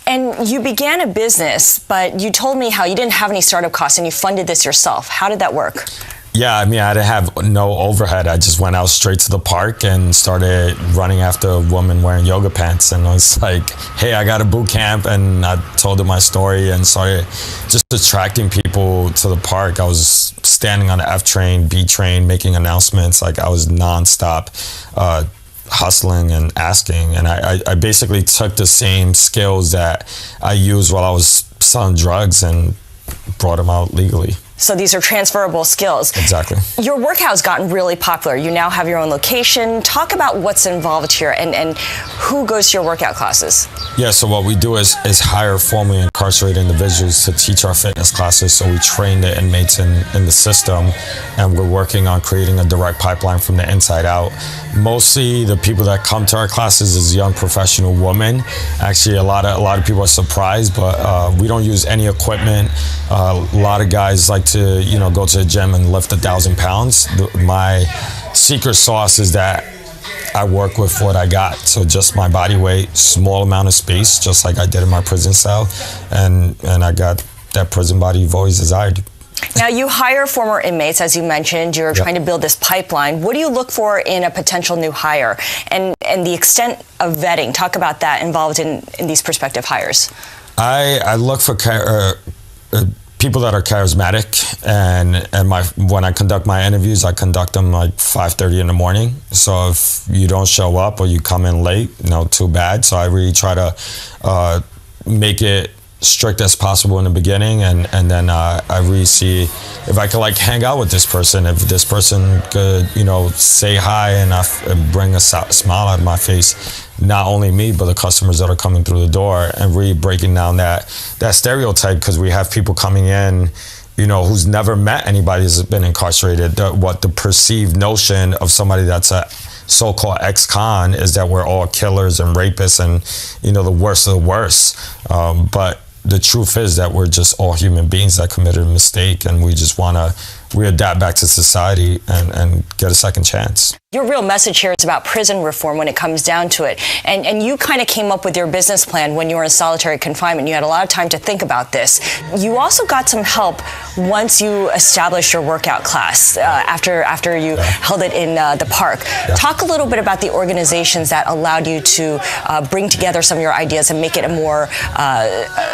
And you began a business, but you told me how you didn't have any startup costs and you funded this yourself. How did that work? Yeah, I mean, I didn't have no overhead. I just went out straight to the park and started running after a woman wearing yoga pants. And I was like, hey, I got a boot camp. And I told her my story and started just attracting people to the park. I was standing on the F train, B train, making announcements. Like I was nonstop hustling and asking. And I basically took the same skills that I used while I was selling drugs and brought them out legally. So these are transferable skills. Exactly. Your workout's gotten really popular. You now have your own location. Talk about what's involved here and who goes to your workout classes. Yeah, so what we do is hire formerly incarcerated individuals to teach our fitness classes. So we train the inmates in the system, and we're working on creating a direct pipeline from the inside out. Mostly the people that come to our classes is young professional women. Actually, a lot of people are surprised, but we don't use any equipment. A lot of guys like to, go to the gym and lift 1,000 pounds. My secret sauce is that I work with what I got. So just my body weight, small amount of space, just like I did in my prison cell. And I got that prison body you've always desired. Now, you hire former inmates, as you mentioned. You're trying to build this pipeline. What do you look for in a potential new hire? And the extent of vetting, talk about that involved in these prospective hires. I look for people that are charismatic, and when I conduct my interviews, I conduct them like 5:30 in the morning. So if you don't show up or you come in late, too bad. So I really try to make it strict as possible in the beginning, and then I really see if I could hang out with this person, if this person could say hi and bring a smile out of my face. Not only me, but the customers that are coming through the door, and really breaking down that stereotype, because we have people coming in, who's never met anybody who's been incarcerated. The perceived notion of somebody that's a so-called ex-con is that we're all killers and rapists and, the worst of the worst. But the truth is that we're just all human beings that committed a mistake, and we just want to readapt back to society and get a second chance. Your real message here is about prison reform when it comes down to it. And you kind of came up with your business plan when you were in solitary confinement. You had a lot of time to think about this. You also got some help once you established your workout class after you held it in the park. Talk a little bit about the organizations that allowed you to bring together some of your ideas and make it a more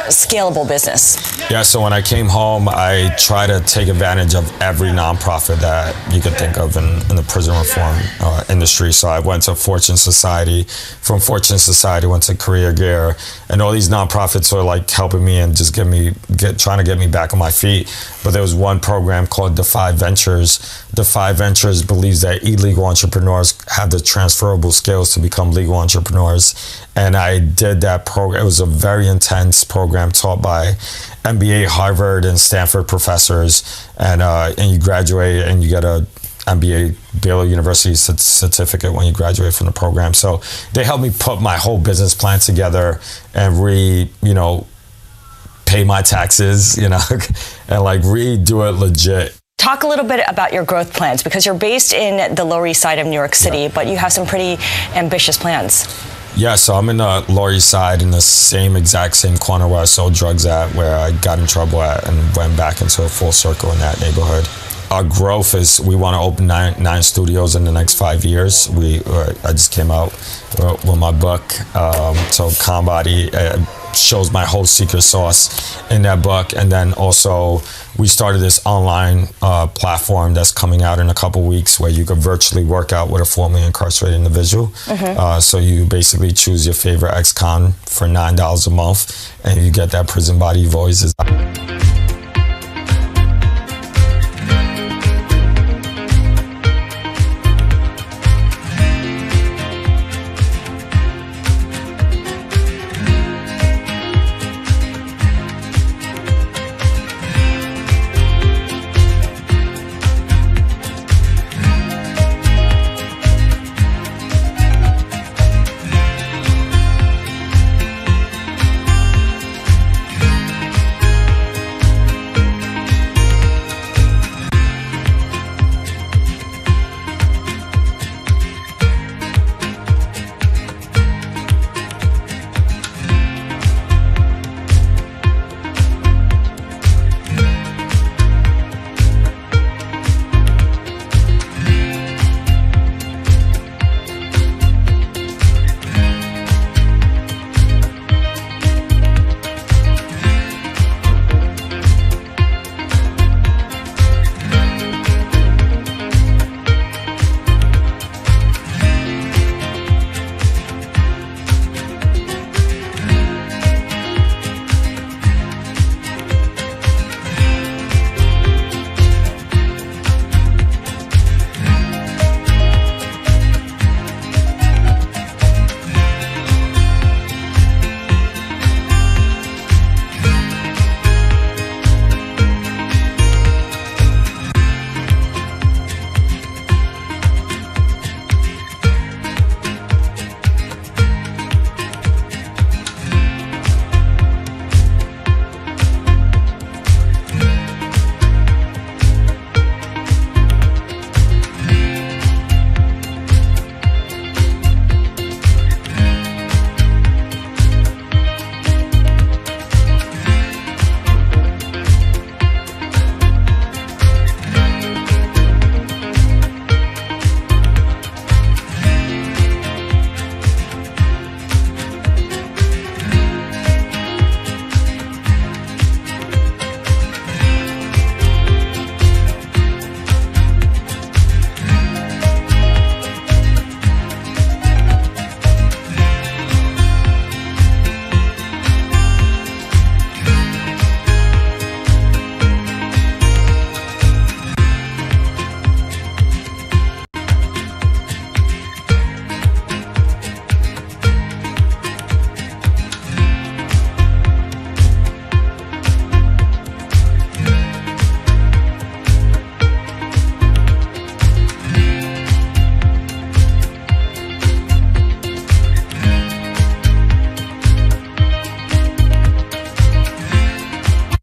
scalable business. Yeah, so when I came home, I tried to take advantage of every nonprofit that you could think of in the prison reform industry. So I went to Fortune Society. From Fortune Society, went to Career Gear, and all these nonprofits were helping me and just trying to get me back on my feet. But there was one program called Defy Ventures. Defy Ventures believes that illegal entrepreneurs have the transferable skills to become legal entrepreneurs. And I did that program. It was a very intense program taught by MBA, Harvard, and Stanford professors. And you graduate and you get a MBA Baylor University certificate when you graduate from the program. So they helped me put my whole business plan together and pay my taxes, and redo it legit. Talk a little bit about your growth plans, because you're based in the Lower East Side of New York City, but you have some pretty ambitious plans. Yeah, so I'm in the Lower East Side in the exact same corner where I sold drugs at, where I got in trouble at, and went back into a full circle in that neighborhood. Our growth is we want to open nine studios in the next 5 years. I just came out with my book. So ConBody, shows my whole secret sauce in that book. And then also we started this online platform that's coming out in a couple weeks where you can virtually work out with a formerly incarcerated individual. So you basically choose your favorite ex-con for $9 a month, and you get that prison body voice.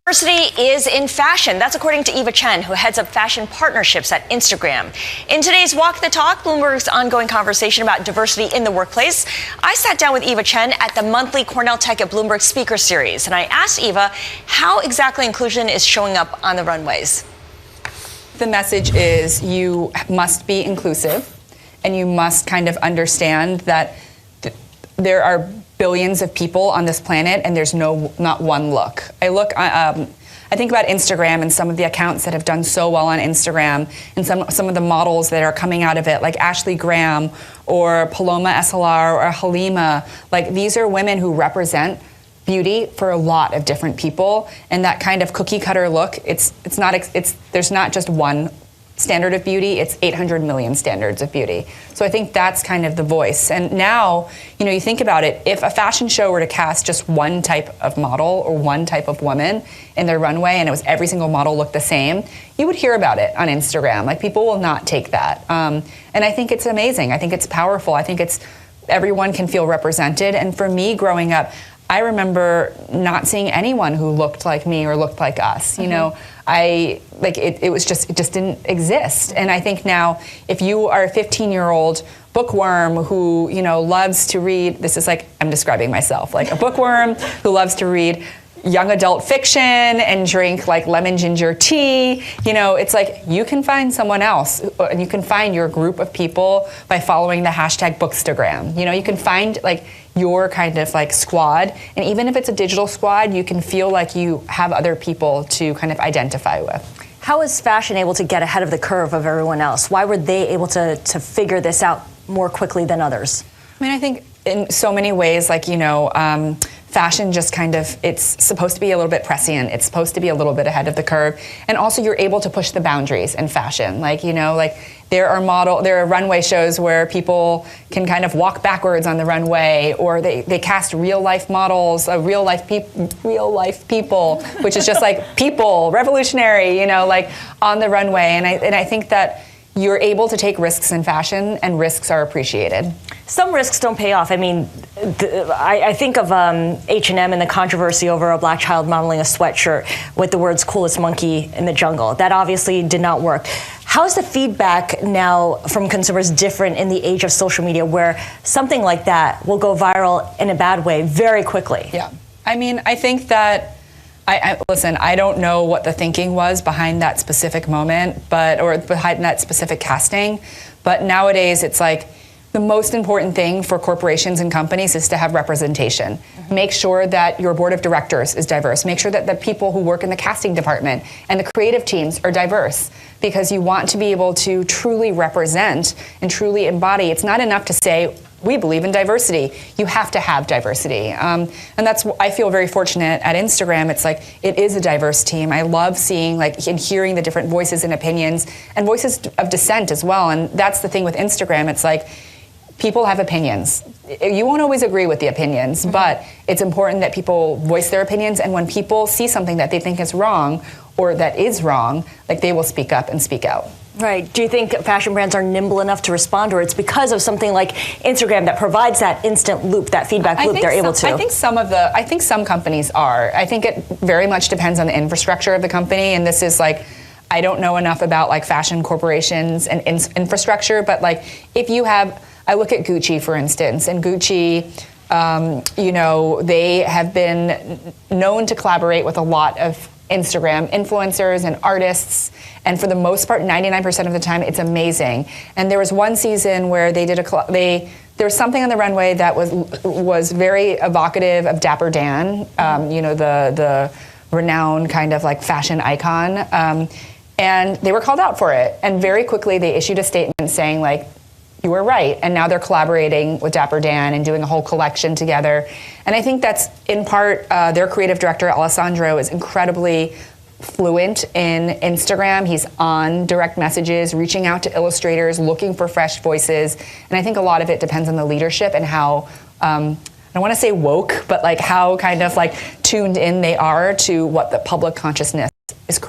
Diversity is in fashion. That's according to Eva Chen, who heads up fashion partnerships at Instagram. In today's Walk the Talk, Bloomberg's ongoing conversation about diversity in the workplace, I sat down with Eva Chen at the monthly Cornell Tech at Bloomberg Speaker Series, and I asked Eva how exactly inclusion is showing up on the runways. The message is you must be inclusive, and you must kind of understand that there are billions of people on this planet, and there's not one look. I think about Instagram and some of the accounts that have done so well on Instagram, and some of the models that are coming out of it, like Ashley Graham or Paloma Escolar or Halima. Like, these are women who represent beauty for a lot of different people, and that kind of cookie cutter look. There's not just one standard of beauty, it's 800 million standards of beauty. So I think that's kind of the voice. And now, you think about it, if a fashion show were to cast just one type of model or one type of woman in their runway, and it was every single model looked the same, you would hear about it on Instagram. Like, people will not take that. And I think it's amazing. I think it's powerful. I think everyone can feel represented. And for me, growing up, I remember not seeing anyone who looked like me or looked like us. It just didn't exist. And I think now, if you are a 15-year-old bookworm who, loves to read, this is like, I'm describing myself, like a bookworm who loves to read young adult fiction and drink like lemon ginger tea, it's like you can find someone else, and you can find your group of people by following the hashtag Bookstagram. You can find, like, your kind of like squad. And even if it's a digital squad, you can feel like you have other people to kind of identify with. How is fashion able to get ahead of the curve of everyone else? Why were they able to figure this out more quickly than others? I mean, I think in so many ways, like, fashion just kind of, it's supposed to be a little bit prescient. It's supposed to be a little bit ahead of the curve. And also you're able to push the boundaries in fashion. Like, there are runway shows where people can kind of walk backwards on the runway, or they cast real life models, real life people, which is just like people, revolutionary, on the runway. And I think that you're able to take risks in fashion, and risks are appreciated. Some risks don't pay off. I mean, I think of H&M and the controversy over a black child modeling a sweatshirt with the words "coolest monkey in the jungle." That obviously did not work. How's the feedback now from consumers different in the age of social media, where something like that will go viral in a bad way very quickly? Yeah. I mean, I think that listen, I don't know what the thinking was behind that specific moment, or behind that specific casting, but nowadays it's like the most important thing for corporations and companies is to have representation. Mm-hmm. Make sure that your board of directors is diverse. Make sure that the people who work in the casting department and the creative teams are diverse, because you want to be able to truly represent and truly embody. It's not enough to say, we believe in diversity. You have to have diversity. And I feel very fortunate at Instagram. It's like, it is a diverse team. I love seeing and hearing the different voices and opinions and voices of dissent as well. And that's the thing with Instagram. It's like, people have opinions. You won't always agree with the opinions, but it's important that people voice their opinions. And when people see something that they think is wrong or that is wrong, they will speak up and speak out. Right. Do you think fashion brands are nimble enough to respond, or it's because of something like Instagram that provides that instant loop, that feedback loop, they're able to? I think some companies are. I think it very much depends on the infrastructure of the company, and this is I don't know enough about fashion corporations and infrastructure, but if you have, I look at Gucci, for instance, and Gucci, they have been known to collaborate with a lot of Instagram influencers and artists, and for the most part, 99% of the time, it's amazing. And there was one season where they did there was something on the runway that was very evocative of Dapper Dan, the renowned kind of fashion icon, and they were called out for it. And very quickly, they issued a statement saying you were right, and now they're collaborating with Dapper Dan and doing a whole collection together. And I think that's in part their creative director, Alessandro, is incredibly fluent in Instagram. He's on direct messages, reaching out to illustrators, looking for fresh voices. And I think a lot of it depends on the leadership and how, I don't want to say woke, but how kind of tuned in they are to what the public consciousness is.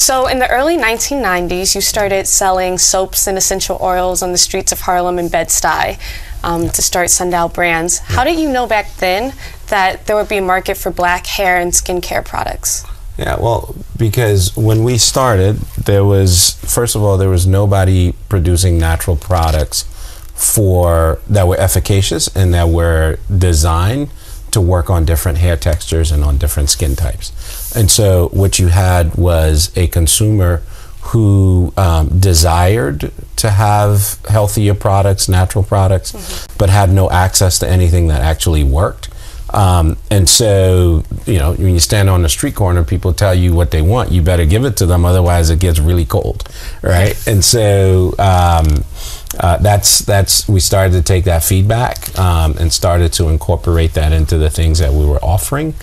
So in the early 1990s, you started selling soaps and essential oils on the streets of Harlem and Bed-Stuy to start Sundial Brands. How did you know back then that there would be a market for black hair and skincare products? Yeah, well, because when we started, there was, first of all, there was nobody producing natural products that were efficacious and that were designed to work on different hair textures and on different skin types. And so what you had was a consumer who desired to have healthier products, natural products, but had no access to anything that actually worked. And so, when you stand on the street corner, people tell you what they want, you better give it to them, otherwise it gets really cold, right? And so we started to take that feedback and started to incorporate that into the things that we were offering.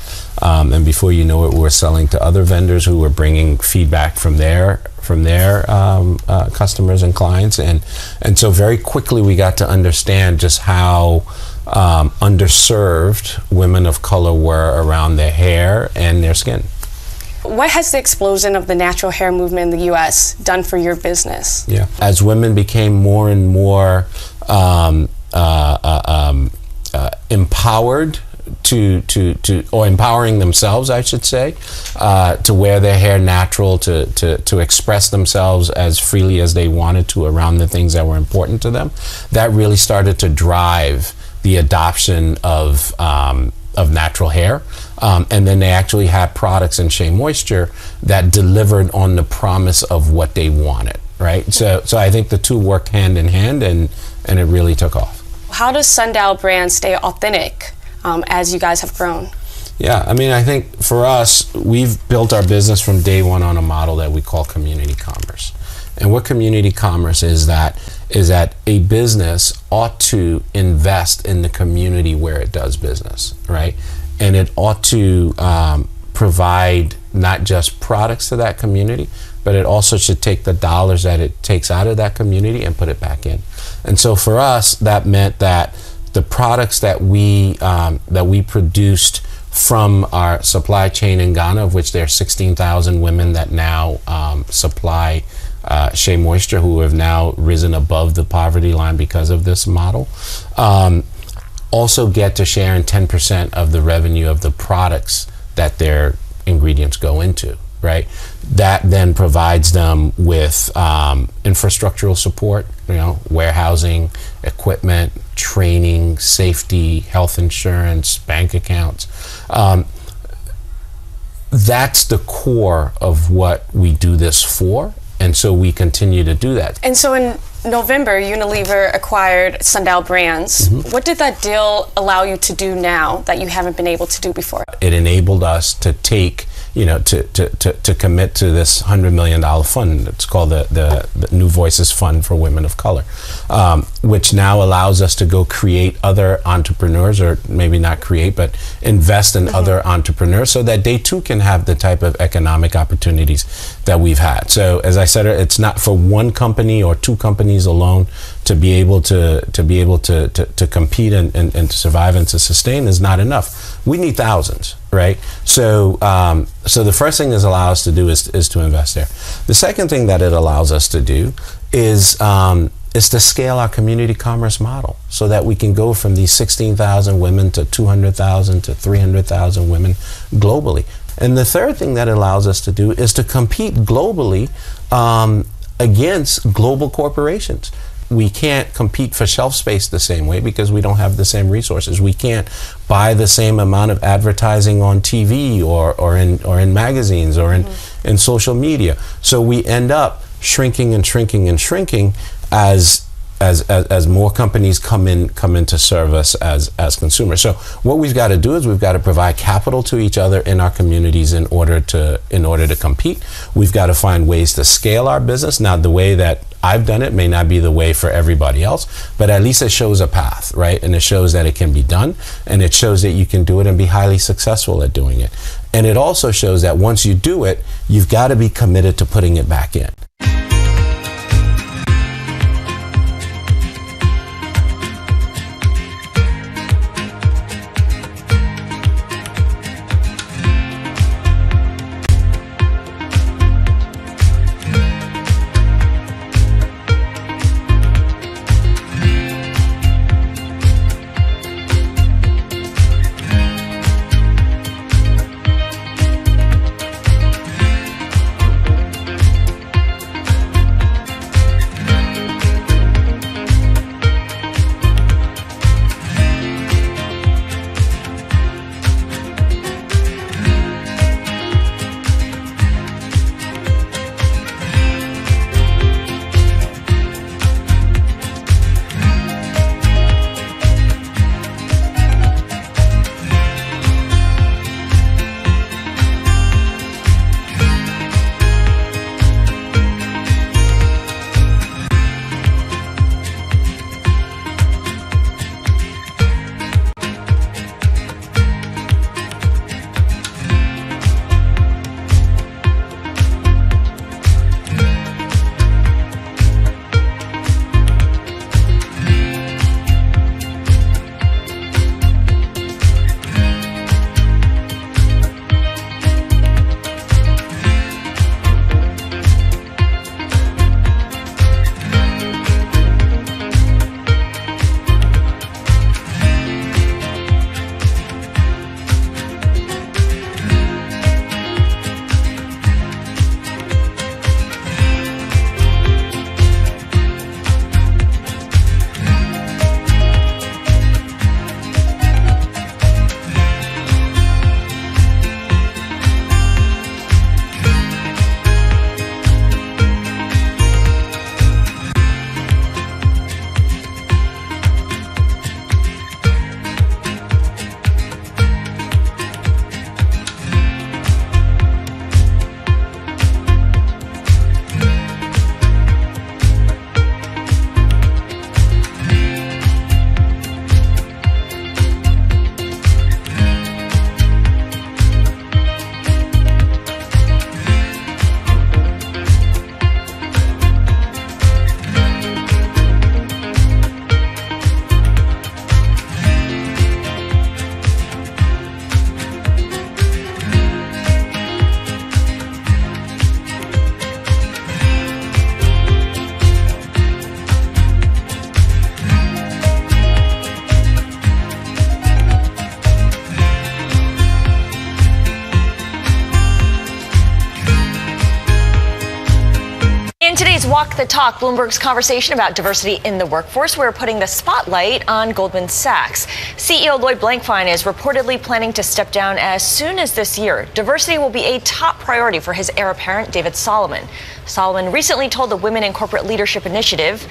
And before you know it, we were selling to other vendors who were bringing feedback from their customers and clients. And so very quickly we got to understand just how underserved women of color were around their hair and their skin. What has the explosion of the natural hair movement in the U.S. done for your business? Yeah, as women became more and more empowered or empowering themselves, I should say, to wear their hair natural, to express themselves as freely as they wanted to around the things that were important to them, that really started to drive the adoption of natural hair. And then they actually had products in Shea Moisture that delivered on the promise of what they wanted, right? So I think the two worked hand in hand, and it really took off. How does Sundial Brands stay authentic as you guys have grown? Yeah, I mean, I think for us, we've built our business from day one on a model that we call community commerce. And what community commerce is that a business ought to invest in the community where it does business, right? And it ought to provide not just products to that community, but it also should take the dollars that it takes out of that community and put it back in. And so for us, that meant that the products that we produced from our supply chain in Ghana, of which there are 16,000 women that now supply Shea Moisture, who have now risen above the poverty line because of this model, also get to share in 10% of the revenue of the products that their ingredients go into, right? That then provides them with infrastructural support, warehousing, equipment, training, safety, health insurance, bank accounts. That's the core of what we do this for. And so we continue to do that. And so in November, Unilever acquired Sundial Brands. Mm-hmm. What did that deal allow you to do now that you haven't been able to do before? It enabled us to take, to commit to this $100 million fund. It's called the New Voices Fund for Women of Color, which now allows us to go create other entrepreneurs, or maybe not create, but invest in other entrepreneurs so that they too can have the type of economic opportunities that we've had. So as I said, it's not for one company or two companies alone to be able to compete and to survive and to sustain is not enough. We need thousands, right? So the first thing this allows us to do is to invest there. The second thing that it allows us to do is to scale our community commerce model so that we can go from these 16,000 women to 200,000 to 300,000 women globally. And the third thing that it allows us to do is to compete globally against global corporations. We can't compete for shelf space the same way because we don't have the same resources. We can't buy the same amount of advertising on TV or in magazines or in social media. So we end up shrinking and shrinking and shrinking as more companies come in to serve us as consumers. So what we've got to do is we've got to provide capital to each other in our communities in order to compete. We've got to find ways to scale our business. Now, the way that I've done it may not be the way for everybody else, but at least it shows a path, right? And it shows that it can be done, and it shows that you can do it and be highly successful at doing it. And it also shows that once you do it, you've got to be committed to putting it back in. is Walk the Talk, Bloomberg's conversation about diversity in the workforce. We're putting the spotlight on Goldman Sachs. CEO Lloyd Blankfein is reportedly planning to step down as soon as this year. Diversity will be a top priority for his heir apparent, David Solomon. Solomon recently told the Women in Corporate Leadership Initiative,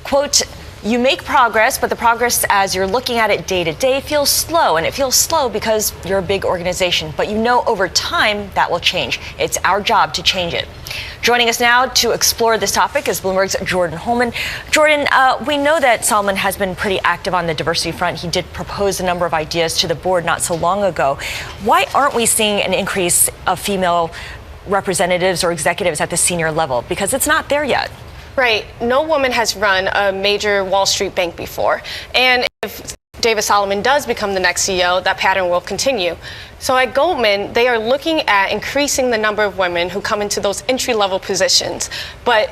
quote, "You make progress, but the progress as you're looking at it day to day feels slow. And it feels slow because you're a big organization. But you know over time that will change. It's our job to change it." Joining us now to explore this topic is Bloomberg's Jordan Holman. Jordan, we know that Solomon has been pretty active on the diversity front. He did propose a number of ideas to the board not so long ago. Why aren't we seeing an increase of female representatives or executives at the senior level? Because it's not there yet. Right. No woman has run a major Wall Street bank before. And if David Solomon does become the next CEO, that pattern will continue. So at Goldman, they are looking at increasing the number of women who come into those entry-level positions. But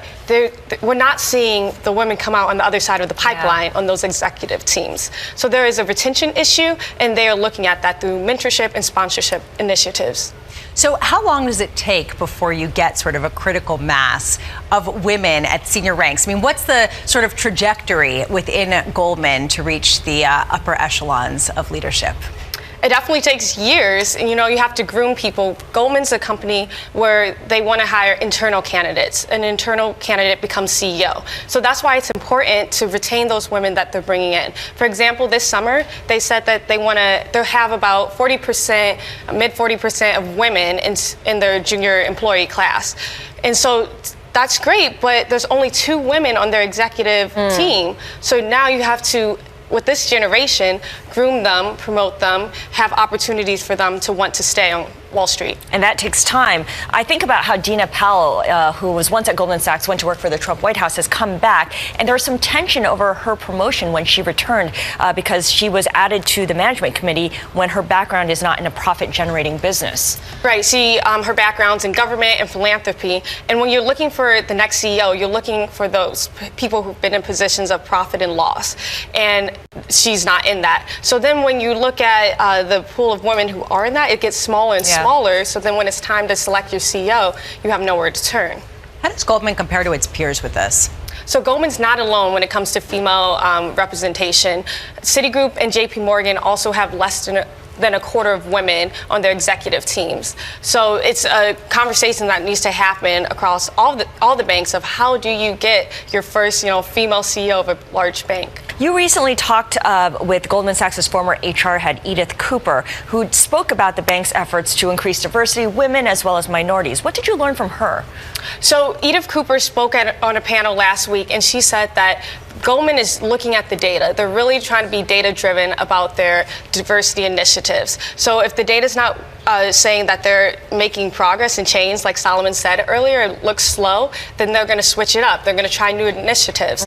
we're not seeing the women come out on the other side of the pipeline on those executive teams. So there is a retention issue, and they are looking at that through mentorship and sponsorship initiatives. So how long does it take before you get sort of a critical mass of women at senior ranks? I mean, what's the sort of trajectory within Goldman to reach the upper echelons of leadership? It definitely takes years, and you have to groom people. Goldman's a company where they want to hire internal candidates. An internal candidate becomes CEO. So that's why it's important to retain those women that they're bringing in. For example, this summer, they said that they have about 40%, mid 40% of women in their junior employee class. And so that's great, but there's only 2 women on their executive team. So now you have to, with this generation, groom them, promote them, have opportunities for them to want to stay on Wall Street. And that takes time. I think about how Dina Powell, who was once at Goldman Sachs, went to work for the Trump White House, has come back. And there was some tension over her promotion when she returned because she was added to the management committee when her background is not in a profit-generating business. Right. Her background's in government and philanthropy. And when you're looking for the next CEO, you're looking for those people who've been in positions of profit and loss. And she's not in that. So then when you look at the pool of women who are in that, it gets smaller and smaller. So then when it's time to select your CEO, you have nowhere to turn. How does Goldman compare to its peers with this? So Goldman's not alone when it comes to female representation. Citigroup and JP Morgan also have less than a quarter of women on their executive teams. So it's a conversation that needs to happen across all the banks of how do you get your first female CEO of a large bank. You recently talked with Goldman Sachs' former HR head, Edith Cooper, who spoke about the bank's efforts to increase diversity, women as well as minorities. What did you learn from her? So Edith Cooper spoke on a panel last week, and she said that Goldman is looking at the data. They're really trying to be data-driven about their diversity initiatives. So if the data's not saying that they're making progress and change, like Solomon said earlier, it looks slow, then they're going to switch it up. They're going to try new initiatives.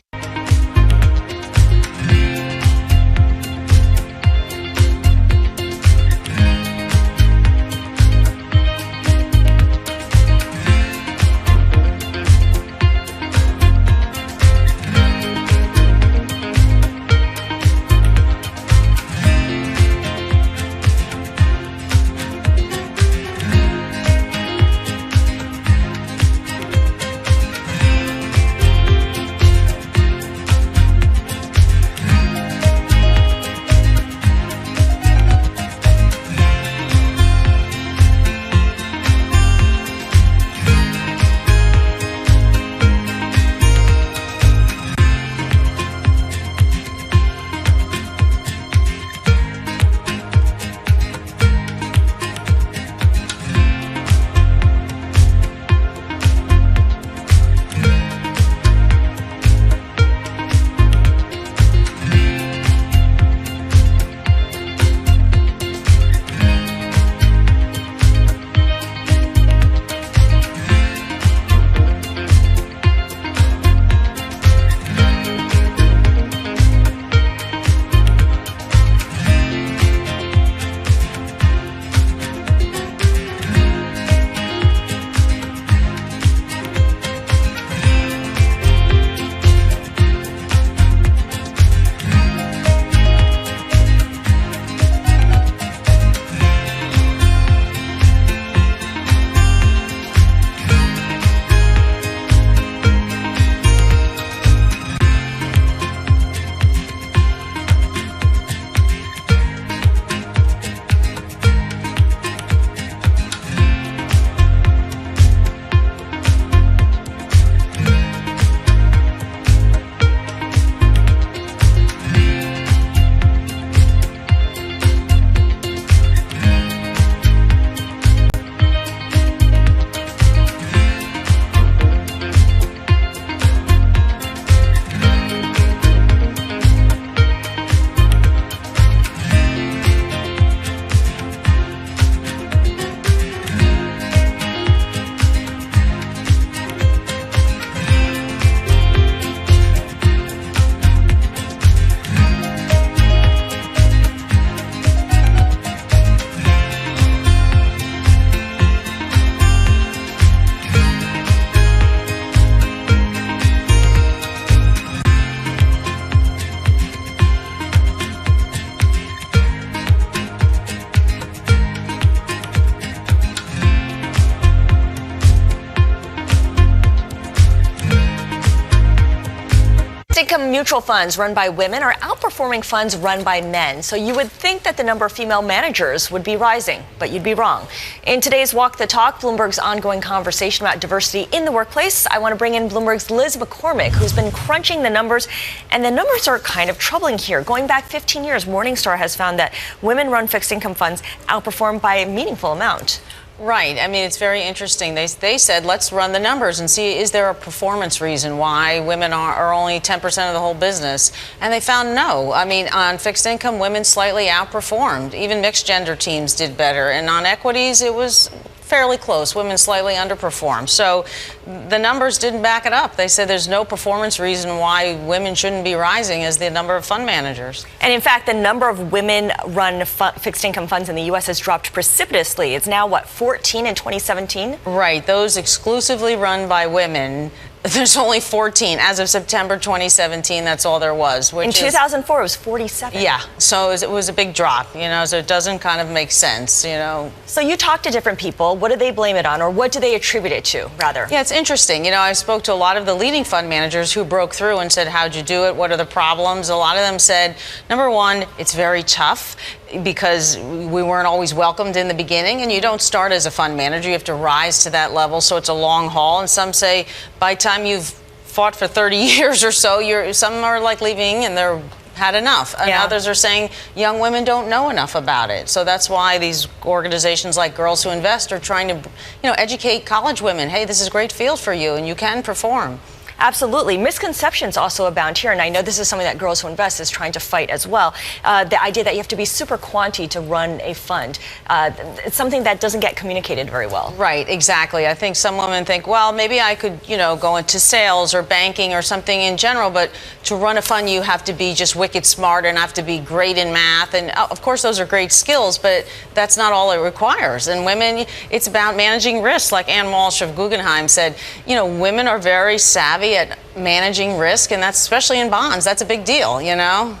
income mutual funds run by women are outperforming funds run by men. So you would think that the number of female managers would be rising, but you'd be wrong. In today's Walk the Talk, Bloomberg's ongoing conversation about diversity in the workplace, I want to bring in Bloomberg's Liz McCormick, who's been crunching the numbers, and the numbers are kind of troubling here. Going back 15 years, Morningstar has found that women-run fixed income funds outperform by a meaningful amount. Right. I mean, it's very interesting. They said, let's run the numbers and see, is there a performance reason why women are only 10% of the whole business? And they found no. I mean, on fixed income, women slightly outperformed. Even mixed gender teams did better. And on equities, it was fairly close. Women slightly underperformed. So the numbers didn't back it up. They said there's no performance reason why women shouldn't be rising as the number of fund managers. And in fact, the number of women-run fixed income funds in the U.S. has dropped precipitously. It's now, 14 in 2017? Right. Those exclusively run by women. There's only 14. As of September 2017, that's all there was. In 2004, it was 47. Yeah, so it was a big drop, so it doesn't kind of make sense, So you talk to different people. What do they blame it on, or what do they attribute it to, rather? Yeah, it's interesting. I spoke to a lot of the leading fund managers who broke through and said, how'd you do it? What are the problems? A lot of them said, number one, it's very tough, because we weren't always welcomed in the beginning, and you don't start as a fund manager. You have to rise to that level, so it's a long haul. And some say by the time you've fought for 30 years or so, some are like leaving and they're had enough. And others are saying young women don't know enough about it. So that's why these organizations like Girls Who Invest are trying to, educate college women. Hey, this is a great field for you, and you can perform. Absolutely. Misconceptions also abound here, and I know this is something that Girls Who Invest is trying to fight as well. The idea that you have to be super quantity to run a fund. It's something that doesn't get communicated very well. Right, exactly. I think some women think, well, maybe I could, go into sales or banking or something in general, but to run a fund, you have to be just wicked smart and have to be great in math. And of course, those are great skills, but that's not all it requires. And women, it's about managing risk. Like Ann Walsh of Guggenheim said, women are very savvy at managing risk, and that's especially in bonds. That's a big deal,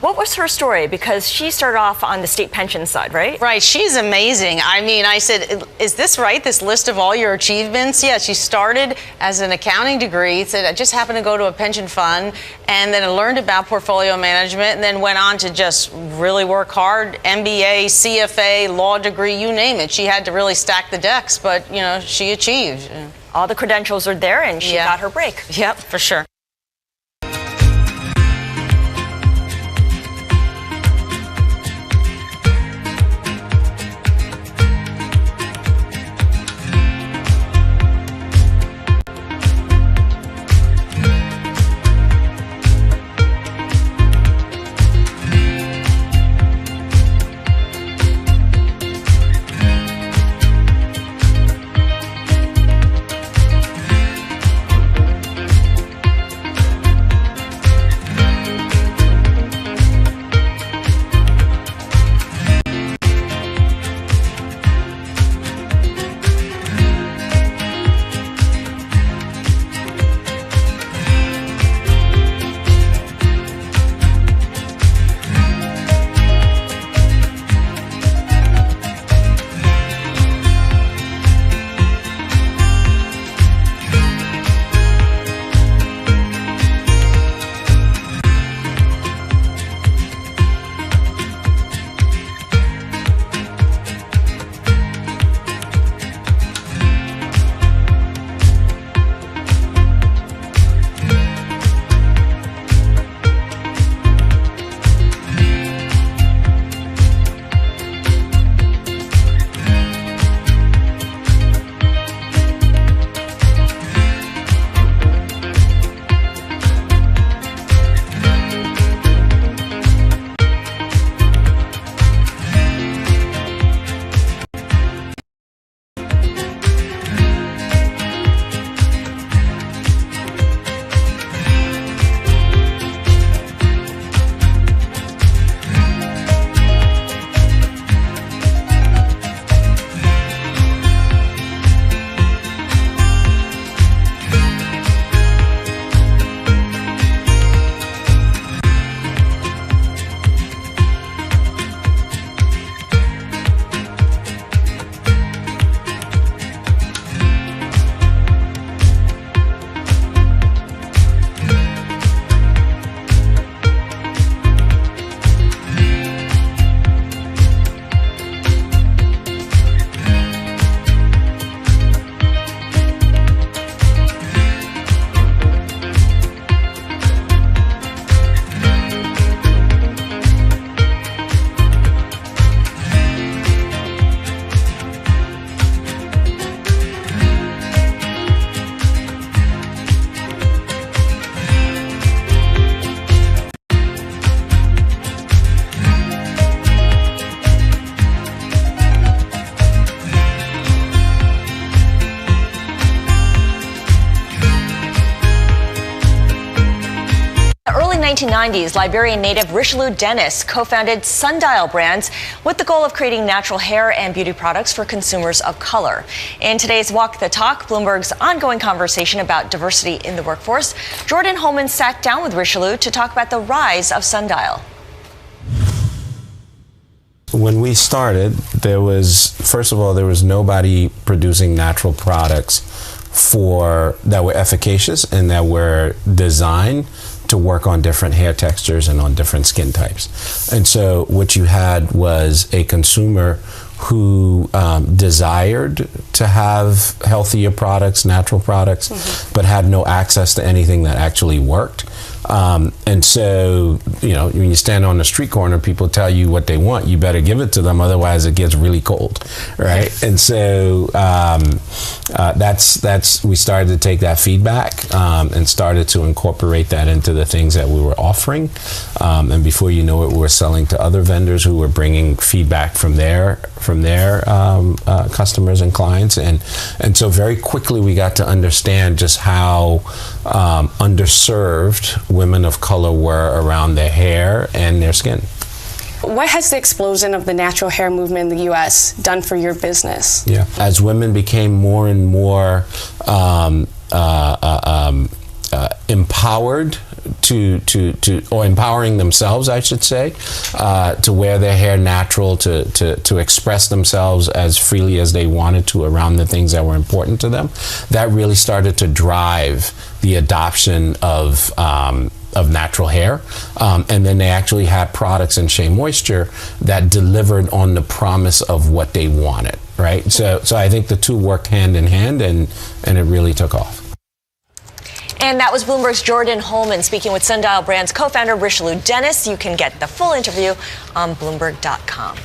What was her story? Because she started off on the state pension side, right? Right. She's amazing. I mean, I said, is this right, this list of all your achievements? Yeah, she started as an accounting degree, said I just happened to go to a pension fund, and then I learned about portfolio management, and then went on to just really work hard, MBA, CFA, law degree, you name it. She had to really stack the decks, but, she achieved. All the credentials are there, and she got her break. Yep, for sure. the 1990s, Liberian native Richelieu Dennis co-founded Sundial Brands with the goal of creating natural hair and beauty products for consumers of color. In today's Walk the Talk, Bloomberg's ongoing conversation about diversity in the workforce, Jordan Holman sat down with Richelieu to talk about the rise of Sundial. When we started, first of all, there was nobody producing natural products that were efficacious and that were designed to work on different hair textures and on different skin types. And so what you had was a consumer who desired to have healthier products, natural products, but had no access to anything that actually worked. And so, when you stand on the street corner, people tell you what they want. You better give it to them, otherwise it gets really cold, right? And so we started to take that feedback and started to incorporate that into the things that we were offering. And before you know it, we were selling to other vendors who were bringing feedback from their customers and clients. And so very quickly we got to understand just how underserved women of color were around their hair and their skin. What has the explosion of the natural hair movement in the U.S. done for your business? Yeah, as women became more and more empowered or empowering themselves, I should say, to wear their hair natural, to express themselves as freely as they wanted to around the things that were important to them, that really started to drive the adoption of natural hair. And then they actually had products in Shea Moisture that delivered on the promise of what they wanted, right? So I think the two worked hand in hand, and it really took off. And that was Bloomberg's Jordan Holman speaking with Sundial Brands co-founder Richelieu Dennis. You can get the full interview on Bloomberg.com.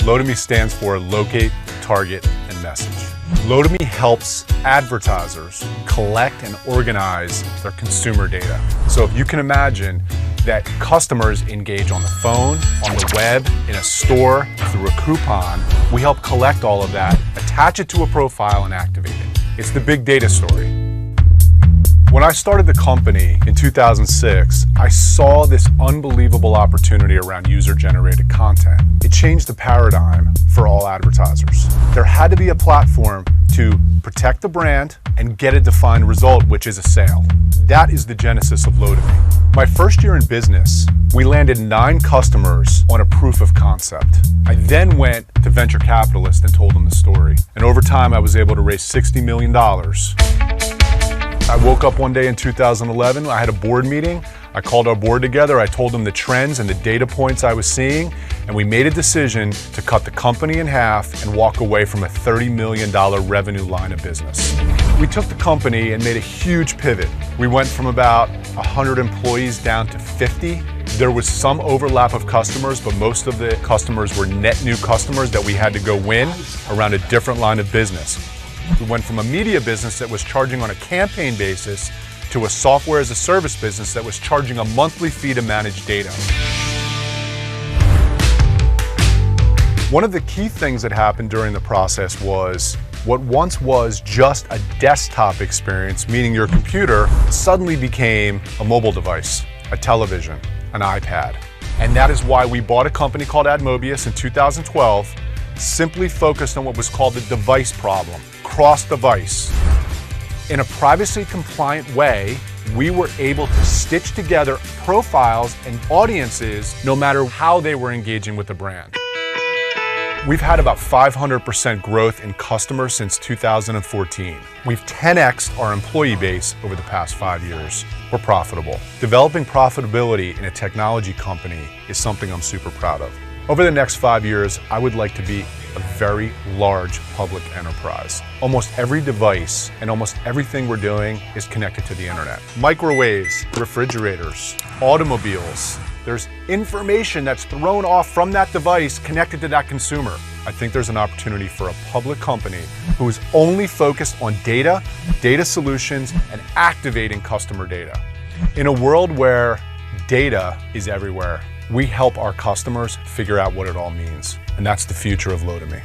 Load-Me stands for Locate, Target, and Message. Load-Me helps advertisers collect and organize their consumer data. So if you can imagine that customers engage on the phone, on the web, in a store, through a coupon, we help collect all of that, attach it to a profile, and activate it. It's the big data story. When I started the company in 2006, I saw this unbelievable opportunity around user-generated content. It changed the paradigm for all advertisers. There had to be a platform to protect the brand and get a defined result, which is a sale. That is the genesis of Load-Me. My first year in business, we landed 9 customers on a proof of concept. I then went to venture capitalists and told them the story. And over time, I was able to raise $60 million. I woke up one day in 2011, I had a board meeting. I called our board together, I told them the trends and the data points I was seeing, and we made a decision to cut the company in half and walk away from a $30 million revenue line of business. We took the company and made a huge pivot. We went from about 100 employees down to 50. There was some overlap of customers, but most of the customers were net new customers that we had to go win around a different line of business. We went from a media business that was charging on a campaign basis to a software as a service business that was charging a monthly fee to manage data. One of the key things that happened during the process was what once was just a desktop experience, meaning your computer, suddenly became a mobile device, a television, an iPad. And that is why we bought a company called Admobius in 2012, simply focused on what was called the device problem, cross-device. In a privacy-compliant way, we were able to stitch together profiles and audiences no matter how they were engaging with the brand. We've had about 500% growth in customers since 2014. We've 10x'd our employee base over the past 5 years. We're profitable. Developing profitability in a technology company is something I'm super proud of. Over the next 5 years, I would like to be a very large public enterprise. Almost every device and almost everything we're doing is connected to the internet. Microwaves, refrigerators, automobiles. There's information that's thrown off from that device connected to that consumer. I think there's an opportunity for a public company who is only focused on data, data solutions, and activating customer data. In a world where data is everywhere, we help our customers figure out what it all means. And that's the future of Load-Me.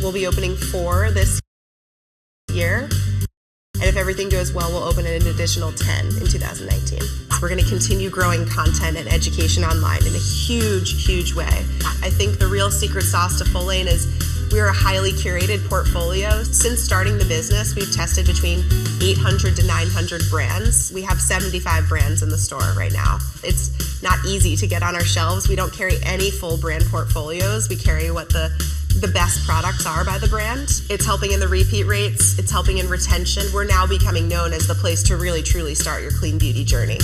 We'll be opening 4 this year. And if everything goes well, we'll open an additional 10 in 2019. We're going to continue growing content and education online in a huge, huge way. I think the real secret sauce to Full Lane is we're a highly curated portfolio. Since starting the business, we've tested between 800 to 900 brands. We have 75 brands in the store right now. It's not easy to get on our shelves. We don't carry any full brand portfolios. We carry what the best products are by the brand. It's helping in the repeat rates. It's helping in retention. We're now becoming known as the place to really, truly start your clean beauty journey.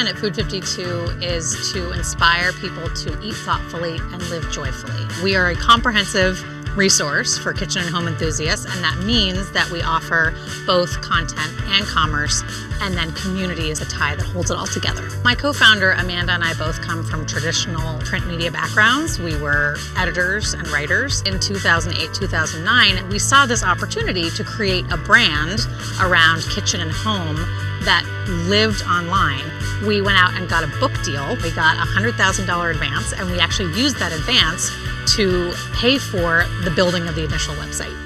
mission at Food 52 is to inspire people to eat thoughtfully and live joyfully. We are a comprehensive resource for kitchen and home enthusiasts, and that means that we offer both content and commerce, and then community is a tie that holds it all together. My co-founder Amanda and I both come from traditional print media backgrounds. We were editors and writers. In 2008-2009, we saw this opportunity to create a brand around kitchen and home that lived online. We went out and got a book deal. We got a $100,000 advance, and we actually used that advance to pay for the building of the initial website.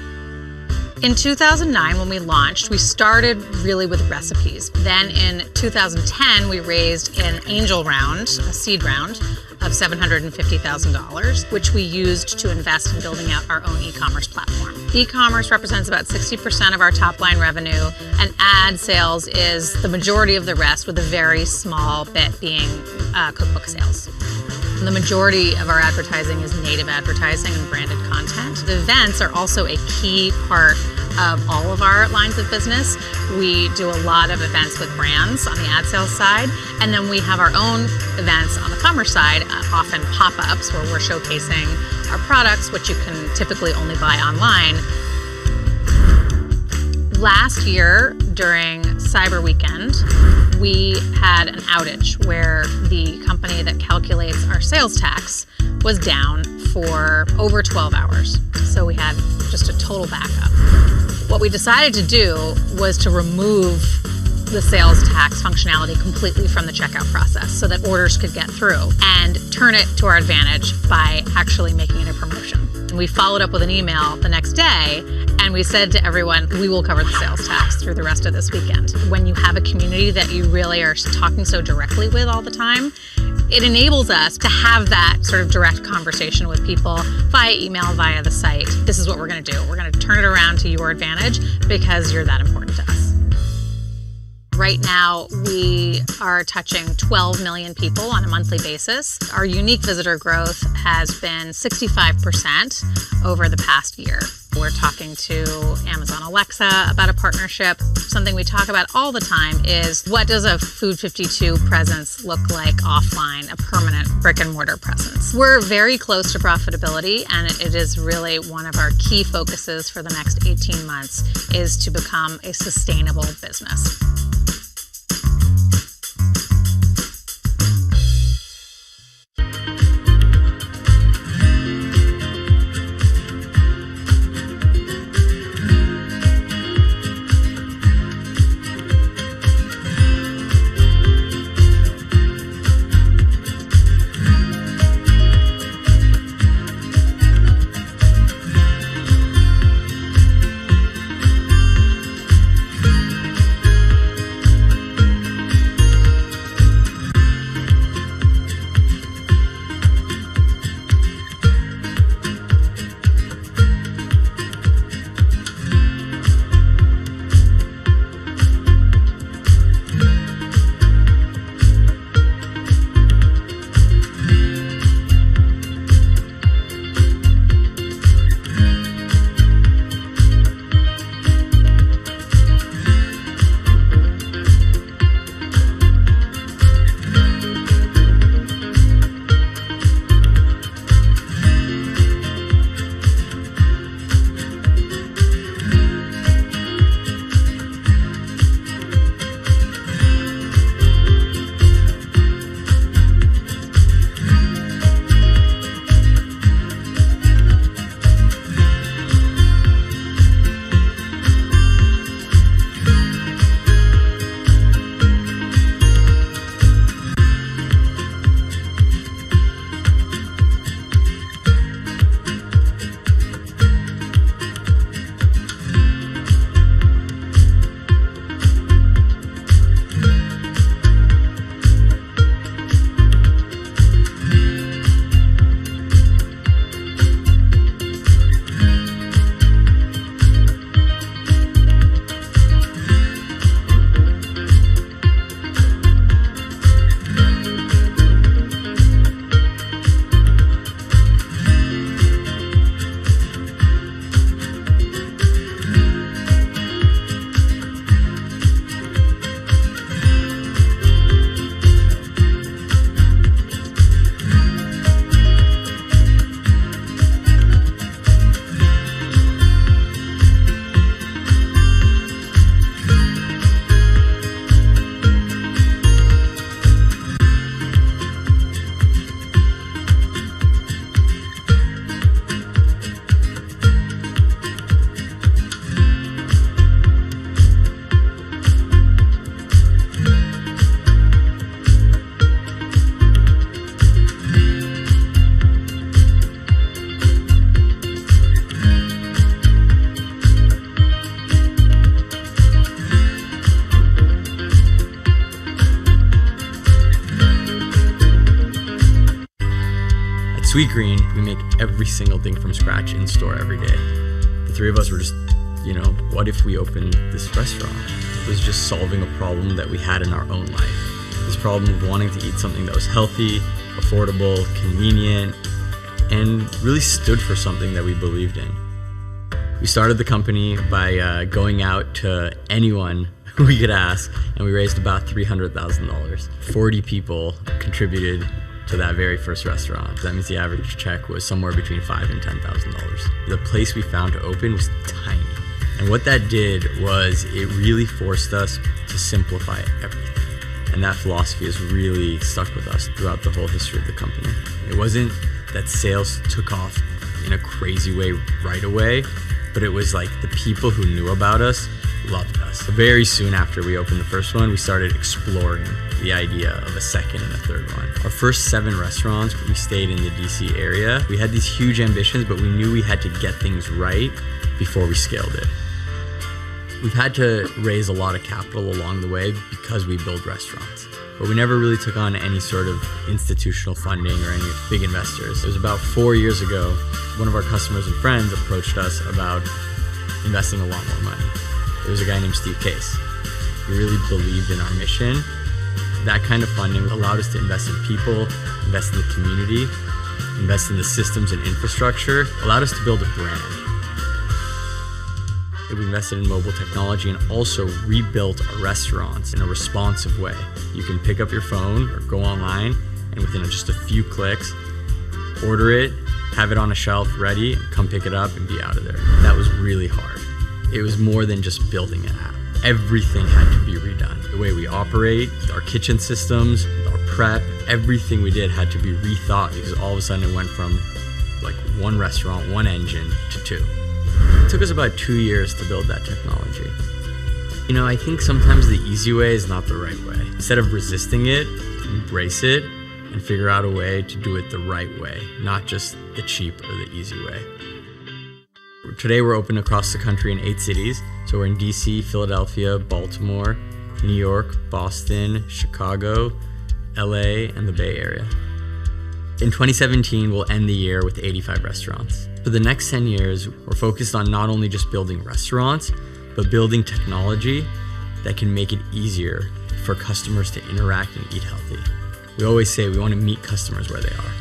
In 2009, when we launched, we started really with recipes. Then in 2010, we raised an angel round, a seed round, of $750,000, which we used to invest in building out our own e-commerce platform. E-commerce represents about 60% of our top line revenue, and ad sales is the majority of the rest, with a very small bit being cookbook sales. The majority of our advertising is native advertising and branded content. The events are also a key part of all of our lines of business. We do a lot of events with brands on the ad sales side, and then we have our own events on the commerce side, often pop-ups where we're showcasing our products, which you can typically only buy online. Last year, during Cyber Weekend, we had an outage where the company that calculates our sales tax was down for over 12 hours. So we had just a total backup. What we decided to do was to remove the sales tax functionality completely from the checkout process so that orders could get through, and turn it to our advantage by actually making it a promotion. And we followed up with an email the next day, and we said to everyone, we will cover the sales tax through the rest of this weekend. When you have a community that you really are talking so directly with all the time, it enables us to have that sort of direct conversation with people via email, via the site. This is what we're going to do. We're going to turn it around to your advantage because you're that important to us. Right now, we are touching 12 million people on a monthly basis. Our unique visitor growth has been 65% over the past year. We're talking to Amazon Alexa about a partnership. Something we talk about all the time is, what does a Food 52 presence look like offline, a permanent brick and mortar presence? We're very close to profitability, and it is really one of our key focuses for the next 18 months is to become a sustainable business. Sweetgreen, we make every single thing from scratch in store every day. The three of us were just, what if we opened this restaurant? It was just solving a problem that we had in our own life. This problem of wanting to eat something that was healthy, affordable, convenient, and really stood for something that we believed in. We started the company by going out to anyone we could ask, and we raised about $300,000. 40 people contributed to that very first restaurant. That means the average check was somewhere between $5,000 and $10,000. The place we found to open was tiny. And what that did was it really forced us to simplify everything. And that philosophy has really stuck with us throughout the whole history of the company. It wasn't that sales took off in a crazy way right away, but it was like the people who knew about us loved us. Very soon after we opened the first one, we started exploring the idea of a second and a third one. Our first 7 restaurants, we stayed in the DC area. We had these huge ambitions, but we knew we had to get things right before we scaled it. We've had to raise a lot of capital along the way because we build restaurants, but we never really took on any sort of institutional funding or any big investors. It was about 4 years ago, one of our customers and friends approached us about investing a lot more money. It was a guy named Steve Case. He really believed in our mission. That kind of funding allowed us to invest in people, invest in the community, invest in the systems and infrastructure, allowed us to build a brand. We invested in mobile technology and also rebuilt our restaurants in a responsive way. You can pick up your phone or go online and within just a few clicks, order it, have it on a shelf ready, and come pick it up and be out of there. That was really hard. It was more than just building an app. Everything had to be redone. The way we operate, our kitchen systems, our prep, everything we did had to be rethought because all of a sudden it went from like one restaurant, one engine to 2. It took us about 2 years to build that technology. I think sometimes the easy way is not the right way. Instead of resisting it, embrace it and figure out a way to do it the right way, not just the cheap or the easy way. Today we're open across the country in 8 cities. So we're in DC, Philadelphia, Baltimore, New York, Boston, Chicago, LA, and the Bay Area. In 2017, we'll end the year with 85 restaurants. For the next 10 years, we're focused on not only just building restaurants, but building technology that can make it easier for customers to interact and eat healthy. We always say we want to meet customers where they are.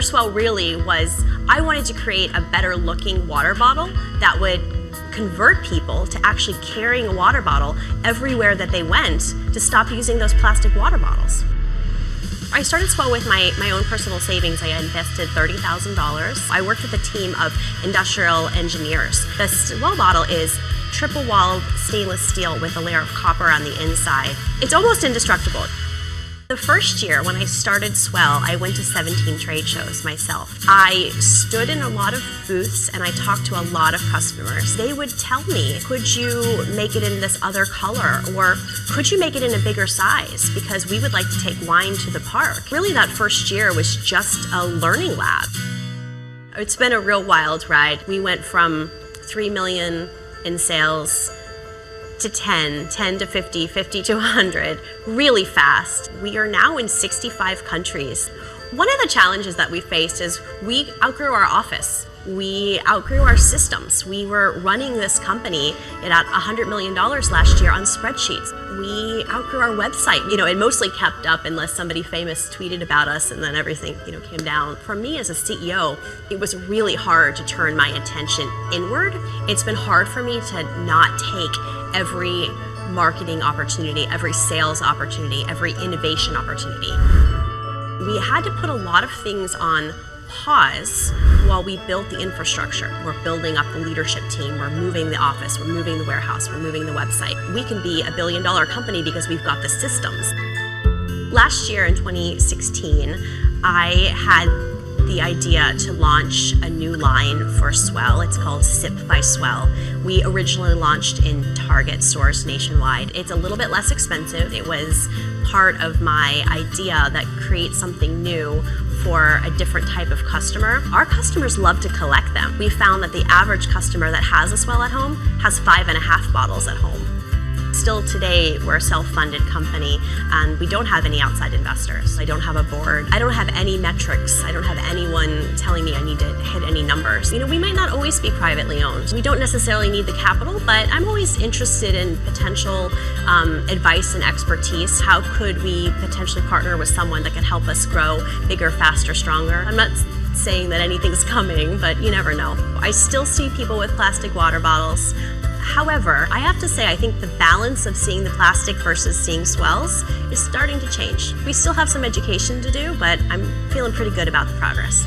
Swell really was, I wanted to create a better looking water bottle that would convert people to actually carrying a water bottle everywhere that they went, to stop using those plastic water bottles. I started Swell with my own personal savings. I invested $30,000. I worked with a team of industrial engineers. The Swell bottle is triple-walled stainless steel with a layer of copper on the inside. It's almost indestructible. The first year when I started Swell, I went to 17 trade shows myself. I stood in a lot of booths and I talked to a lot of customers. They would tell me, could you make it in this other color? Or could you make it in a bigger size? Because we would like to take wine to the park. Really, that first year was just a learning lab. It's been a real wild ride. We went from 3 million in sales to 10 to 50, 50 to 100, really fast. We are now in 65 countries. One of the challenges that we faced is we outgrew our office. We outgrew our systems. We were running this company at $100 million last year on spreadsheets. We outgrew our website. It mostly kept up unless somebody famous tweeted about us, and then everything, came down. For me as a CEO, it was really hard to turn my attention inward. It's been hard for me to not take every marketing opportunity, every sales opportunity, every innovation opportunity. We had to put a lot of things on pause while we built the infrastructure. We're building up the leadership team, we're moving the office, we're moving the warehouse, we're moving the website. We can be $1 billion company because we've got the systems. Last year in 2016, I had the idea to launch a new line for Swell. It's called Sip by Swell. We originally launched in Target stores nationwide. It's a little bit less expensive. It was part of my idea that creates something new for a different type of customer. Our customers love to collect them. We found that the average customer that has a Swell at home has 5.5 bottles at home. Still today, we're a self-funded company and we don't have any outside investors. I don't have a board. I don't have any metrics. I don't have anyone telling me I need to hit any numbers. We might not always be privately owned. We don't necessarily need the capital, but I'm always interested in potential advice and expertise. How could we potentially partner with someone that could help us grow bigger, faster, stronger? I'm not saying that anything's coming, but you never know. I still see people with plastic water bottles. However, I have to say, I think the balance of seeing the plastic versus seeing Swells is starting to change. We still have some education to do, but I'm feeling pretty good about the progress.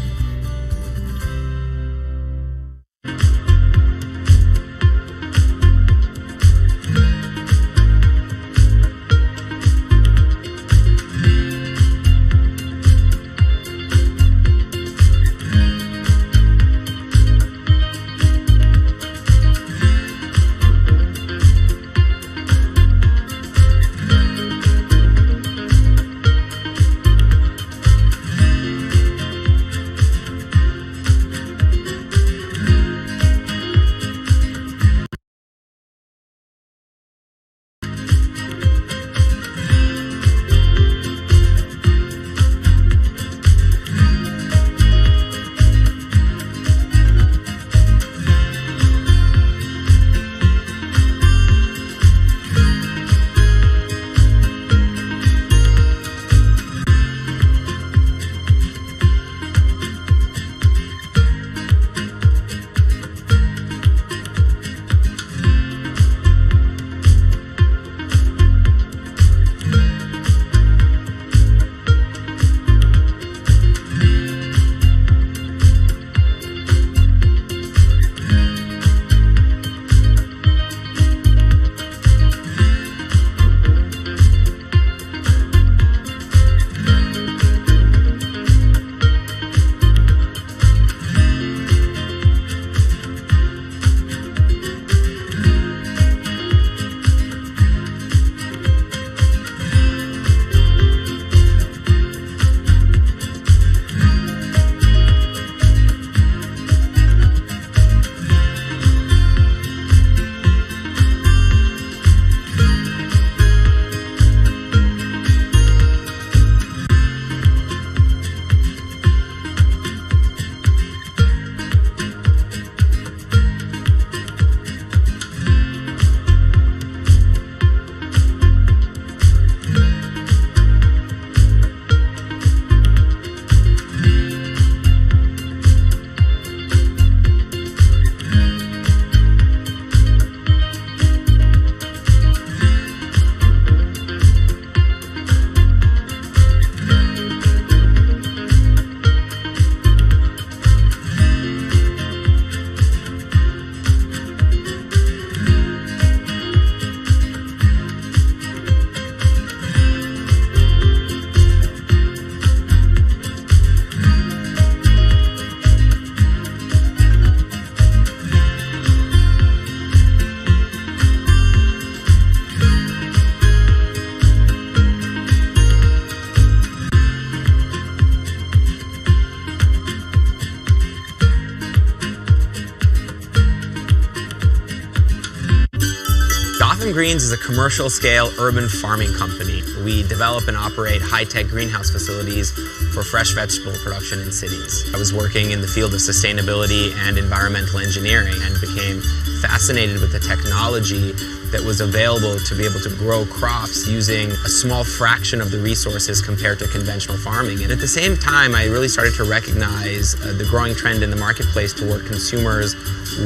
Gotham Greens is a commercial-scale urban farming company. We develop and operate high-tech greenhouse facilities for fresh vegetable production in cities. I was working in the field of sustainability and environmental engineering and became fascinated with the technology that was available to be able to grow crops using a small fraction of the resources compared to conventional farming. And at the same time, I really started to recognize the growing trend in the marketplace toward consumers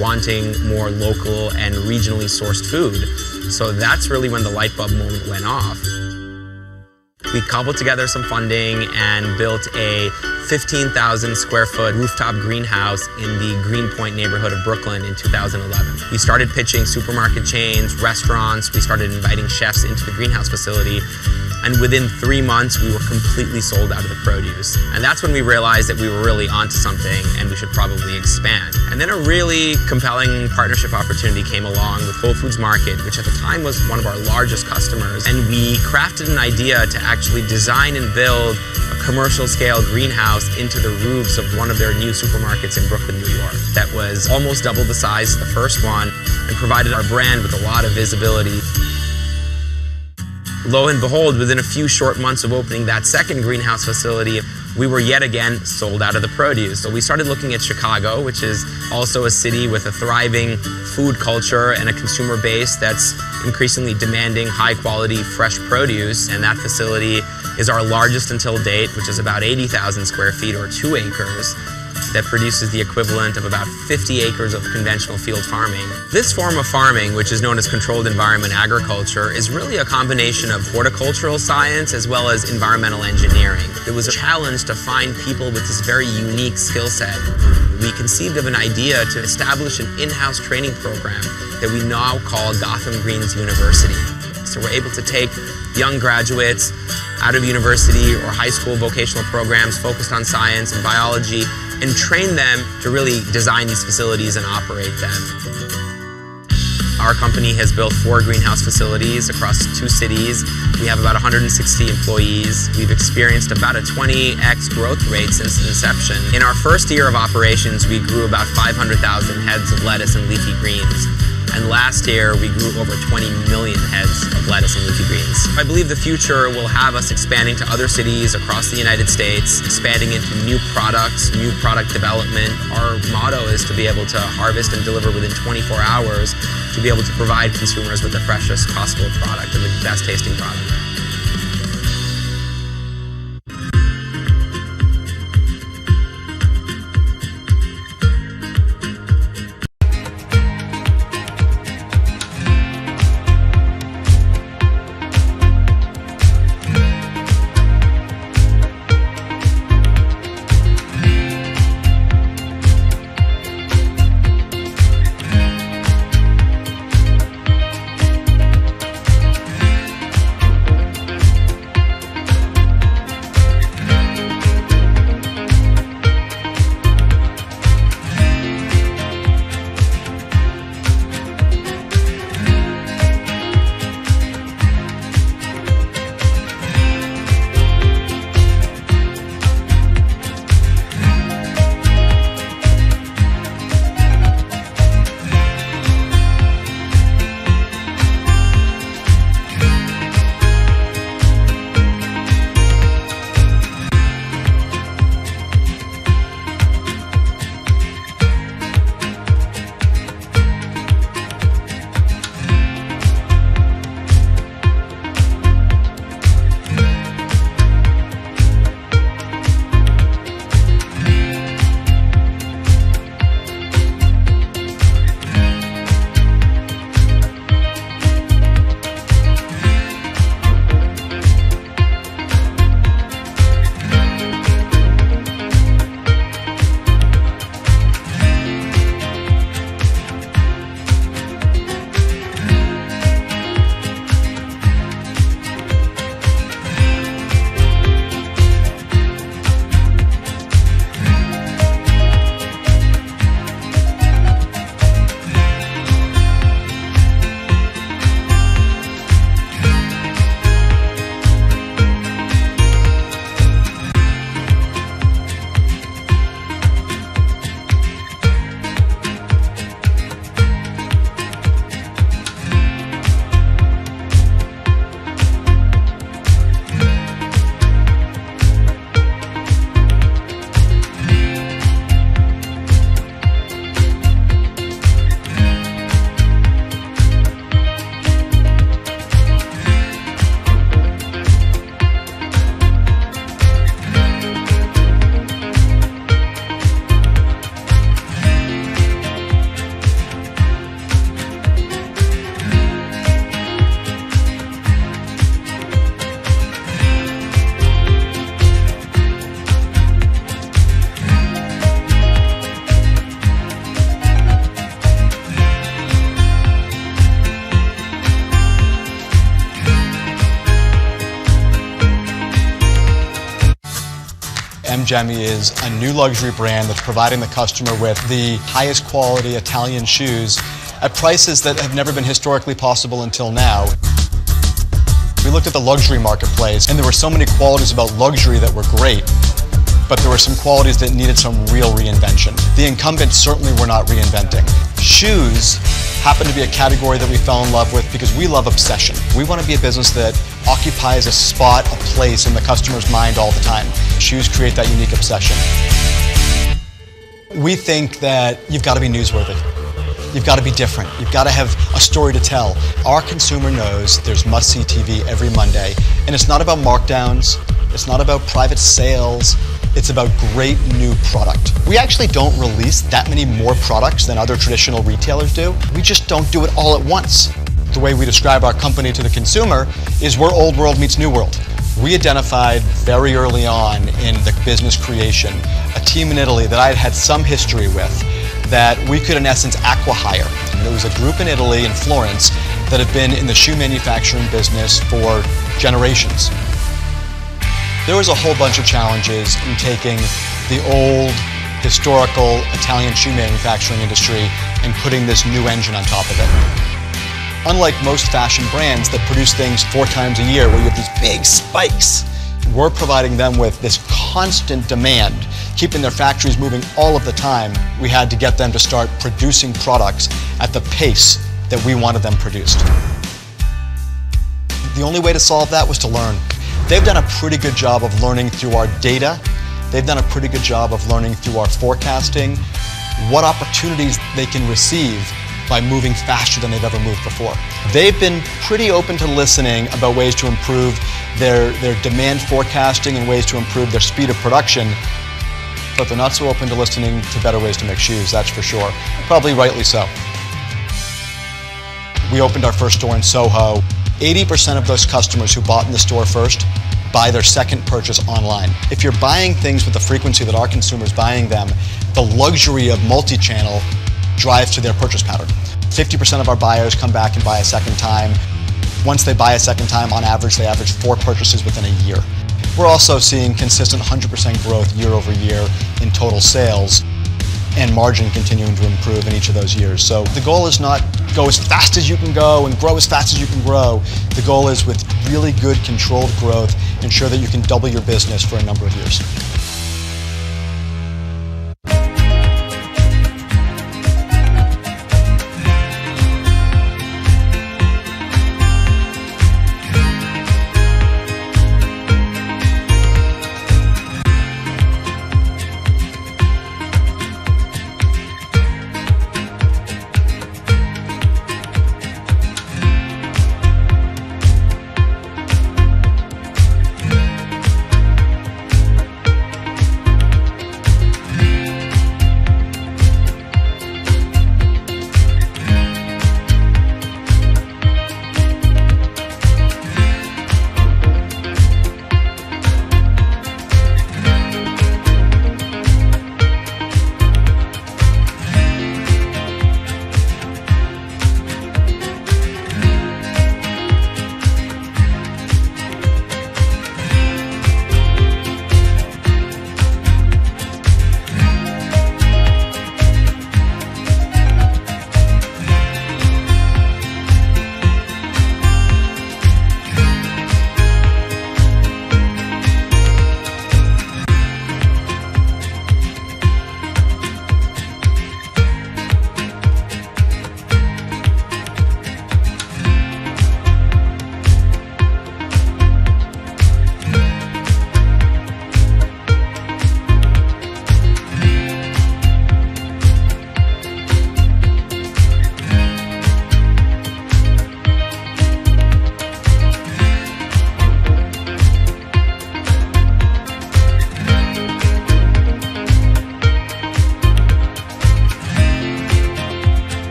wanting more local and regionally sourced food. So that's really when the light bulb moment went off. We cobbled together some funding and built a 15,000 square foot rooftop greenhouse in the Greenpoint neighborhood of Brooklyn in 2011. We started pitching supermarket chains, restaurants, we started inviting chefs into the greenhouse facility, and within 3 months we were completely sold out of the produce. And that's when we realized that we were really onto something and we should probably expand. And then a really compelling partnership opportunity came along with Whole Foods Market, which at the time was one of our largest customers, and we crafted an idea to actually design and build a commercial scale greenhouse into the roofs of one of their new supermarkets in Brooklyn, New York. That was almost double the size of the first one and provided our brand with a lot of visibility. Lo and behold, within a few short months of opening that second greenhouse facility, we were yet again sold out of the produce. So we started looking at Chicago, which is also a city with a thriving food culture and a consumer base that's increasingly demanding high quality fresh produce. And that facility is our largest until date, which is about 80,000 square feet or 2 acres. That produces the equivalent of about 50 acres of conventional field farming. This form of farming, which is known as controlled environment agriculture, is really a combination of horticultural science as well as environmental engineering. It was a challenge to find people with this very unique skill set. We conceived of an idea to establish an in-house training program that we now call Gotham Greens University. So we're able to take young graduates out of university or high school vocational programs focused on science and biology and train them to really design these facilities and operate them. Our company has built 4 greenhouse facilities across 2 cities. We have about 160 employees. We've experienced about a 20x growth rate since inception. In our first year of operations, we grew about 500,000 heads of lettuce and leafy greens. And last year, we grew over 20 million heads of lettuce and leafy greens. I believe the future will have us expanding to other cities across the United States, expanding into new products, new product development. Our motto is to be able to harvest and deliver within 24 hours to be able to provide consumers with the freshest possible product and the best tasting product. Gemmi is a new luxury brand that's providing the customer with the highest quality Italian shoes at prices that have never been historically possible until now. We looked at the luxury marketplace, and there were so many qualities about luxury that were great, but there were some qualities that needed some real reinvention. The incumbents certainly were not reinventing. Shoes happen to be a category that we fell in love with because we love obsession. We want to be a business that occupies a spot, a place in the customer's mind all the time. Shoes create that unique obsession. We think that you've got to be newsworthy. You've got to be different. You've got to have a story to tell. Our consumer knows there's must-see TV every Monday, and it's not about markdowns. It's not about private sales. It's about great new product. We actually don't release that many more products than other traditional retailers do. We just don't do it all at once. The way we describe our company to the consumer is we're old world meets new world. We identified very early on in the business creation a team in Italy that I had some history with that we could in essence acqui-hire. It was a group in Italy, in Florence, that had been in the shoe manufacturing business for generations. There was a whole bunch of challenges in taking the old, historical Italian shoe manufacturing industry and putting this new engine on top of it. Unlike most fashion brands that produce things 4 times a year where you have these big spikes, we're providing them with this constant demand, keeping their factories moving all of the time. We had to get them to start producing products at the pace that we wanted them produced. The only way to solve that was to learn. They've done a pretty good job of learning through our data. They've done a pretty good job of learning through our forecasting what opportunities they can receive by moving faster than they've ever moved before. They've been pretty open to listening about ways to improve their demand forecasting and ways to improve their speed of production, but they're not so open to listening to better ways to make shoes, that's for sure. Probably rightly so. We opened our first store in Soho. 80% of those customers who bought in the store first buy their second purchase online. If you're buying things with the frequency that our consumers buying them, the luxury of multi-channel drives to their purchase pattern. 50% of our buyers come back and buy a second time. Once they buy a second time, on average, they average 4 purchases within a year. We're also seeing consistent 100% growth year over year in total sales, and margin continuing to improve in each of those years. So the goal is not go as fast as you can go and grow as fast as you can grow. The goal is with really good controlled growth, ensure that you can double your business for a number of years.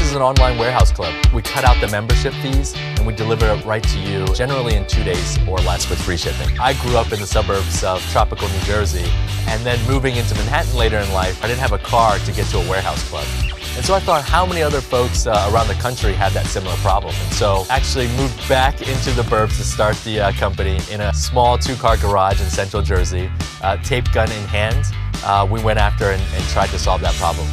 is an online warehouse club. We cut out the membership fees and we deliver it right to you, generally in 2 days or less with free shipping. I grew up in the suburbs of tropical New Jersey, and then moving into Manhattan later in life, I didn't have a car to get to a warehouse club. And so I thought, how many other folks around the country had that similar problem? And so actually moved back into the burbs to start the company in a small 2-car garage in Central Jersey, tape gun in hand. We went after and tried to solve that problem.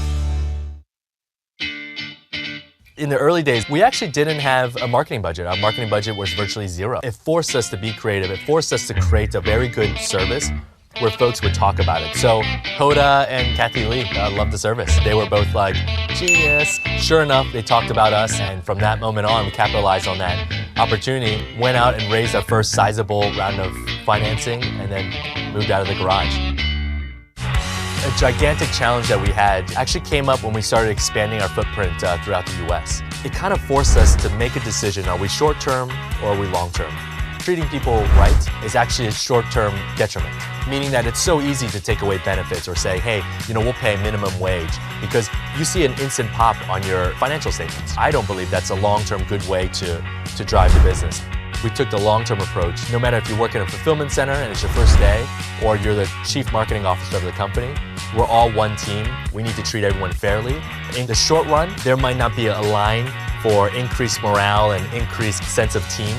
In the early days, we actually didn't have a marketing budget. Our marketing budget was virtually zero. It forced us to be creative. It forced us to create a very good service where folks would talk about it. So Hoda and Kathy Lee loved the service. They were both like, genius. Sure enough, they talked about us, and from that moment on, we capitalized on that opportunity, went out and raised our first sizable round of financing, and then moved out of the garage. A gigantic challenge that we had actually came up when we started expanding our footprint throughout the US. It kind of forced us to make a decision, are we short-term or are we long-term? Treating people right is actually a short-term detriment, meaning that it's so easy to take away benefits or say, hey, we'll pay minimum wage because you see an instant pop on your financial statements. I don't believe that's a long-term good way to drive the business. We took the long-term approach. No matter if you work in a fulfillment center and it's your first day, or you're the chief marketing officer of the company, we're all one team. We need to treat everyone fairly. In the short run, there might not be a line for increased morale and increased sense of team.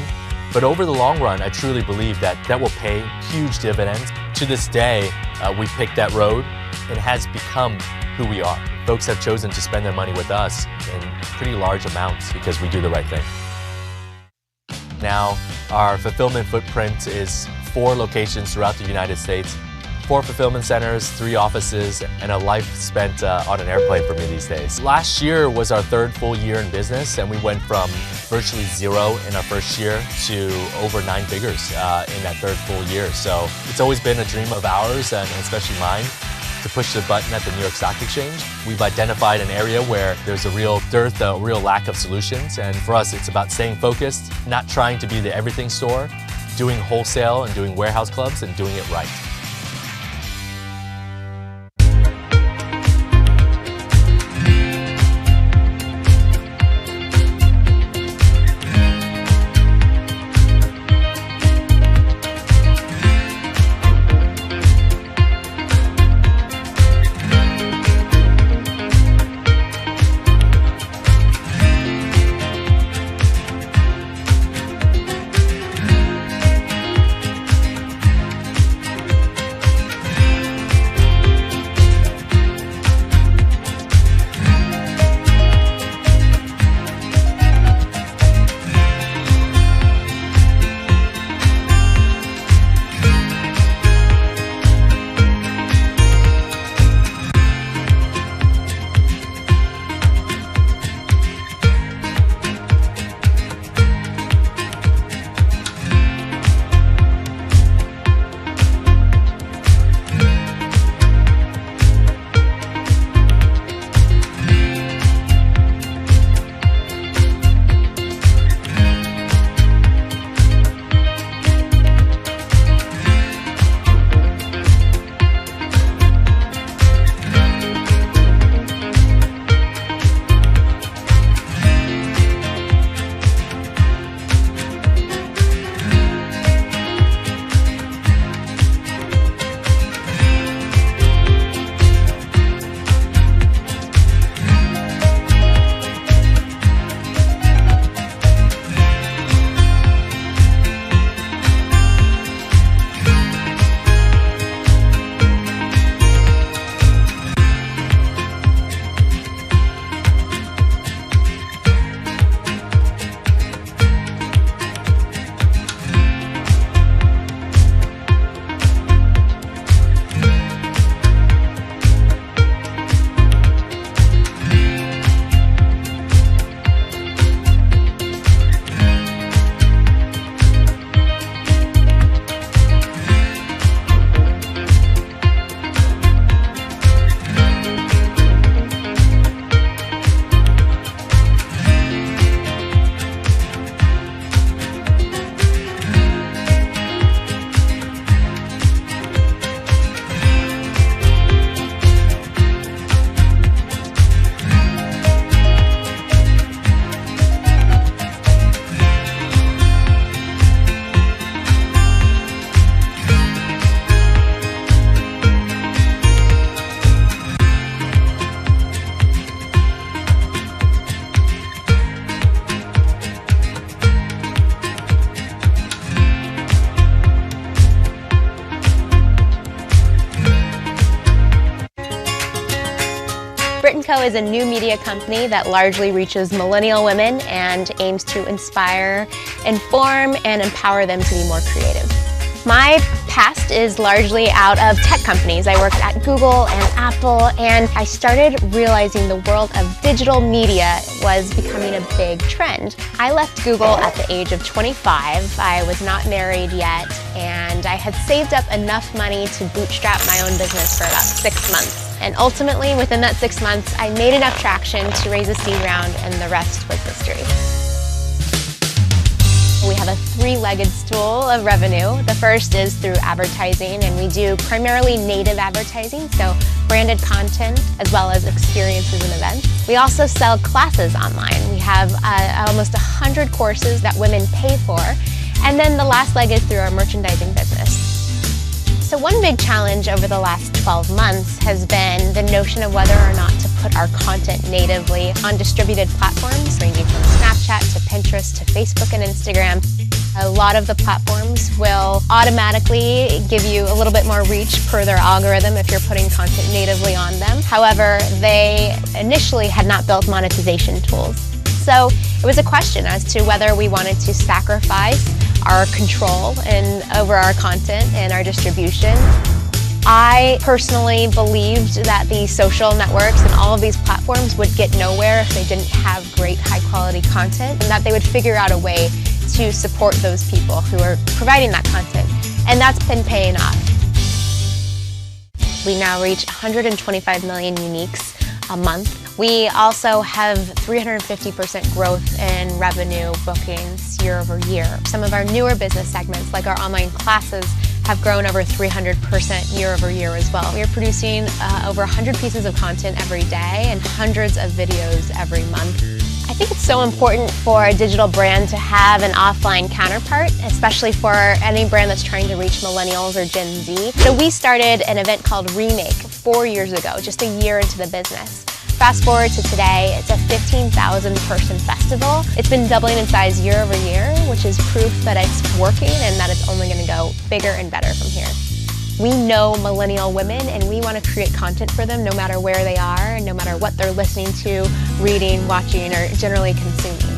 But over the long run, I truly believe that will pay huge dividends. To this day, we picked that road and has become who we are. Folks have chosen to spend their money with us in pretty large amounts because we do the right thing. Now, our fulfillment footprint is 4 locations throughout the United States, 4 fulfillment centers, 3 offices, and a life spent on an airplane for me these days. Last year was our 3rd full year in business, and we went from virtually 0 in our first year to over 9 figures in that 3rd full year. So it's always been a dream of ours, and especially mine, to push the button at the New York Stock Exchange. We've identified an area where there's a real dearth, a real lack of solutions. And for us, it's about staying focused, not trying to be the everything store, doing wholesale and doing warehouse clubs and doing it right. Co. is a new media company that largely reaches millennial women and aims to inspire, inform, and empower them to be more creative. My past is largely out of tech companies. I worked at Google and Apple, and I started realizing the world of digital media was becoming a big trend. I left Google at the age of 25. I was not married yet, and I had saved up enough money to bootstrap my own business for about 6 months. And ultimately, within that 6 months, I made enough traction to raise a seed round, and the rest was history. We have a three-legged stool of revenue. The first is through advertising, and we do primarily native advertising, so branded content as well as experiences and events. We also sell classes online. We have almost 100 courses that women pay for. And then the last leg is through our merchandising business. So one big challenge over the last 12 months has been the notion of whether or not to put our content natively on distributed platforms, ranging from Snapchat to Pinterest to Facebook and Instagram. A lot of the platforms will automatically give you a little bit more reach per their algorithm if you're putting content natively on them. However, they initially had not built monetization tools. So it was a question as to whether we wanted to sacrifice our control over our content and our distribution. I personally believed that the social networks and all of these platforms would get nowhere if they didn't have great high-quality content, and that they would figure out a way to support those people who are providing that content. And that's been paying off. We now reach 125 million uniques a month. We also have 350% growth in revenue bookings year over year. Some of our newer business segments, like our online classes, have grown over 300% year over year as well. We are producing over 100 pieces of content every day and hundreds of videos every month. I think it's so important for a digital brand to have an offline counterpart, especially for any brand that's trying to reach millennials or Gen Z. So we started an event called Remake 4 years ago, just a year into the business. Fast forward to today, it's a 15,000 person festival. It's been doubling in size year over year, which is proof that it's working and that it's only going to go bigger and better from here. We know millennial women, and we want to create content for them no matter where they are and no matter what they're listening to, reading, watching, or generally consuming.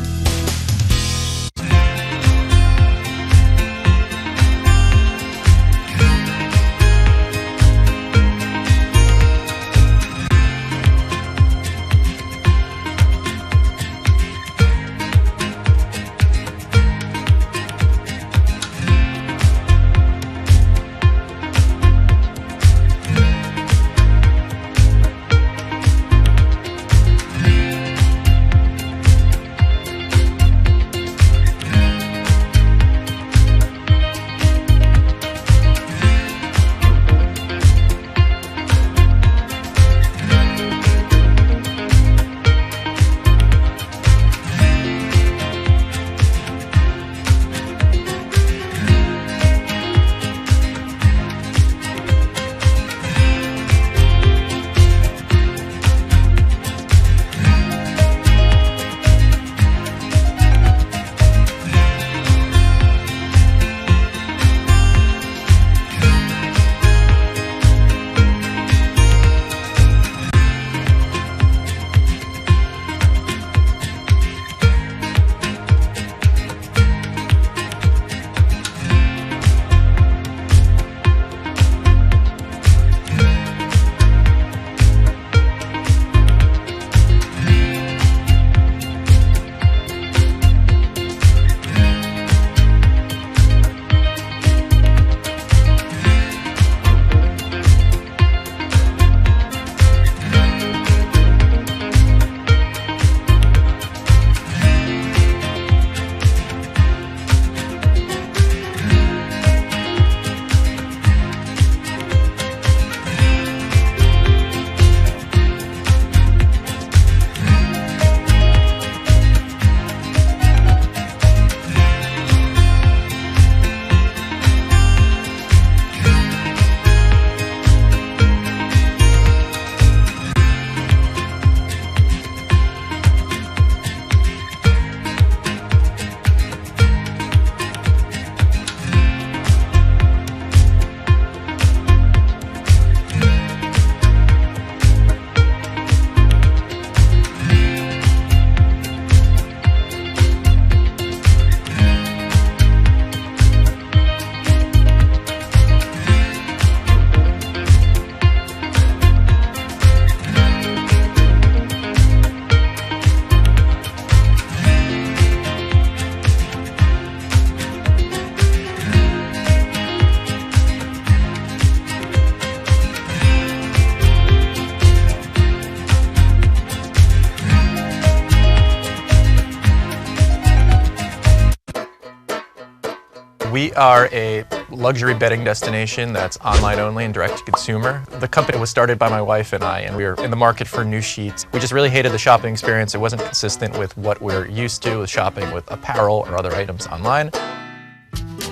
We are a luxury bedding destination that's online only and direct to consumer. The company was started by my wife and I, and we were in the market for new sheets. We just really hated the shopping experience. It wasn't consistent with what we're used to with shopping with apparel or other items online.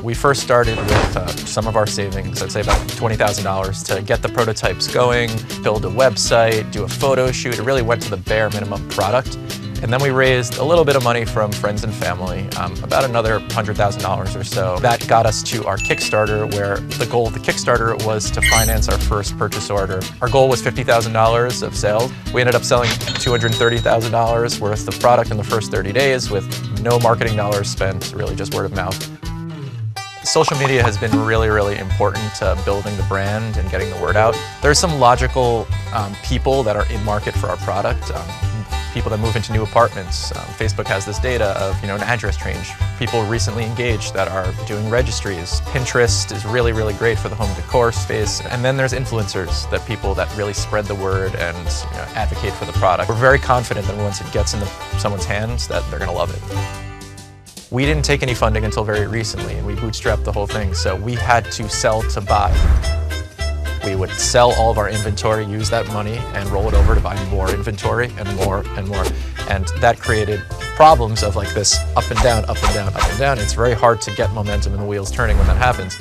We first started with some of our savings, I'd say about $20,000 to get the prototypes going, build a website, do a photo shoot. It really went to the bare minimum product. And then we raised a little bit of money from friends and family, about another $100,000 or so. That got us to our Kickstarter, where the goal of the Kickstarter was to finance our first purchase order. Our goal was $50,000 of sales. We ended up selling $230,000 worth of product in the first 30 days with no marketing dollars spent, really just word of mouth. Social media has been really, really important to building the brand and getting the word out. There's some logical people that are in market for our product. People that move into new apartments. Facebook has this data of an address change. People recently engaged that are doing registries. Pinterest is really, really great for the home decor space. And then there's influencers, that people that really spread the word and advocate for the product. We're very confident that once it gets into someone's hands that they're going to love it. We didn't take any funding until very recently, and we bootstrapped the whole thing, so we had to sell to buy. We would sell all of our inventory, use that money, and roll it over to buy more inventory and more and more. And that created problems of like this up and down, up and down, up and down. It's very hard to get momentum and the wheels turning when that happens.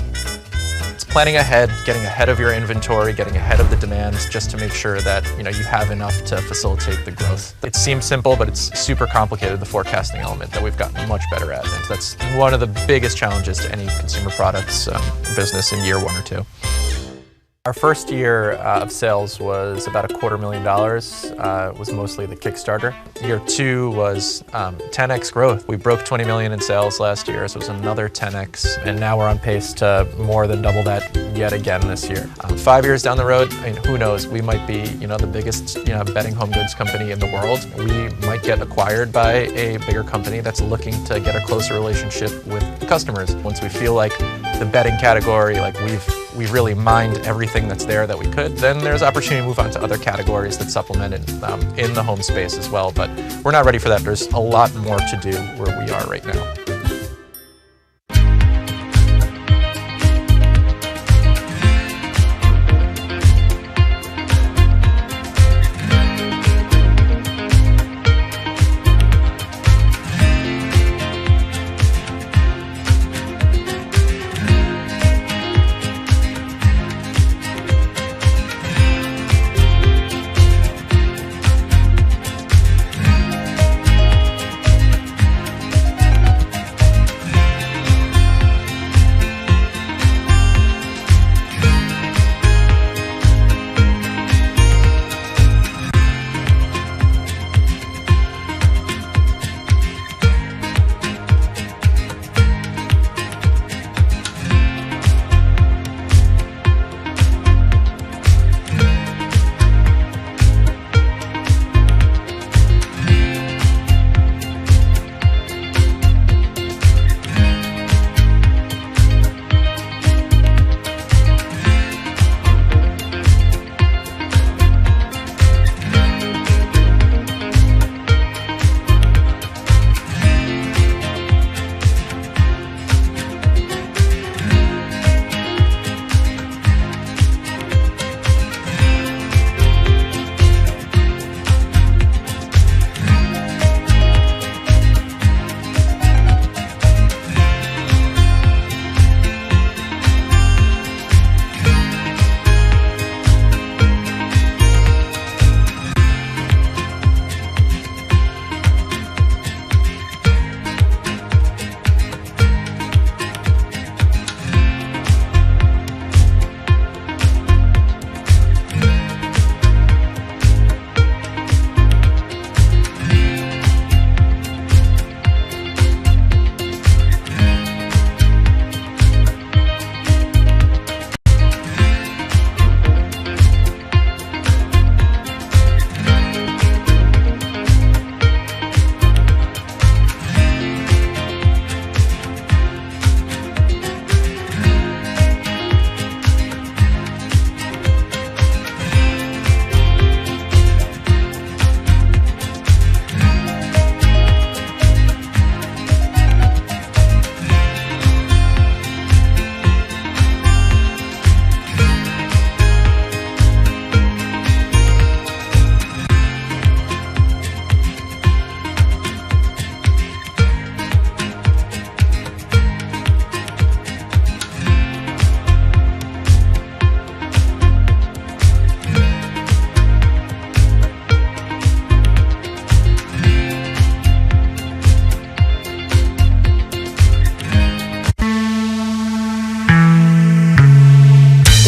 It's planning ahead, getting ahead of your inventory, getting ahead of the demands, just to make sure that you have enough to facilitate the growth. It seems simple, but it's super complicated, the forecasting element that we've gotten much better at. And that's one of the biggest challenges to any consumer products business in year 1 or 2. Our first year of sales was about $250,000. It was mostly the Kickstarter. Year 2 was 10x growth. We broke 20 million in sales last year, so it was another 10x, and now we're on pace to more than double that yet again this year. 5 years down the road, who knows? We might be, the biggest, bedding home goods company in the world. We might get acquired by a bigger company that's looking to get a closer relationship with the customers. Once we feel like the bedding category, like we've really mined everything that's there that we could, then there's opportunity to move on to other categories that supplement it in the home space as well. But we're not ready for that. There's a lot more to do where we are right now.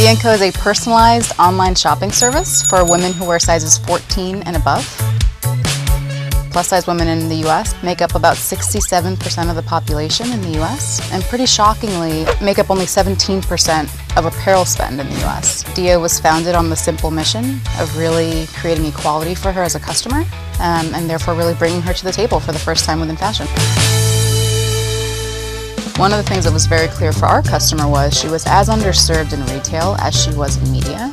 Dia & Co is a personalized online shopping service for women who wear sizes 14 and above. Plus-size women in the U.S. make up about 67% of the population in the U.S. and pretty shockingly make up only 17% of apparel spend in the U.S. Dia was founded on the simple mission of really creating equality for her as a customer and therefore really bringing her to the table for the first time within fashion. One of the things that was very clear for our customer was she was as underserved in retail as she was in media.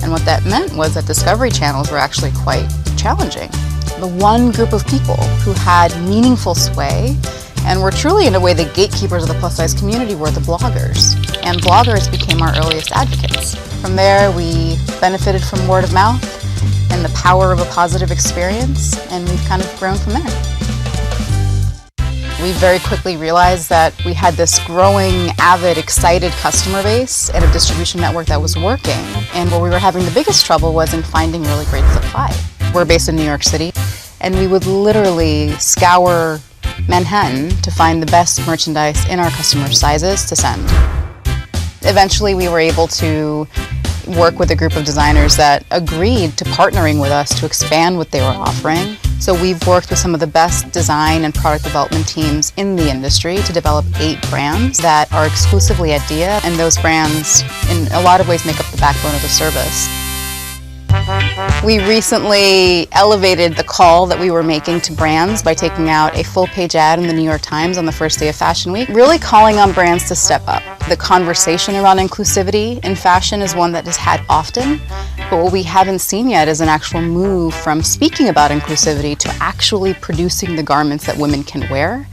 And what that meant was that discovery channels were actually quite challenging. The one group of people who had meaningful sway and were truly, in a way, the gatekeepers of the plus-size community were the bloggers. And bloggers became our earliest advocates. From there, we benefited from word of mouth and the power of a positive experience, and we've kind of grown from there. We very quickly realized that we had this growing, avid, excited customer base and a distribution network that was working. And where we were having the biggest trouble was in finding really great supply. We're based in New York City, and we would literally scour Manhattan to find the best merchandise in our customers' sizes to send. Eventually, we were able to work with a group of designers that agreed to partnering with us to expand what they were offering. So we've worked with some of the best design and product development teams in the industry to develop 8 brands that are exclusively at Dia, and those brands in a lot of ways make up the backbone of the service. We recently elevated the call that we were making to brands by taking out a full-page ad in the New York Times on the first day of Fashion Week, really calling on brands to step up. The conversation around inclusivity in fashion is one that is had often, but what we haven't seen yet is an actual move from speaking about inclusivity to actually producing the garments that women can wear.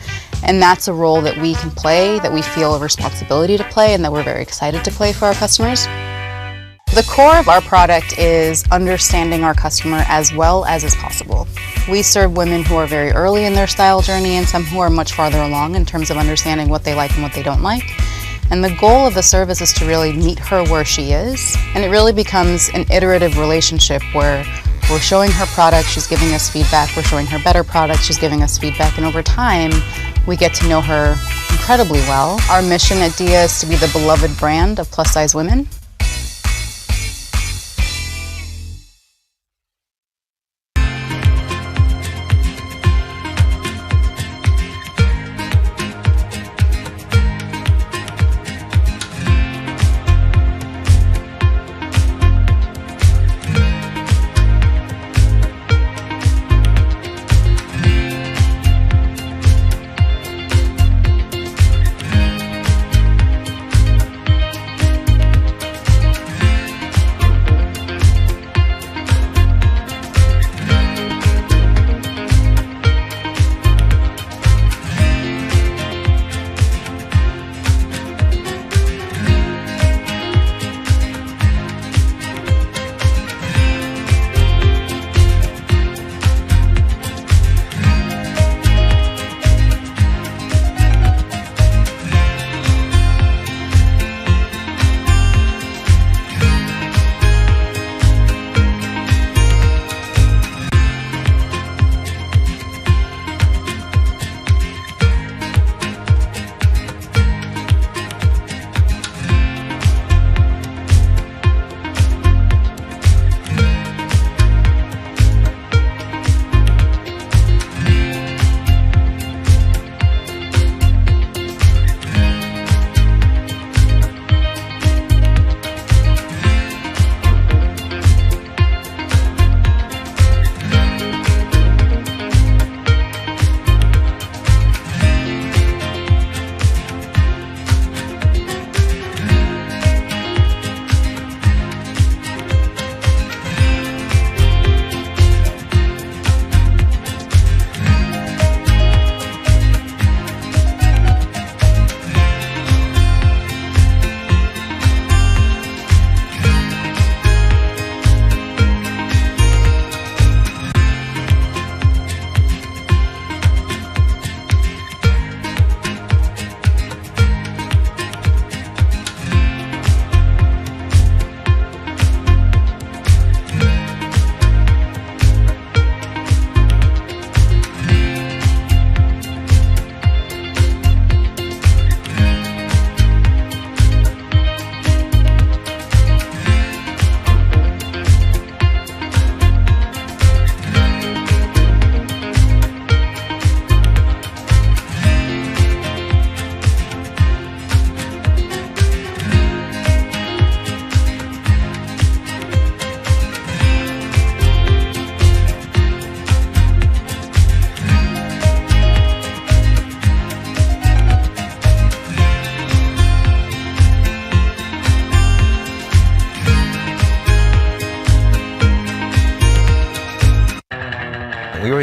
And that's a role that we can play, that we feel a responsibility to play, and that we're very excited to play for our customers. The core of our product is understanding our customer as well as is possible. We serve women who are very early in their style journey and some who are much farther along in terms of understanding what they like and what they don't like. And the goal of the service is to really meet her where she is. And it really becomes an iterative relationship where we're showing her product, she's giving us feedback, we're showing her better product, she's giving us feedback, and over time, we get to know her incredibly well. Our mission at Dia is to be the beloved brand of plus-size women.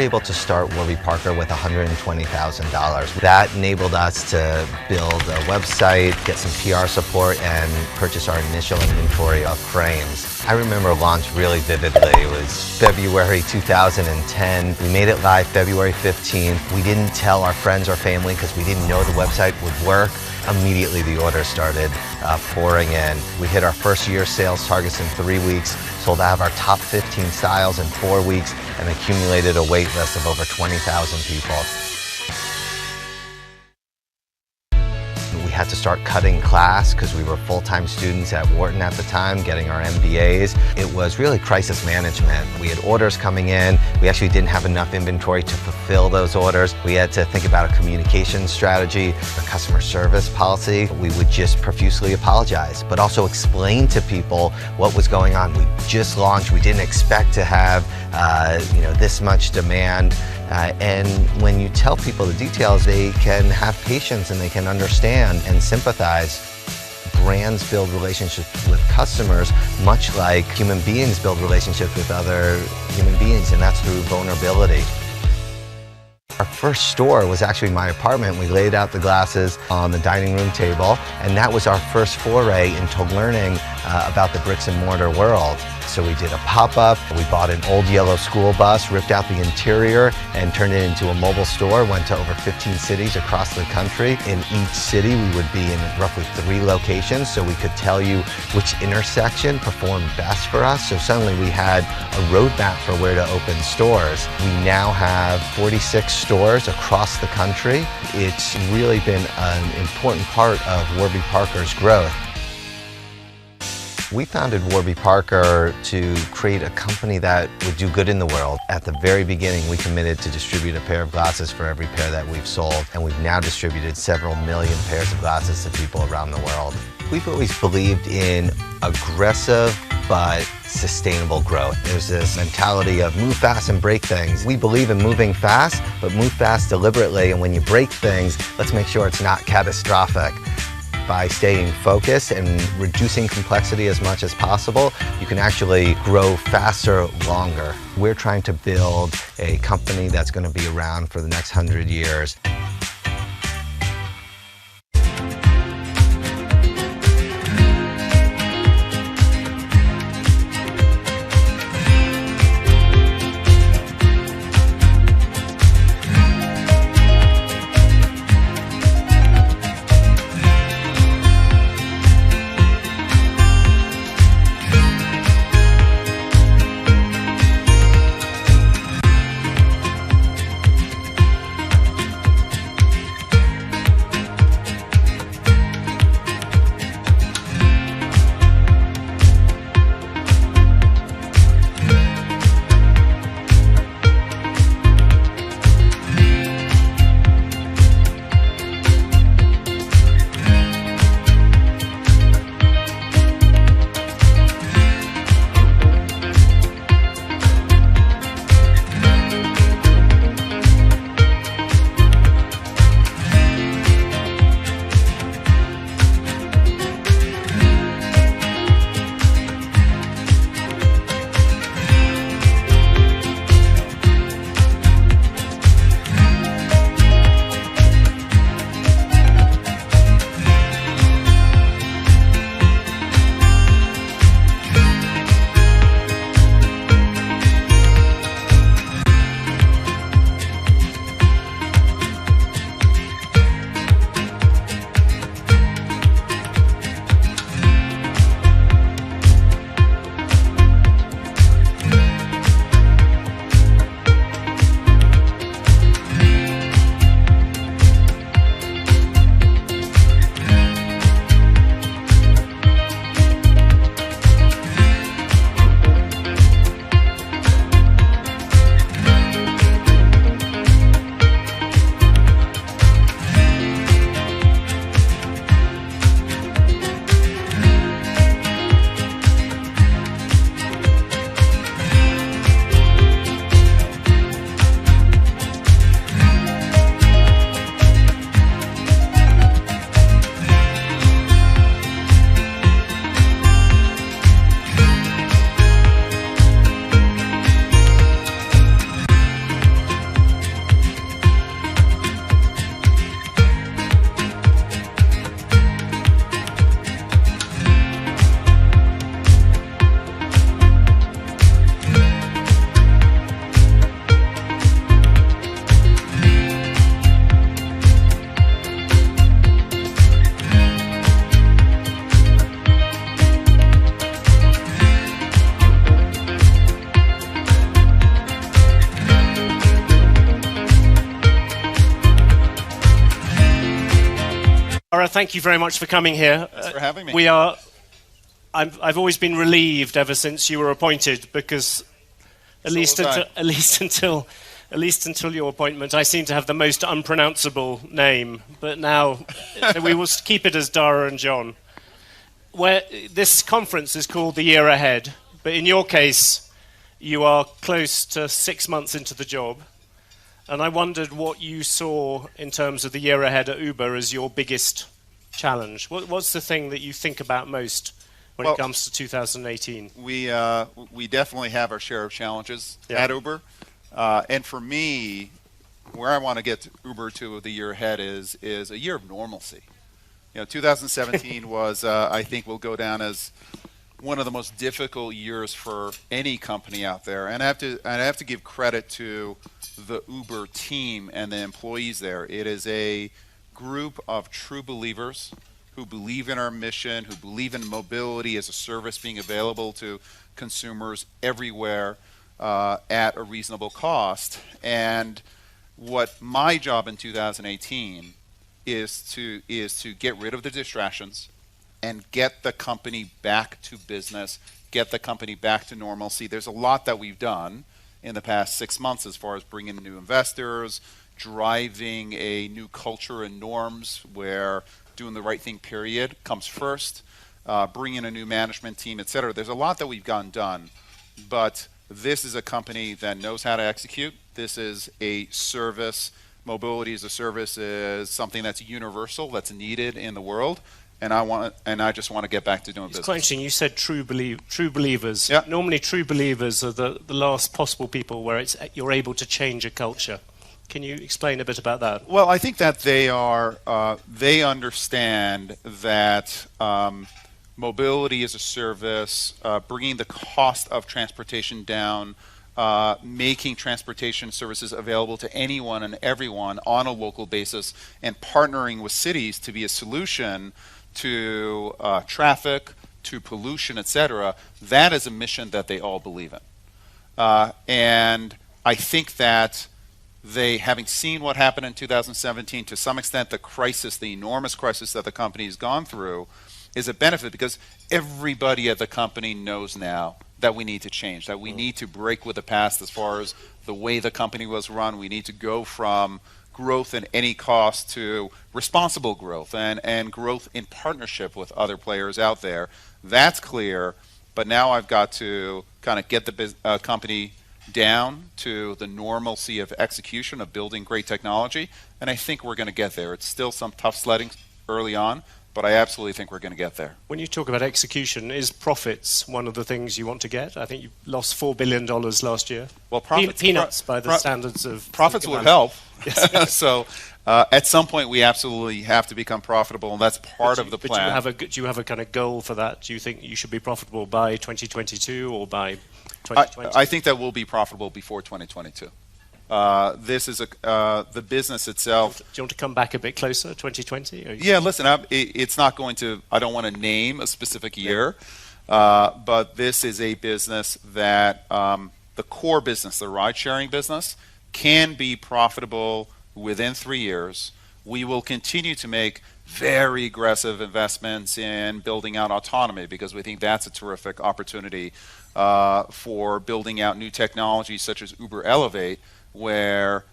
able to start Warby Parker with $120,000. That enabled us to build a website, get some PR support, and purchase our initial inventory of frames. I remember launch really vividly. It was February 2010. We made it live February 15th. We didn't tell our friends or family because we didn't know the website would work. Immediately the orders started pouring in. We hit our first year sales targets in 3 weeks, sold out of our top 15 styles in 4 weeks, and accumulated a wait list of over 20,000 people. We had to start cutting class because we were full-time students at Wharton at the time, getting our MBAs. It was really crisis management. We had orders coming in. We actually didn't have enough inventory to fulfill those orders. We had to think about a communication strategy, a customer service policy. We would just profusely apologize, but also explain to people what was going on. We just launched. We didn't expect to have this much demand. And when you tell people the details, they can have patience and they can understand and sympathize. Brands build relationships with customers much like human beings build relationships with other human beings, and that's through vulnerability. Our first store was actually my apartment. We laid out the glasses on the dining room table, and that was our first foray into learning about the bricks and mortar world. So we did a pop-up, we bought an old yellow school bus, ripped out the interior and turned it into a mobile store, went to over 15 cities across the country. In each city we would be in roughly 3 locations, so we could tell you which intersection performed best for us. So suddenly we had a roadmap for where to open stores. We now have 46 stores across the country. It's really been an important part of Warby Parker's growth. We founded Warby Parker to create a company that would do good in the world. At the very beginning, we committed to distribute a pair of glasses for every pair that we've sold, and we've now distributed several million pairs of glasses to people around the world. We've always believed in aggressive but sustainable growth. There's this mentality of move fast and break things. We believe in moving fast, but move fast deliberately, and when you break things, let's make sure it's not catastrophic. By staying focused and reducing complexity as much as possible, you can actually grow faster, longer. We're trying to build a company that's going to be around for the next 100 years. Laura, thank you very much for coming here. Thanks for having me. I've always been relieved ever since you were appointed, because at least until your appointment, I seem to have the most unpronounceable name. But now we will keep it as Dara and John. This conference is called The Year Ahead, but in your case, you are close to 6 months into the job. And I wondered what you saw in terms of the year ahead at Uber as your biggest challenge. What's the thing that you think about most when it comes to 2018? We definitely have our share of challenges at Uber. And for me, where I want to get Uber to the year ahead is a year of normalcy. 2017 was, I think, will go down as one of the most difficult years for any company out there. And I have to give credit to the Uber team and the employees there. It is a group of true believers who believe in our mission, who believe in mobility as a service being available to consumers everywhere at a reasonable cost. And what my job in 2018 is to get rid of the distractions and get the company back to business, get the company back to normalcy. There's a lot that we've done in the past 6 months as far as bringing in new investors, driving a new culture and norms where doing the right thing, period, comes first, bringing in a new management team, et cetera. There's a lot that we've gotten done, but this is a company that knows how to execute. This is a service. Mobility as a service is something that's universal, that's needed in the world, and I just want to get back to doing business. It's quite interesting. You said true believers. Yeah. Normally, true believers are the last possible people where you're able to change a culture. Can you explain a bit about that? Well, I think that they understand that mobility as a service, bringing the cost of transportation down, making transportation services available to anyone and everyone on a local basis, and partnering with cities to be a solution to traffic, to pollution, etc. That is a mission that they all believe in. And I think that they, having seen what happened in 2017, to some extent the crisis, the enormous crisis that the company has gone through, is a benefit, because everybody at the company knows now that we need to change, that we need to break with the past as far as the way the company was run. We need to go from growth at any cost to responsible growth and growth in partnership with other players out there. That's clear, but now I've got to kind of get the company down to the normalcy of execution, of building great technology, and I think we're going to get there. It's still some tough sledding early on, but I absolutely think we're going to get there. When you talk about execution, is profits one of the things you want to get? I think you lost $4 billion last year. Well, profits, peanuts by the standards of... Profits will help. So at some point we absolutely have to become profitable, and that's part of the plan. Do you have a kind of goal for that? Do you think you should be profitable by 2022 or by 2020? I think that we'll be profitable before 2022. This is the business itself. Do you want to come back a bit closer, 2020? Yeah, listen, it's not going to, I don't want to name a specific year, but this is a business that the core business, the ride-sharing business, can be profitable within 3 years. We will continue to make very aggressive investments in building out autonomy, because we think that's a terrific opportunity for building out new technologies such as Uber Elevate, where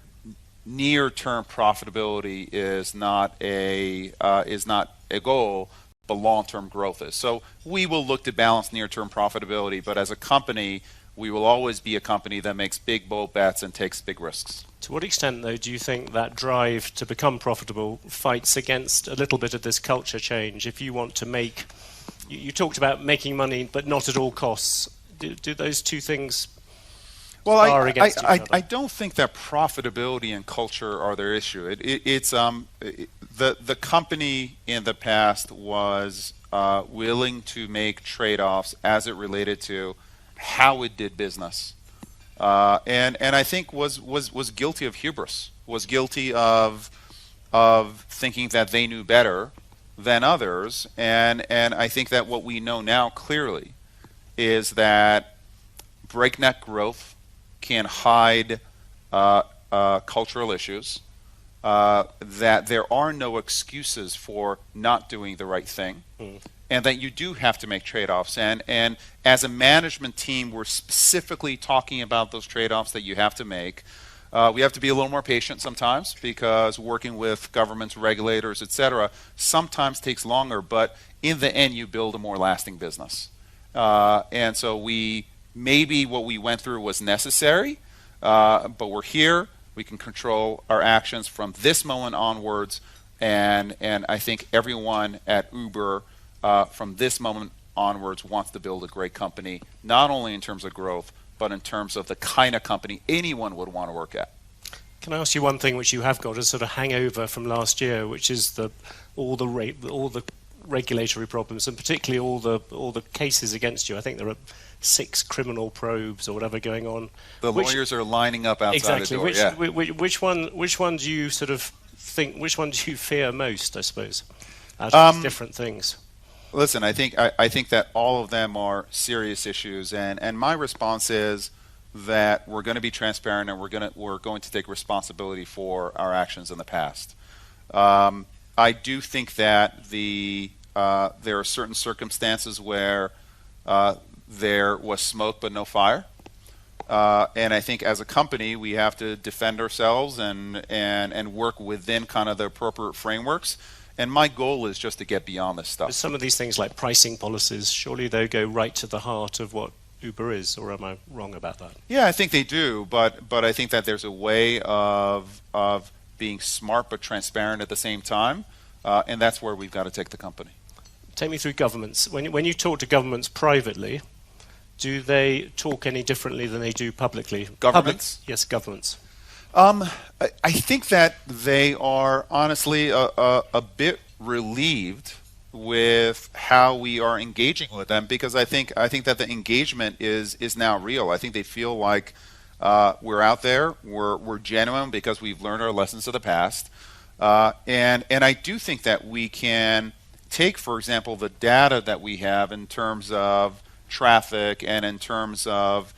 near-term profitability is not a goal, but long-term growth is. So we will look to balance near-term profitability, but as a company, we will always be a company that makes big, bold bets and takes big risks. To what extent, though, do you think that drive to become profitable fights against a little bit of this culture change? If you want to make, you talked about making money, but not at all costs. Do those two things? Well, I don't think that profitability and culture are their issue. It's the company in the past was willing to make trade-offs as it related to how it did business, and I think was guilty of hubris, was guilty of thinking that they knew better than others, and I think that what we know now clearly is that breakneck growth can hide cultural issues. that there are no excuses for not doing the right thing, and that you do have to make trade-offs. And as a management team, we're specifically talking about those trade-offs that you have to make. We have to be a little more patient sometimes, because working with governments, regulators, etc., sometimes takes longer, but in the end, you build a more lasting business. And so maybe what we went through was necessary, but we're here. We can control our actions from this moment onwards, and I think everyone at Uber from this moment onwards wants to build a great company, not only in terms of growth, but in terms of the kind of company anyone would want to work at. Can I ask you one thing which you have got as sort of hangover from last year, which is all the regulatory problems, and particularly all the cases against you? I think there are 6 criminal probes or whatever going on. The lawyers are lining up outside the door. Which one do you sort of think? Which one do you fear most? I suppose out of these different things. Listen, I think that all of them are serious issues, and my response is that we're going to be transparent, and we're going to take responsibility for our actions in the past. I do think that there are certain circumstances where there was smoke but no fire, and I think as a company we have to defend ourselves and work within kind of the appropriate frameworks. And my goal is just to get beyond this stuff. Some of these things like pricing policies, surely they go right to the heart of what Uber is, or am I wrong about that? Yeah, I think they do, but I think that there's a way of being smart but transparent at the same time, and that's where we've got to take the company. Take me through governments. When you talk to governments privately, do they talk any differently than they do publicly? Governments? Yes, governments. I think that they are honestly a bit relieved with how we are engaging with them, because I think that the engagement is now real. I think they feel like we're out there, we're genuine because we've learned our lessons of the past, and I do think that we can take, for example, the data that we have in terms of traffic and in terms of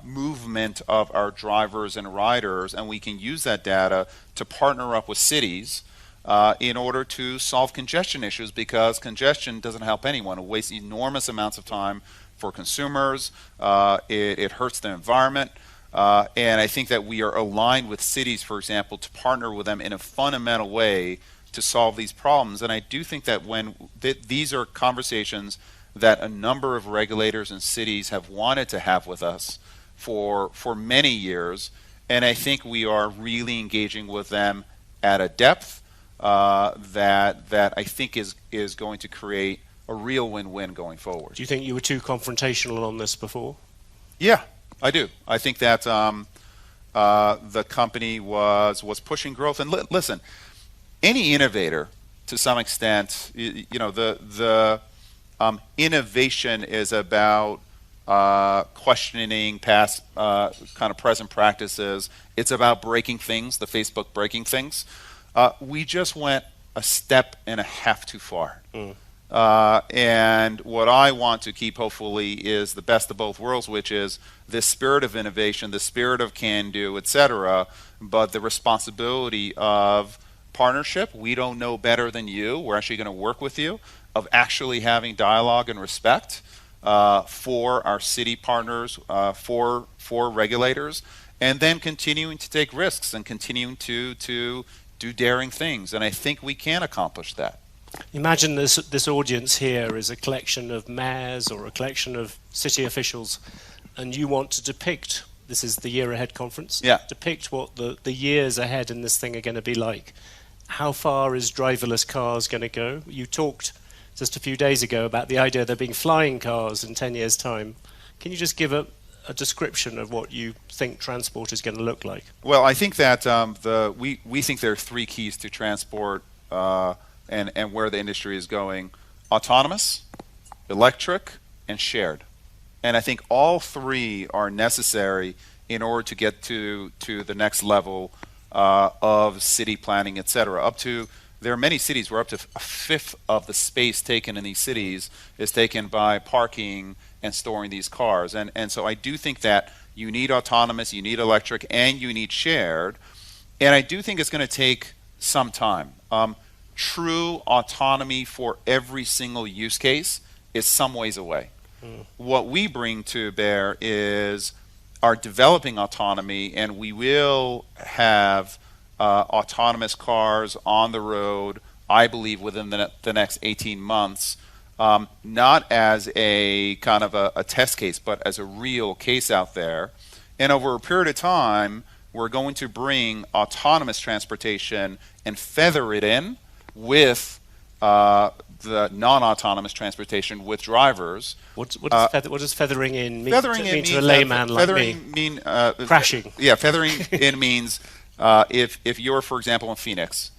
movement of our drivers and riders, and we can use that data to partner up with cities in order to solve congestion issues, because congestion doesn't help anyone. It wastes enormous amounts of time for consumers. It hurts the environment. And I think that we are aligned with cities, for example, to partner with them in a fundamental way to solve these problems. And I do think that when these are conversations that a number of regulators and cities have wanted to have with us for many years, and I think we are really engaging with them at a depth that I think is going to create a real win-win going forward. Do you think you were too confrontational on this before? Yeah, I do. I think that the company was pushing growth. And listen, any innovator, to some extent, the innovation is about questioning past kind of present practices. It's about breaking things, the Facebook breaking things. We just went a step and a half too far. And what I want to keep, hopefully, is the best of both worlds, which is this spirit of innovation, the spirit of can-do, etc., but the responsibility of partnership. We don't know better than you. We're actually going to work with you, of actually having dialogue and respect for our city partners, for regulators, and then continuing to take risks and continuing to do daring things. And I think we can accomplish that. Imagine this audience here is a collection of mayors or a collection of city officials, and you want to depict, this is the Year Ahead conference, depict what the years ahead in this thing are going to be like. How far is driverless cars going to go? You talked just a few days ago about the idea of there being flying cars in 10 years' time. Can you just give a description of what you think transport is going to look like? Well, I think that we think there are 3 keys to transport and where the industry is going: autonomous, electric, and shared. And I think all 3 are necessary in order to get to the next level of city planning, etc. There are many cities where up to a fifth of the space taken in these cities is taken by parking and storing these cars. And so I do think that you need autonomous, you need electric, and you need shared. And I do think it's going to take some time. True autonomy for every single use case is some ways away. What we bring to bear is our developing autonomy, and we will have autonomous cars on the road, I believe, within the next 18 months, not as a kind of a test case, but as a real case out there. And over a period of time, we're going to bring autonomous transportation and feather it in with the non-autonomous transportation with drivers. What does feathering in mean? Feathering in means to a layman like feathering me? Crashing. Yeah, feathering in means if you're, for example, in Phoenix,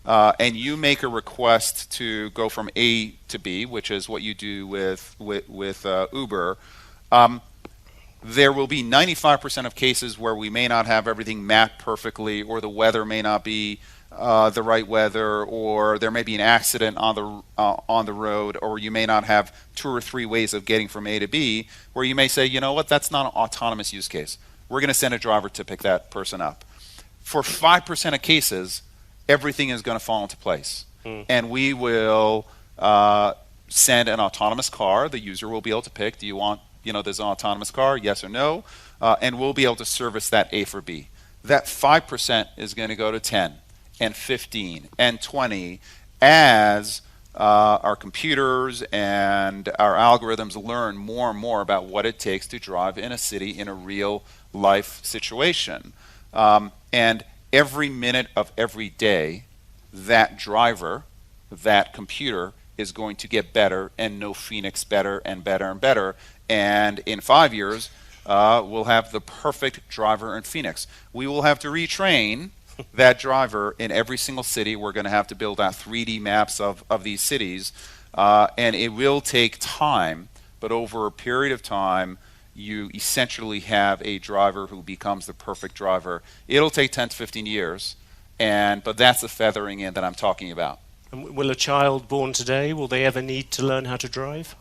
and you make a request to go from A to B, which is what you do with Uber. There will be 95% of cases where we may not have everything mapped perfectly, or the weather may not be the right weather, or there may be an accident on the road, or you may not have 2 or 3 ways of getting from A to B, where you may say, you know what, that's not an autonomous use case. We're going to send a driver to pick that person up. For 5% of cases, everything is going to fall into place. And we will send an autonomous car. The user will be able to pick, do you want, there's an autonomous car, yes or no, and we'll be able to service that A for B. That 5% is going to go to 10 and 15 and 20 as our computers and our algorithms learn more and more about what it takes to drive in a city in a real life situation. And every minute of every day, that driver, that computer is going to get better and know Phoenix better and better and better. And in 5 years, we'll have the perfect driver in Phoenix. We will have to retrain that driver in every single city. We're going to have to build out 3D maps of these cities. And it will take time, but over a period of time, you essentially have a driver who becomes the perfect driver. It'll take 10 to 15 years, but that's the feathering in that I'm talking about. And will a child born today, will they ever need to learn how to drive?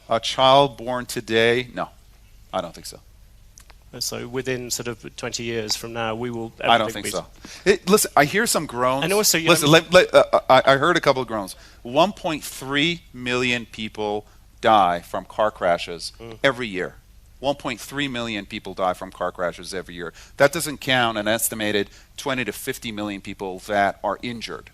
A child born today? No, I don't think so. So within sort of 20 years from now, we will... I don't think so. Listen, I hear some groans. And also, I heard a couple of groans. 1.3 million people die from car crashes every year. 1.3 million people die from car crashes every year. That doesn't count an estimated 20 to 50 million people that are injured.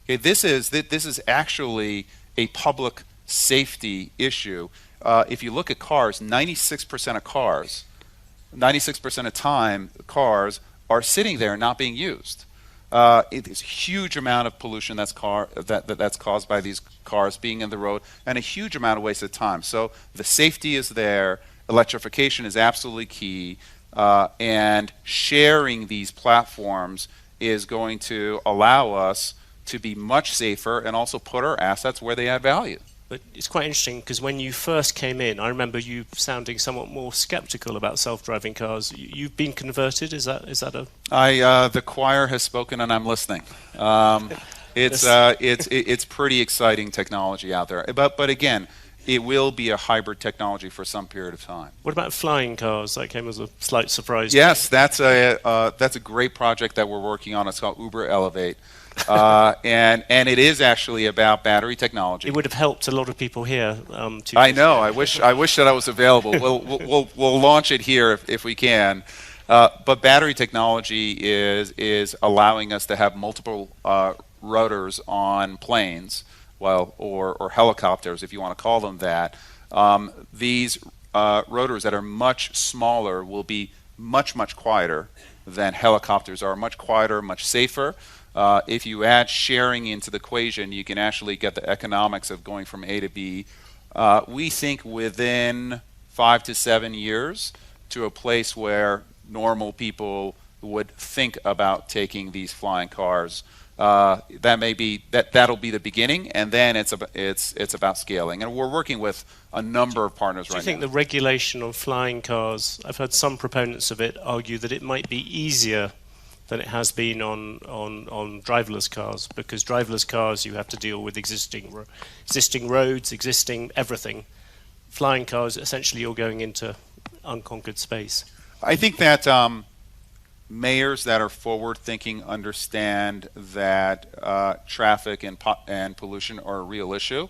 Okay, this is actually a public safety issue. If you look at cars, 96% of cars, 96% of time, cars are sitting there not being used. It is a huge amount of pollution that's caused by these cars being in the road, and a huge amount of wasted time. So the safety is there. Electrification is absolutely key, and sharing these platforms is going to allow us to be much safer and also put our assets where they add value. But it's quite interesting because when you first came in, I remember you sounding somewhat more skeptical about self-driving cars. You've been converted. Is that a? The choir has spoken, and I'm listening. It's pretty exciting technology out there. But again, it will be a hybrid technology for some period of time. What about flying cars? That came as a slight surprise. Yes, that's a great project that we're working on. It's called Uber Elevate. And it is actually about battery technology. It would have helped a lot of people here. I know. I wish that I was available. We'll launch it here if we can. But battery technology is allowing us to have multiple rotors on planes, or helicopters, if you want to call them that. These rotors that are much smaller will be much quieter than helicopters are. Much quieter, much safer. If you add sharing into the equation, you can actually get the economics of going from A to B. We think within 5 to 7 years to a place where normal people would think about taking these flying cars. That'll be the beginning, and then it's about scaling. And we're working with a number of partners right now. Do you think the regulation on flying cars? I've heard some proponents of it argue that it might be easier than it has been on driverless cars, because driverless cars you have to deal with existing roads, existing everything. Flying cars, essentially, you're going into unconquered space. I think that mayors that are forward-thinking understand that traffic and pollution are a real issue,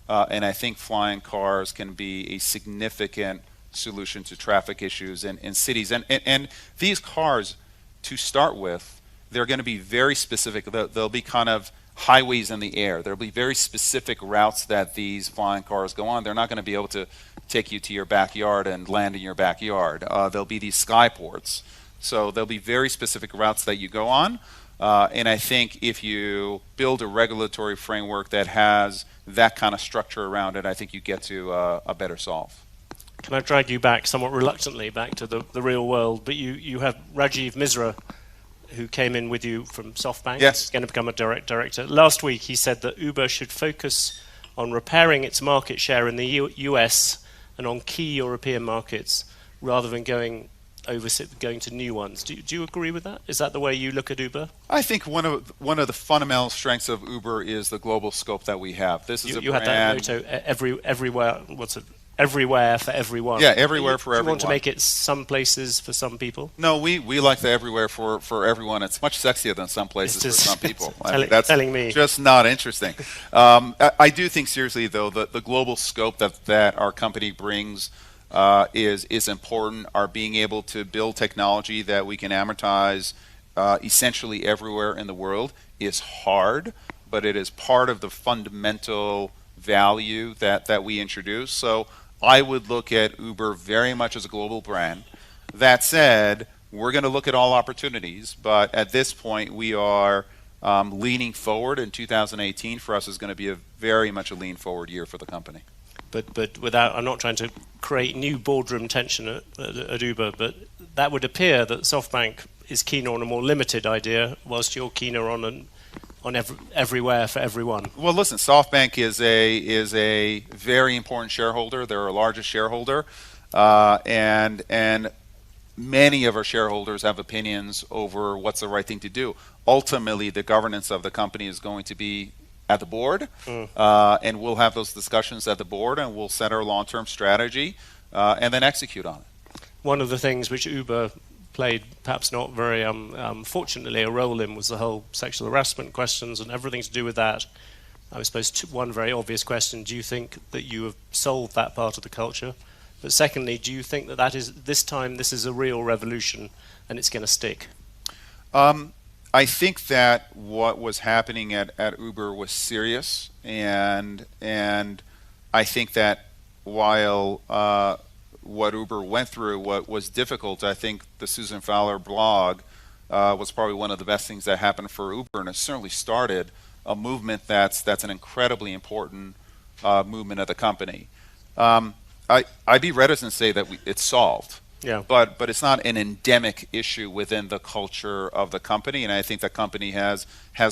and I think flying cars can be a significant solution to traffic issues in cities. And these cars, to start with, they're going to be very specific. They'll be kind of highways in the air. There'll be very specific routes that these flying cars go on. They're not going to be able to take you to your backyard and land in your backyard. There'll be these skyports. So there'll be very specific routes that you go on. And I think if you build a regulatory framework that has that kind of structure around it, I think you get to a better solve. Can I drag you back somewhat reluctantly back to the real world? But you have Rajiv Misra, who came in with you from SoftBank. Yes. He's going to become a director. Last week he said that Uber should focus on repairing its market share in the US and on key European markets rather than going to new ones. Do you agree with that? Is that the way you look at Uber? I think one of the fundamental strengths of Uber is the global scope that we have. This is you had that motto, everywhere. What's it? Everywhere for everyone. Yeah, everywhere for everyone. Do you want to make it some places for some people? No, we like the everywhere for everyone. It's much sexier than some places for some people. That's telling me. Just not interesting. I do think seriously though that the global scope that our company brings is important. Our being able to build technology that we can amortize essentially everywhere in the world is hard, but it is part of the fundamental value that we introduce. So I would look at Uber very much as a global brand. That said, we're going to look at all opportunities, but at this point we are leaning forward, and 2018 for us is going to be very much a lean forward year for the company. But without, I'm not trying to create new boardroom tension at Uber, but that would appear that SoftBank is keener on a more limited idea, whilst you're keener on everywhere for everyone. Well, listen, SoftBank is a very important shareholder. They're our largest shareholder, and many of our shareholders have opinions over what's the right thing to do. Ultimately, the governance of the company is going to be at the board, and we'll have those discussions at the board, and we'll set our long-term strategy, and then execute on it. One of the things which Uber played, perhaps not very fortunately, a role in was the whole sexual harassment questions and everything to do with that. I suppose one very obvious question: do you think that you have solved that part of the culture? But secondly, do you think that this is a real revolution and it's going to stick? I think that what was happening at Uber was serious, and I think that while what Uber went through was difficult, I think the Susan Fowler blog was probably one of the best things that happened for Uber, and it certainly started a movement that's an incredibly important movement of the company. I'd be reticent to say that it's solved. Yeah. But it's not an endemic issue within the culture of the company, and I think the company has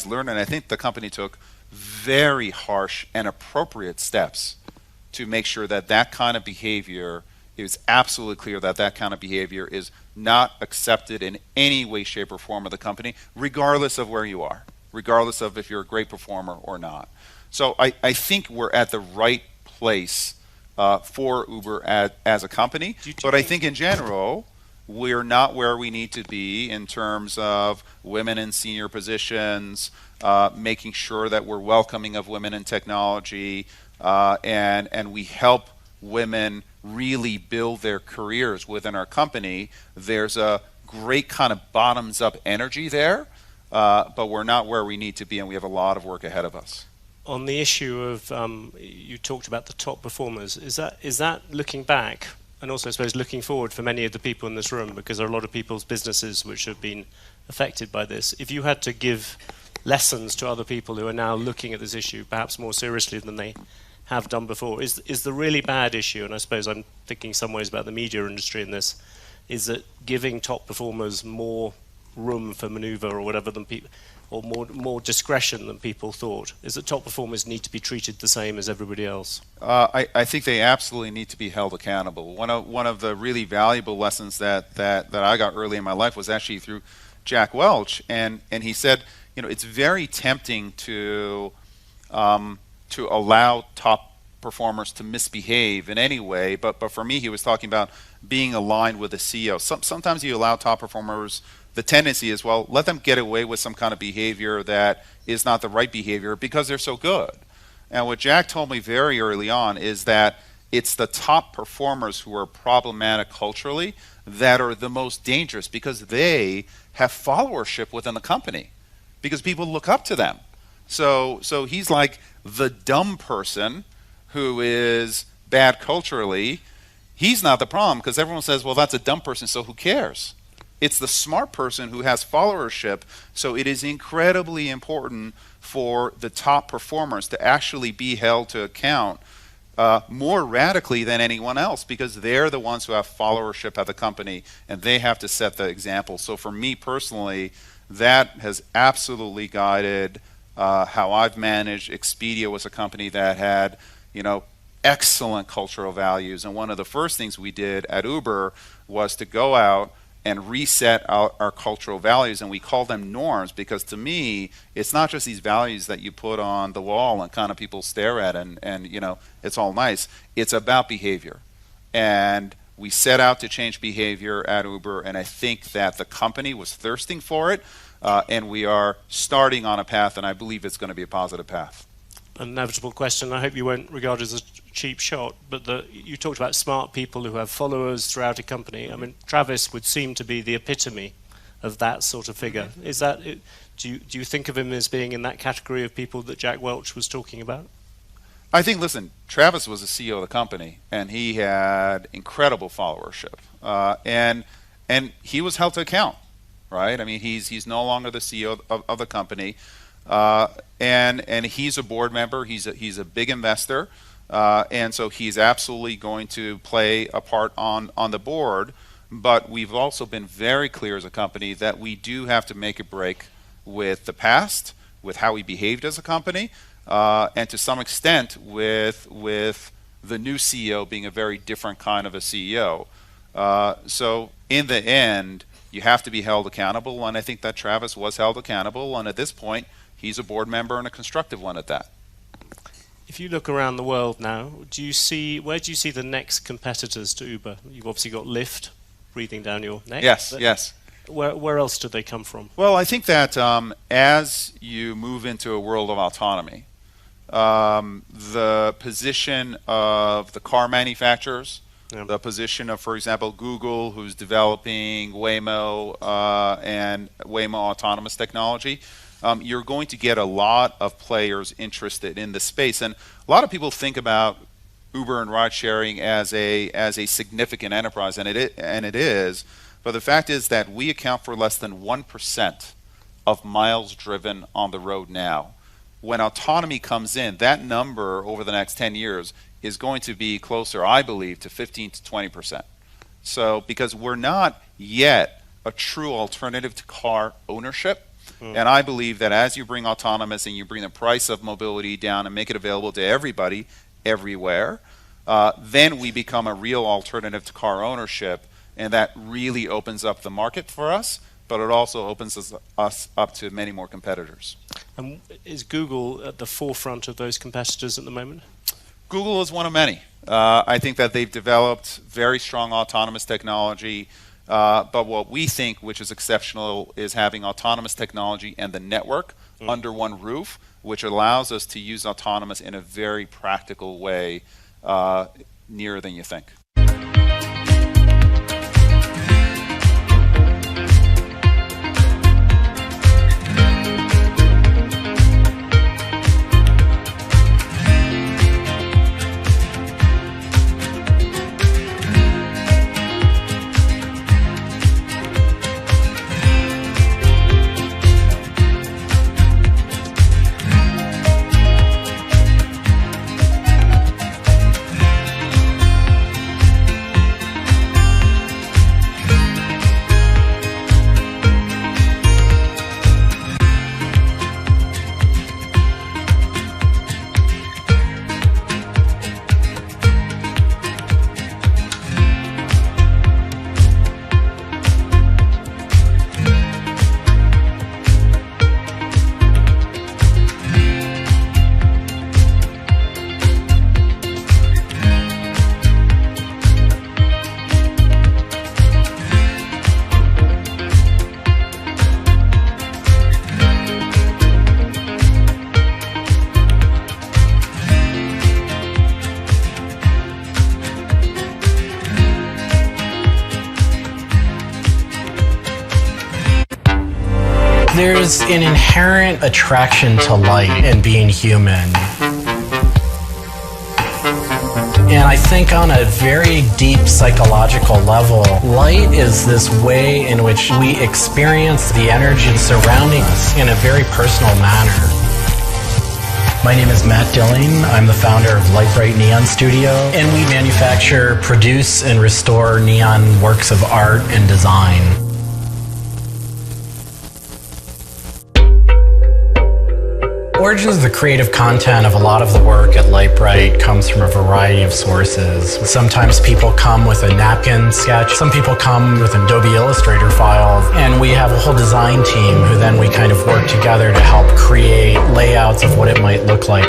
learned, and I think the company took very harsh and appropriate steps to make sure that kind of behavior is absolutely clear, that kind of behavior is not accepted in any way, shape, or form of the company, regardless of where you are, regardless of if you're a great performer or not. So I think we're at the right place for Uber as a company, but I think in general we're not where we need to be in terms of women in senior positions, making sure that we're welcoming of women in technology, and we help women really build their careers within our company. There's a great kind of bottoms-up energy there, but we're not where we need to be, and we have a lot of work ahead of us. On the issue of, you talked about the top performers, is that looking back, and also I suppose looking forward for many of the people in this room, because there are a lot of people's businesses which have been affected by this. If you had to give lessons to other people who are now looking at this issue, perhaps more seriously than they have done before, is the really bad issue, and I suppose I'm thinking some ways about the media industry in this, is that giving top performers more room for maneuver or whatever than people, or more discretion than people thought? Is that top performers need to be treated the same as everybody else? I think they absolutely need to be held accountable. One of the really valuable lessons that I got early in my life was actually through Jack Welch, and he said, it's very tempting to allow top performers to misbehave in any way, but for me he was talking about being aligned with the CEO. Sometimes you allow top performers the tendency is, well, let them get away with some kind of behavior that is not the right behavior because they're so good. And what Jack told me very early on is that it's the top performers who are problematic culturally that are the most dangerous because they have followership within the company because people look up to them. So he's like the dumb person who is bad culturally. He's not the problem because everyone says, well, that's a dumb person, so who cares? It's the smart person who has followership. So it is incredibly important for the top performers to actually be held to account more radically than anyone else because they're the ones who have followership at the company and they have to set the example. So for me personally, that has absolutely guided how I've managed. Expedia was a company that had, excellent cultural values. And one of the first things we did at Uber was to go out and reset our cultural values, and we call them norms because to me it's not just these values that you put on the wall and kind of people stare at and it's all nice. It's about behavior, and we set out to change behavior at Uber, and I think that the company was thirsting for it, and we are starting on a path, and I believe it's going to be a positive path. An inevitable question, I hope you won't regard it as a cheap shot, but you talked about smart people who have followers throughout a company. I mean, Travis would seem to be the epitome of that sort of figure. Is that, do you think of him as being in that category of people that Jack Welch was talking about? I think, listen, Travis was the CEO of the company, and he had incredible followership, and he was held to account, right? I mean, he's no longer the CEO of the company. And he's a board member. He's a big investor, and so he's absolutely going to play a part on the board. But we've also been very clear as a company that we do have to make a break with the past, with how we behaved as a company, and to some extent with the new CEO being a very different kind of a CEO. So in the end, you have to be held accountable, and I think that Travis was held accountable, and at this point, he's a board member and a constructive one at that. If you look around the world now, where do you see the next competitors to Uber? You've obviously got Lyft breathing down your neck. Yes. Where else do they come from? Well, I think that as you move into a world of autonomy, the position of the car manufacturers, the position of, for example, Google, who's developing Waymo and Waymo autonomous technology, you're going to get a lot of players interested in the space. And a lot of people think about Uber and ride sharing as a significant enterprise, and it is. But the fact is that we account for less than 1% of miles driven on the road now. When autonomy comes in, that number over the next 10 years is going to be closer, I believe, to 15 to 20%. So because we're not yet a true alternative to car ownership, and I believe that as you bring autonomous and you bring the price of mobility down and make it available to everybody, everywhere, then we become a real alternative to car ownership, and that really opens up the market for us, but it also opens us up to many more competitors. And is Google at the forefront of those competitors at the moment? Google is one of many. I think that they've developed very strong autonomous technology. But what we think, which is exceptional, is having autonomous technology and the network under one roof, which allows us to use autonomous in a very practical way, nearer than you think. There's an inherent attraction to light and being human. And I think on a very deep psychological level, light is this way in which we experience the energy surrounding us in a very personal manner. My name is Matt Dilling. I'm the founder of Light Bright Neon Studio, and we manufacture, produce, and restore neon works of art and design. Origins of the creative content of a lot of the work at Light Bright comes from a variety of sources. Sometimes people come with a napkin sketch, some people come with an Adobe Illustrator file, and we have a whole design team who then we kind of work together to help create layouts of what it might look like.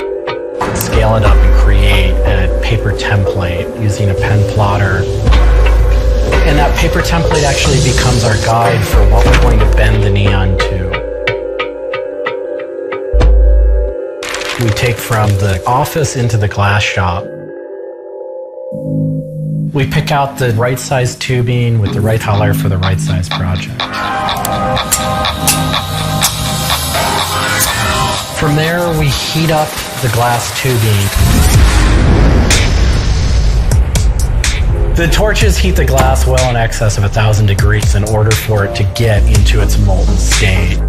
Scale it up and create a paper template using a pen plotter. And that paper template actually becomes our guide for what we're going to bend the neon to. We take from the office into the glass shop. We pick out the right size tubing with the right color for the right size project. From there, we heat up the glass tubing. The torches heat the glass well in excess of 1,000 degrees in order for it to get into its molten state.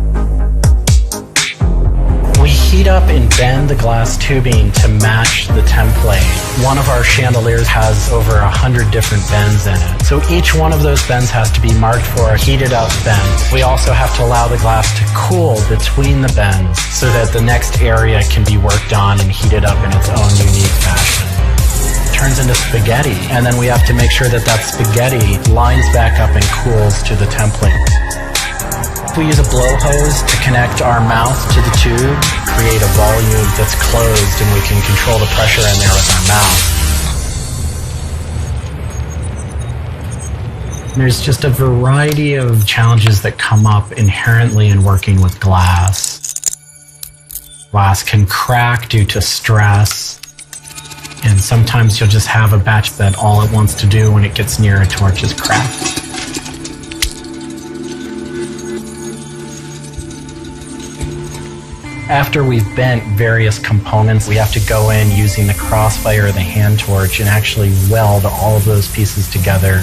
We heat up and bend the glass tubing to match the template. One of our chandeliers has over 100 different bends in it. So each one of those bends has to be marked for a heated up bend. We also have to allow the glass to cool between the bends so that the next area can be worked on and heated up in its own unique fashion. It turns into spaghetti, and then we have to make sure that that spaghetti lines back up and cools to the template. We use a blow hose to connect our mouth to the tube, create a volume that's closed, and we can control the pressure in there with our mouth. There's just a variety of challenges that come up inherently in working with glass. Glass can crack due to stress, and sometimes you'll just have a batch that all it wants to do when it gets near a torch is crack. After we've bent various components, we have to go in using the crossfire or the hand torch and actually weld all of those pieces together.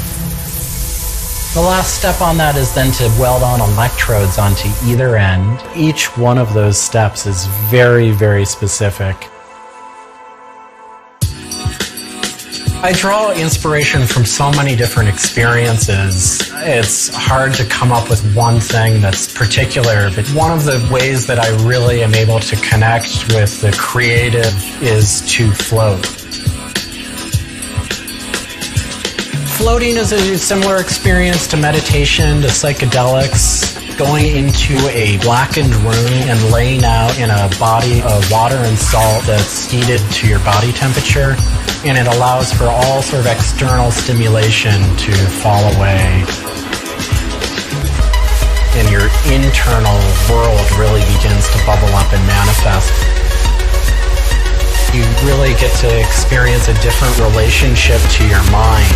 The last step on that is then to weld on electrodes onto either end. Each one of those steps is very, very specific. I draw inspiration from so many different experiences. It's hard to come up with one thing that's particular, but one of the ways that I really am able to connect with the creative is to float. Floating is a similar experience to meditation, to psychedelics. Going into a blackened room and laying out in a body of water and salt that's heated to your body temperature, and it allows for all sort of external stimulation to fall away. And your internal world really begins to bubble up and manifest. You really get to experience a different relationship to your mind.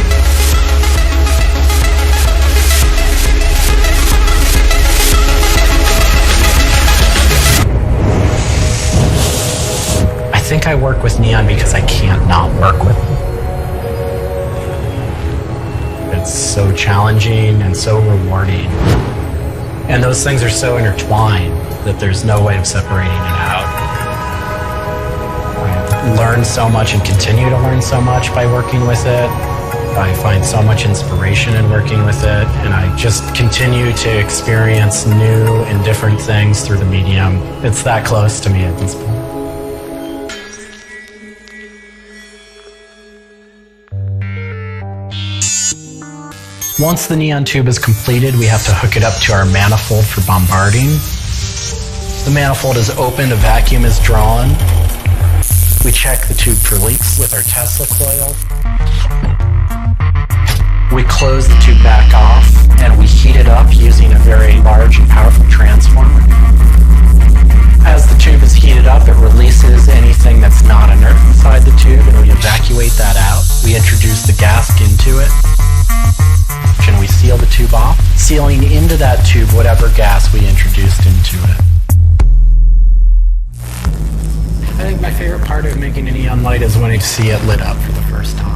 I think I work with neon because I can't not work with it. It's so challenging and so rewarding. And those things are so intertwined that there's no way of separating it out. I've learned so much and continue to learn so much by working with it. I find so much inspiration in working with it, and I just continue to experience new and different things through the medium. It's that close to me at this point. Once the neon tube is completed, we have to hook it up to our manifold for bombarding. The manifold is opened, a vacuum is drawn. We check the tube for leaks with our Tesla coil. We close the tube back off, and we heat it up using a very large and powerful transformer. As the tube is heated up, it releases anything that's not inert inside the tube, and we evacuate that out. We introduce the gas into it, and we seal the tube off. sealing into that tube whatever gas we introduced into it. I think my favorite part of making a neon light is when I see it lit up for the first time.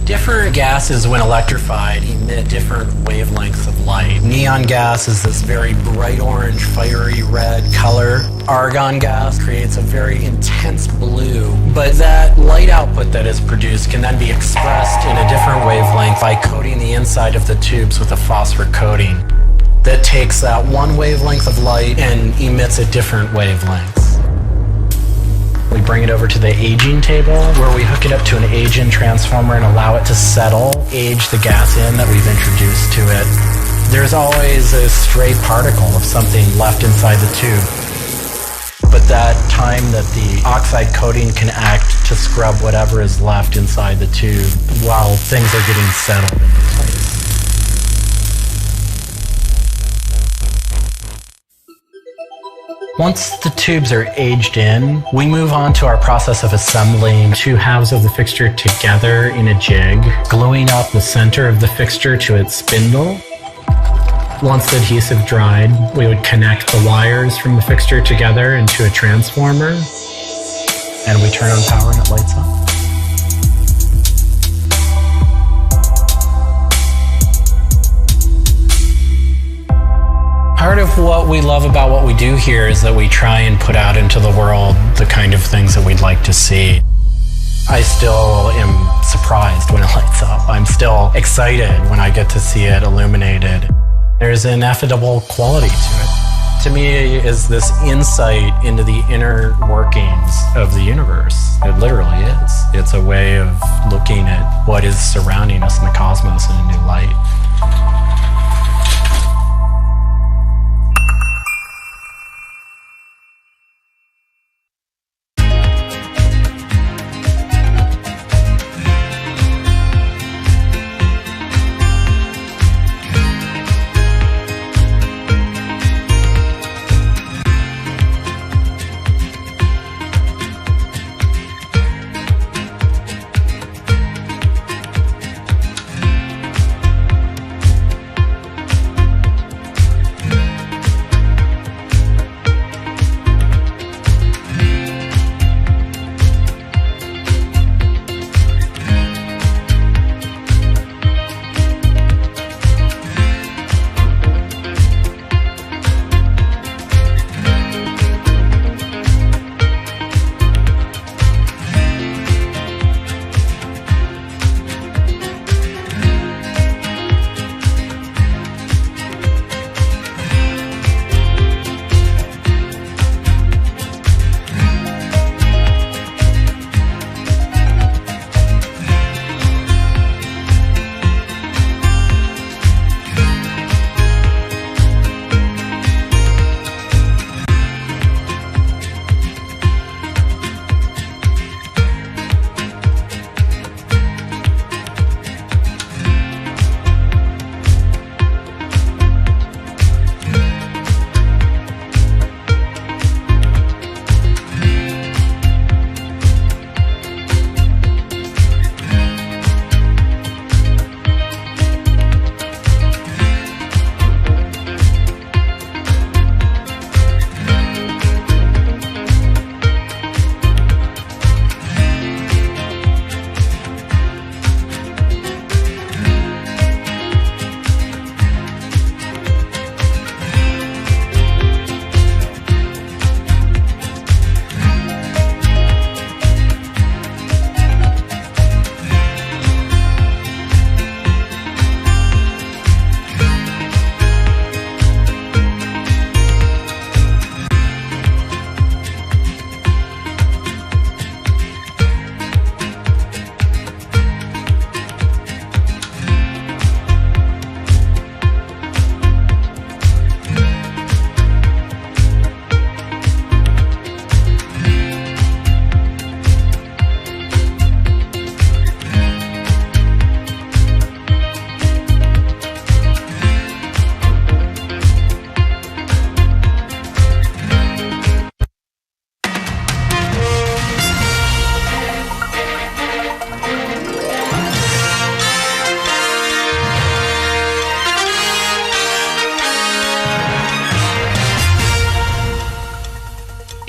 Different gases, when electrified, emit different wavelengths of light. Neon gas is this very bright orange, fiery red color. Argon gas creates a very intense blue. But that light output that is produced can then be expressed in a different wavelength by coating the inside of the tubes with a phosphor coating that takes that one wavelength of light and emits a different wavelength. We bring it over to the aging table where we hook it up to an age-in transformer and allow it to settle, age the gas in that we've introduced to it. There's always a stray particle of something left inside the tube. But that time that the oxide coating can act to scrub whatever is left inside the tube while things are getting settled into place. Once the tubes are aged in, we move on to our process of assembling two halves of the fixture together in a jig, gluing up the center of the fixture to its spindle. Once the adhesive dried, we would connect the wires from the fixture together into a transformer, and we turn on power and it lights up. Part of what we love about what we do here is that we try and put out into the world the kind of things that we'd like to see. I still am surprised when it lights up. I'm still excited when I get to see it illuminated. There's an ineffable quality to it. To me, is this insight into the inner workings of the universe. It literally is. It's a way of looking at what is surrounding us in the cosmos in a new light.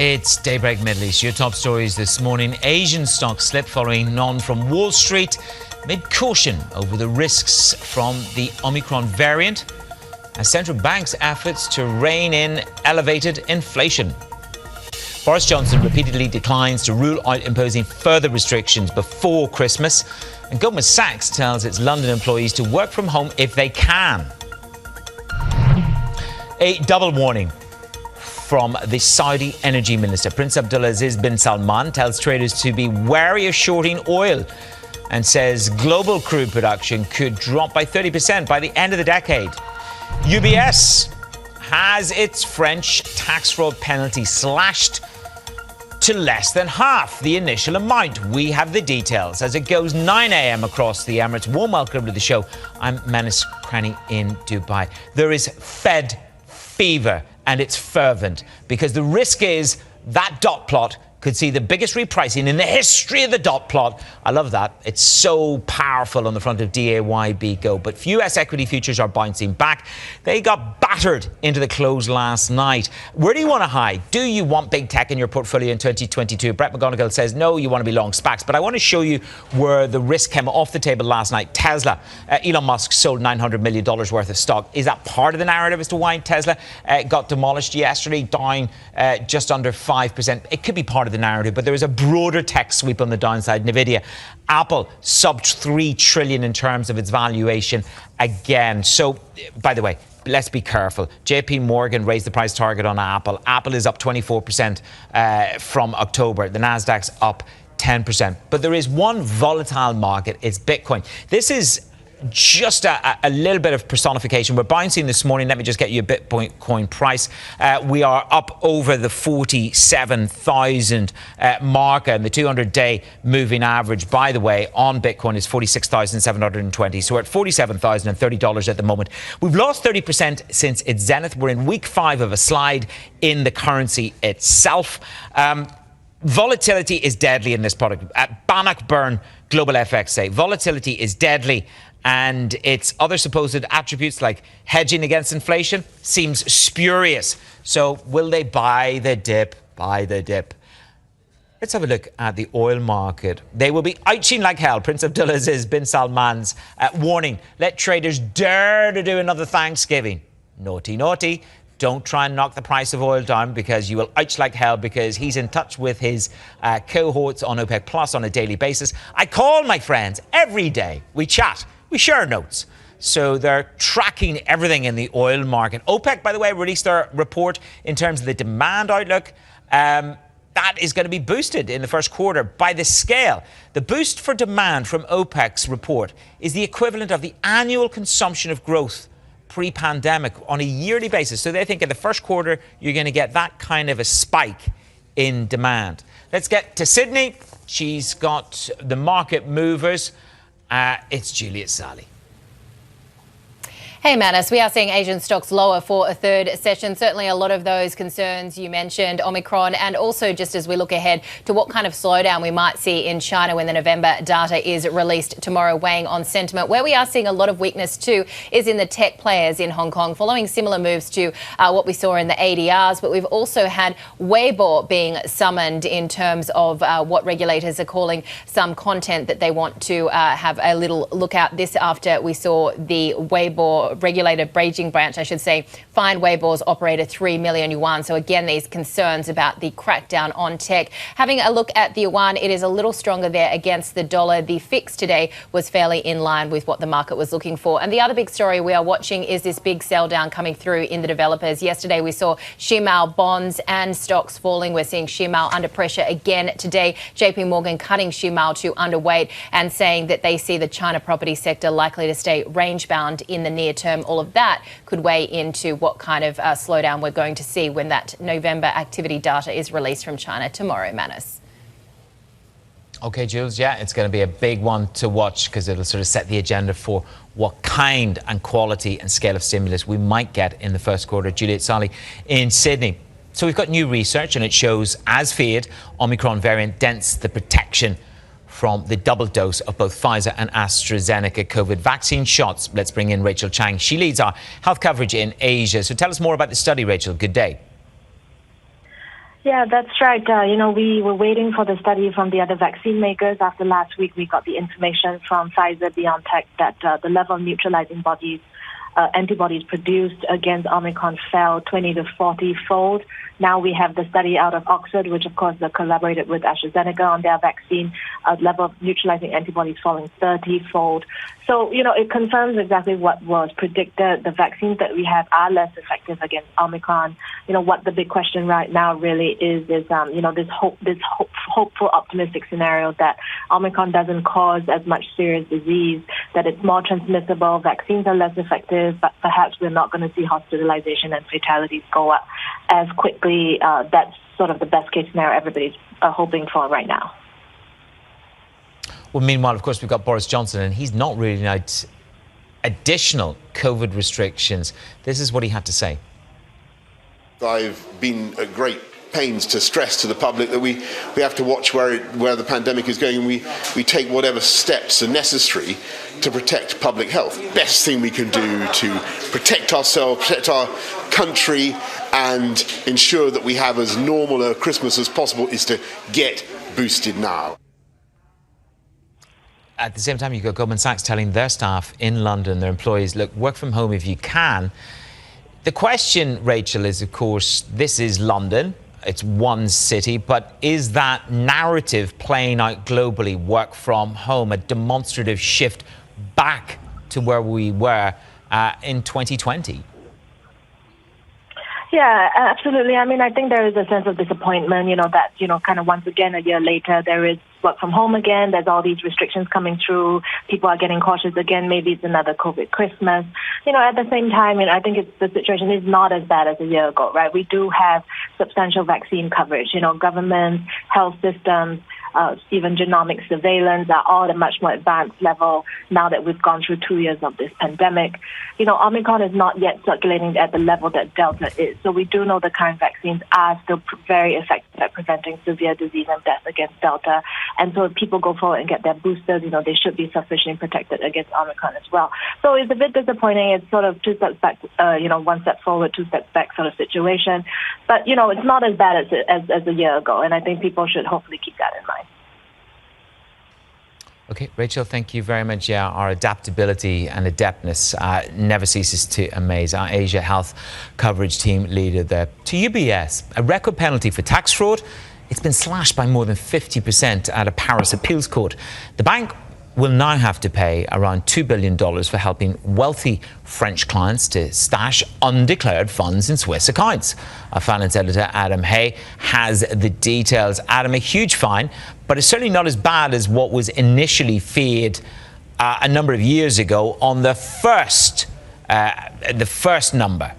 It's Daybreak Middle East. Your top stories this morning. Asian stocks slip following none from Wall Street, mid caution over the risks from the Omicron variant, as central banks' efforts to rein in elevated inflation. Boris Johnson repeatedly declines to rule out imposing further restrictions before Christmas, and Goldman Sachs tells its London employees to work from home if they can. A double warning from the Saudi energy minister. Prince Abdulaziz bin Salman tells traders to be wary of shorting oil and says global crude production could drop by 30% by the end of the decade. UBS has its French tax fraud penalty slashed to less than half the initial amount. We have the details as it goes 9 a.m. across the Emirates. Warm welcome to the show. I'm Menace Cranny in Dubai. There is Fed fever, and it's fervent because the risk is that dot plot could see the biggest repricing in the history of the dot plot. I love that. It's so powerful on the front of DAYB Go. But US equity futures are bouncing back. They got battered into the close last night. Where do you want to hide? Do you want big tech in your portfolio in 2022? Brett McGonigal says, no, you want to be long SPACs. But I want to show you where the risk came off the table last night. Tesla. Elon Musk sold $900 million worth of stock. Is that part of the narrative as to why Tesla got demolished yesterday, down just under 5%? It could be part of the narrative, but there is a broader tech sweep on the downside. Nvidia, Apple, sub $3 trillion in terms of its valuation again. So, by the way, let's be careful. JP Morgan raised the price target on Apple. Apple is up 24% from October. The Nasdaq's up 10%. But there is one volatile market. It's Bitcoin. This is just a little bit of personification. We're bouncing this morning. Let me just get you a Bitcoin price. We are up over the 47,000 marker, and the 200-day moving average, by the way, on Bitcoin is 46,720. So we're at $47,030 at the moment. We've lost 30% since its zenith. We're in week 5 of a slide in the currency itself. Volatility is deadly in this product. Bannockburn Global FX say volatility is deadly, and its other supposed attributes like hedging against inflation seems spurious. So will they buy the dip? Buy the dip. Let's have a look at the oil market. They will be ouching like hell. Prince Abdulaziz bin Salman's warning. Let traders dare to do another Thanksgiving. Naughty, naughty. Don't try and knock the price of oil down because you will ouch like hell, because he's in touch with his cohorts on OPEC Plus on a daily basis. I call my friends every day. We chat. We share notes. So they're tracking everything in the oil market. OPEC, by the way, released their report in terms of the demand outlook. That is going to be boosted in the first quarter by the scale. The boost for demand from OPEC's report is the equivalent of the annual consumption of growth pre-pandemic on a yearly basis. So they think in the first quarter, you're going to get that kind of a spike in demand. Let's get to Sydney. She's got the market movers. It's Juliet Sally. Hey, Manus, we are seeing Asian stocks lower for a third session. Certainly a lot of those concerns you mentioned, Omicron, and also just as we look ahead to what kind of slowdown we might see in China when the November data is released tomorrow, weighing on sentiment. Where we are seeing a lot of weakness too is in the tech players in Hong Kong, following similar moves to what we saw in the ADRs. But we've also had Weibo being summoned in terms of what regulators are calling some content that they want to have a little look at. This after we saw the Weibo regulator, Beijing branch, I should say, fined Weibo's operator 3 million yuan. So again, these concerns about the crackdown on tech. Having a look at the yuan, it is a little stronger there against the dollar. The fix today was fairly in line with what the market was looking for. And the other big story we are watching is this big sell down coming through in the developers. Yesterday, we saw Shimao bonds and stocks falling. We're seeing Shimao under pressure again today. JP Morgan cutting Shimao to underweight and saying that they see the China property sector likely to stay range bound in the near term. All of that could weigh into what kind of slowdown we're going to see when that November activity data is released from China tomorrow, Manus. Okay, Jules, yeah, it's going to be a big one to watch because it'll sort of set the agenda for what kind and quality and scale of stimulus we might get in the first quarter. Juliet Sally in Sydney. So we've got new research and it shows, as feared, Omicron variant dents the protection from the double dose of both Pfizer and AstraZeneca COVID vaccine shots. Let's bring in Rachel Chang. She leads our health coverage in Asia. So tell us more about the study, Rachel. Good day. Yeah, that's right. We were waiting for the study from the other vaccine makers. After last week, we got the information from Pfizer, BioNTech that the level of neutralizing antibodies produced against Omicron fell 20 to 40-fold. Now we have the study out of Oxford, which of course collaborated with AstraZeneca on their vaccine, level of neutralizing antibodies falling 30-fold. So, it confirms exactly what was predicted. The vaccines that we have are less effective against Omicron. What the big question right now really is this hopeful, optimistic scenario that Omicron doesn't cause as much serious disease, that it's more transmissible, vaccines are less effective, but perhaps we're not going to see hospitalization and fatalities go up as quickly. That's sort of the best case scenario everybody's hoping for right now. Well, meanwhile, of course, we've got Boris Johnson, and he's not ruling out additional COVID restrictions. This is what he had to say. I've been at great pains to stress to the public that we have to watch where the pandemic is going, and we take whatever steps are necessary to protect public health. Best thing we can do to protect ourselves, protect our country, and ensure that we have as normal a Christmas as possible is to get boosted now. At the same time, you've got Goldman Sachs telling their staff in London, their employees, look, work from home if you can. The question, Rachel, is, of course, this is London. It's one city. But is that narrative playing out globally, work from home, a demonstrative shift back to where we were in 2020? Yeah, absolutely. I mean, I think there is a sense of disappointment, that, kind of once again, a year later, there is work from home again. There's all these restrictions coming through. People are getting cautious again. Maybe it's another COVID Christmas. At the same time, I think the situation is not as bad as a year ago, right? We do have substantial vaccine coverage. Governments, health systems, even genomic surveillance are all at a much more advanced level now that we've gone through 2 years of this pandemic. Omicron is not yet circulating at the level that Delta is. So we do know the current vaccines are still very effective at preventing severe disease and death against Delta. And so if people go forward and get their boosters, they should be sufficiently protected against Omicron as well. So it's a bit disappointing. It's sort of 2 steps back, 1 step forward, 2 steps back sort of situation. But, it's not as bad as a year ago. And I think people should hopefully keep that in mind. Okay, Rachel, thank you very much. Yeah, our adaptability and adeptness never ceases to amaze. Our Asia Health coverage team leader there. To UBS, a record penalty for tax fraud. It's been slashed by more than 50% at a Paris appeals court. The bank will now have to pay around $2 billion for helping wealthy French clients to stash undeclared funds in Swiss accounts. Our finance editor, Adam Hay, has the details. Adam, a huge fine, but it's certainly not as bad as what was initially feared a number of years ago on the first number.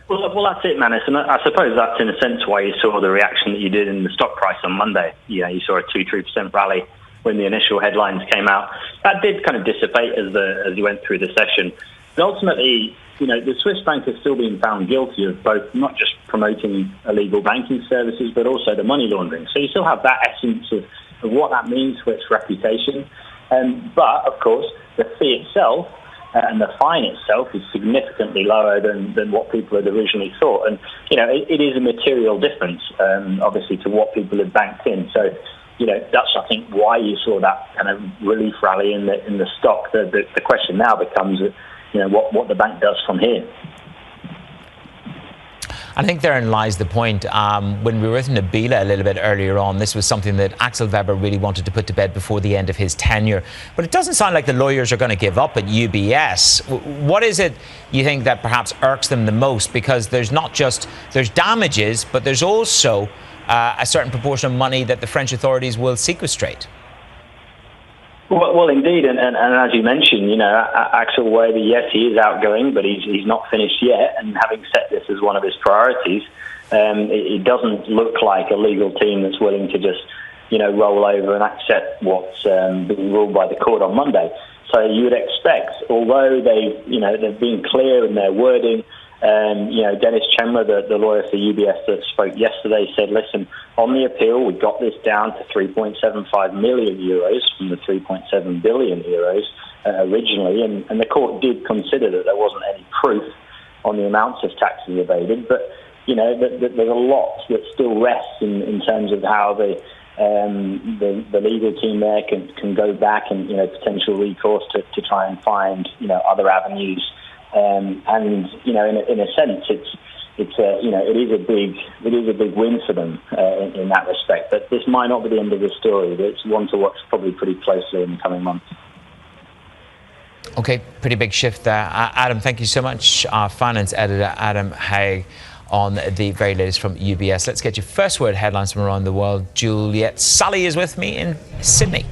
Well, that's it, Manus, and I suppose that's in a sense why you saw the reaction that you did in the stock price on Monday. You saw a 2-3% rally when the initial headlines came out. That did kind of dissipate as you went through the session. But ultimately, the Swiss bank has still been found guilty of both not just promoting illegal banking services, but also the money laundering. So you still have that essence of what that means for its reputation. But, of course, the fee itself and the fine itself is significantly lower than what people had originally thought. And, it is a material difference, obviously, to what people had banked in. So, that's, I think, why you saw that kind of relief rally in the stock. The question now becomes, what the bank does from here. I think therein lies the point. When we were with Nabila a little bit earlier on, this was something that Axel Weber really wanted to put to bed before the end of his tenure. But it doesn't sound like the lawyers are going to give up at UBS. What is it you think that perhaps irks them the most? Because there's damages, but there's also a certain proportion of money that the French authorities will sequestrate. Well, indeed, and as you mentioned, Axel Weber, yes, he is outgoing, but he's not finished yet. And having set this as one of his priorities, it doesn't look like a legal team that's willing to just, roll over and accept what's being ruled by the court on Monday. So you would expect, although they've been clear in their wording. Dennis Chandler, the lawyer for UBS that spoke yesterday, said, listen, on the appeal, we got this down to 3.75 million euros from the 3.7 billion euros originally. And the court did consider that there wasn't any proof on the amounts of taxes evaded. But, there's a lot that still rests in terms of how the legal team there can go back and potential recourse to try and find other avenues, and in a sense it is a big win for them in that respect. But this might not be the end of the story. It's one to watch probably pretty closely in the coming months. Okay, pretty big shift there. Adam, thank you so much. Our finance editor, Adam Haig, on the very latest from UBS. Let's get your first word headlines from around the world. Juliet Sully is with me in Sydney.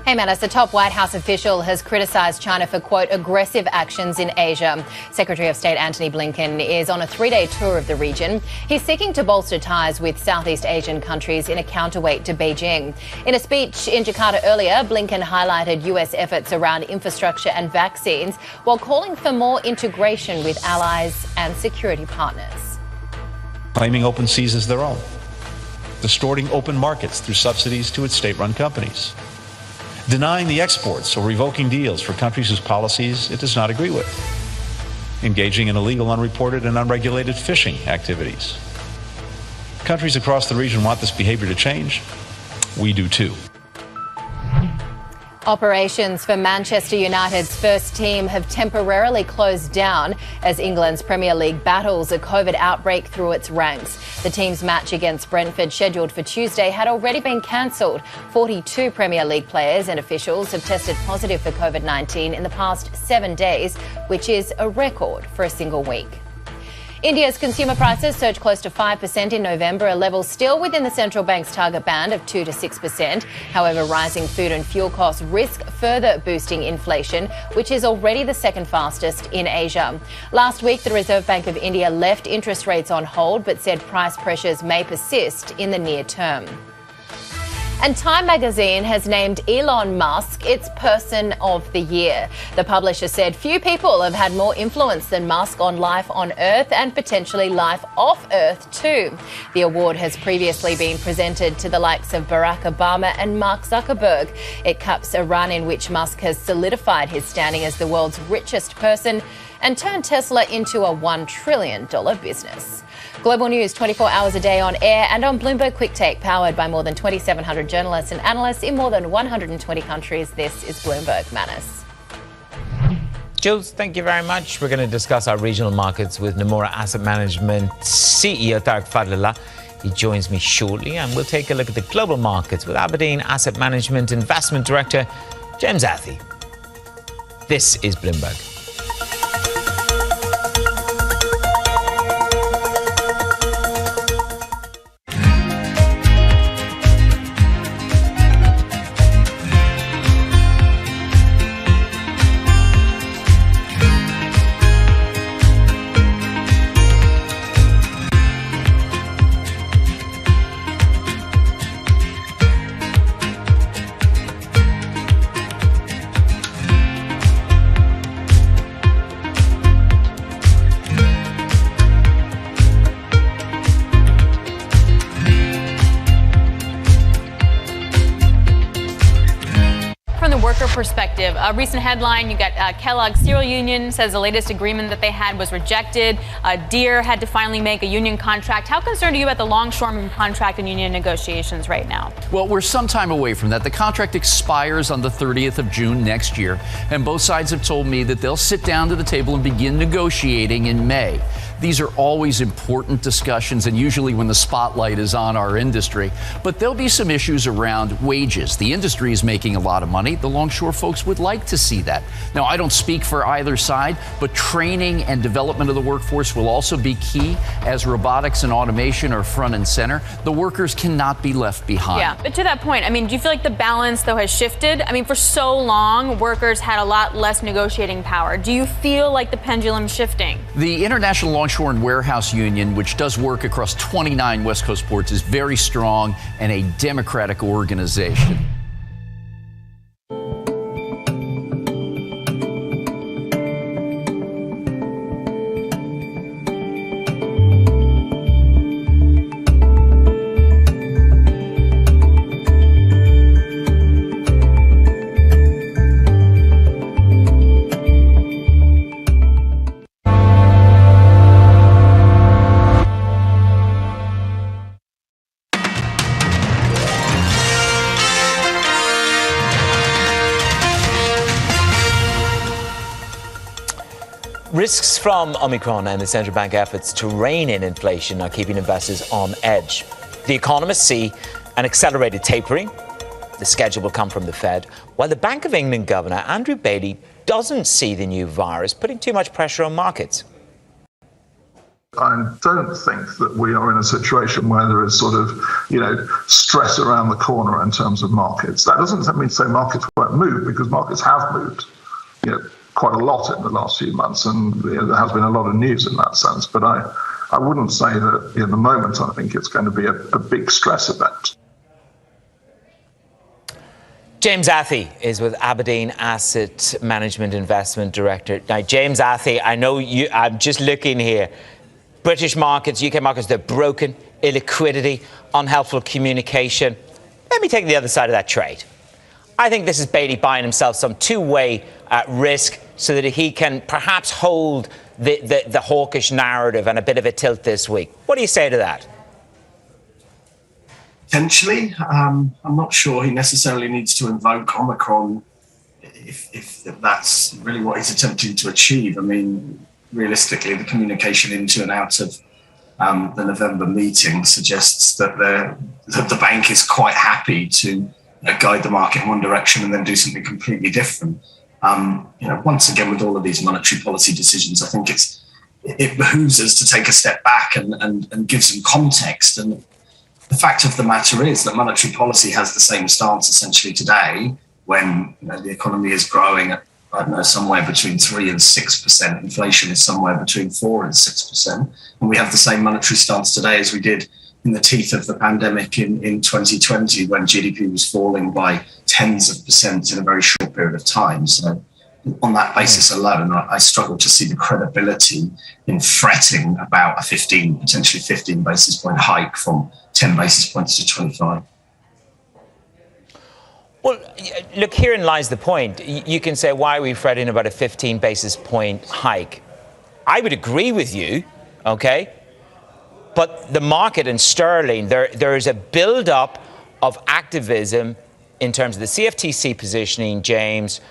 Hey, Manus, a top White House official has criticised China for, quote, aggressive actions in Asia. Secretary of State Antony Blinken is on a 3-day tour of the region. He's seeking to bolster ties with Southeast Asian countries in a counterweight to Beijing. In a speech in Jakarta earlier, Blinken highlighted US efforts around infrastructure and vaccines while calling for more integration with allies and security partners. Claiming open seas as their own. Distorting open markets through subsidies to its state-run companies. Denying the exports or revoking deals for countries whose policies it does not agree with, engaging in illegal, unreported, and unregulated fishing activities. Countries across the region want this behavior to change. We do too. Operations for Manchester United's first team have temporarily closed down as England's Premier League battles a COVID outbreak through its ranks. The team's match against Brentford, scheduled for Tuesday, had already been cancelled. 42 Premier League players and officials have tested positive for COVID-19 in the past 7 days, which is a record for a single week. India's consumer prices surged close to 5% in November, a level still within the central bank's target band of 2 to 6%. However, rising food and fuel costs risk further boosting inflation, which is already the second fastest in Asia. Last week, the Reserve Bank of India left interest rates on hold but said price pressures may persist in the near term. And Time magazine has named Elon Musk its Person of the Year. The publisher said few people have had more influence than Musk on life on Earth and potentially life off Earth too. The award has previously been presented to the likes of Barack Obama and Mark Zuckerberg. It caps a run in which Musk has solidified his standing as the world's richest person and turned Tesla into a $1 trillion business. Global news 24 hours a day on air and on Bloomberg Quick Take, powered by more than 2,700 journalists and analysts in more than 120 countries. This is Bloomberg Manus. Jules, thank you very much. We're going to discuss our regional markets with Nomura Asset Management CEO Tariq Fadlallah. He joins me shortly, and we'll take a look at the global markets with Aberdeen Asset Management Investment Director James Athey. This is Bloomberg. Perspective. A recent headline, you got Kellogg's Cereal Union says the latest agreement that they had was rejected. Deere had to finally make a union contract. How concerned are you about the longshoreman contract and union negotiations right now? Well, we're some time away from that. The contract expires on the 30th of June next year, and both sides have told me that they'll sit down to the table and begin negotiating in May. These are always important discussions, and usually when the spotlight is on our industry. But there'll be some issues around wages. The industry is making a lot of money. The longshore folks would like to see that. Now, I don't speak for either side, but training and development of the workforce will also be key as robotics and automation are front and center. The workers cannot be left behind. Yeah, but to that point, I mean, do you feel like the balance, though, has shifted? I mean, for so long, workers had a lot less negotiating power. Do you feel like the pendulum's shifting? The International Longshore and Warehouse Union, which does work across 29 West Coast ports, is very strong and a democratic organization. Risks from Omicron and the central bank efforts to rein in inflation are keeping investors on edge. The economists see an accelerated tapering. The schedule will come from the Fed, while the Bank of England Governor Andrew Bailey doesn't see the new virus putting too much pressure on markets. I don't think that we are in a situation where there is sort of, stress around the corner in terms of markets. That doesn't mean to say markets won't move, because markets have moved, quite a lot in the last few months, and there has been a lot of news in that sense. But I wouldn't say that in the moment I think it's going to be a big stress event. James Athey is with Aberdeen Asset Management Investment Director. Now, James Athey, I know you. I'm just looking here. British markets, UK markets, they're broken, illiquidity, unhelpful communication. Let me take the other side of that trade. I think this is Bailey buying himself some two-way risk so that he can perhaps hold the hawkish narrative and a bit of a tilt this week. What do you say to that? Potentially. I'm not sure he necessarily needs to invoke Omicron if that's really what he's attempting to achieve. I mean, realistically, the communication into and out of the November meeting suggests that the bank is quite happy to guide the market in one direction and then do something completely different. Once again, with all of these monetary policy decisions, I think it behooves us to take a step back and give some context. And the fact of the matter is that monetary policy has the same stance essentially today when the economy is growing at, somewhere between 3 and 6%. Inflation is somewhere between 4 and 6%. And we have the same monetary stance today as we did in the teeth of the pandemic in 2020, when GDP was falling by tens of percent in a very short period of time. So on that basis alone, I struggle to see the credibility in fretting about a potentially 15 basis point hike from 10 basis points to 25. Well, look, herein lies the point. You can say, why are we fretting about a 15 basis point hike? I would agree with you, okay? But the market in sterling, there is a build-up of activism in terms of the CFTC positioning, James.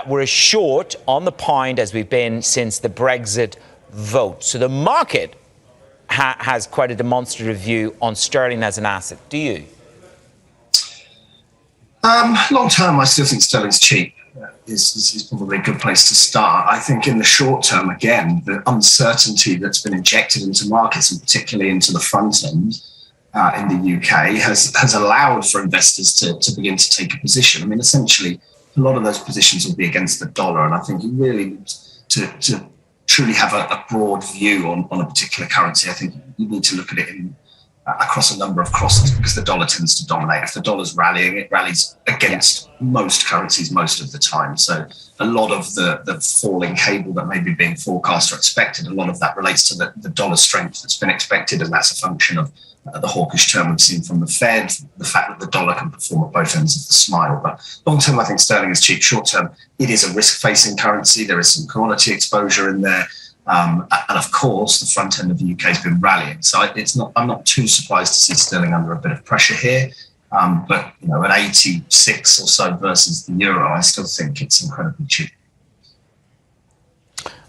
We're as short on the pound as we've been since the Brexit vote. So the market has quite a demonstrative view on sterling as an asset. Do you? Long term, I still think sterling's cheap. Is probably a good place to start. I think in the short term, again, the uncertainty that's been injected into markets, and particularly into the front end in the UK, has allowed for investors to begin to take a position. I mean, essentially, a lot of those positions will be against the dollar, and I think you really need to truly have a broad view on a particular currency. I think you need to look at it across a number of crosses, because the dollar tends to dominate. If the dollar's rallying, it rallies against most currencies most of the time. So a lot of the falling cable that may be being forecast or expected, a lot of that relates to the dollar strength that's been expected, and that's a function of the hawkish term we've seen from the Fed, the fact that the dollar can perform at both ends of the smile. But long term, I think sterling is cheap. Short term, it is a risk-facing currency. There is some commodity exposure in there. And of course, the front end of the UK has been rallying. So I'm not too surprised to see sterling under a bit of pressure here. But at 86 or so versus the euro, I still think it's incredibly cheap.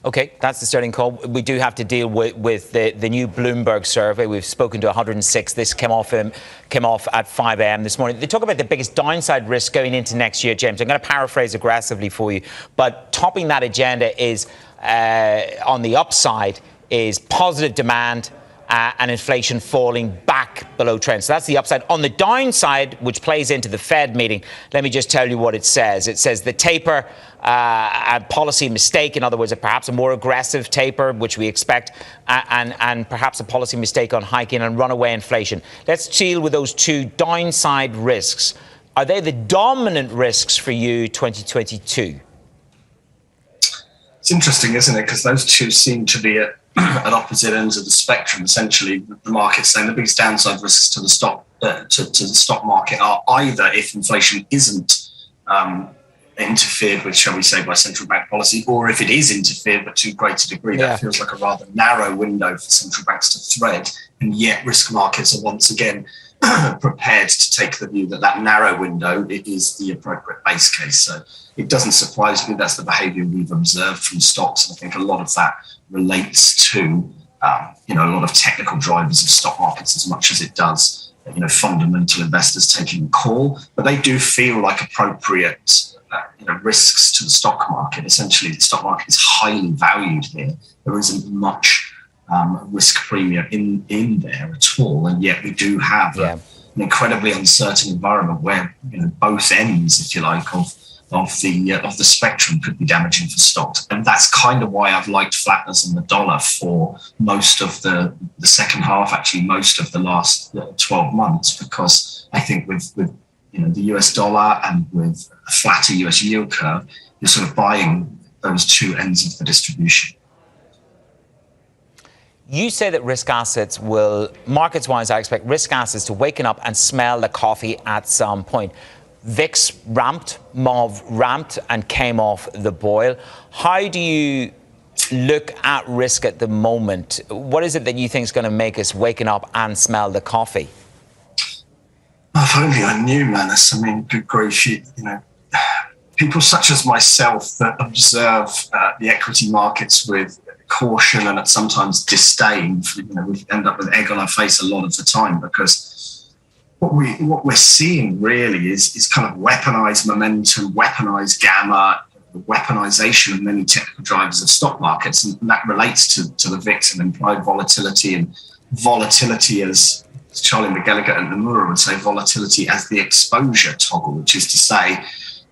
OK, that's the sterling call. We do have to deal with the new Bloomberg survey. We've spoken to 106. This came off at 5 a.m. this morning. They talk about the biggest downside risk going into next year, James. I'm going to paraphrase aggressively for you. But topping that agenda is, on the upside, is positive demand and inflation falling back below trend. So that's the upside. On the downside, which plays into the Fed meeting, let me just tell you what it says. It says the taper, a policy mistake, in other words, perhaps a more aggressive taper, which we expect, and perhaps a policy mistake on hiking and runaway inflation. Let's deal with those two downside risks. Are they the dominant risks for you 2022? It's interesting, isn't it? Because those two seem to be at opposite ends of the spectrum. Essentially, the market's saying the biggest downside risks to the stock market are either if inflation isn't interfered with, shall we say, by central bank policy, or if it is interfered but to a greater degree. That feels like a rather narrow window for central banks to thread, and yet risk markets are once again prepared to take the view that narrow window is the appropriate base case. So it doesn't surprise me that's the behaviour we've observed from stocks. And I think a lot of that relates to a lot of technical drivers of stock markets as much as it does fundamental investors taking a call. But they do feel like appropriate risks to the stock market. Essentially, the stock market is highly valued here. There isn't much risk premium in there at all, and yet we do have an incredibly uncertain environment where both ends, if you like, of the spectrum could be damaging for stocks. And that's kind of why I've liked flatness in the dollar for most of the second half, actually most of the last 12 months, because I think with the US dollar and with a flatter US yield curve, you're sort of buying those two ends of the distribution. You say that risk assets will, markets-wise, I expect risk assets to waken up and smell the coffee at some point. VIX ramped, MOV ramped and came off the boil. How do you look at risk at the moment? What is it that you think is going to make us waken up and smell the coffee? If only I knew, Manus. I mean, good grief, people such as myself that observe the equity markets with caution and at sometimes disdain, we end up with egg on our face a lot of the time, because what we're seeing really is kind of weaponized momentum, weaponized gamma, the weaponization of many technical drivers of stock markets, and that relates to the VIX and implied volatility, and volatility as Charlie McGilligan and Nomura would say, volatility as the exposure toggle, which is to say,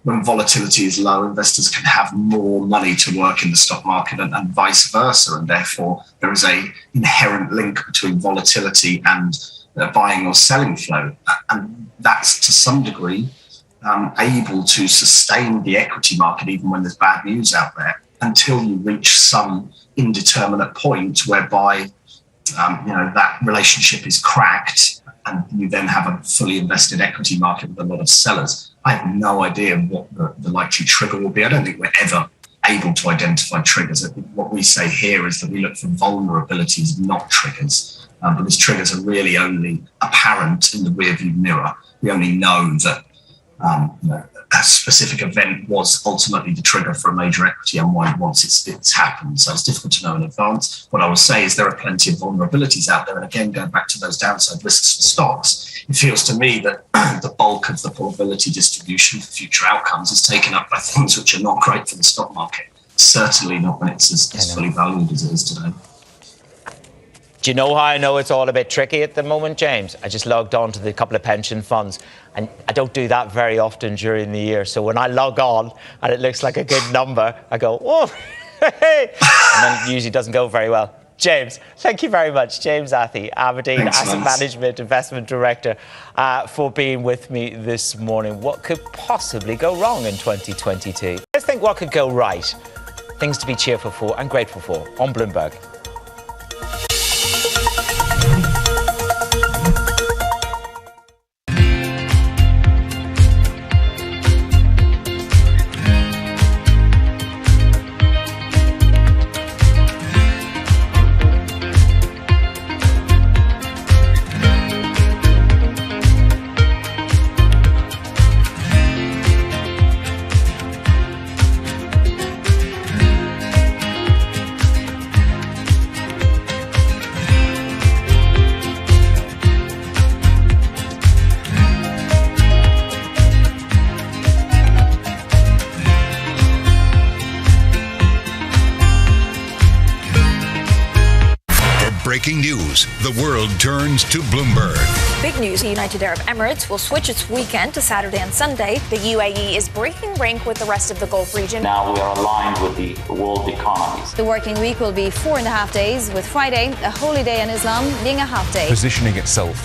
when volatility is low, investors can have more money to work in the stock market and vice versa. And therefore, there is an inherent link between volatility and buying or selling flow. And that's to some degree able to sustain the equity market even when there's bad news out there, until you reach some indeterminate point whereby that relationship is cracked and you then have a fully invested equity market with a lot of sellers. I have no idea what the likely trigger will be. I don't think we're ever able to identify triggers. I think what we say here is that we look for vulnerabilities, not triggers, because triggers are really only apparent in the rearview mirror. We only know that a specific event was ultimately the trigger for a major equity unwind once it's happened. So it's difficult to know in advance. What I will say is there are plenty of vulnerabilities out there. And again, going back to those downside risks for stocks, it feels to me that the bulk of the probability distribution for future outcomes is taken up by things which are not great for the stock market. Certainly not when it's as fully valued as it is today. Do you know how I know it's all a bit tricky at the moment, James? I just logged on to the couple of pension funds, and I don't do that very often during the year. So when I log on and it looks like a good number, I go, oh, hey, and then it usually doesn't go very well. James, thank you very much. James Athey, Aberdeen Asset Management Investment Director, for being with me this morning. What could possibly go wrong in 2022? Let's think what could go right. Things to be cheerful for and grateful for on Bloomberg. Breaking news. The world turns to Bloomberg. Big news, the United Arab Emirates will switch its weekend to Saturday and Sunday. The UAE is breaking rank with the rest of the Gulf region. Now we are aligned with the world economies. The working week will be 4.5 days, with Friday, a holy day in Islam, being a half day. Positioning itself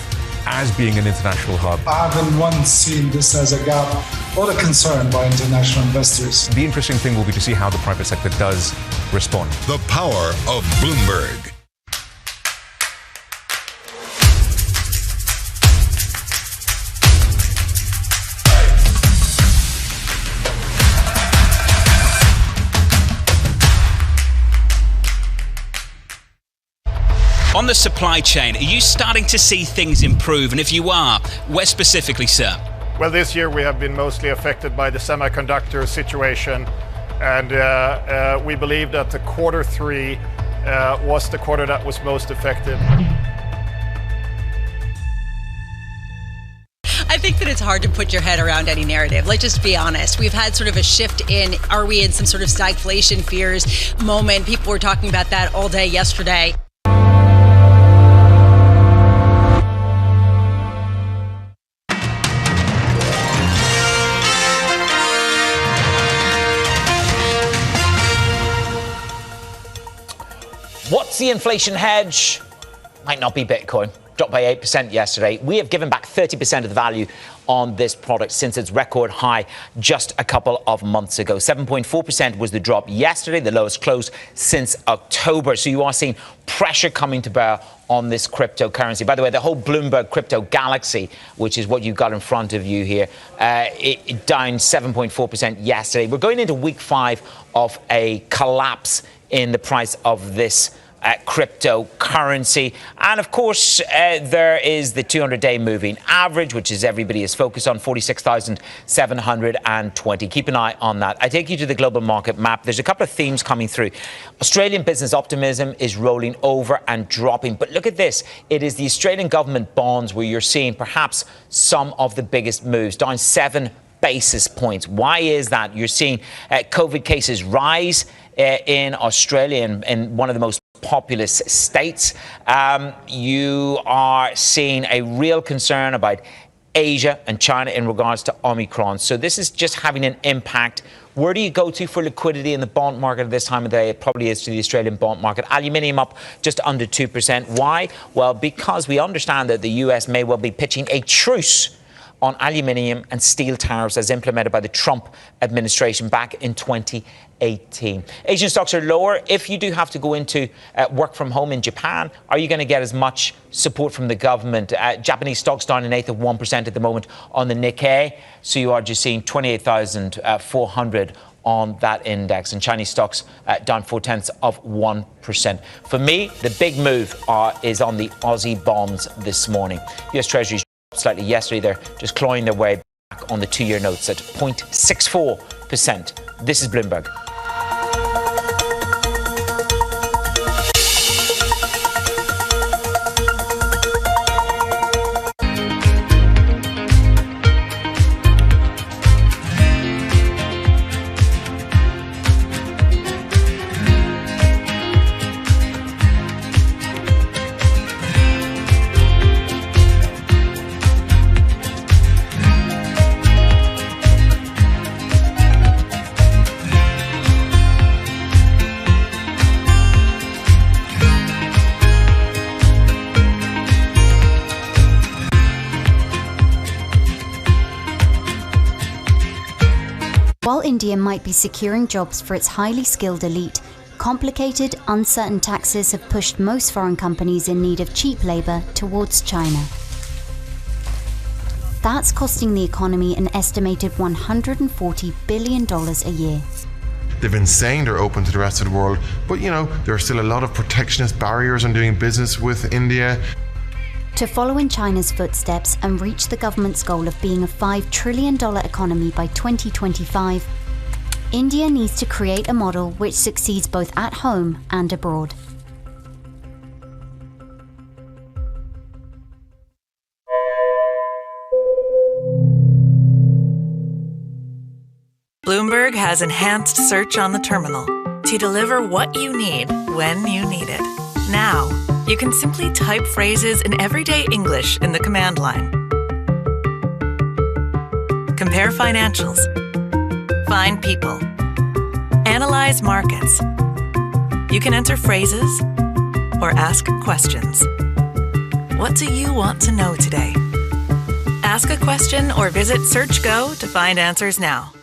as being an international hub. I haven't once seen this as a gap or a concern by international investors. The interesting thing will be to see how the private sector does respond. The power of Bloomberg. On on the supply chain, are you starting to see things improve? And if you are, where specifically, sir? Well, this year we have been mostly affected by the semiconductor situation, and we believe that the quarter three was the quarter that was most affected. I think that it's hard to put your head around any narrative. Let's just be honest. We've had sort of a shift in, are we in some sort of stagflation fears moment? People were talking about that all day yesterday. What's the inflation hedge? Might not be Bitcoin. Dropped by 8% yesterday. We have given back 30% of the value on this product since its record high just a couple of months ago. 7.4% was the drop yesterday, the lowest close since October. So you are seeing pressure coming to bear on this cryptocurrency. By the way, the whole Bloomberg crypto galaxy, which is what you've got in front of you here, it down 7.4% yesterday. We're going into week 5 of a collapse in the price of this cryptocurrency. And of course, there is the 200-day moving average, which is everybody is focused on, 46,720. Keep an eye on that. I take you to the global market map. There's a couple of themes coming through. Australian business optimism is rolling over and dropping. But look at this. It is the Australian government bonds where you're seeing perhaps some of the biggest moves, down 7 basis points. Why is that? You're seeing COVID cases rise in Australia, in one of the most populous states. You are seeing a real concern about Asia and China in regards to Omicron. So this is just having an impact. Where do you go to for liquidity in the bond market at this time of day? It probably is to the Australian bond market. Aluminium up just under 2%. Why? Well, because we understand that the US may well be pitching a truce on aluminium and steel tariffs as implemented by the Trump administration back in 2018. Asian stocks are lower. If you do have to go into work from home in Japan, are you going to get as much support from the government? Japanese stocks down 1/8 of 1% at the moment on the Nikkei. So you are just seeing 28,400 on that index, and Chinese stocks down 0.4 of 1%. For me, the big move is on the Aussie bonds this morning. US Treasuries slightly yesterday. They're just clawing their way back on the 2-year notes at 0.64%. This is Bloomberg. While India might be securing jobs for its highly skilled elite, complicated, uncertain taxes have pushed most foreign companies in need of cheap labour towards China. That's costing the economy an estimated $140 billion a year. They've been saying they're open to the rest of the world, but there are still a lot of protectionist barriers on doing business with India. To follow in China's footsteps and reach the government's goal of being a $5 trillion economy by 2025, India needs to create a model which succeeds both at home and abroad. Bloomberg has enhanced search on the terminal to deliver what you need when you need it. Now, you can simply type phrases in everyday English in the command line. Compare financials. Find people. Analyze markets. You can enter phrases or ask questions. What do you want to know today? Ask a question or visit SearchGo to find answers now.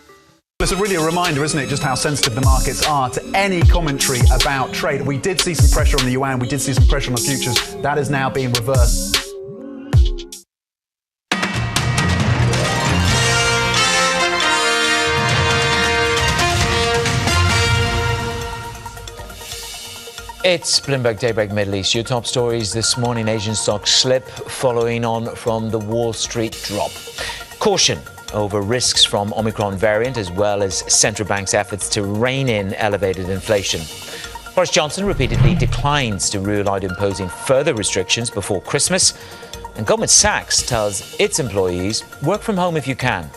It's really a reminder, isn't it, just how sensitive the markets are to any commentary about trade. We did see some pressure on the yuan, we did see some pressure on the futures. That is now being reversed. It's Bloomberg Daybreak Middle East. Your top stories this morning. Asian stocks slip following on from the Wall Street drop. Caution over risks from Omicron variant as well as central banks' efforts to rein in elevated inflation. Boris Johnson repeatedly declines to rule out imposing further restrictions before Christmas. And Goldman Sachs tells its employees, work from home if you can.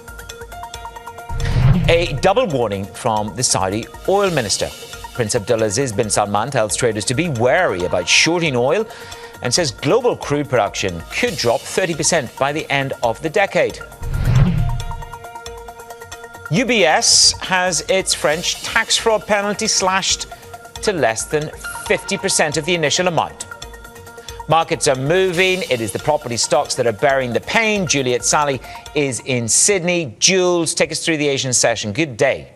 A double warning from the Saudi oil minister. Prince Abdulaziz bin Salman tells traders to be wary about shorting oil and says global crude production could drop 30% by the end of the decade. UBS has its French tax fraud penalty slashed to less than 50% of the initial amount. Markets are moving. It is the property stocks that are bearing the pain. Juliet Sally is in Sydney. Jules, take us through the Asian session. Good day.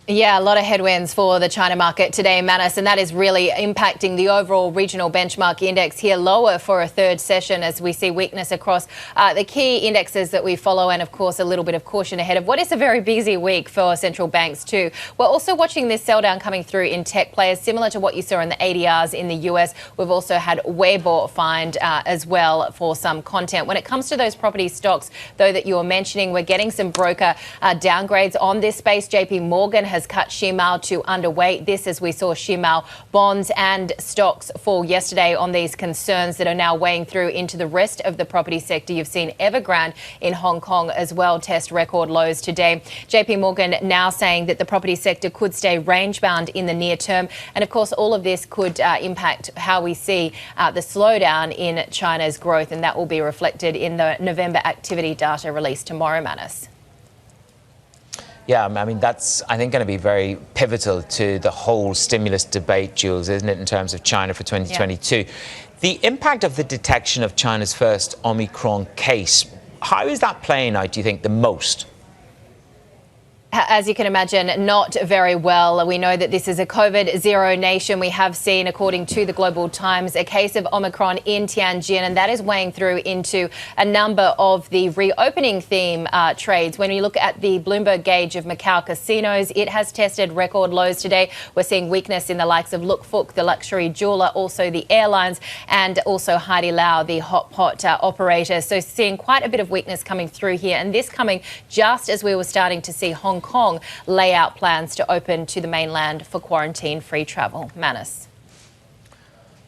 Yeah, a lot of headwinds for the China market today, Manus, and that is really impacting the overall regional benchmark index here lower for a third session as we see weakness across the key indexes that we follow, and of course a little bit of caution ahead of what is a very busy week for central banks too. We're also watching this sell down coming through in tech players, similar to what you saw in the ADRs in the US. We've also had Weibo find as well for some content. When it comes to those property stocks, though, that you were mentioning, we're getting some broker downgrades on this space. JP Morgan has cut Shimao to underweight. This as we saw Shimao bonds and stocks fall yesterday on these concerns that are now weighing through into the rest of the property sector. You've seen Evergrande in Hong Kong as well test record lows today. JP Morgan now saying that the property sector could stay range bound in the near term. And of course, all of this could impact how we see the slowdown in China's growth. And that will be reflected in the November activity data released tomorrow, Manus. Yeah, I mean, that's, I think, going to be very pivotal to the whole stimulus debate, Jules, isn't it, in terms of China for 2022. Yeah. The impact of the detection of China's first Omicron case, how is that playing out, do you think, the most? As you can imagine, not very well. We know that this is a COVID zero nation. We have seen, according to the Global Times, a case of Omicron in Tianjin, and that is weighing through into a number of the reopening theme trades. When you look at the Bloomberg gauge of Macau casinos, it has tested record lows today. We're seeing weakness in the likes of Luk Fook, the luxury jeweler, also the airlines, and also Heidi Lau, the hot pot operator. So seeing quite a bit of weakness coming through here, and this coming just as we were starting to see Hong Kong lay out plans to open to the mainland for quarantine-free travel. Manus.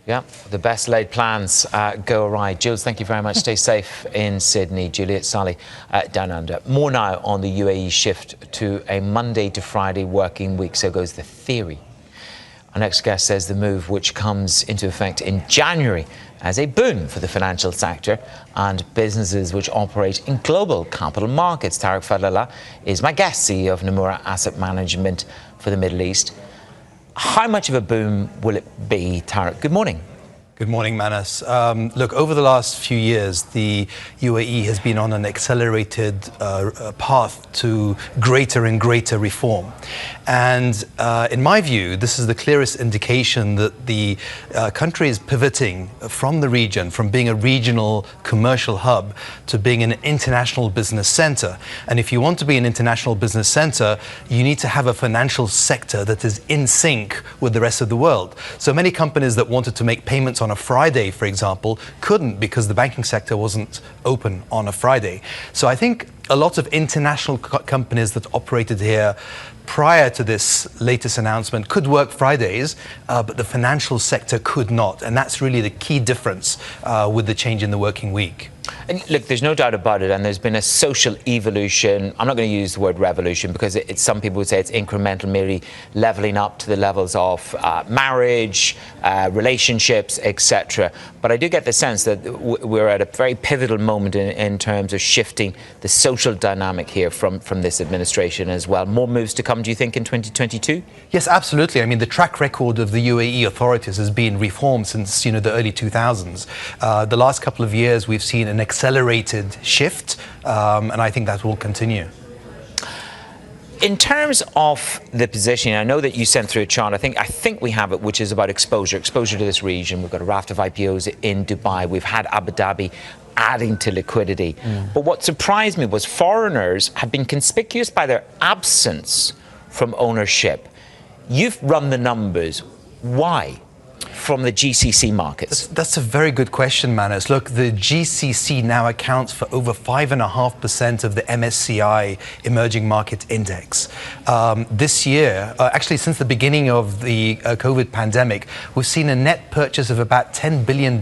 Yeah, the best laid plans go awry. Jules, thank you very much. Stay safe in Sydney. Juliet Sally down under. More now on the UAE shift to a Monday to Friday working week. So goes the theory. Our next guest says the move, which comes into effect in January, as a boon for the financial sector and businesses which operate in global capital markets. Tariq Fadlallah is my guest, CEO of Nomura Asset Management for the Middle East. How much of a boom will it be, Tariq? Good morning. Good morning, Manus. Look, over the last few years, the UAE has been on an accelerated path to greater and greater reform. And in my view, this is the clearest indication that the country is pivoting from the region, from being a regional commercial hub to being an international business center. And if you want to be an international business center, you need to have a financial sector that is in sync with the rest of the world. So many companies that wanted to make payments on a Friday, for example, couldn't because the banking sector wasn't open on a Friday. So I think a lot of international companies that operated here prior to this latest announcement could work Fridays, but the financial sector could not. And that's really the key difference with the change in the working week. And look, there's no doubt about it, and there's been a social evolution. I'm not going to use the word revolution because some people would say it's incremental, merely leveling up to the levels of marriage, relationships, etc. But I do get the sense that we're at a very pivotal moment in terms of shifting the social dynamic here from this administration as well. More moves to come, do you think, in 2022? Yes, absolutely. I mean, the track record of the UAE authorities has been reformed since, the early 2000s. The last couple of years, we've seen an accelerated shift, and I think that will continue. In terms of the positioning, I know that you sent through a chart. I think we have it, which is about exposure to this region. We've got a raft of IPOs in Dubai. We've had Abu Dhabi adding to liquidity. But what surprised me was foreigners have been conspicuous by their absence from ownership. You've run the numbers. Why? From the GCC markets? That's a very good question, Manus. Look, the GCC now accounts for over 5.5% of the MSCI Emerging Market Index. This year, actually since the beginning of the COVID pandemic, we've seen a net purchase of about $10 billion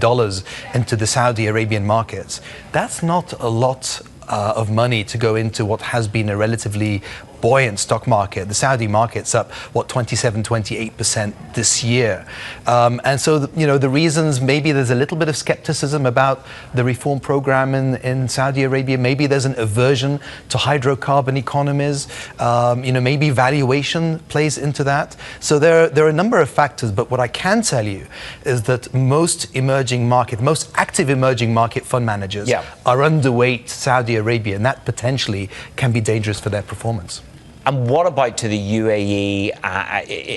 into the Saudi Arabian markets. That's not a lot of money to go into what has been a relatively buoyant stock market. The Saudi market's up, 27-28% this year. And so, the reasons, maybe there's a little bit of skepticism about the reform program in Saudi Arabia. Maybe there's an aversion to hydrocarbon economies. Maybe valuation plays into that. So there are a number of factors, but what I can tell you is that most active emerging market fund managers are underweight Saudi Arabia, and that potentially can be dangerous for their performance. And what about to the UAE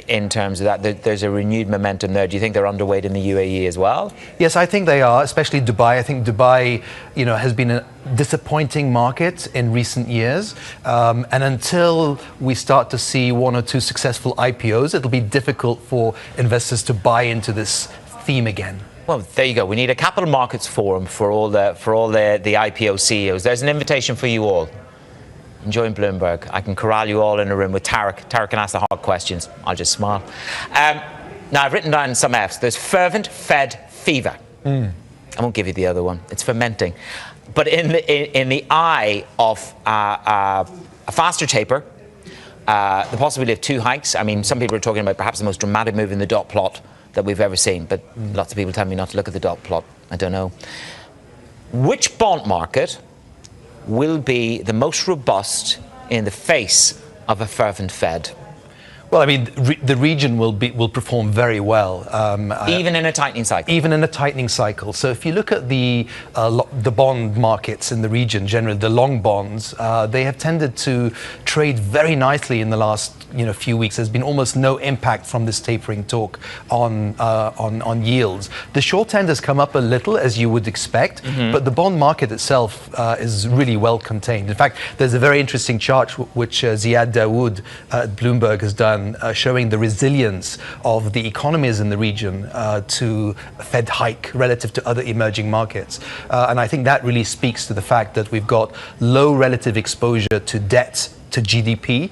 in terms of that? There's a renewed momentum there. Do you think they're underweight in the UAE as well? Yes, I think they are, especially Dubai. I think Dubai, has been a disappointing market in recent years. And until we start to see one or two successful IPOs, it'll be difficult for investors to buy into this theme again. Well, there you go. We need a capital markets forum for all the IPO CEOs. There's an invitation for you all. Join Bloomberg. I can corral you all in a room with Tarek. Tarek can ask the hard questions. I'll just smile. Now, I've written down some Fs. There's fervent Fed fever. I won't give you the other one. It's fermenting. But in the eye of a faster taper, the possibility of 2 hikes. I mean, some people are talking about perhaps the most dramatic move in the dot plot that we've ever seen. But lots of people tell me not to look at the dot plot. I don't know. Which bond market will be the most robust in the face of a fervent Fed? Well, I mean, the region will perform very well. Even in a tightening cycle? Even in a tightening cycle. So if you look at the bond markets in the region, generally the long bonds, they have tended to trade very nicely in the last few weeks. There's been almost no impact from this tapering talk on yields. The short end has come up a little, as you would expect, but the bond market itself is really well contained. In fact, there's a very interesting chart which Ziad Dawood at Bloomberg has done, showing the resilience of the economies in the region to Fed hike relative to other emerging markets. And I think that really speaks to the fact that we've got low relative exposure to debt to GDP.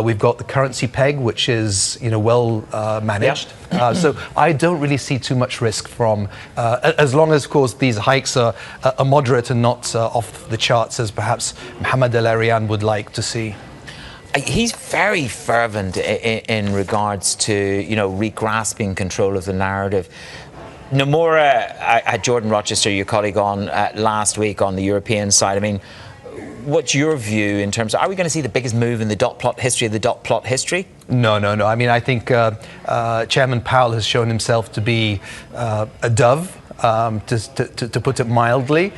We've got the currency peg, which is well managed. So I don't really see too much risk from, as long as, of course, these hikes are moderate and not off the charts as perhaps Mohammed El Arian would like to see. He's very fervent in regards to, re-grasping control of the narrative. Nomura, had Jordan Rochester, your colleague, on last week on the European side. I mean, what's your view in terms of, are we going to see the biggest move in the dot plot history of the dot plot history? No. I mean, I think Chairman Powell has shown himself to be a dove. To put it mildly,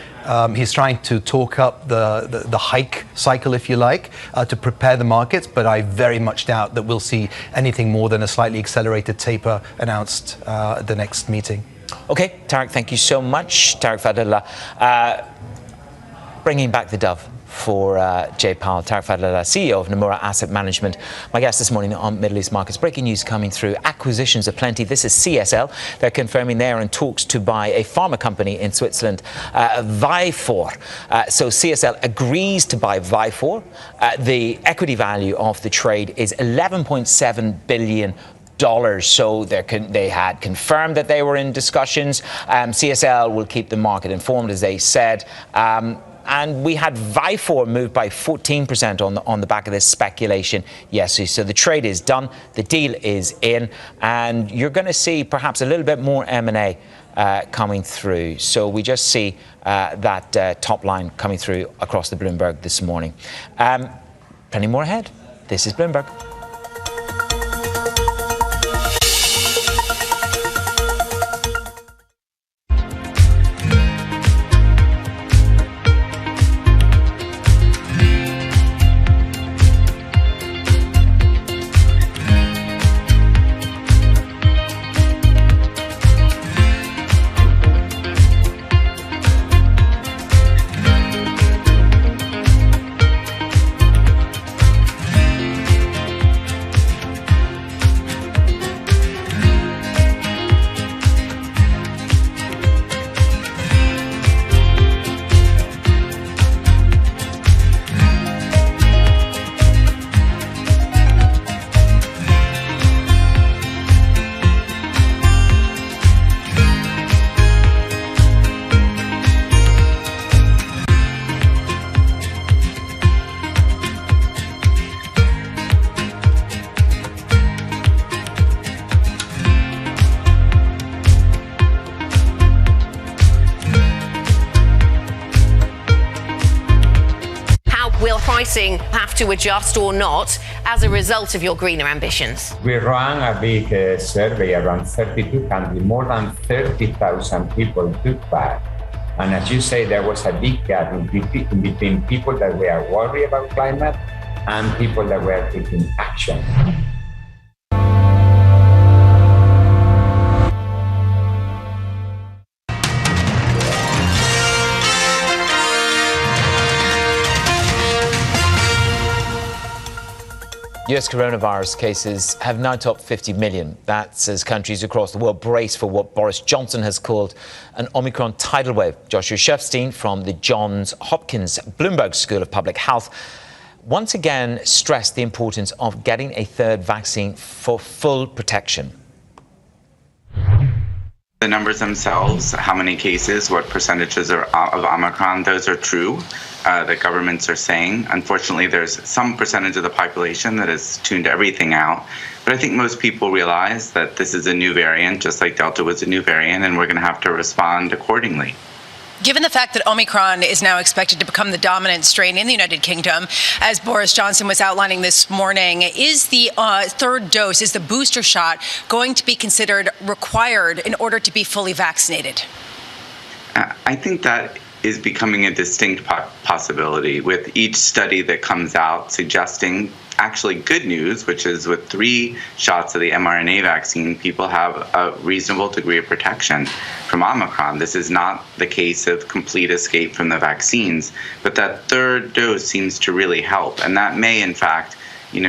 he's trying to talk up the hike cycle, if you like, to prepare the markets, but I very much doubt that we'll see anything more than a slightly accelerated taper announced at the next meeting. Okay, Tarek, thank you so much. Tarek Fadlallah, bringing back the dove for Jay Powell. Tarek Fadlallah, CEO of Nomura Asset Management. My guest this morning on Middle East Markets. Breaking news coming through. Acquisitions aplenty. This is CSL. They're confirming they are in talks to buy a pharma company in Switzerland, Vifor. So CSL agrees to buy Vifor. The equity value of the trade is $11.7 billion. So they had confirmed that they were in discussions. CSL will keep the market informed, as they said. And we had Vifor move by 14% on the back of this speculation yesterday. So the trade is done, the deal is in, and you're going to see perhaps a little bit more M&A coming through. So we just see that top line coming through across the Bloomberg this morning. Plenty more ahead. This is Bloomberg. Will pricing have to adjust or not as a result of your greener ambitions? We ran a big survey around 32 countries. More than 30,000 people took part. And as you say, there was a big gap in between people that were worried about climate and people that were taking action. US coronavirus cases have now topped 50 million. That's as countries across the world brace for what Boris Johnson has called an Omicron tidal wave. Joshua Shefstein from the Johns Hopkins Bloomberg School of Public Health once again stressed the importance of getting a third vaccine for full protection. The numbers themselves, how many cases, what percentages of Omicron, those are true. The governments are saying. Unfortunately, there's some percentage of the population that has tuned everything out. But I think most people realize that this is a new variant, just like Delta was a new variant, and we're going to have to respond accordingly. Given the fact that Omicron is now expected to become the dominant strain in the United Kingdom, as Boris Johnson was outlining this morning, is the third dose, is the booster shot going to be considered required in order to be fully vaccinated? I think that is becoming a distinct possibility, with each study that comes out suggesting actually good news, which is with 3 shots of the mRNA vaccine, people have a reasonable degree of protection from Omicron. This is not the case of complete escape from the vaccines, but that third dose seems to really help, and that may, in fact,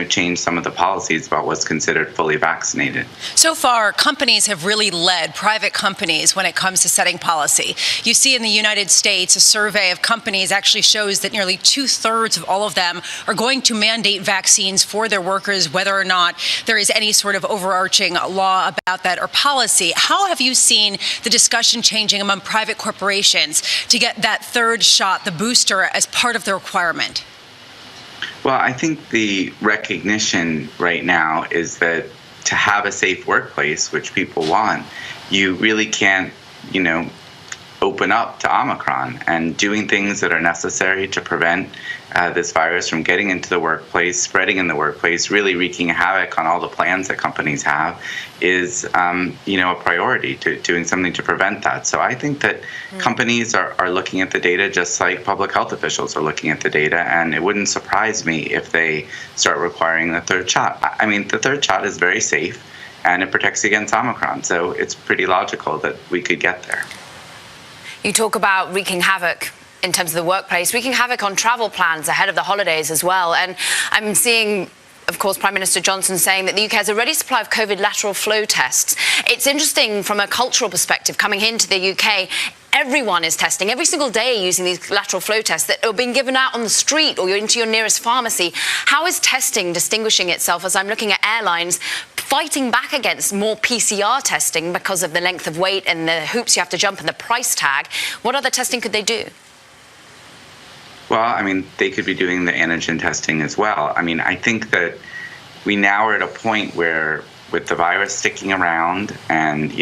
change some of the policies about what's considered fully vaccinated. So far, companies have really led, private companies, when it comes to setting policy. You see in the United States, a survey of companies actually shows that nearly 2/3 of all of them are going to mandate vaccines for their workers, whether or not there is any sort of overarching law about that or policy. How have you seen the discussion changing among private corporations to get that third shot, the booster, as part of the requirement? Well, I think the recognition right now is that to have a safe workplace, which people want, you really can't, open up to Omicron, and doing things that are necessary to prevent this virus from getting into the workplace, spreading in the workplace, really wreaking havoc on all the plans that companies have is, a priority, to doing something to prevent that. So I think that companies are looking at the data just like public health officials are looking at the data, and it wouldn't surprise me if they start requiring the third shot. I mean, the third shot is very safe, and it protects against Omicron, so it's pretty logical that we could get there. You talk about wreaking havoc in terms of the workplace, wreaking havoc on travel plans ahead of the holidays as well. And I'm seeing, of course, Prime Minister Johnson saying that the UK has a ready supply of COVID lateral flow tests. It's interesting from a cultural perspective, coming into the UK, everyone is testing every single day using these lateral flow tests that are being given out on the street or you're into your nearest pharmacy. How is testing distinguishing itself, as I'm looking at airlines fighting back against more PCR testing because of the length of wait and the hoops you have to jump and the price tag? What other testing could they do? Well, I mean, they could be doing the antigen testing as well. I mean, I think that we now are at a point where, with the virus sticking around and,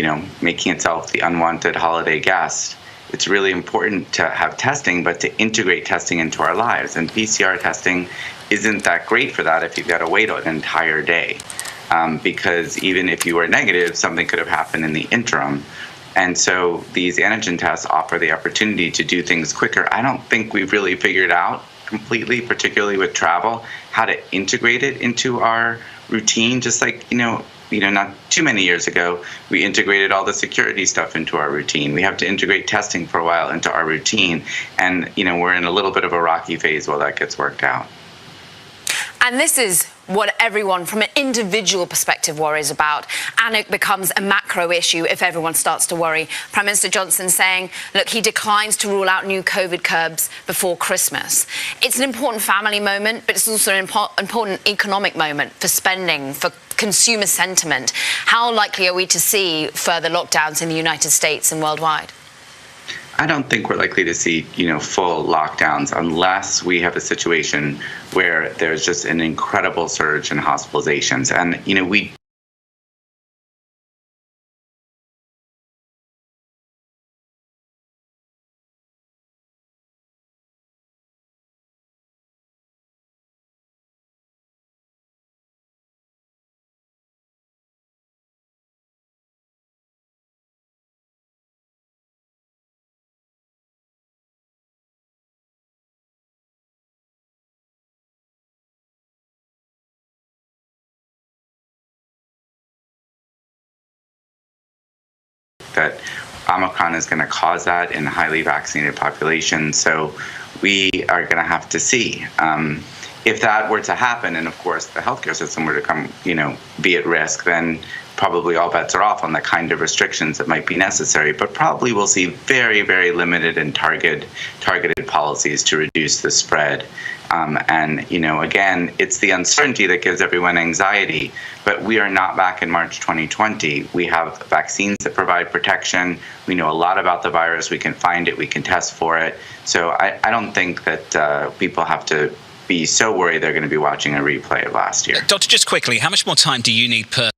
making itself the unwanted holiday guest, it's really important to have testing, but to integrate testing into our lives. And PCR testing isn't that great for that if you've got to wait an entire day. Because even if you were negative, something could have happened in the interim. And so these antigen tests offer the opportunity to do things quicker. I don't think we've really figured out completely, particularly with travel, how to integrate it into our routine, just like, not too many years ago, we integrated all the security stuff into our routine. We have to integrate testing for a while into our routine. And, we're in a little bit of a rocky phase while that gets worked out. And this is what everyone from an individual perspective worries about, and it becomes a macro issue if everyone starts to worry. Prime Minister Johnson saying, look, he declines to rule out new COVID curbs before Christmas. It's an important family moment, but it's also an important economic moment for spending, for consumer sentiment. How likely are we to see further lockdowns in the United States and worldwide? I don't think we're likely to see, full lockdowns unless we have a situation where there's just an incredible surge in hospitalizations. And, we that Omicron is going to cause that in a highly vaccinated population. So we are going to have to see. If that were to happen, and of course the healthcare system were to come, be at risk, then probably all bets are off on the kind of restrictions that might be necessary. But probably we'll see very, very limited and targeted policies to reduce the spread. Again, it's the uncertainty that gives everyone anxiety. But we are not back in March 2020. We have vaccines that provide protection. We know a lot about the virus. We can find it. We can test for it. So I don't think that people have to be so worried they're going to be watching a replay of last year. Doctor, just quickly, how much more time do you need per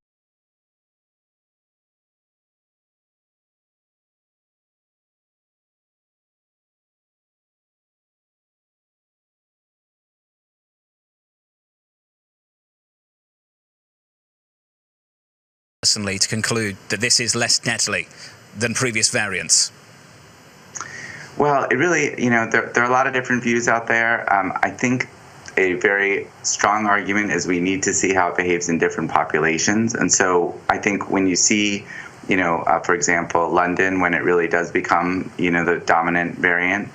personally to conclude that this is less deadly than previous variants? Well, it really, there are a lot of different views out there. I think a very strong argument is we need to see how it behaves in different populations. And so I think when you see, for example, London, when it really does become, the dominant variant,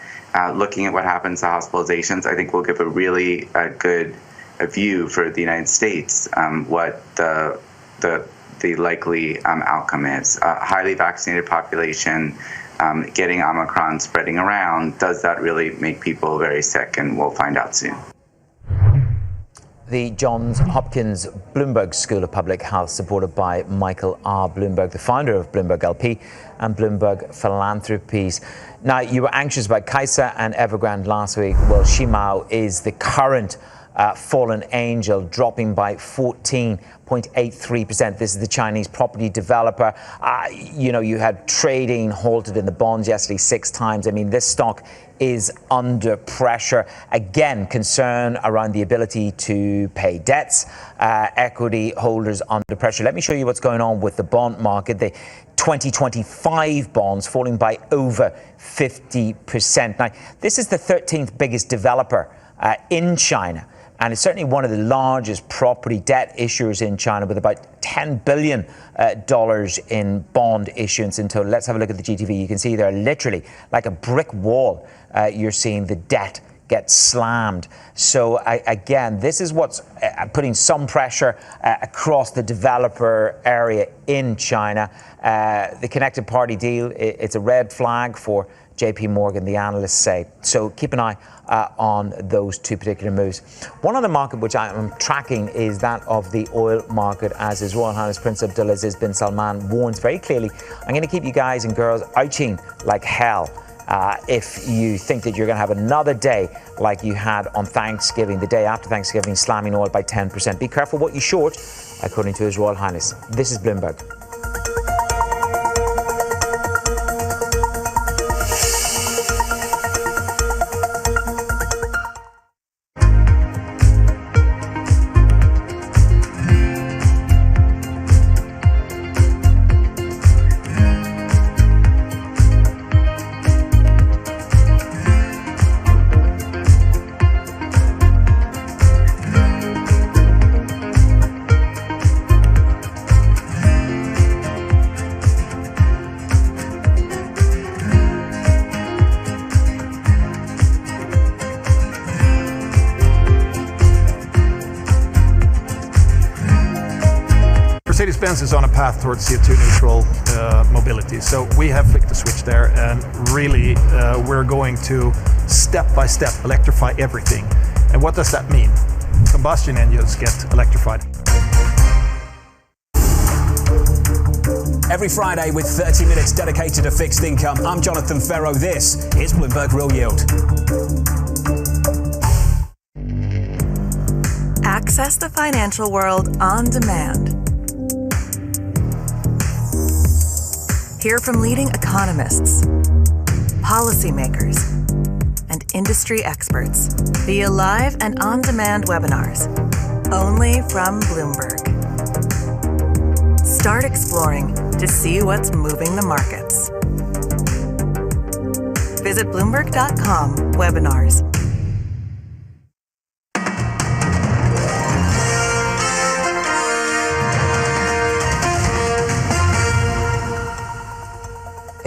looking at what happens to hospitalizations, I think will give a really good view for the United States what the likely outcome is. A highly vaccinated population, getting Omicron spreading around, does that really make people very sick? And we'll find out soon. The Johns Hopkins Bloomberg School of Public Health, supported by Michael R. Bloomberg, the founder of Bloomberg LP and Bloomberg Philanthropies. Now, you were anxious about Kaiser and Evergrande last week. Well, Shimao is the current fallen angel, dropping by 14.83%. This is the Chinese property developer. You had trading halted in the bonds yesterday 6 times. I mean, this stock is under pressure. Again, concern around the ability to pay debts. Equity holders under pressure. Let me show you what's going on with the bond market. The 2025 bonds falling by over 50%. Now, this is the 13th biggest developer in China. And it's certainly one of the largest property debt issuers in China, with about $10 billion in bond issuance in total. Let's have a look at the GTV. You can see there, literally like a brick wall, you're seeing the debt get slammed. So again, this is what's putting some pressure across the developer area in China. The connected party deal, it's a red flag for JP Morgan, the analysts say. So keep an eye on those two particular moves. One other market which I am tracking is that of the oil market, as His Royal Highness Prince Abdulaziz bin Salman warns very clearly, I'm going to keep you guys and girls ouching like hell if you think that you're going to have another day like you had on Thanksgiving, the day after Thanksgiving, slamming oil by 10%. Be careful what you short, according to His Royal Highness. This is Bloomberg. Mercedes-Benz is on a path towards CO2 neutral mobility. So we have flicked the switch there, and really we're going to step by step electrify everything. And what does that mean? Combustion engines get electrified. Every Friday with 30 minutes dedicated to fixed income, I'm Jonathan Ferro. This is Bloomberg Real Yield. Access the financial world on demand. Hear from leading economists, policymakers, and industry experts via live and on-demand webinars, only from Bloomberg. Start exploring to see what's moving the markets. Visit Bloomberg.com/webinars.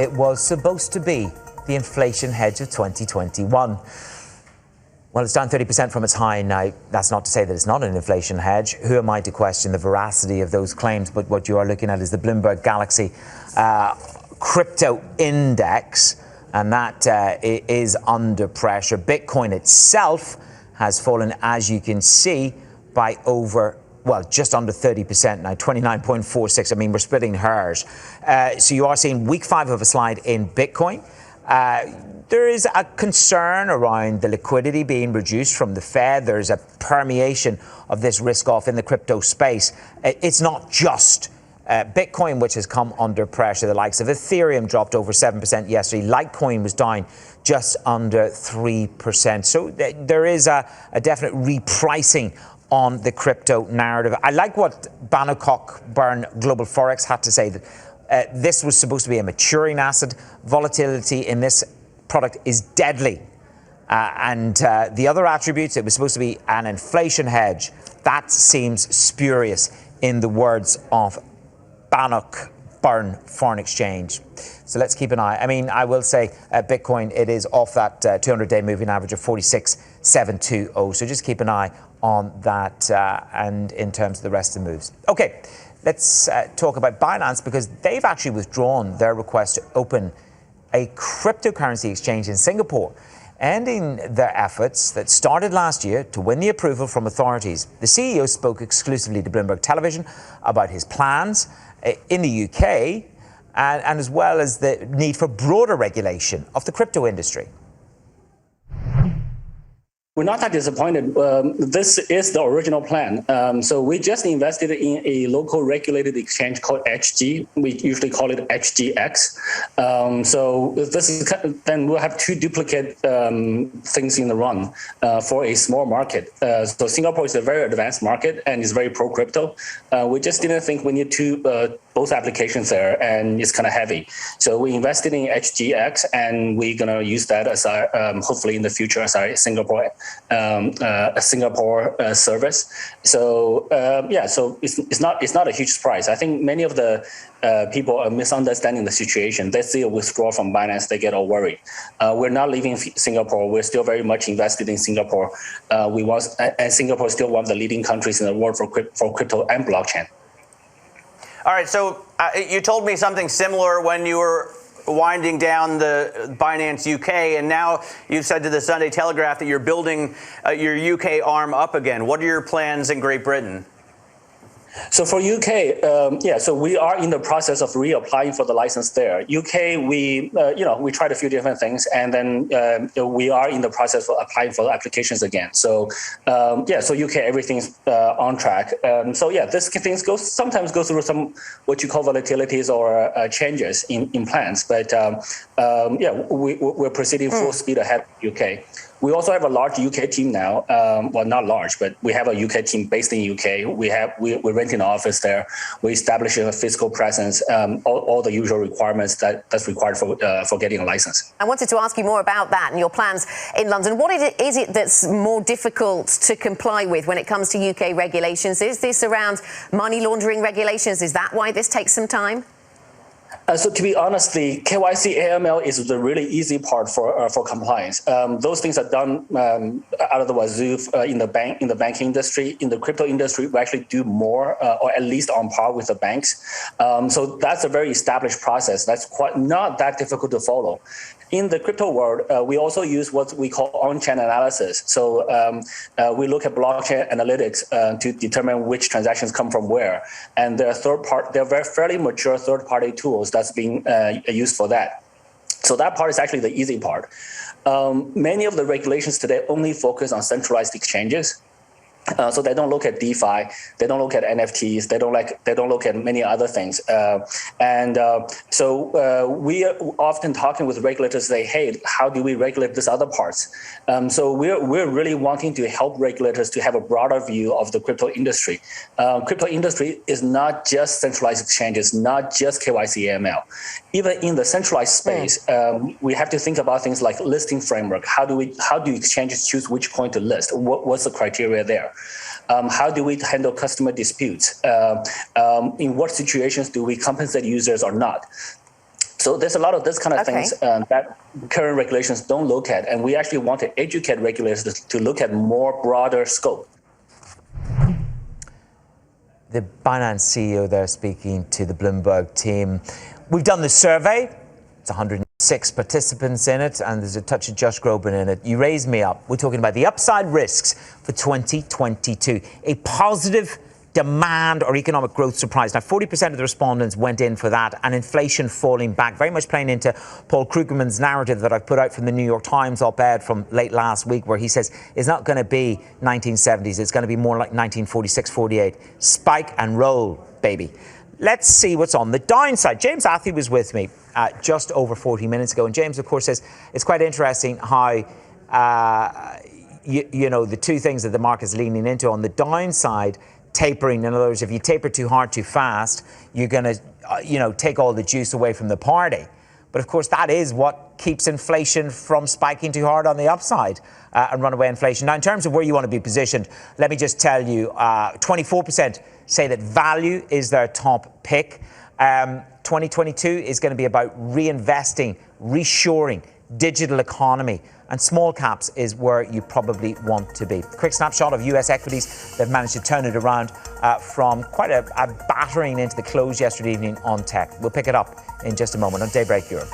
it was supposed to be the inflation hedge of 2021. Well, it's down 30% from its high now. That's not to say that it's not an inflation hedge. Who am I to question the veracity of those claims? But what you are looking at is the Bloomberg Galaxy crypto index, and that is under pressure. Bitcoin itself has fallen, as you can see, by just under 30% now, 29.46. I mean, we're splitting hairs. So you are seeing week 5 of a slide in Bitcoin. There is a concern around the liquidity being reduced from the Fed. There's a permeation of this risk off in the crypto space. It's not just Bitcoin which has come under pressure. The likes of Ethereum dropped over 7% yesterday. Litecoin was down just under 3%. So there is a definite repricing on the crypto narrative. I like what Bannock Byrne Global Forex had to say, that this was supposed to be a maturing asset. Volatility in this product is deadly. And the other attributes, it was supposed to be an inflation hedge. That seems spurious, in the words of Bannock Byrne Foreign Exchange. So let's keep an eye. I mean, I will say Bitcoin, it is off that 200-day moving average of 46,720. So just keep an eye on that and in terms of the rest of the moves. Okay, let's talk about Binance, because they've actually withdrawn their request to open a cryptocurrency exchange in Singapore, ending their efforts that started last year to win the approval from authorities. The CEO spoke exclusively to Bloomberg Television about his plans in the UK and as well as the need for broader regulation of the crypto industry. We're not that disappointed. This is the original plan. So we just invested in a local regulated exchange called HG. We usually call it HGX. So this is, then we'll have 2 duplicate things in the run for a small market. So Singapore is a very advanced market and is very pro-crypto. We just didn't think we need both applications there, and it's kind of heavy. So we invested in HGX, and we're going to use that as our, hopefully in the future, as our Singapore service. So so it's not a huge surprise. I think many of the people are misunderstanding the situation. They see a withdrawal from Binance, they get all worried. We're not leaving Singapore. We're still very much invested in Singapore. And Singapore is still one of the leading countries in the world for crypto and blockchain. All right, so you told me something similar when you were winding down the Binance UK, and now you've said to the Sunday Telegraph that you're building your UK arm up again. What are your plans in Great Britain? So for UK, so we are in the process of reapplying for the license there. UK, we tried a few different things, and then we are in the process of applying for the applications again. So so UK, everything's on track. This things sometimes go through some what you call volatilities or changes in plans, but we're proceeding full speed ahead of UK. We also have a large UK team now. Well, not large, but we have a UK team based in UK. We're renting an office there. We're establishing a physical presence, all the usual requirements that's required for getting a license. I wanted to ask you more about that and your plans in London. What is it that's more difficult to comply with when it comes to UK regulations? Is this around money laundering regulations? Is that why this takes some time? So to be honest, the KYC AML is the really easy part for compliance. Those things are done out of the wazoo in the banking industry. In the crypto industry, we actually do more, or at least on par with the banks. So that's a very established process. That's not that difficult to follow. In the crypto world, we also use what we call on-chain analysis. So we look at blockchain analytics to determine which transactions come from where. And there are very fairly mature third-party tools that's being used for that. So that part is actually the easy part. Many of the regulations today only focus on centralized exchanges. So they don't look at DeFi, they don't look at NFTs, they don't look at many other things. So we are often talking with regulators, say, hey, how do we regulate these other parts? So we're really wanting to help regulators to have a broader view of the crypto industry. Crypto industry is not just centralized exchanges, not just KYC AML. Even in the centralized space, we have to think about things like listing framework. How do exchanges choose which coin to list? What's the criteria there? How do we handle customer disputes? In what situations do we compensate users or not? So there's a lot of this kind of things that current regulations don't look at, and we actually want to educate regulators to look at more broader scope. The Binance CEO there speaking to the Bloomberg team. We've done the survey. It's 106 participants in it, and there's a touch of Josh Groban in it. You raised me up. We're talking about the upside risks for 2022. A positive demand or economic growth surprise. Now, 40% of the respondents went in for that, and inflation falling back, very much playing into Paul Krugman's narrative that I've put out from the New York Times op-ed from late last week, where he says it's not going to be 1970s, it's going to be more like 1946, 48. Spike and roll, baby. Let's see what's on the downside. James Athey was with me just over 40 minutes ago, and James, of course, says it's quite interesting how you know, the two things that the market's leaning into. On the downside, tapering. In other words, if you taper too hard, too fast, you're going to, take all the juice away from the party. But of course, that is what keeps inflation from spiking too hard on the upside and runaway inflation. Now, in terms of where you want to be positioned, let me just tell you, 24% say that value is their top pick. 2022 is going to be about reinvesting, reshoring, digital economy, and small caps is where you probably want to be. Quick snapshot of US equities. They've managed to turn it around from quite a battering into the close yesterday evening on tech. We'll pick it up in just a moment on Daybreak Europe.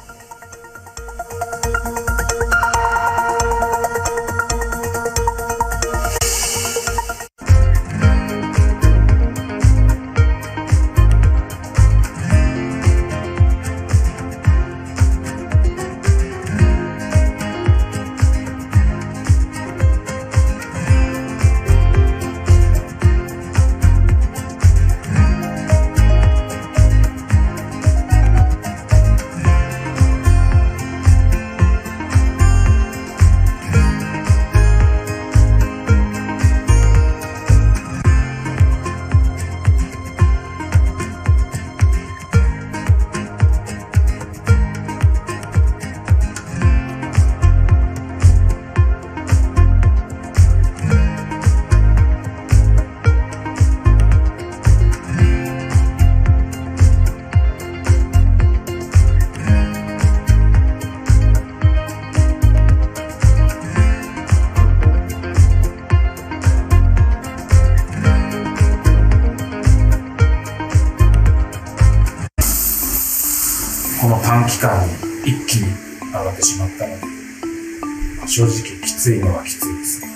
この短期間に一気に上がってしまったので、正直きついのはきついですね。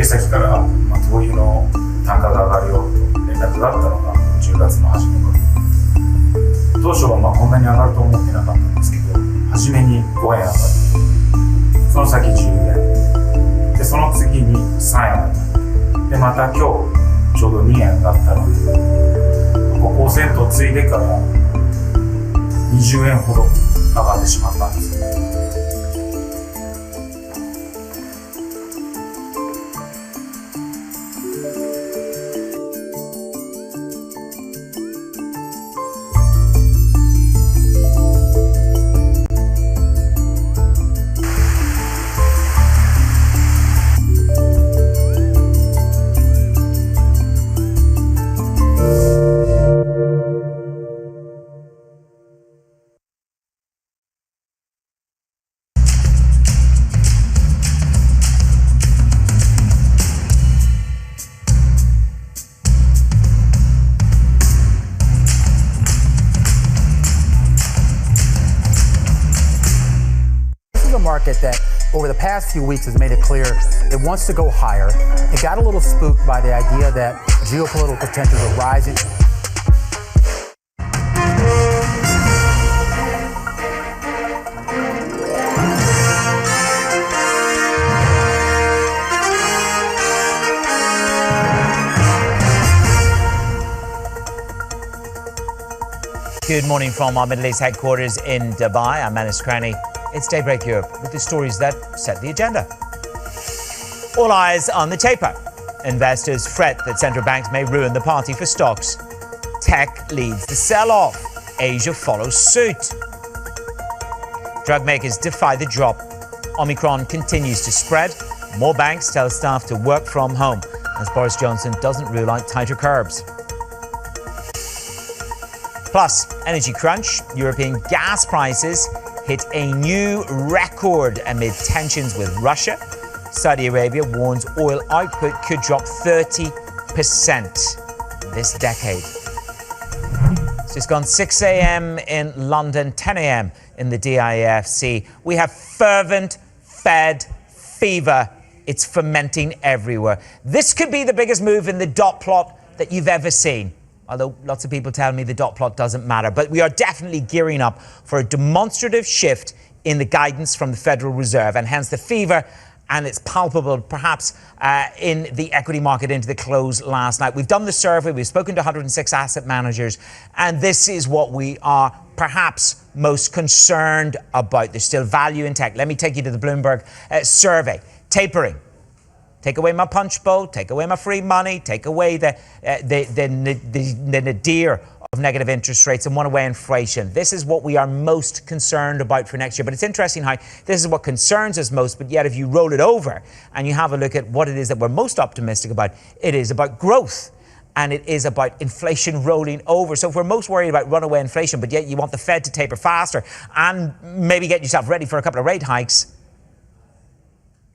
先から灯油の単価が上がるよと連絡があったのが10月の初め頃。当初はこんなに上がると思ってなかったんですけど、初めに5円上がって、その先10円。で、その次に3円上がって、で、また今日ちょうど2円上がったので、ここ銭湯ついでから20円ほど上がってしまったんですね。That over the past few weeks has made it clear it wants to go higher. It got a little spooked by the idea that geopolitical tensions are rising. Good morning from our Middle East headquarters in Dubai. I'm Manus Cranny. It's Daybreak Europe with the stories that set the agenda. All eyes on the taper. Investors fret that central banks may ruin the party for stocks. Tech leads the sell-off. Asia follows suit. Drug makers defy the drop. Omicron continues to spread. More banks tell staff to work from home as Boris Johnson doesn't rule out tighter curbs. Plus, energy crunch. European gas prices hit a new record amid tensions with Russia. Saudi Arabia warns oil output could drop 30% this decade. It's just gone 6 a.m. in London, 10 a.m. in the DIFC. We have fervent Fed fever. It's fermenting everywhere. This could be the biggest move in the dot plot that you've ever seen. Although lots of people tell me the dot plot doesn't matter. But we are definitely gearing up for a demonstrative shift in the guidance from the Federal Reserve, and hence the fever. And it's palpable, perhaps, in the equity market into the close last night. We've done the survey. We've spoken to 106 asset managers. And this is what we are perhaps most concerned about. There's still value in tech. Let me take you to the Bloomberg survey. Tapering. Take away my punch bowl. Take away my free money. Take away the nadir of negative interest rates and one away inflation. This is what we are most concerned about for next year. But it's interesting how this is what concerns us most, but yet if you roll it over and you have a look at what it is that we're most optimistic about, it is about growth and it is about inflation rolling over. So if we're most worried about runaway inflation, but yet you want the Fed to taper faster and maybe get yourself ready for a couple of rate hikes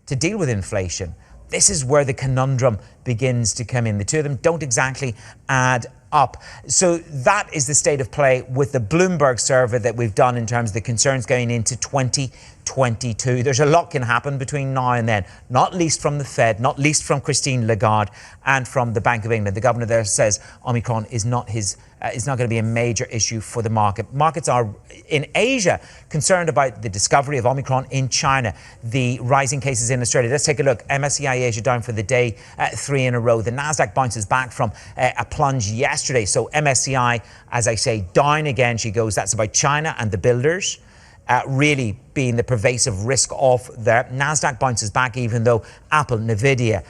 to deal with inflation, this is where the conundrum begins to come in. The two of them don't exactly add up. So that is the state of play with the Bloomberg survey that we've done in terms of the concerns going into 2022. There's a lot can happen between now and then, not least from the Fed, not least from Christine Lagarde and from the Bank of England. The governor there says Omicron is not going to be a major issue for the market. Markets are in Asia concerned about the discovery of Omicron in China, the rising cases in Australia. Let's take a look. MSCI Asia down for the day, 3 in a row. The Nasdaq bounces back from a plunge yesterday. So MSCI, as I say, down again. She goes. That's about China and the builders. Really being the pervasive risk of there. Nasdaq bounces back even though Apple, Nvidia,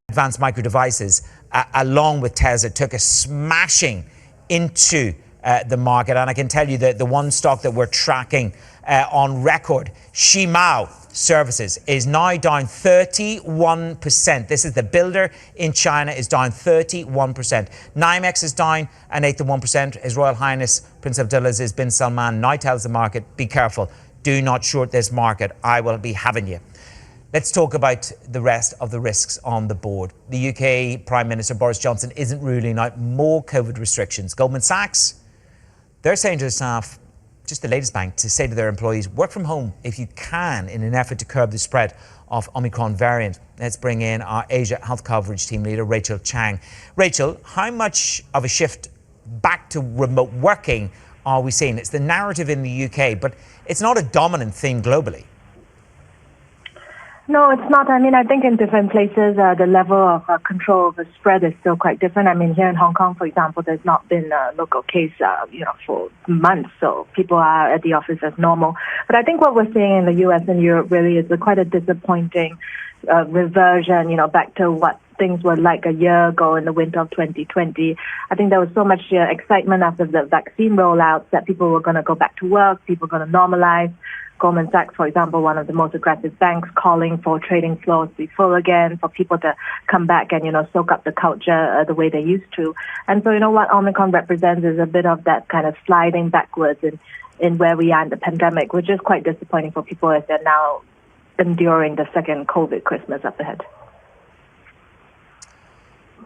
Advanced Micro Devices, along with Tesla, took a smashing into the market. And I can tell you that the one stock that we're tracking on record, Shimao Services, is now down 31%. This is the builder in China, is down 31%. NYMEX is down an eighth of 1%. His Royal Highness Prince Abdulaziz bin Salman now tells the market, be careful, do not short this market, I will be having you. Let's talk about the rest of the risks on the board. The UK Prime Minister Boris Johnson isn't ruling out more COVID restrictions. Goldman Sachs, they're saying to the staff, just the latest bank, to say to their employees, work from home if you can in an effort to curb the spread of Omicron variant. Let's bring in our Asia Health Coverage team leader, Rachel Chang. Rachel, how much of a shift back to remote working are we seeing? It's the narrative in the UK, but it's not a dominant theme globally. No, it's not. I mean, I think in different places, the level of control of the spread is still quite different. I mean, here in Hong Kong, for example, there's not been a local case, for months. So people are at the office as normal. But I think what we're seeing in the U.S. and Europe really is quite a disappointing reversion, back to what things were like a year ago in the winter of 2020. I think there was so much excitement after the vaccine rollouts that people were going to go back to work, people were going to normalize. Goldman Sachs, for example, one of the most aggressive banks, calling for trading floors to be full again, for people to come back and, soak up the culture the way they used to. And so, what Omicron represents is a bit of that kind of sliding backwards in where we are in the pandemic, which is quite disappointing for people as they're now enduring the second COVID Christmas up ahead.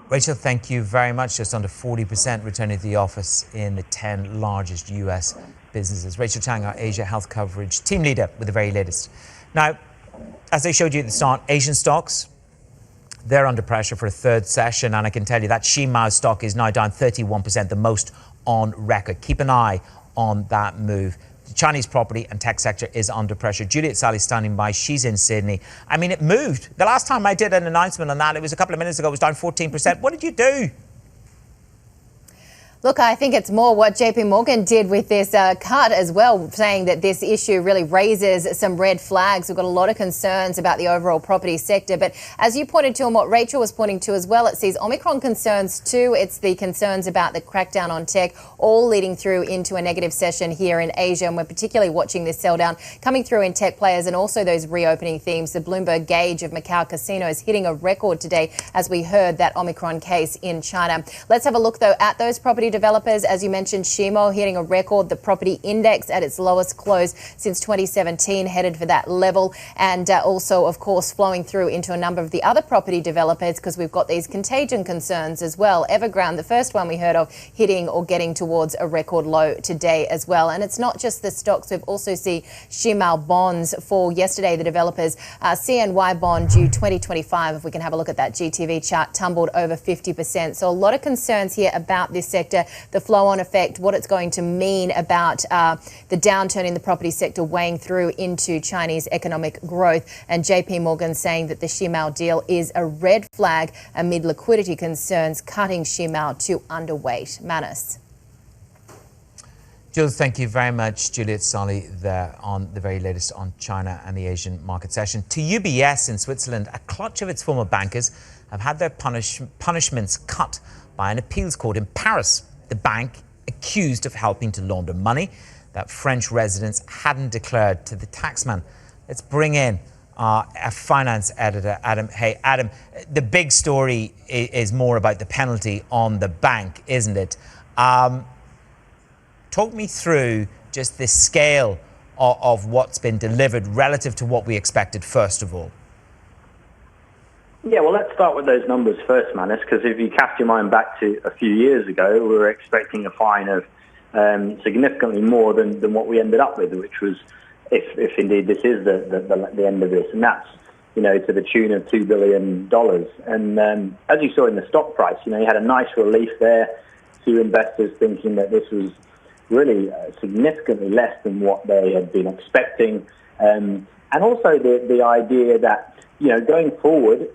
Rachel, thank you very much. Just under 40% returning to the office in the 10 largest US businesses. Rachel Chang, our Asia Health Coverage team leader with the very latest. Now, as I showed you at the start, Asian stocks, they're under pressure for a third session. And I can tell you that Shimao stock is now down 31%, the most on record. Keep an eye on that move. The Chinese property and tech sector is under pressure. Juliet Sally's standing by. She's in Sydney. I mean, it moved. The last time I did an announcement on that, it was a couple of minutes ago, it was down 14%. What did you do? Look, I think it's more what JP Morgan did with this cut as well, saying that this issue really raises some red flags. We've got a lot of concerns about the overall property sector. But as you pointed to and what Rachel was pointing to as well, it sees Omicron concerns too. It's the concerns about the crackdown on tech, all leading through into a negative session here in Asia. And we're particularly watching this sell down coming through in tech players and also those reopening themes. The Bloomberg gauge of Macau casinos hitting a record today as we heard that Omicron case in China. Let's have a look, though, at those property developers. As you mentioned, Shimo hitting a record, the property index at its lowest close since 2017, headed for that level. And also, of course, flowing through into a number of the other property developers because we've got these contagion concerns as well. Evergrande, the first one we heard of, hitting or getting towards a record low today as well. And it's not just the stocks. We've also seen Shimao bonds fall yesterday. The developers, CNY bond due 2025, if we can have a look at that GTV chart, tumbled over 50%. So a lot of concerns here about this sector, the flow-on effect, what it's going to mean about the downturn in the property sector weighing through into Chinese economic growth. And JP Morgan saying that the Shimao deal is a red flag amid liquidity concerns, cutting Shimao to underweight. Manus. Jules, thank you very much. Juliet Solly there on the very latest on China and the Asian market session. To UBS in Switzerland, a clutch of its former bankers have had their punishments cut by an appeals court in Paris. The bank accused of helping to launder money that French residents hadn't declared to the taxman. Let's bring in a finance editor, Adam. Hey, Adam, the big story is more about the penalty on the bank, isn't it? Talk me through just the scale of what's been delivered relative to what we expected, first of all. Yeah, well, let's start with those numbers first, Manus, because if you cast your mind back to a few years ago, we were expecting a fine of significantly more than what we ended up with, which was, if indeed this is the end of this, and that's, to the tune of $2 billion. And as you saw in the stock price, you had a nice relief there to investors thinking that this was really significantly less than what they had been expecting. And also the idea that, going forward,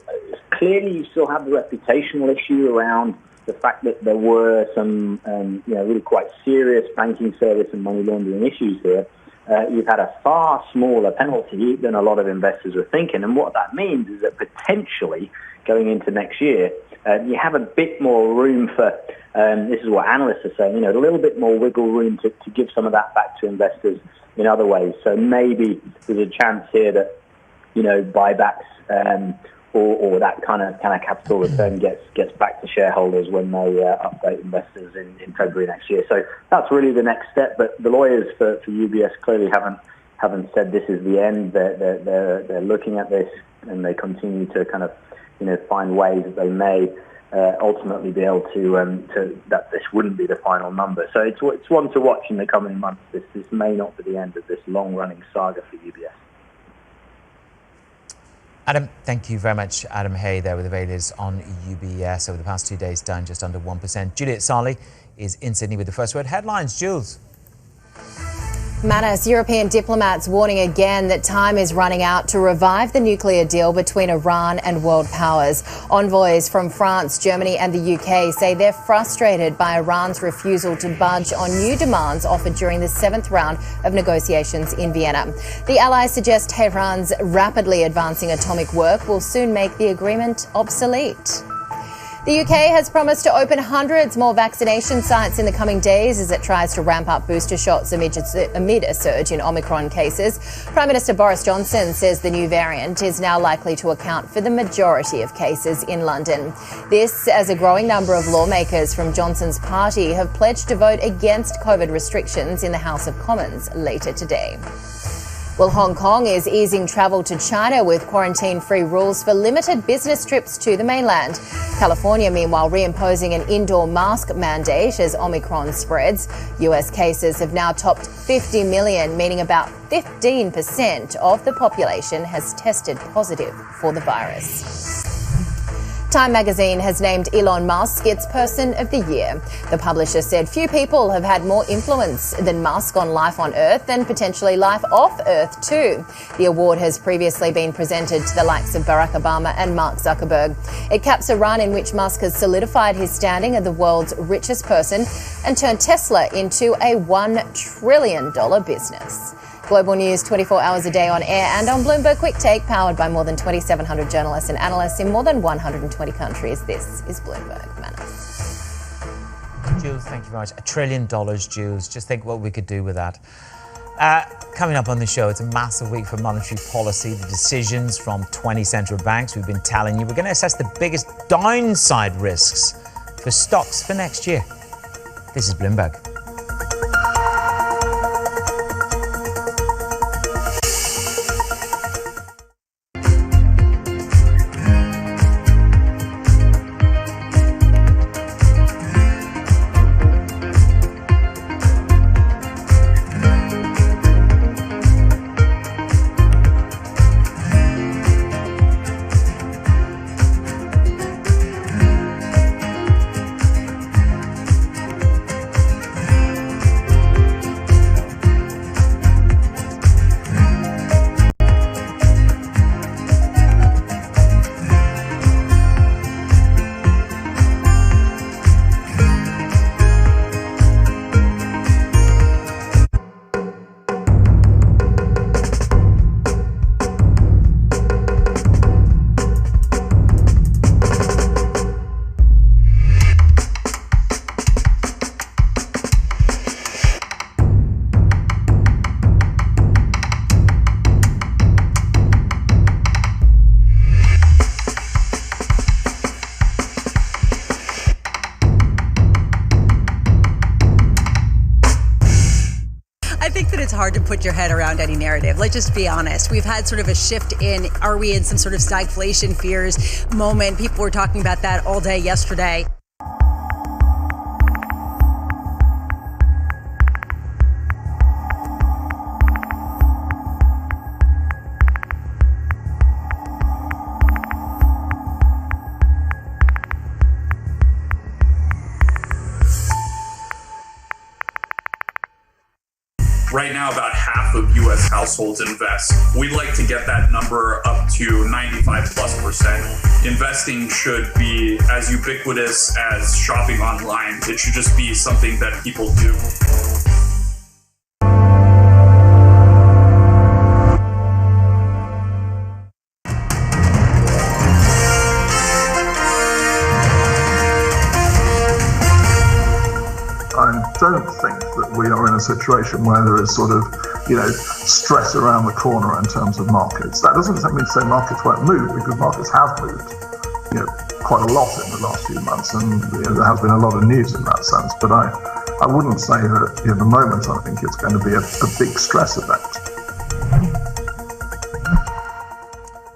clearly you still have the reputational issue around the fact that there were some, really quite serious banking service and money laundering issues here. You've had a far smaller penalty than a lot of investors were thinking. And what that means is that potentially going into next year, you have a bit more room for, this is what analysts are saying, a little bit more wiggle room to give some of that back to investors in other ways. So maybe there's a chance here that, buybacks or that kind of capital return gets back to shareholders when they update investors in February next year. So that's really the next step. But the lawyers for UBS clearly haven't said this is the end. They're looking at this and they continue to kind of find ways that they may ultimately be able to that this wouldn't be the final number. So it's one to watch in the coming months. This may not be the end of this long-running saga for UBS. Adam, thank you very much. Adam Hay there with the latest on UBS over the past 2 days, down just under 1%. Juliet Solly is in Sydney with the first word headlines. Jules. Manus, European diplomats warning again that time is running out to revive the nuclear deal between Iran and world powers. Envoys from France, Germany and the UK say they're frustrated by Iran's refusal to budge on new demands offered during the 7th round of negotiations in Vienna. The allies suggest Tehran's rapidly advancing atomic work will soon make the agreement obsolete. The UK has promised to open hundreds more vaccination sites in the coming days as it tries to ramp up booster shots amid a surge in Omicron cases. Prime Minister Boris Johnson says the new variant is now likely to account for the majority of cases in London. This as a growing number of lawmakers from Johnson's party have pledged to vote against COVID restrictions in the House of Commons later today. Well, Hong Kong is easing travel to China with quarantine-free rules for limited business trips to the mainland. California, meanwhile, reimposing an indoor mask mandate as Omicron spreads. US cases have now topped 50 million, meaning about 15% of the population has tested positive for the virus. Time magazine has named Elon Musk its Person of the Year. The publisher said few people have had more influence than Musk on life on Earth and potentially life off Earth too. The award has previously been presented to the likes of Barack Obama and Mark Zuckerberg. It caps a run in which Musk has solidified his standing as the world's richest person and turned Tesla into a $1 trillion business. Global news 24 hours a day on air and on Bloomberg Quick Take, powered by more than 2,700 journalists and analysts in more than 120 countries. This is Bloomberg. Manus. Jules, thank you very much. $1 trillion, Jules. Just think what we could do with that. Coming up on the show, it's a massive week for monetary policy. The decisions from 20 central banks. We've been telling you we're going to assess the biggest downside risks for stocks for next year. This is Bloomberg. Hard to put your head around any narrative. Let's just be honest. We've had sort of a shift in, are we in some sort of stagflation fears moment? People were talking about that all day yesterday. Right now, about half of U.S. households invest. We'd like to get that number up to 95+%. Investing should be as ubiquitous as shopping online. It should just be something that people do. I don't think that we are in a situation where there is sort of, stress around the corner in terms of markets. That doesn't mean to say markets won't move, because markets have moved, quite a lot in the last few months, and there has been a lot of news in that sense. But I wouldn't say that at the moment I think it's going to be a big stress event.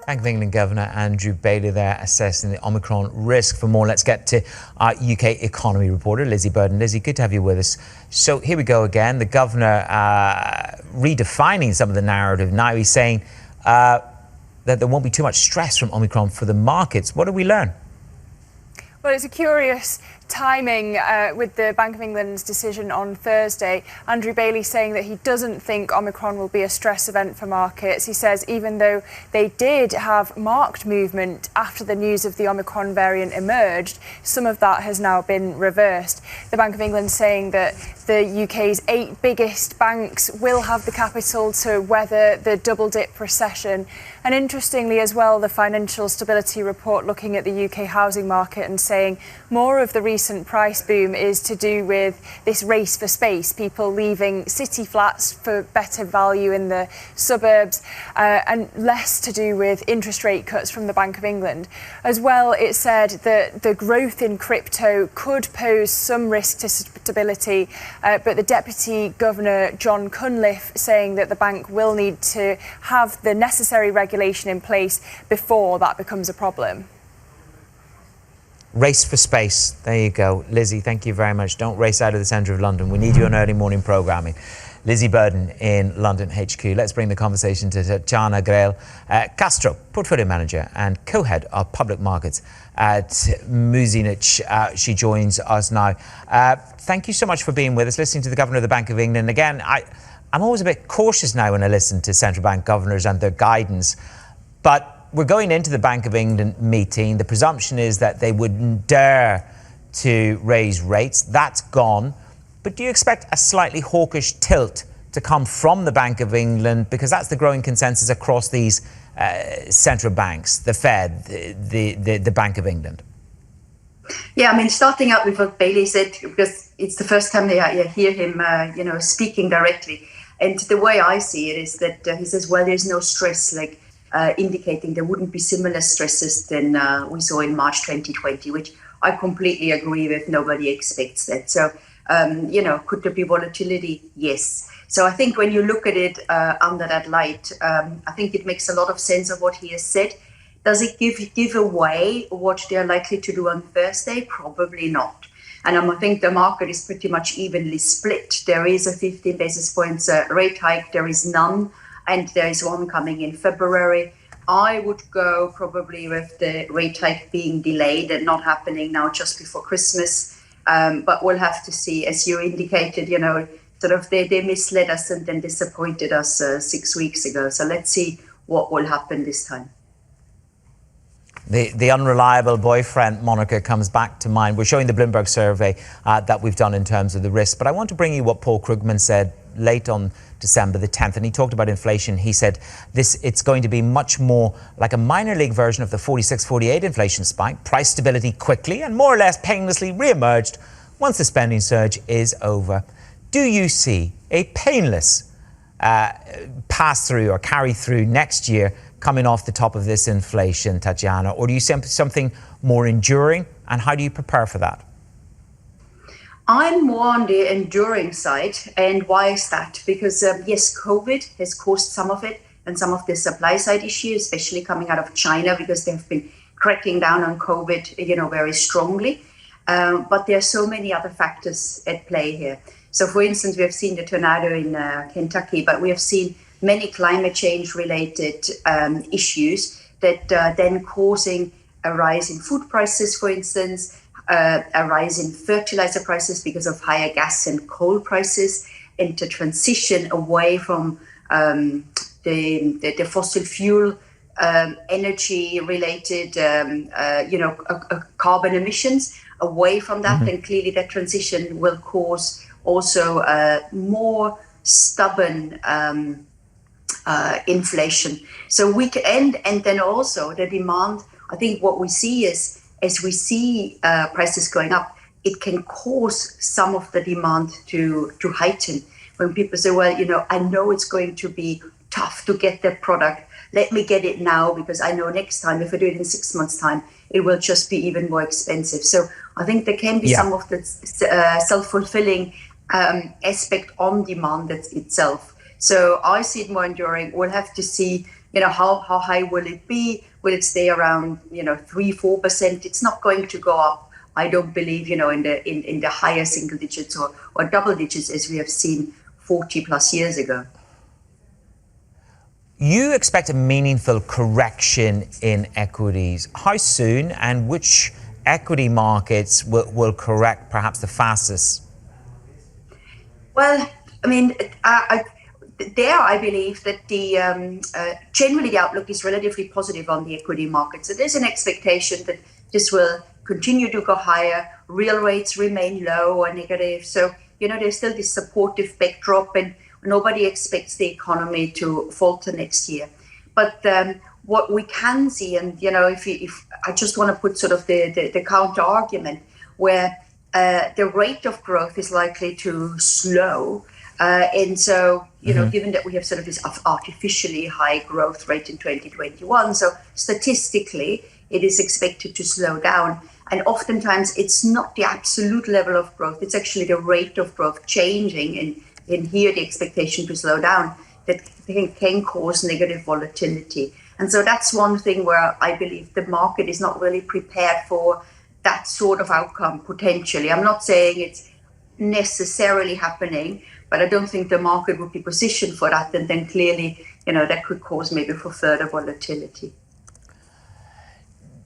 Bank of England Governor Andrew Bailey there assessing the Omicron risk. For more, let's get to our UK economy reporter, Lizzie Burden. Lizzie, good to have you with us. So here we go again. The Governor redefining some of the narrative. Now he's saying that there won't be too much stress from Omicron for the markets. What did we learn? Well, it's a curious timing with the Bank of England's decision on Thursday. Andrew Bailey saying that he doesn't think Omicron will be a stress event for markets. He says even though they did have marked movement after the news of the Omicron variant emerged, some of that has now been reversed. The Bank of England saying that the UK's 8 biggest banks will have the capital to weather the double-dip recession. And interestingly as well, the Financial Stability Report looking at the UK housing market and saying more of the recent price boom is to do with this race for space, people leaving city flats for better value in the suburbs, and less to do with interest rate cuts from the Bank of England. As well, it said that the growth in crypto could pose some risk to stability, but the Deputy Governor, John Cunliffe, saying that the bank will need to have the necessary regulation in place before that becomes a problem. Race for space. There you go. Lizzie, thank you very much. Don't race out of the centre of London. We need you on early morning programming. Lizzie Burden in London HQ. Let's bring the conversation to Tatjana Grail Castro, Portfolio Manager and Co-Head of Public Markets at Muzinich. She joins us now. Thank you so much for being with us, listening to the Governor of the Bank of England. Again, I'm always a bit cautious now when I listen to central bank governors and their guidance, but we're going into the Bank of England meeting. The presumption is that they wouldn't dare to raise rates. That's gone. But do you expect a slightly hawkish tilt to come from the Bank of England? Because that's the growing consensus across these central banks, the Fed, the Bank of England. Yeah, I mean, starting out with what Bailey said, because it's the first time I hear him, speaking directly. And the way I see it is that he says, well, there's no stress, like, indicating there wouldn't be similar stresses than we saw in March 2020, which I completely agree with. Nobody expects that. So, could there be volatility? Yes. So I think when you look at it under that light, I think it makes a lot of sense of what he has said. Does it give away what they're likely to do on Thursday? Probably not. And I think the market is pretty much evenly split. There is a 15 basis points rate hike. There is none. And there is one coming in February. I would go probably with the rate hike being delayed and not happening now just before Christmas. But we'll have to see. As you indicated, sort of they misled us and then disappointed us 6 weeks ago. So let's see what will happen this time. The unreliable boyfriend moniker comes back to mind. We're showing the Bloomberg survey that we've done in terms of the risk. But I want to bring you what Paul Krugman said late on December the 10th, and he talked about inflation. He said it's going to be much more like a minor league version of the 46-48 inflation spike. Price stability quickly and more or less painlessly re-emerged once the spending surge is over. Do you see a painless pass-through or carry-through next year coming off the top of this inflation, Tatjana, or do you see something more enduring, and how do you prepare for that? I'm more on the enduring side. And why is that? Because, yes, COVID has caused some of it and some of the supply side issues, especially coming out of China, because they have been cracking down on COVID, very strongly. But there are so many other factors at play here. So, for instance, we have seen the tornado in Kentucky, but we have seen many climate change related issues that then causing a rise in food prices, for instance, a rise in fertilizer prices because of higher gas and coal prices, and the transition away from the fossil fuel energy related, carbon emissions, away from that. And clearly that transition will cause also more stubborn inflation. So and then also the demand, I think what we see is, as we see prices going up, it can cause some of the demand to heighten. When people say, well, I know it's going to be tough to get that product. Let me get it now, because I know next time, if I do it in 6 months' time, it will just be even more expensive. So I think there can be some of the self-fulfilling aspect on demand itself. So I see it more enduring. We'll have to see, how high will it be? Will it stay around, 3-4%? It's not going to go up, I don't believe, in the higher single digits or double digits as we have seen 40 plus years ago. You expect a meaningful correction in equities. How soon, and which equity markets will correct perhaps the fastest? Well, I mean, I believe that generally the outlook is relatively positive on the equity market. So there's an expectation that this will continue to go higher. Real rates remain low or negative. So, there's still this supportive backdrop, and nobody expects the economy to falter next year. But what we can see, and, if I just want to put sort of the counter argument, where the rate of growth is likely to slow. And so, given that we have sort of this artificially high growth rate in 2021, so statistically, it is expected to slow down. And oftentimes, it's not the absolute level of growth. It's actually the rate of growth changing, and here the expectation to slow down that can cause negative volatility. And so that's one thing where I believe the market is not really prepared for that sort of outcome potentially. I'm not saying it's necessarily happening, but I don't think the market would be positioned for that. And then clearly, that could cause maybe for further volatility.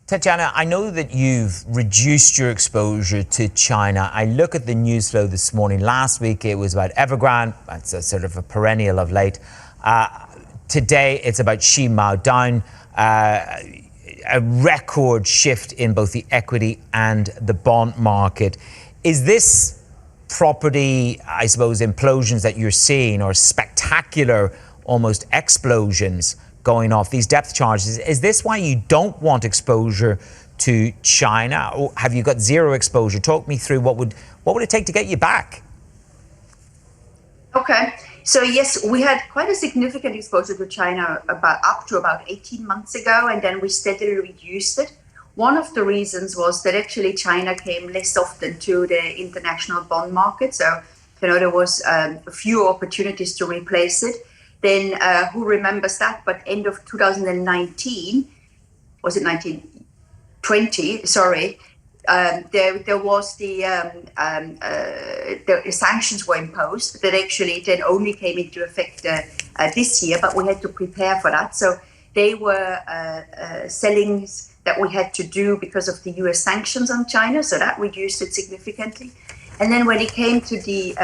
Tatjana, I know that you've reduced your exposure to China. I look at the news flow this morning. Last week it was about Evergrande. It's a sort of a perennial of late. Today it's about Ximao down. A record shift in both the equity and the bond market. Is this property, I suppose, implosions that you're seeing, or spectacular almost explosions going off these depth charges, is this why you don't want exposure to China, or have you got zero exposure? Talk me through what would it take to get you back? Okay, so yes, we had quite a significant exposure to China up to about 18 months ago, and then we steadily reduced it. One of the reasons was that actually China came less often to the international bond market, so there was a few opportunities to replace it. Then who remembers that? But end of 2019, was it 20? Sorry, there was the sanctions were imposed that actually then only came into effect this year, but we had to prepare for that. So they were sellings that we had to do because of the US sanctions on China, so that reduced it significantly. And then when it came to the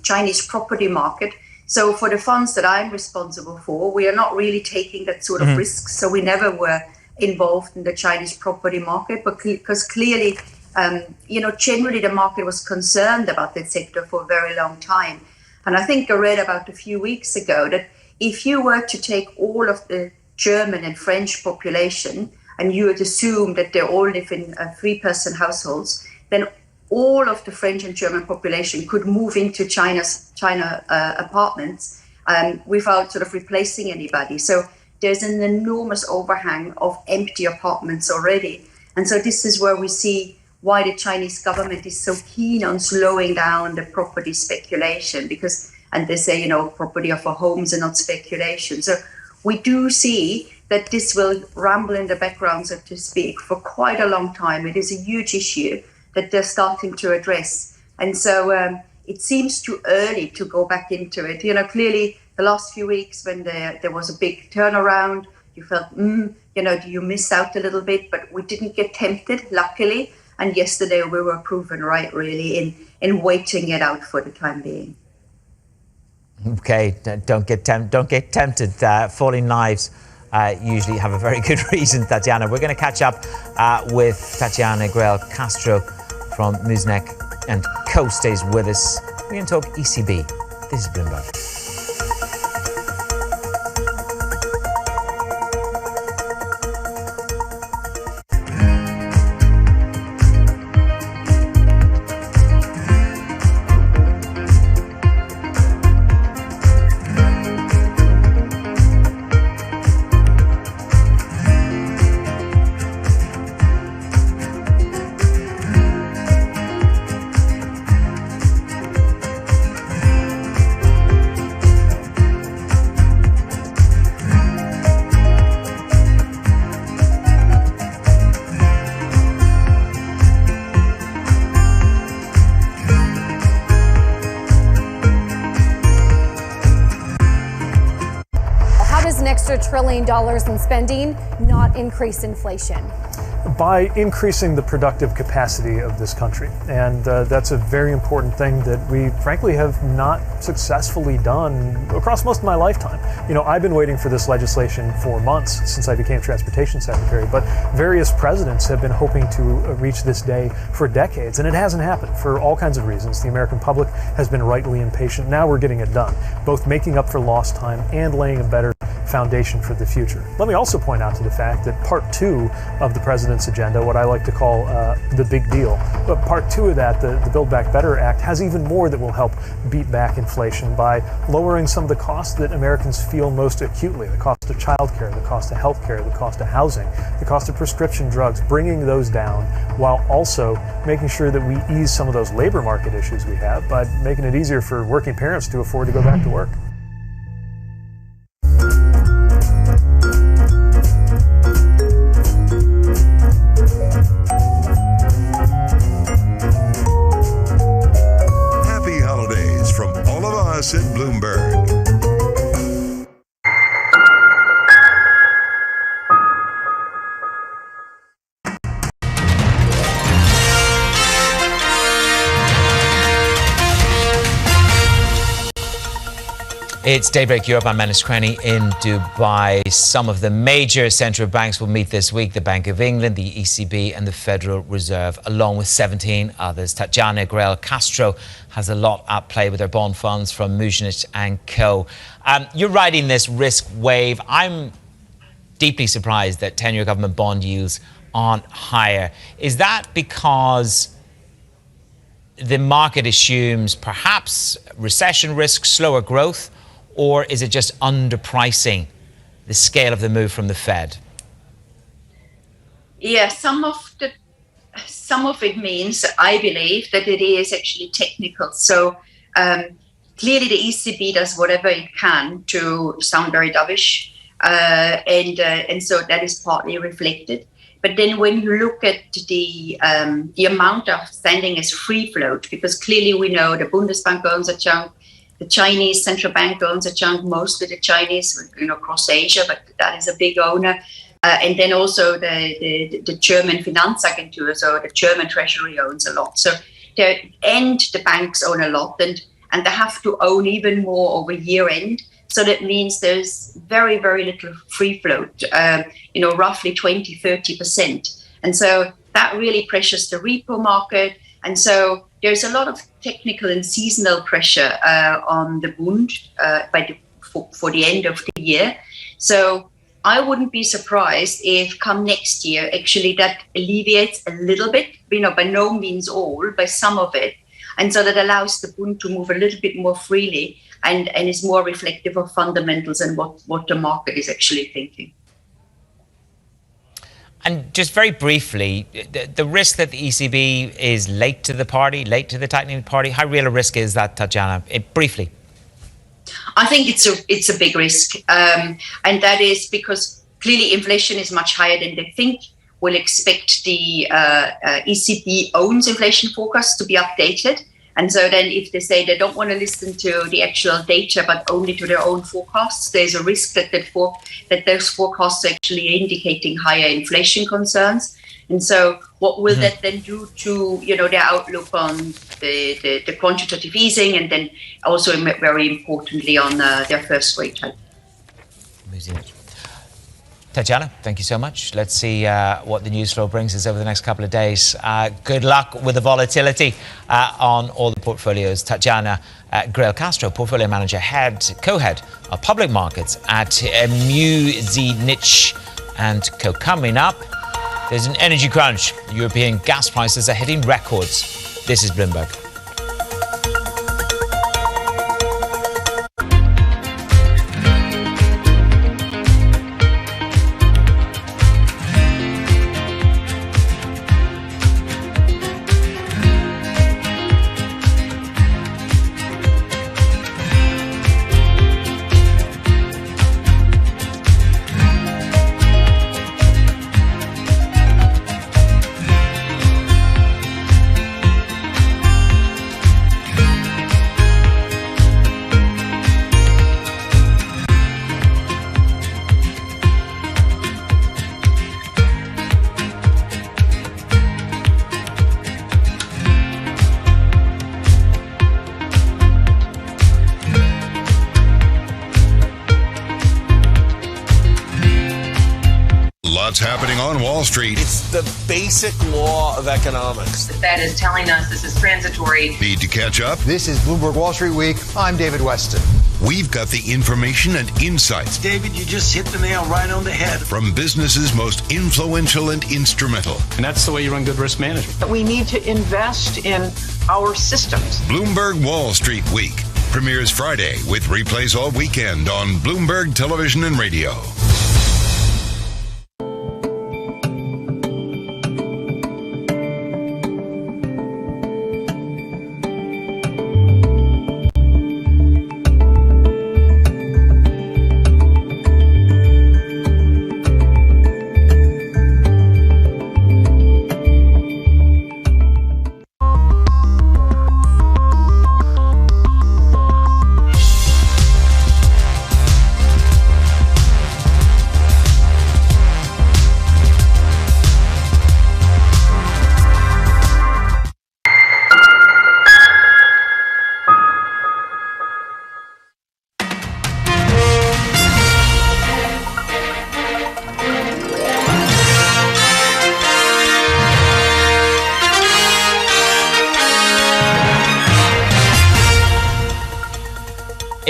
Chinese property market, so for the funds that I'm responsible for, we are not really taking that sort of risk. So we never were involved in the Chinese property market, but because clearly, generally the market was concerned about that sector for a very long time. And I think I read about a few weeks ago that if you were to take all of the German and French population and you would assume that they all live in 3-person households, then all of the French and German population could move into China apartments without sort of replacing anybody. So there's an enormous overhang of empty apartments already. And so this is where we see why the Chinese government is so keen on slowing down the property speculation, because, and they say, property are for homes and not speculation. So we do see that this will rumble in the background, so to speak, for quite a long time. It is a huge issue that they're starting to address. And so it seems too early to go back into it. Clearly the last few weeks when there was a big turnaround, you felt, do you miss out a little bit? But we didn't get tempted, luckily. And yesterday we were proven right, really, in waiting it out for the time being. Okay, don't get tempted. Falling knives usually have a very good reason, Tatjana. We're going to catch up with Tatjana Grell Castro from Musnek and Co stays with us. We're going to talk ECB. This is Bloomberg. $1 trillion in spending, not increase inflation? By increasing the productive capacity of this country. And that's a very important thing that we frankly have not successfully done across most of my lifetime. I've been waiting for this legislation for months since I became Transportation Secretary, but various presidents have been hoping to reach this day for decades, and it hasn't happened for all kinds of reasons. The American public has been rightly impatient. Now we're getting it done, both making up for lost time and laying a better foundation for the future. Let me also point out to the fact that Part 2 of the President's agenda, what I like to call the big deal, but Part 2 of that, the Build Back Better Act, has even more that will help beat back inflation by lowering some of the costs that Americans feel most acutely, the cost of childcare, the cost of healthcare, the cost of housing, the cost of prescription drugs, bringing those down while also making sure that we ease some of those labor market issues we have by making it easier for working parents to afford to go back to work. us at Bloomberg. It's Daybreak Europe. I'm Manus Cranny in Dubai. Some of the major central banks will meet this week. The Bank of England, the ECB and the Federal Reserve, along with 17 others. Tatjana Grell-Castro has a lot at play with her bond funds from Muzhnich and Co. You're riding this risk wave. I'm deeply surprised that 10-year government bond yields aren't higher. Is that because the market assumes perhaps recession risk, slower growth? Or is it just underpricing the scale of the move from the Fed? Yeah, some of it means, I believe, that it is actually technical. So clearly the ECB does whatever it can to sound very dovish, and so that is partly reflected. But then when you look at the amount of standing as free float, because clearly we know the Bundesbank owns a chunk, the Chinese central bank owns a chunk, mostly the Chinese, across Asia, but that is a big owner. And then also the German Finanzagentur, so the German Treasury owns a lot. So the banks own a lot, and they have to own even more over year end. So that means there's very, very little free float, roughly 20, 30%. And so that really pressures the repo market. And so there's a lot of technical and seasonal pressure on the Bund for the end of the year. So I wouldn't be surprised if come next year, actually that alleviates a little bit, by no means all, by some of it. And so that allows the Bund to move a little bit more freely and is more reflective of fundamentals and what the market is actually thinking. And just very briefly, the risk that the ECB is late to the party, late to the tightening party, how real a risk is that, Tatjana? Briefly. I think it's a big risk. And that is because clearly inflation is much higher than they think. We'll expect the ECB owns inflation forecast to be updated. And so then if they say they don't want to listen to the actual data, but only to their own forecasts, there's a risk that those forecasts are actually indicating higher inflation concerns. And so what will that then do to, their outlook on the quantitative easing, and then also very importantly on their first rate hike? Tatjana, thank you so much. Let's see what the news flow brings us over the next couple of days. Good luck with the volatility on all the portfolios. Tatjana Grell-Castro, Portfolio Manager, Co-Head of Public Markets at Muzhnich and Co. Coming up, there's an energy crunch. European gas prices are hitting records. This is Bloomberg. What's happening on Wall Street? It's the basic law of economics. The Fed is telling us this is transitory. Need to catch up? This is Bloomberg Wall Street Week. I'm David Weston. We've got the information and insights. David, you just hit the nail right on the head. From businesses most influential and instrumental. And that's the way you run good risk management. We need to invest in our systems. Bloomberg Wall Street Week premieres Friday with replays all weekend on Bloomberg Television and Radio.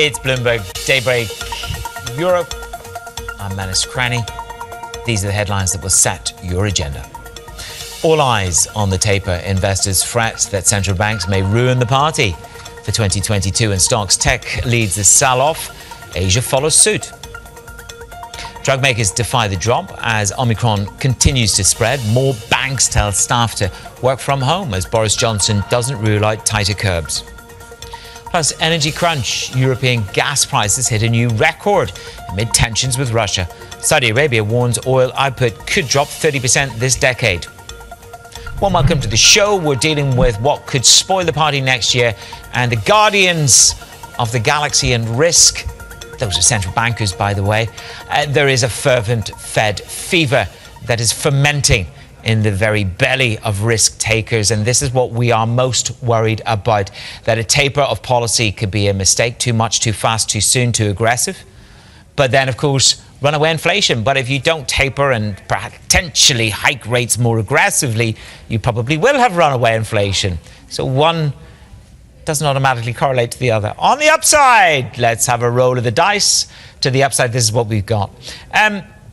It's Bloomberg Daybreak Europe. I'm Manus Cranny. These are the headlines that will set your agenda. All eyes on the taper. Investors fret that central banks may ruin the party for 2022, and stocks tech leads the sell-off. Asia follows suit. Drug makers defy the drop as Omicron continues to spread. More banks tell staff to work from home as Boris Johnson doesn't rule out tighter curbs. Plus, energy crunch. European gas prices hit a new record amid tensions with Russia. Saudi Arabia warns oil output could drop 30% this decade. Well, welcome to the show. We're dealing with what could spoil the party next year and the guardians of the galaxy and risk. Those are central bankers, by the way. There is a fervent Fed fever that is fermenting in the very belly of risk takers, and this is what we are most worried about, that a taper of policy could be a mistake, too much, too fast, too soon, too aggressive. But then, of course, runaway inflation. But if you don't taper and potentially hike rates more aggressively, you probably will have runaway inflation. So one doesn't automatically correlate to the other. On the upside, let's have a roll of the dice. To the upside, this is what we've got.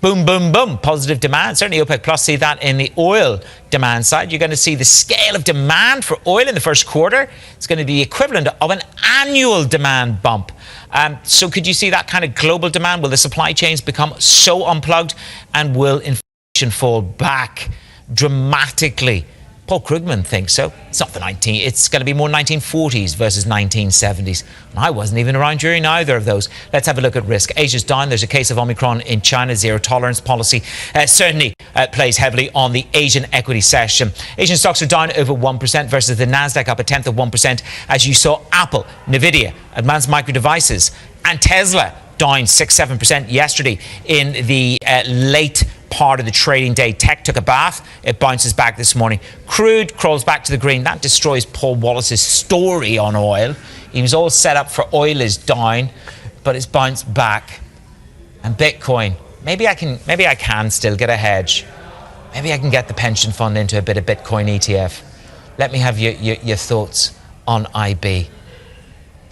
Boom, boom, boom. Positive demand. Certainly OPEC Plus see that in the oil demand side. You're going to see the scale of demand for oil in the first quarter. It's going to be the equivalent of an annual demand bump. So could you see that kind of global demand? Will the supply chains become so unplugged? And will inflation fall back dramatically? Paul Krugman thinks so. It's not it's going to be more 1940s versus 1970s. And I wasn't even around during either of those. Let's have a look at risk. Asia's down. There's a case of Omicron in China. Zero tolerance policy certainly plays heavily on the Asian equity session. Asian stocks are down over 1% versus the Nasdaq up 0.1% as you saw Apple, Nvidia, Advanced Micro Devices and Tesla down 6-7% yesterday in the late part of the trading day. Tech took a bath. It bounces back this morning. Crude crawls back to the green. That destroys Paul Wallace's story on oil. He was all set up for oil is down, but it's bounced back. And Bitcoin, maybe I can still get a hedge. Maybe I can get the pension fund into a bit of Bitcoin ETF. Let me have your thoughts on IB.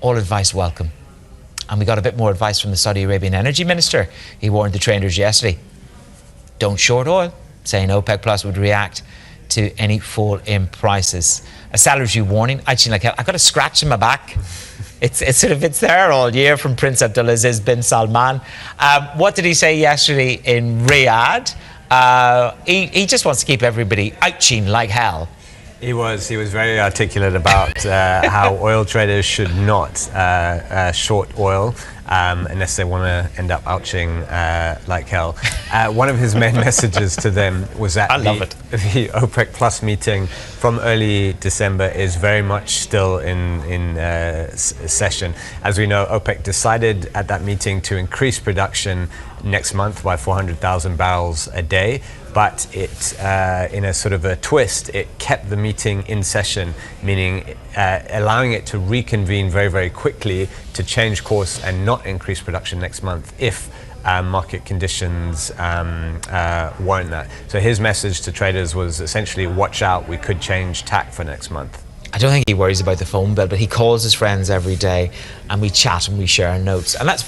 All advice welcome. And we got a bit more advice from the Saudi Arabian energy minister. He warned the traders yesterday, don't short oil, saying OPEC Plus would react to any fall in prices. A salary warning. Actually, I've got a scratch in my back. It's there all year from Prince Abdulaziz bin Salman. What did he say yesterday in Riyadh? He just wants to keep everybody ouching like hell. He was very articulate about how oil traders should not short oil unless they want to end up ouching like hell. One of his main messages to them was that the OPEC Plus meeting from early December is very much still in session. As we know, OPEC decided at that meeting to increase production next month by 400,000 barrels a day. But it, in a sort of a twist, it kept the meeting in session, meaning allowing it to reconvene very, very quickly to change course and not increase production next month if market conditions warrant that. So his message to traders was essentially, watch out, we could change tack for next month. I don't think he worries about the phone bill, but he calls his friends every day and we chat and we share notes. And that's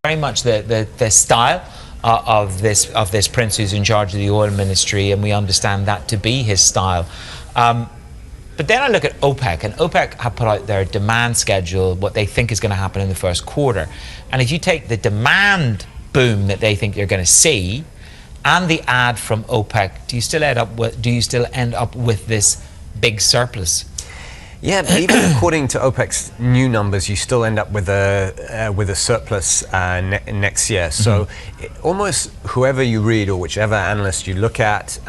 very much the style of this prince who's in charge of the oil ministry, and we understand that to be his style. But then I look at OPEC, and OPEC have put out their demand schedule, what they think is going to happen in the first quarter. And if you take the demand boom that they think you're going to see and the ad from OPEC, do you still end up with this big surplus? Yeah, but even according to OPEC's new numbers, you still end up with a surplus next year. So almost whoever you read or whichever analyst you look at,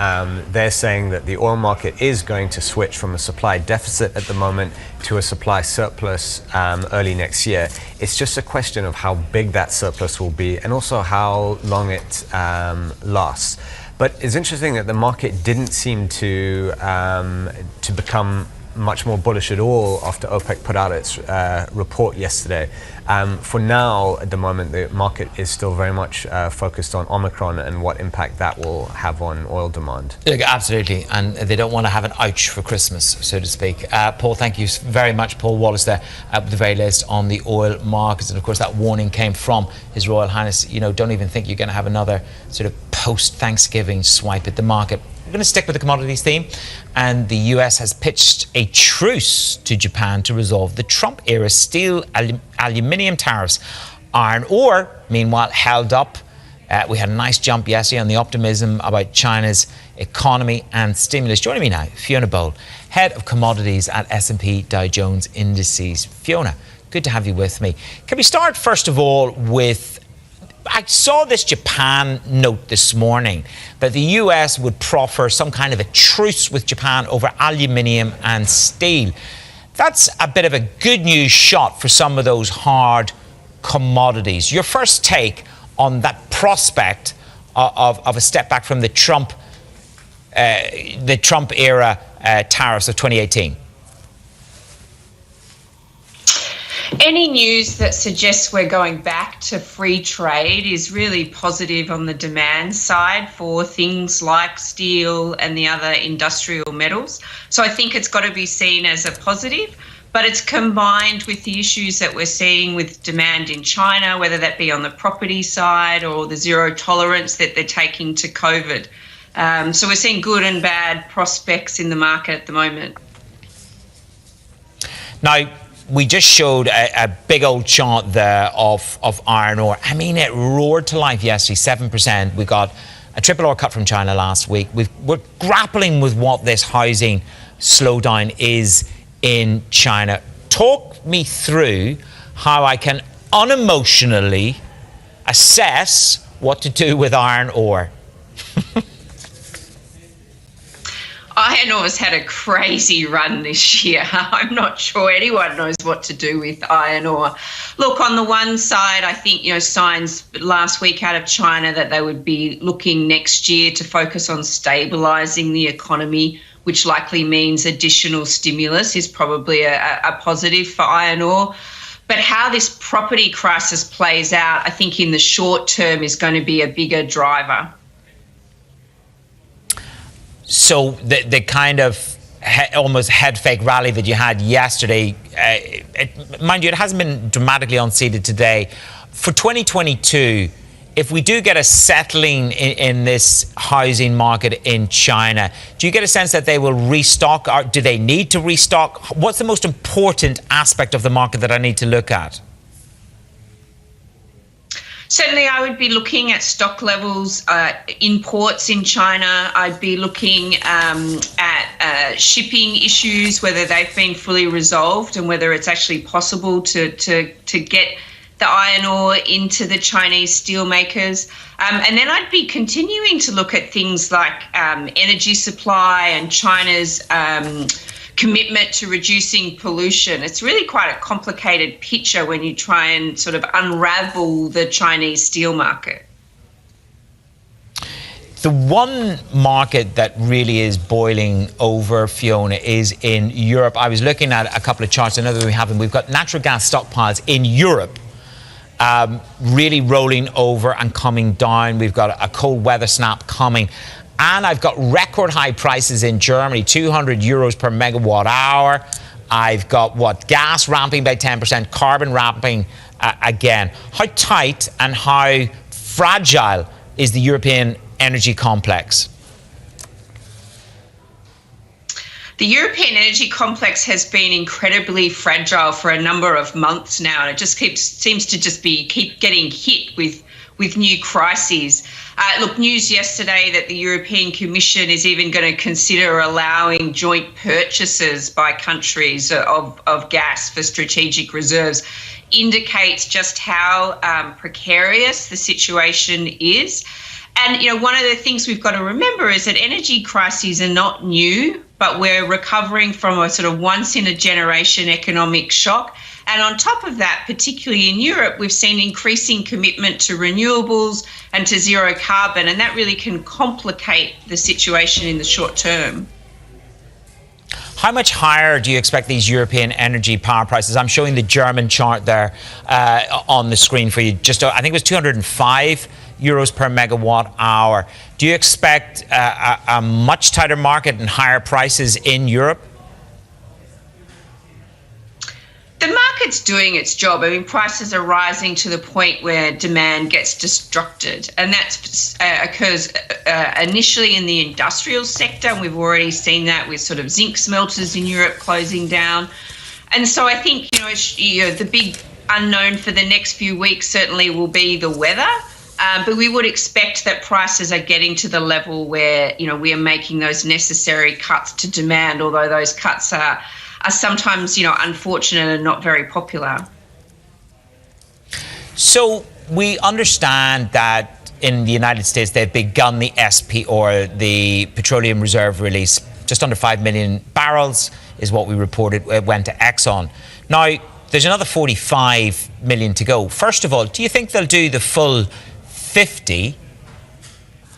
they're saying that the oil market is going to switch from a supply deficit at the moment to a supply surplus early next year. It's just a question of how big that surplus will be and also how long it lasts. But it's interesting that the market didn't seem to become much more bullish at all after OPEC put out its report yesterday. For now, at the moment, the market is still very much focused on Omicron and what impact that will have on oil demand. Look, absolutely, and they don't want to have an ouch for Christmas, so to speak. Paul, thank you very much. Paul Wallace there with the very latest on the oil markets. And of course, that warning came from His Royal Highness. You know, don't even think you're going to have another sort of post-Thanksgiving swipe at the market. We're going to stick with the commodities theme, and the US has pitched a truce to Japan to resolve the Trump-era steel, aluminium tariffs. Iron ore, meanwhile, held up. We had a nice jump yesterday on the optimism about China's economy and stimulus. Joining me now, Fiona Bowl, head of commodities at S&P Dow Jones Indices. Fiona, good to have you with me. Can we start, first of all, with... I saw this Japan note this morning that the US would proffer some kind of a truce with Japan over aluminium and steel. That's a bit of a good news shot for some of those hard commodities. Your first take on that prospect of a step back from the Trump era tariffs of 2018? Any news that suggests we're going back to free trade is really positive on the demand side for things like steel and the other industrial metals. So I think it's got to be seen as a positive, but it's combined with the issues that we're seeing with demand in China, whether that be on the property side or the zero tolerance that they're taking to COVID. So we're seeing good and bad prospects in the market at the moment. Now, we just showed a big old chart there of iron ore. I mean, it roared to life yesterday, 7%. We got a triple R cut from China last week. We're grappling with what this housing slowdown is in China. Talk me through how I can unemotionally assess what to do with iron ore. Iron ore's had a crazy run this year. I'm not sure anyone knows what to do with iron ore. Look, on the one side, I think, signs last week out of China that they would be looking next year to focus on stabilising the economy, which likely means additional stimulus is probably a positive for iron ore. But how this property crisis plays out, I think in the short term is going to be a bigger driver. So the kind of almost head fake rally that you had yesterday, mind you, it hasn't been dramatically unseated today. For 2022, if we do get a settling in this housing market in China, do you get a sense that they will restock, or do they need to restock? What's the most important aspect of the market that I need to look at? Certainly, I would be looking at stock levels, imports in China. I'd be looking at shipping issues, whether they've been fully resolved and whether it's actually possible to get the iron ore into the Chinese steel makers. And then I'd be continuing to look at things like energy supply and China's commitment to reducing pollution. It's really quite a complicated picture when you try and sort of unravel the Chinese steel market. The one market that really is boiling over, Fiona, is in Europe. I was looking at a couple of charts. I know that we haven't. We've got natural gas stockpiles in Europe really rolling over and coming down. We've got a cold weather snap coming. And I've got record high prices in Germany, 200 euros per megawatt hour. I've got gas ramping by 10%, carbon ramping again. How tight and how fragile is the European energy complex? The European energy complex has been incredibly fragile for a number of months now, and it just seems to keep getting hit with new crises. Look, news yesterday that the European Commission is even going to consider allowing joint purchases by countries of gas for strategic reserves indicates just how precarious the situation is. And, one of the things we've got to remember is that energy crises are not new, but we're recovering from a sort of once-in-a-generation economic shock. And on top of that, particularly in Europe, we've seen increasing commitment to renewables and to zero carbon, and that really can complicate the situation in the short term. How much higher do you expect these European energy power prices? I'm showing the German chart there on the screen for you. Just, I think it was 205 euros per megawatt hour. Do you expect a much tighter market and higher prices in Europe? The market's doing its job. I mean, prices are rising to the point where demand gets disrupted, and that occurs initially in the industrial sector, and we've already seen that with sort of zinc smelters in Europe closing down. And so I think, the big unknown for the next few weeks certainly will be the weather. But we would expect that prices are getting to the level where, we are making those necessary cuts to demand, although those cuts are sometimes, unfortunate and not very popular. So we understand that in the United States, they've begun the SPR, the Petroleum Reserve Release. Just under 5 million barrels is what we reported went to Exxon. Now, there's another 45 million to go. First of all, do you think they'll do the full 50?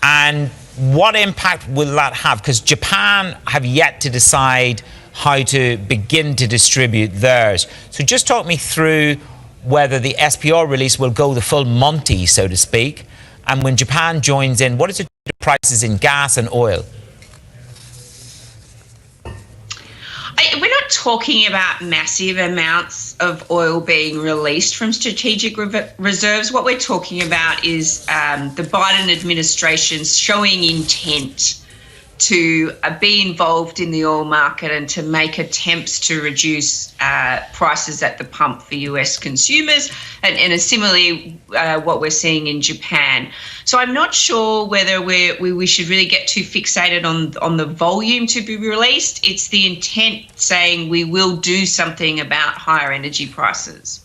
And what impact will that have? Because Japan have yet to decide how to begin to distribute theirs. So just talk me through whether the SPR release will go the full Monty, so to speak. And when Japan joins in, what is it to prices in gas and oil? We're not talking about massive amounts of oil being released from strategic reserves. What we're talking about is the Biden administration showing intent to be involved in the oil market and to make attempts to reduce prices at the pump for US consumers, and similarly what we're seeing in Japan. So I'm not sure whether we should really get too fixated on the volume to be released. It's the intent saying we will do something about higher energy prices.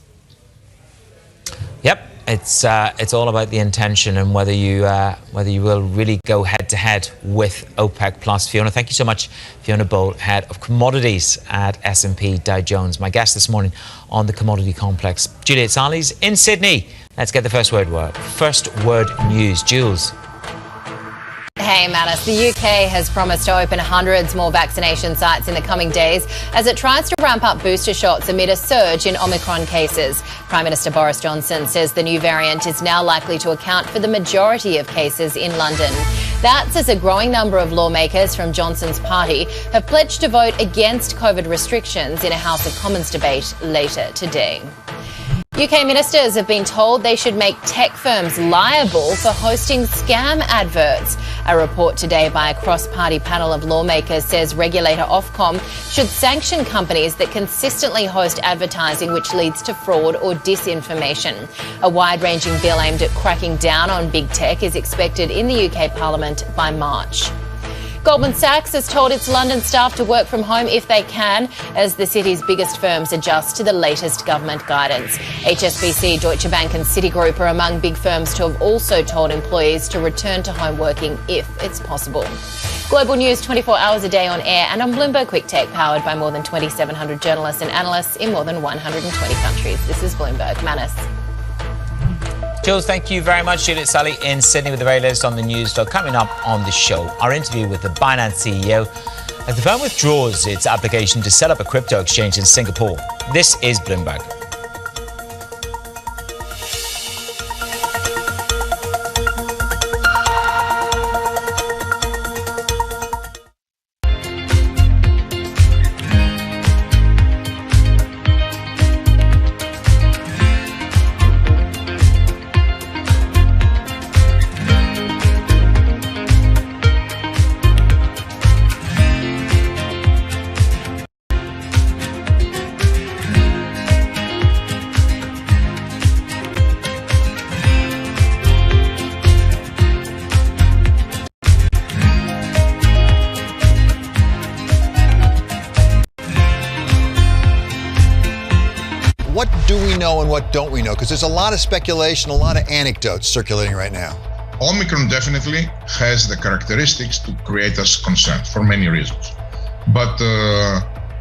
Yep. It's all about the intention and whether you will really go head to head with OPEC plus. Fiona, thank you so much. Fiona Bowl, head of commodities at S&P Dow Jones, my guest this morning on the commodity complex. Juliet Sally's in Sydney. Let's get the first word news. Jules. Hey, Manus. The UK has promised to open hundreds more vaccination sites in the coming days as it tries to ramp up booster shots amid a surge in Omicron cases. Prime Minister Boris Johnson says the new variant is now likely to account for the majority of cases in London. That's as a growing number of lawmakers from Johnson's party have pledged to vote against COVID restrictions in a House of Commons debate later today. UK ministers have been told they should make tech firms liable for hosting scam adverts. A report today by a cross-party panel of lawmakers says regulator Ofcom should sanction companies that consistently host advertising which leads to fraud or disinformation. A wide-ranging bill aimed at cracking down on big tech is expected in the UK Parliament by March. Goldman Sachs has told its London staff to work from home if they can, as the city's biggest firms adjust to the latest government guidance. HSBC, Deutsche Bank and Citigroup are among big firms to have also told employees to return to home working if it's possible. Global news 24 hours a day on air and on Bloomberg Quick Tech, powered by more than 2,700 journalists and analysts in more than 120 countries. This is Bloomberg. Manus. Jules, thank you very much. Juliet Sally in Sydney with the very latest on the news. So coming up on the show, our interview with the Binance CEO as the firm withdraws its application to set up a crypto exchange in Singapore. This is Bloomberg. What do we know and what don't we know? Because there's a lot of speculation, a lot of anecdotes circulating right now. Omicron definitely has the characteristics to create us concern for many reasons. But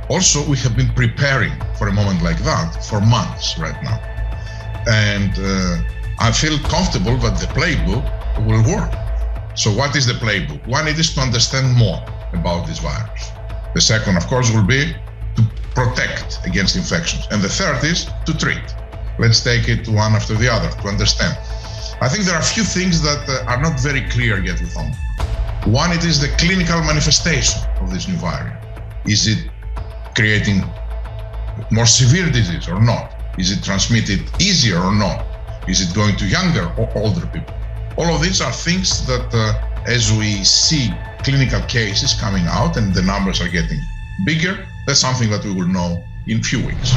also we have been preparing for a moment like that for months right now. And I feel comfortable that the playbook will work. So what is the playbook? One, it is to understand more about this virus. The second, of course, will be to protect against infections. And the third is to treat. Let's take it one after the other to understand. I think there are a few things that are not very clear yet with Omicron. One, it is the clinical manifestation of this new variant. Is it creating more severe disease or not? Is it transmitted easier or not? Is it going to younger or older people? All of these are things that as we see clinical cases coming out and the numbers are getting bigger, that's something that we will know in a few weeks.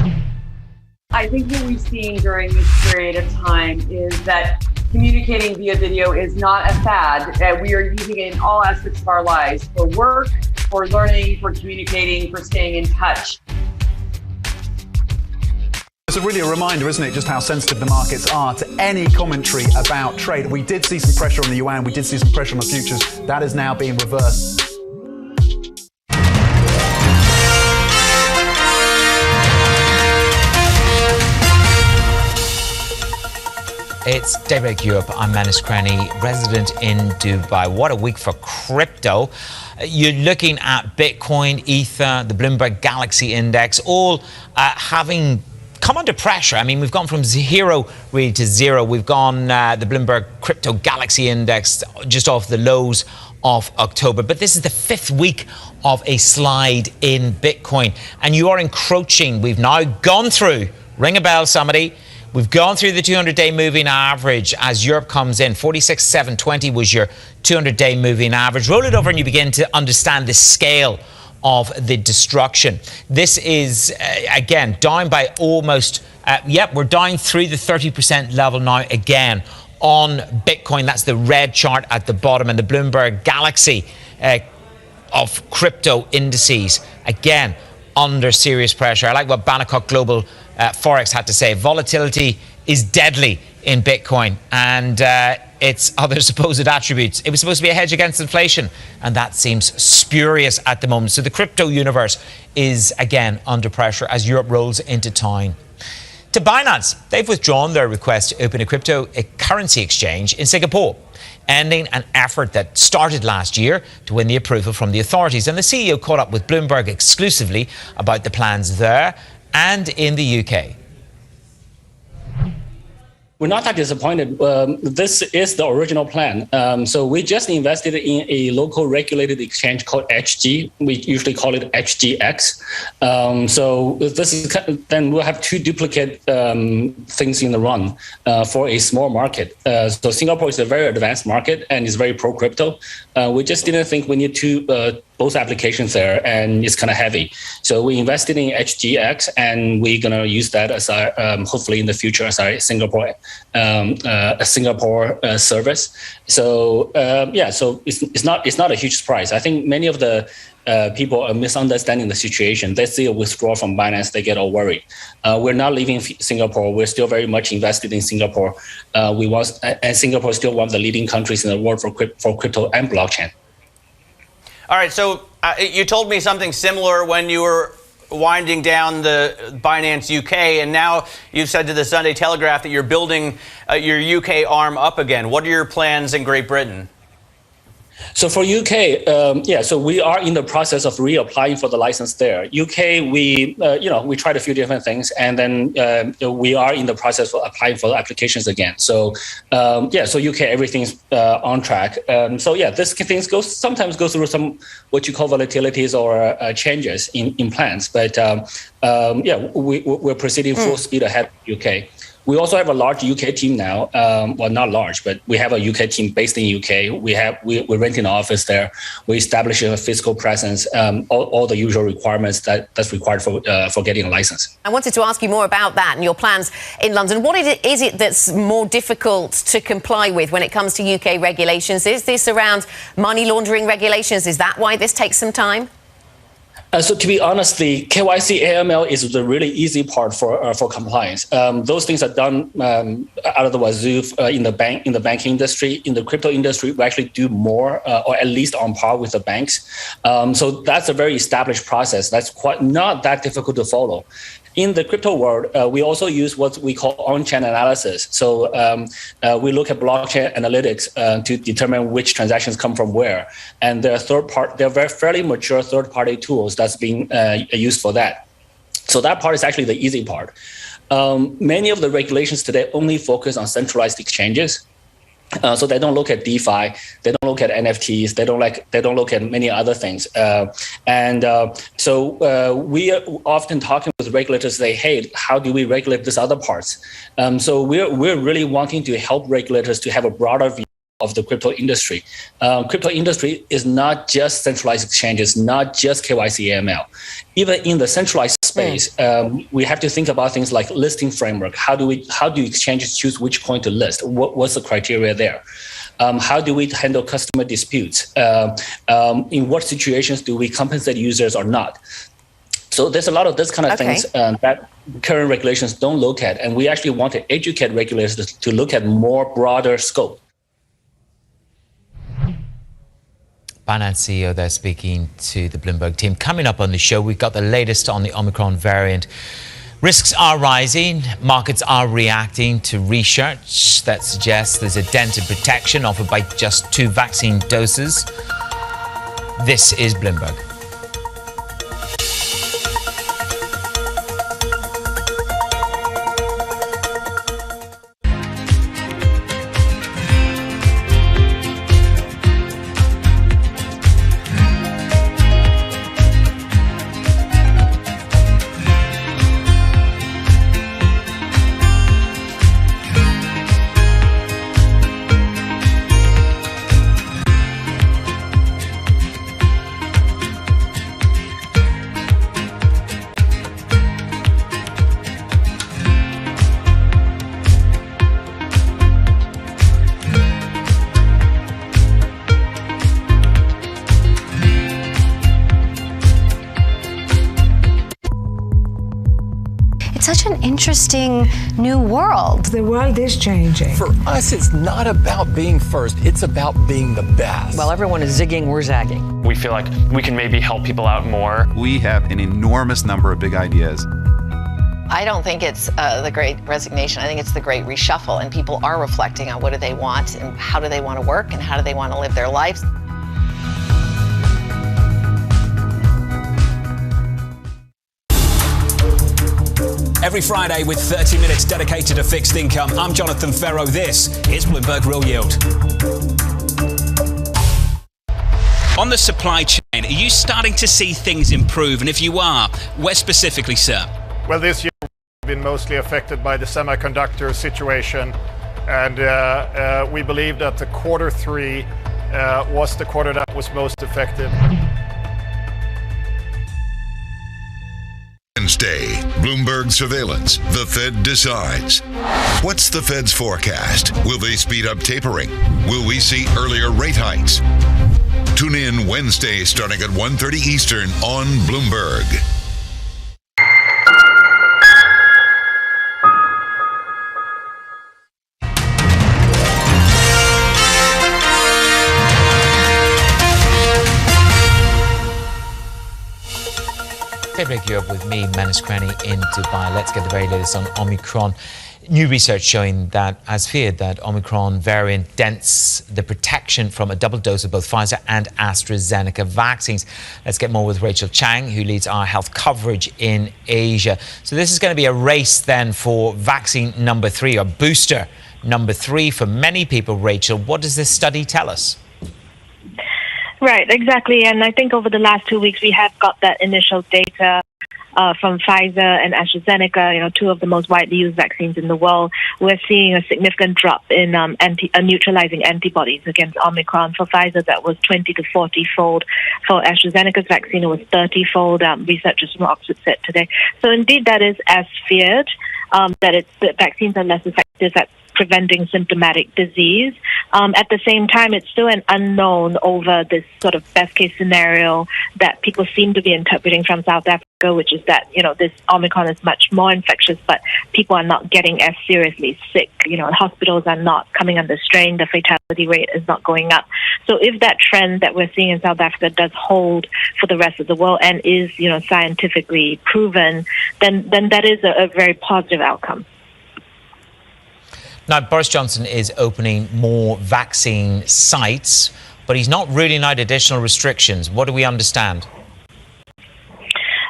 I think what we've seen during this period of time is that communicating via video is not a fad. We are using it in all aspects of our lives, for work, for learning, for communicating, for staying in touch. It's really a reminder, isn't it, just how sensitive the markets are to any commentary about trade. We did see some pressure on the yuan, we did see some pressure on the futures. That is now being reversed. It's Daybreak Europe. I'm Manus Cranny, resident in Dubai. What a week for crypto. You're looking at Bitcoin, Ether, the Bloomberg Galaxy Index, all having come under pressure. I mean, we've gone from zero really to zero. We've gone the Bloomberg Crypto Galaxy Index just off the lows of October. But this is the fifth week of a slide in Bitcoin. And you are encroaching. We've now gone through, ring a bell, somebody. We've gone through the 200-day moving average as Europe comes in. 46,720 was your 200-day moving average. Roll it over and you begin to understand the scale of the destruction. This is, again, down by almost, we're down through the 30% level now again on Bitcoin. That's the red chart at the bottom, and the Bloomberg Galaxy of crypto indices, again, under serious pressure. I like what Bannock Global Forex had to say. Volatility is deadly in Bitcoin and its other supposed attributes. It was supposed to be a hedge against inflation, and that seems spurious at the moment. So the crypto universe is again under pressure as Europe rolls into town. To Binance, they've withdrawn their request to open a cryptocurrency exchange in Singapore, ending an effort that started last year to win the approval from the authorities. And the CEO caught up with Bloomberg exclusively about the plans there and in the UK. We're not that disappointed. This is the original plan. So we just invested in a local regulated exchange called HG. We usually call it HGX. So this is then we'll have two duplicate things in the run for a small market. So Singapore is a very advanced market and is very pro crypto. We just didn't think we need to both applications there, and it's kind of heavy. So we invested in HGX, and we're gonna use that as our hopefully in the future as our Singapore service. So so it's not a huge surprise. I think many of the people are misunderstanding the situation. They see a withdrawal from Binance, they get all worried. We're not leaving Singapore. We're still very much invested in Singapore. And Singapore is still one of the leading countries in the world for crypto and blockchain. All right, so you told me something similar when you were winding down the Binance UK, and now you've said to the Sunday Telegraph that you're building your UK arm up again. What are your plans in Great Britain? So for UK, so we are in the process of reapplying for the license there. UK, we tried a few different things, and then we are in the process of applying for the applications again. So so UK, everything's on track. This things sometimes go through some what you call volatilities or changes in plans, but we're proceeding full speed ahead of UK. We also have a large UK team now. Well, not large, but we have a UK team based in UK. We're renting an office there. We're establishing a physical presence, all the usual requirements that's required for getting a license. I wanted to ask you more about that and your plans in London. What is it that's more difficult to comply with when it comes to UK regulations? Is this around money laundering regulations? Is that why this takes some time? So to be honest, the KYC AML is the really easy part for compliance. Those things are done out of the wazoo in the banking industry. In the crypto industry, we actually do more, or at least on par with the banks. So that's a very established process. That's quite not that difficult to follow. In the crypto world, we also use what we call on-chain analysis. So we look at blockchain analytics to determine which transactions come from where. And there are very fairly mature third-party tools that's being used for that. So that part is actually the easy part. Many of the regulations today only focus on centralized exchanges. So they don't look at DeFi, they don't look at NFTs, they don't look at many other things. So we are often talking with regulators, say, hey, how do we regulate these other parts? So we're really wanting to help regulators to have a broader view of the crypto industry. Crypto industry is not just centralized exchanges, not just KYC AML. Even in the centralized space, we have to think about things like listing framework. How do exchanges choose which coin to list? What's the criteria there? How do we handle customer disputes? In what situations do we compensate users or not? So there's a lot of this kind of things that current regulations don't look at, and we actually want to educate regulators to look at more broader scope. Binance CEO there speaking to the Bloomberg team. Coming up on the show, we've got the latest on the Omicron variant. Risks are rising. Markets are reacting to research that suggests there's a dent in protection offered by just 2 vaccine doses. This is Bloomberg. Interesting new world. The world is changing. For us, it's not about being first, it's about being the best. While everyone is zigging, we're zagging. We feel like we can maybe help people out more. We have an enormous number of big ideas. I don't think it's the great resignation. I think it's the great reshuffle, and people are reflecting on what do they want and how do they want to work and how do they want to live their lives. Every Friday with 30 minutes dedicated to fixed income, I'm Jonathan Ferro. This is Bloomberg Real Yield. On the supply chain, are you starting to see things improve? And if you are, where specifically, sir? Well, this year we've been mostly affected by the semiconductor situation. And we believe that the Q3 was the quarter that was most affected. Wednesday, Bloomberg surveillance. The Fed decides. What's the Fed's forecast? Will they speed up tapering? Will we see earlier rate hikes? Tune in Wednesday starting at 1:30 Eastern on Bloomberg. Daybreak Europe with me, Manus Krani in Dubai. Let's get the very latest on Omicron. New research showing that, as feared, that Omicron variant dents the protection from a double dose of both Pfizer and AstraZeneca vaccines. Let's get more with Rachel Chang, who leads our health coverage in Asia. So this is going to be a race then for vaccine number 3, or booster number 3 for many people. Rachel, what does this study tell us? Right, exactly. And I think over the last 2 weeks, we have got that initial data from Pfizer and AstraZeneca, 2 of the most widely used vaccines in the world. We're seeing a significant drop in neutralizing antibodies against Omicron. For Pfizer, that was 20 to 40-fold. For AstraZeneca's vaccine, it was 30-fold, researchers from Oxford said today. So indeed, that is as feared, that the vaccines are less effective at preventing symptomatic disease. At the same time, it's still an unknown over this sort of best case scenario that people seem to be interpreting from South Africa, which is that, this Omicron is much more infectious, but people are not getting as seriously sick. Hospitals are not coming under strain. The fatality rate is not going up. So if that trend that we're seeing in South Africa does hold for the rest of the world and is, scientifically proven, then that is a very positive outcome. Now, Boris Johnson is opening more vaccine sites, but he's not ruling out additional restrictions. What do we understand?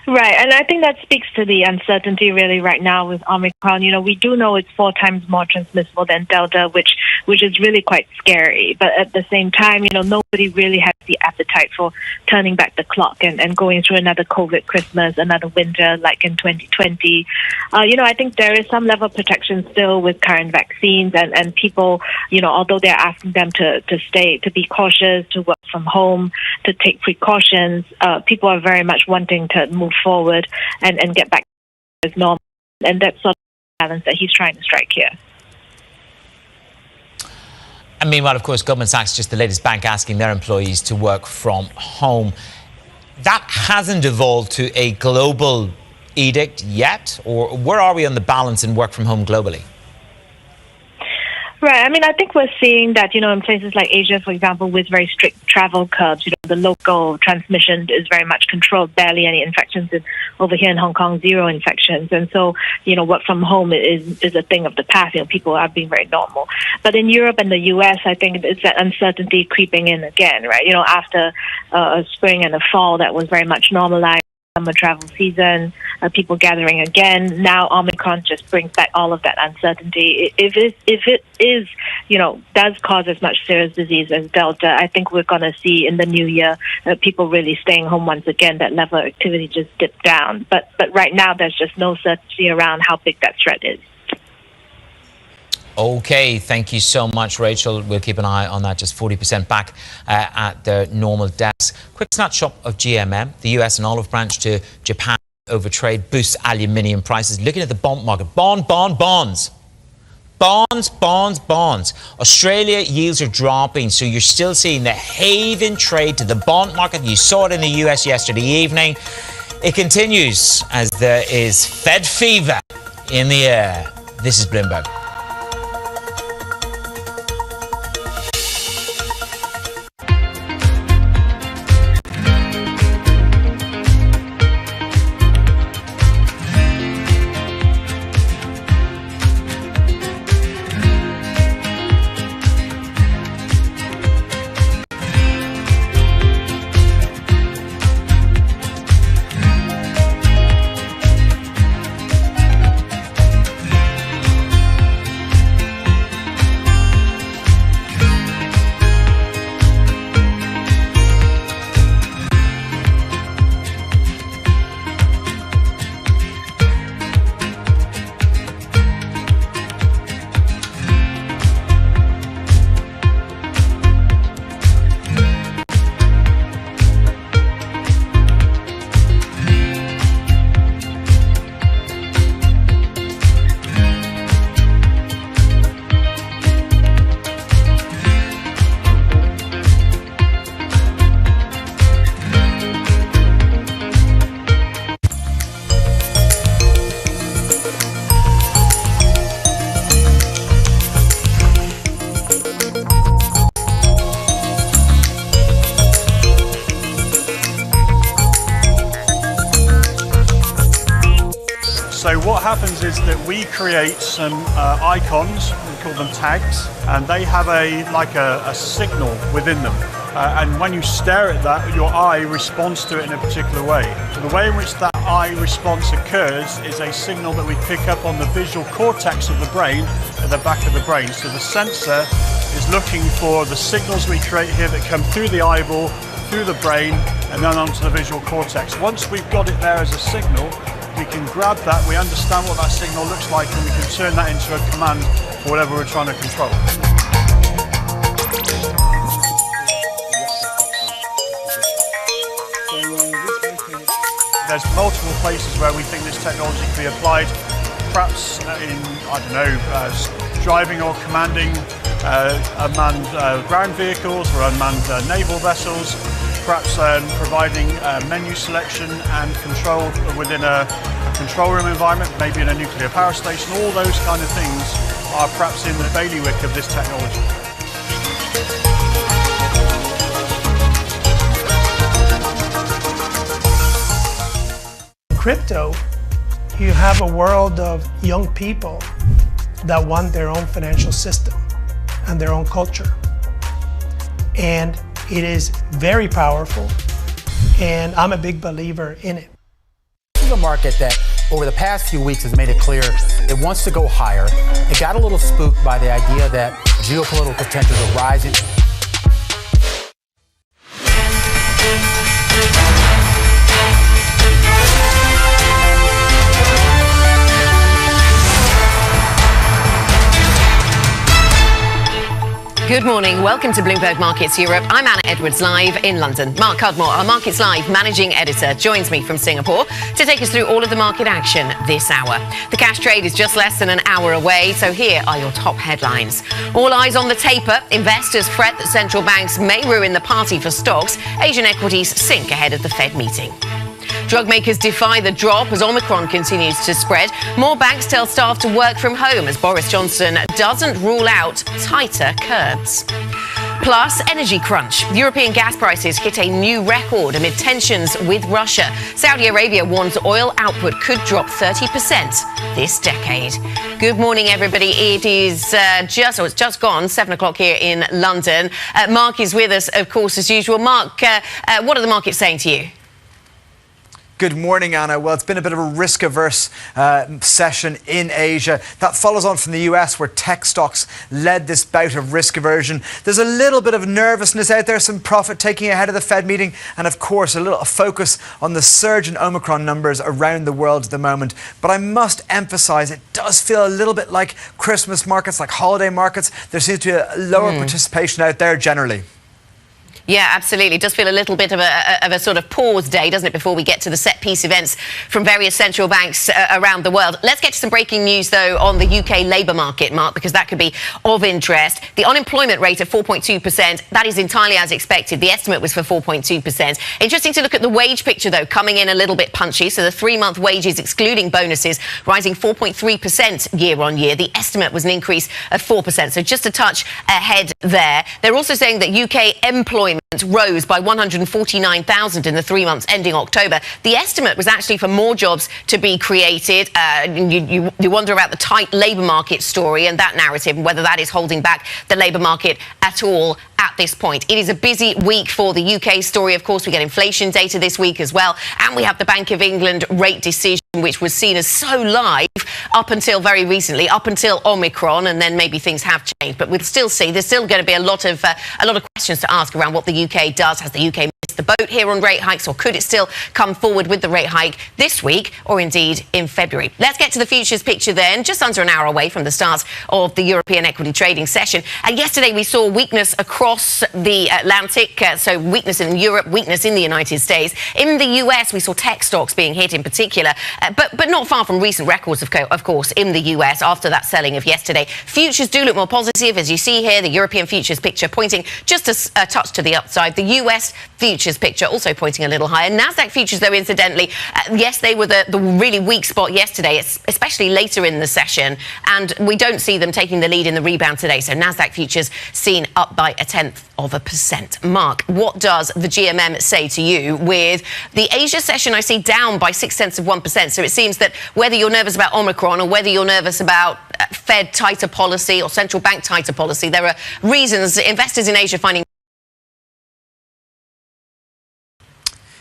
Right, and I think that speaks to the uncertainty really right now with Omicron. We do know it's 4 times more transmissible than Delta, which is really quite scary. But at the same time, nobody really has the appetite for turning back the clock and going through another COVID Christmas, another winter like in 2020. I think there is some level of protection still with current vaccines and people, although they're asking them to be cautious, to work from home, to take precautions, people are very much wanting to move forward and get back as normal. And that's sort of the balance that he's trying to strike here. And meanwhile, of course, Goldman Sachs, just the latest bank asking their employees to work from home. That hasn't evolved to a global edict yet? Or where are we on the balance in work from home globally? Right. I think we're seeing that, in places like Asia, for example, with very strict travel curbs, the local transmission is very much controlled, barely any infections. Over here in Hong Kong, 0 infections. And so, work from home is a thing of the past. People are being very normal. But in Europe and the US, I think it's that uncertainty creeping in again, right? After a spring and a fall that was very much normalized. Summer travel season, people gathering again. Now Omicron just brings back all of that uncertainty. If it is, does cause as much serious disease as Delta, I think we're going to see in the new year people really staying home once again. That level of activity just dipped down. But right now there's just no certainty around how big that threat is. Okay, thank you so much, Rachel. We'll keep an eye on that. Just 40% back at the normal desk. Quick snapshot of GMM. The US and olive branch to Japan over trade boosts aluminium prices. Looking at the bond market. Bonds. Australia yields are dropping, so you're still seeing the haven trade to the bond market. You saw it in the US yesterday evening. It continues as there is Fed fever in the air. This is Bloomberg. So what happens is that we create some icons, we call them tags, and they have a signal within them. And when you stare at that, your eye responds to it in a particular way. So the way in which that eye response occurs is a signal that we pick up on the visual cortex of the brain at the back of the brain. So the sensor is looking for the signals we create here that come through the eyeball, through the brain, and then onto the visual cortex. Once we've got it there as a signal, we can grab that, we understand what that signal looks like, and we can turn that into a command for whatever we're trying to control. There's multiple places where we think this technology can be applied. perhaps in, I don't know, driving or commanding unmanned ground vehicles or unmanned naval vessels, perhaps providing menu selection and control within a control room environment, maybe in a nuclear power station. All those kind of things are perhaps in the bailiwick of this technology. In crypto, you have a world of young people that want their own financial system and their own culture. And it is very powerful, and I'm a big believer in it. This is a market that over the past few weeks has made it clear it wants to go higher. It got a little spooked by the idea that geopolitical tensions are rising. Good morning. Welcome to Bloomberg Markets Europe. I'm Anna Edwards, live in London. Mark Cudmore, our Markets Live managing editor, joins me from Singapore to take us through all of the market action this hour. The cash trade is just less than an hour away, so here are your top headlines. All eyes on the taper. Investors fret that central banks may ruin the party for stocks. Asian equities sink ahead of the Fed meeting. Drug makers defy the drop as Omicron continues to spread. More banks tell staff to work from home as Boris Johnson doesn't rule out tighter curbs. Plus, energy crunch. European gas prices hit a new record amid tensions with Russia. Saudi Arabia warns oil output could drop 30% this decade. Good morning, everybody. It is it's just gone 7 o'clock here in London. Mark is with us, of course, as usual. Mark, what are the markets saying to you? Good morning, Anna. Well, it's been a bit of a risk-averse session in Asia. That follows on from the US, where tech stocks led this bout of risk aversion. There's a little bit of nervousness out there, some profit taking ahead of the Fed meeting, and of course, a little focus on the surge in Omicron numbers around the world at the moment. But I must emphasize, it does feel a little bit like Christmas markets, like holiday markets. There seems to be a lower participation out there generally. Yeah, absolutely. It does feel a little bit of a sort of pause day, doesn't it, before we get to the set-piece events from various central banks around the world. Let's get to some breaking news, though, on the UK labour market, Mark, because that could be of interest. The unemployment rate of 4.2%, that is entirely as expected. The estimate was for 4.2%. Interesting to look at the wage picture, though, coming in a little bit punchy. So the 3-month wages, excluding bonuses, rising 4.3% year on year. The estimate was an increase of 4%, so just a touch ahead there. They're also saying that UK employment rose by 149,000 in the 3 months ending October. The estimate was actually for more jobs to be created. You wonder about the tight labour market story and that narrative, and whether that is holding back the labour market at all at this point. It is a busy week for the UK story. Of course, we get inflation data this week as well, and we have the Bank of England rate decision, which was seen as so live up until very recently, up until Omicron, and then maybe things have changed. But we'll still see. There's still going to be a lot of questions to ask around what the UK does. Has the UK missed the boat here on rate hikes, or could it still come forward with the rate hike this week, or indeed in February? Let's get to the futures picture then. Just under an hour away from the start of the European equity trading session. And yesterday we saw weakness across the Atlantic, so weakness in Europe, weakness in the United States. In the US, we saw tech stocks being hit in particular, but not far from recent records, of course, in the US after that selling of yesterday. Futures do look more positive, as you see here, the European futures picture pointing just a touch to the upside. The US futures picture also pointing a little higher. NASDAQ futures, though, incidentally, yes, they were the really weak spot yesterday, especially later in the session, and we don't see them taking the lead in the rebound today. So NASDAQ futures seen up by 0.1%. Mark, what does the GMM say to you with the Asia session I see down by 0.6%? So it seems that whether you're nervous about Omicron or whether you're nervous about Fed tighter policy or central bank tighter policy, there are reasons investors in Asia finding.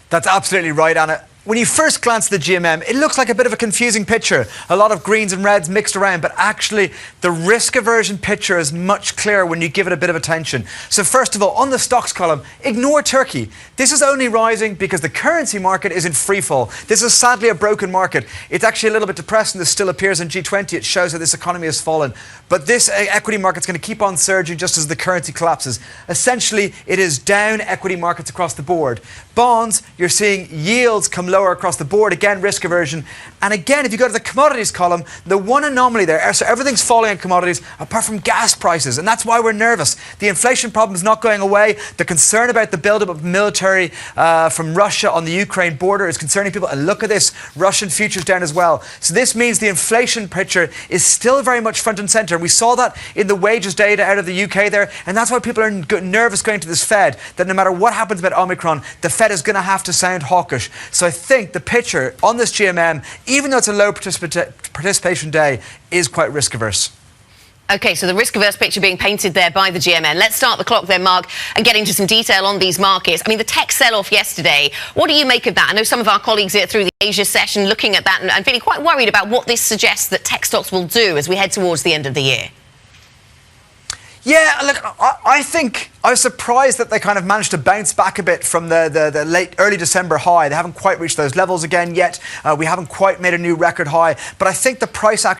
That's absolutely right, Anna. When you first glance at the GMM, it looks like a bit of a confusing picture. A lot of greens and reds mixed around, but actually the risk aversion picture is much clearer when you give it a bit of attention. So first of all, on the stocks column, ignore Turkey. This is only rising because the currency market is in free fall. This is sadly a broken market. It's actually a little bit depressing. This still appears in G20. It shows that this economy has fallen. But this equity market's going to keep on surging just as the currency collapses. Essentially, it is down equity markets across the board. Bonds, you're seeing yields come lower across the board. Again, risk aversion. And again, if you go to the commodities column, the one anomaly there, so everything's falling in commodities apart from gas prices. And that's why we're nervous. The inflation problem is not going away. The concern about the buildup of military from Russia on the Ukraine border is concerning people. And look at this, Russian futures down as well. So this means the inflation picture is still very much front and centre. We saw that in the wages data out of the UK there. And that's why people are nervous going to this Fed, that no matter what happens about Omicron, the Fed is going to have to sound hawkish. So I think the picture on this GMM, even though it's a low participation day, is quite risk averse. OK, so the risk-averse picture being painted there by the GMN. Let's start the clock then, Mark, and get into some detail on these markets. I mean, the tech sell-off yesterday, what do you make of that? I know some of our colleagues here through the Asia session looking at that and feeling quite worried about what this suggests that tech stocks will do as we head towards the end of the year. Yeah, look, I think I was surprised that they kind of managed to bounce back a bit from the early December high. They haven't quite reached those levels again yet. We haven't quite made a new record high. But I think the price action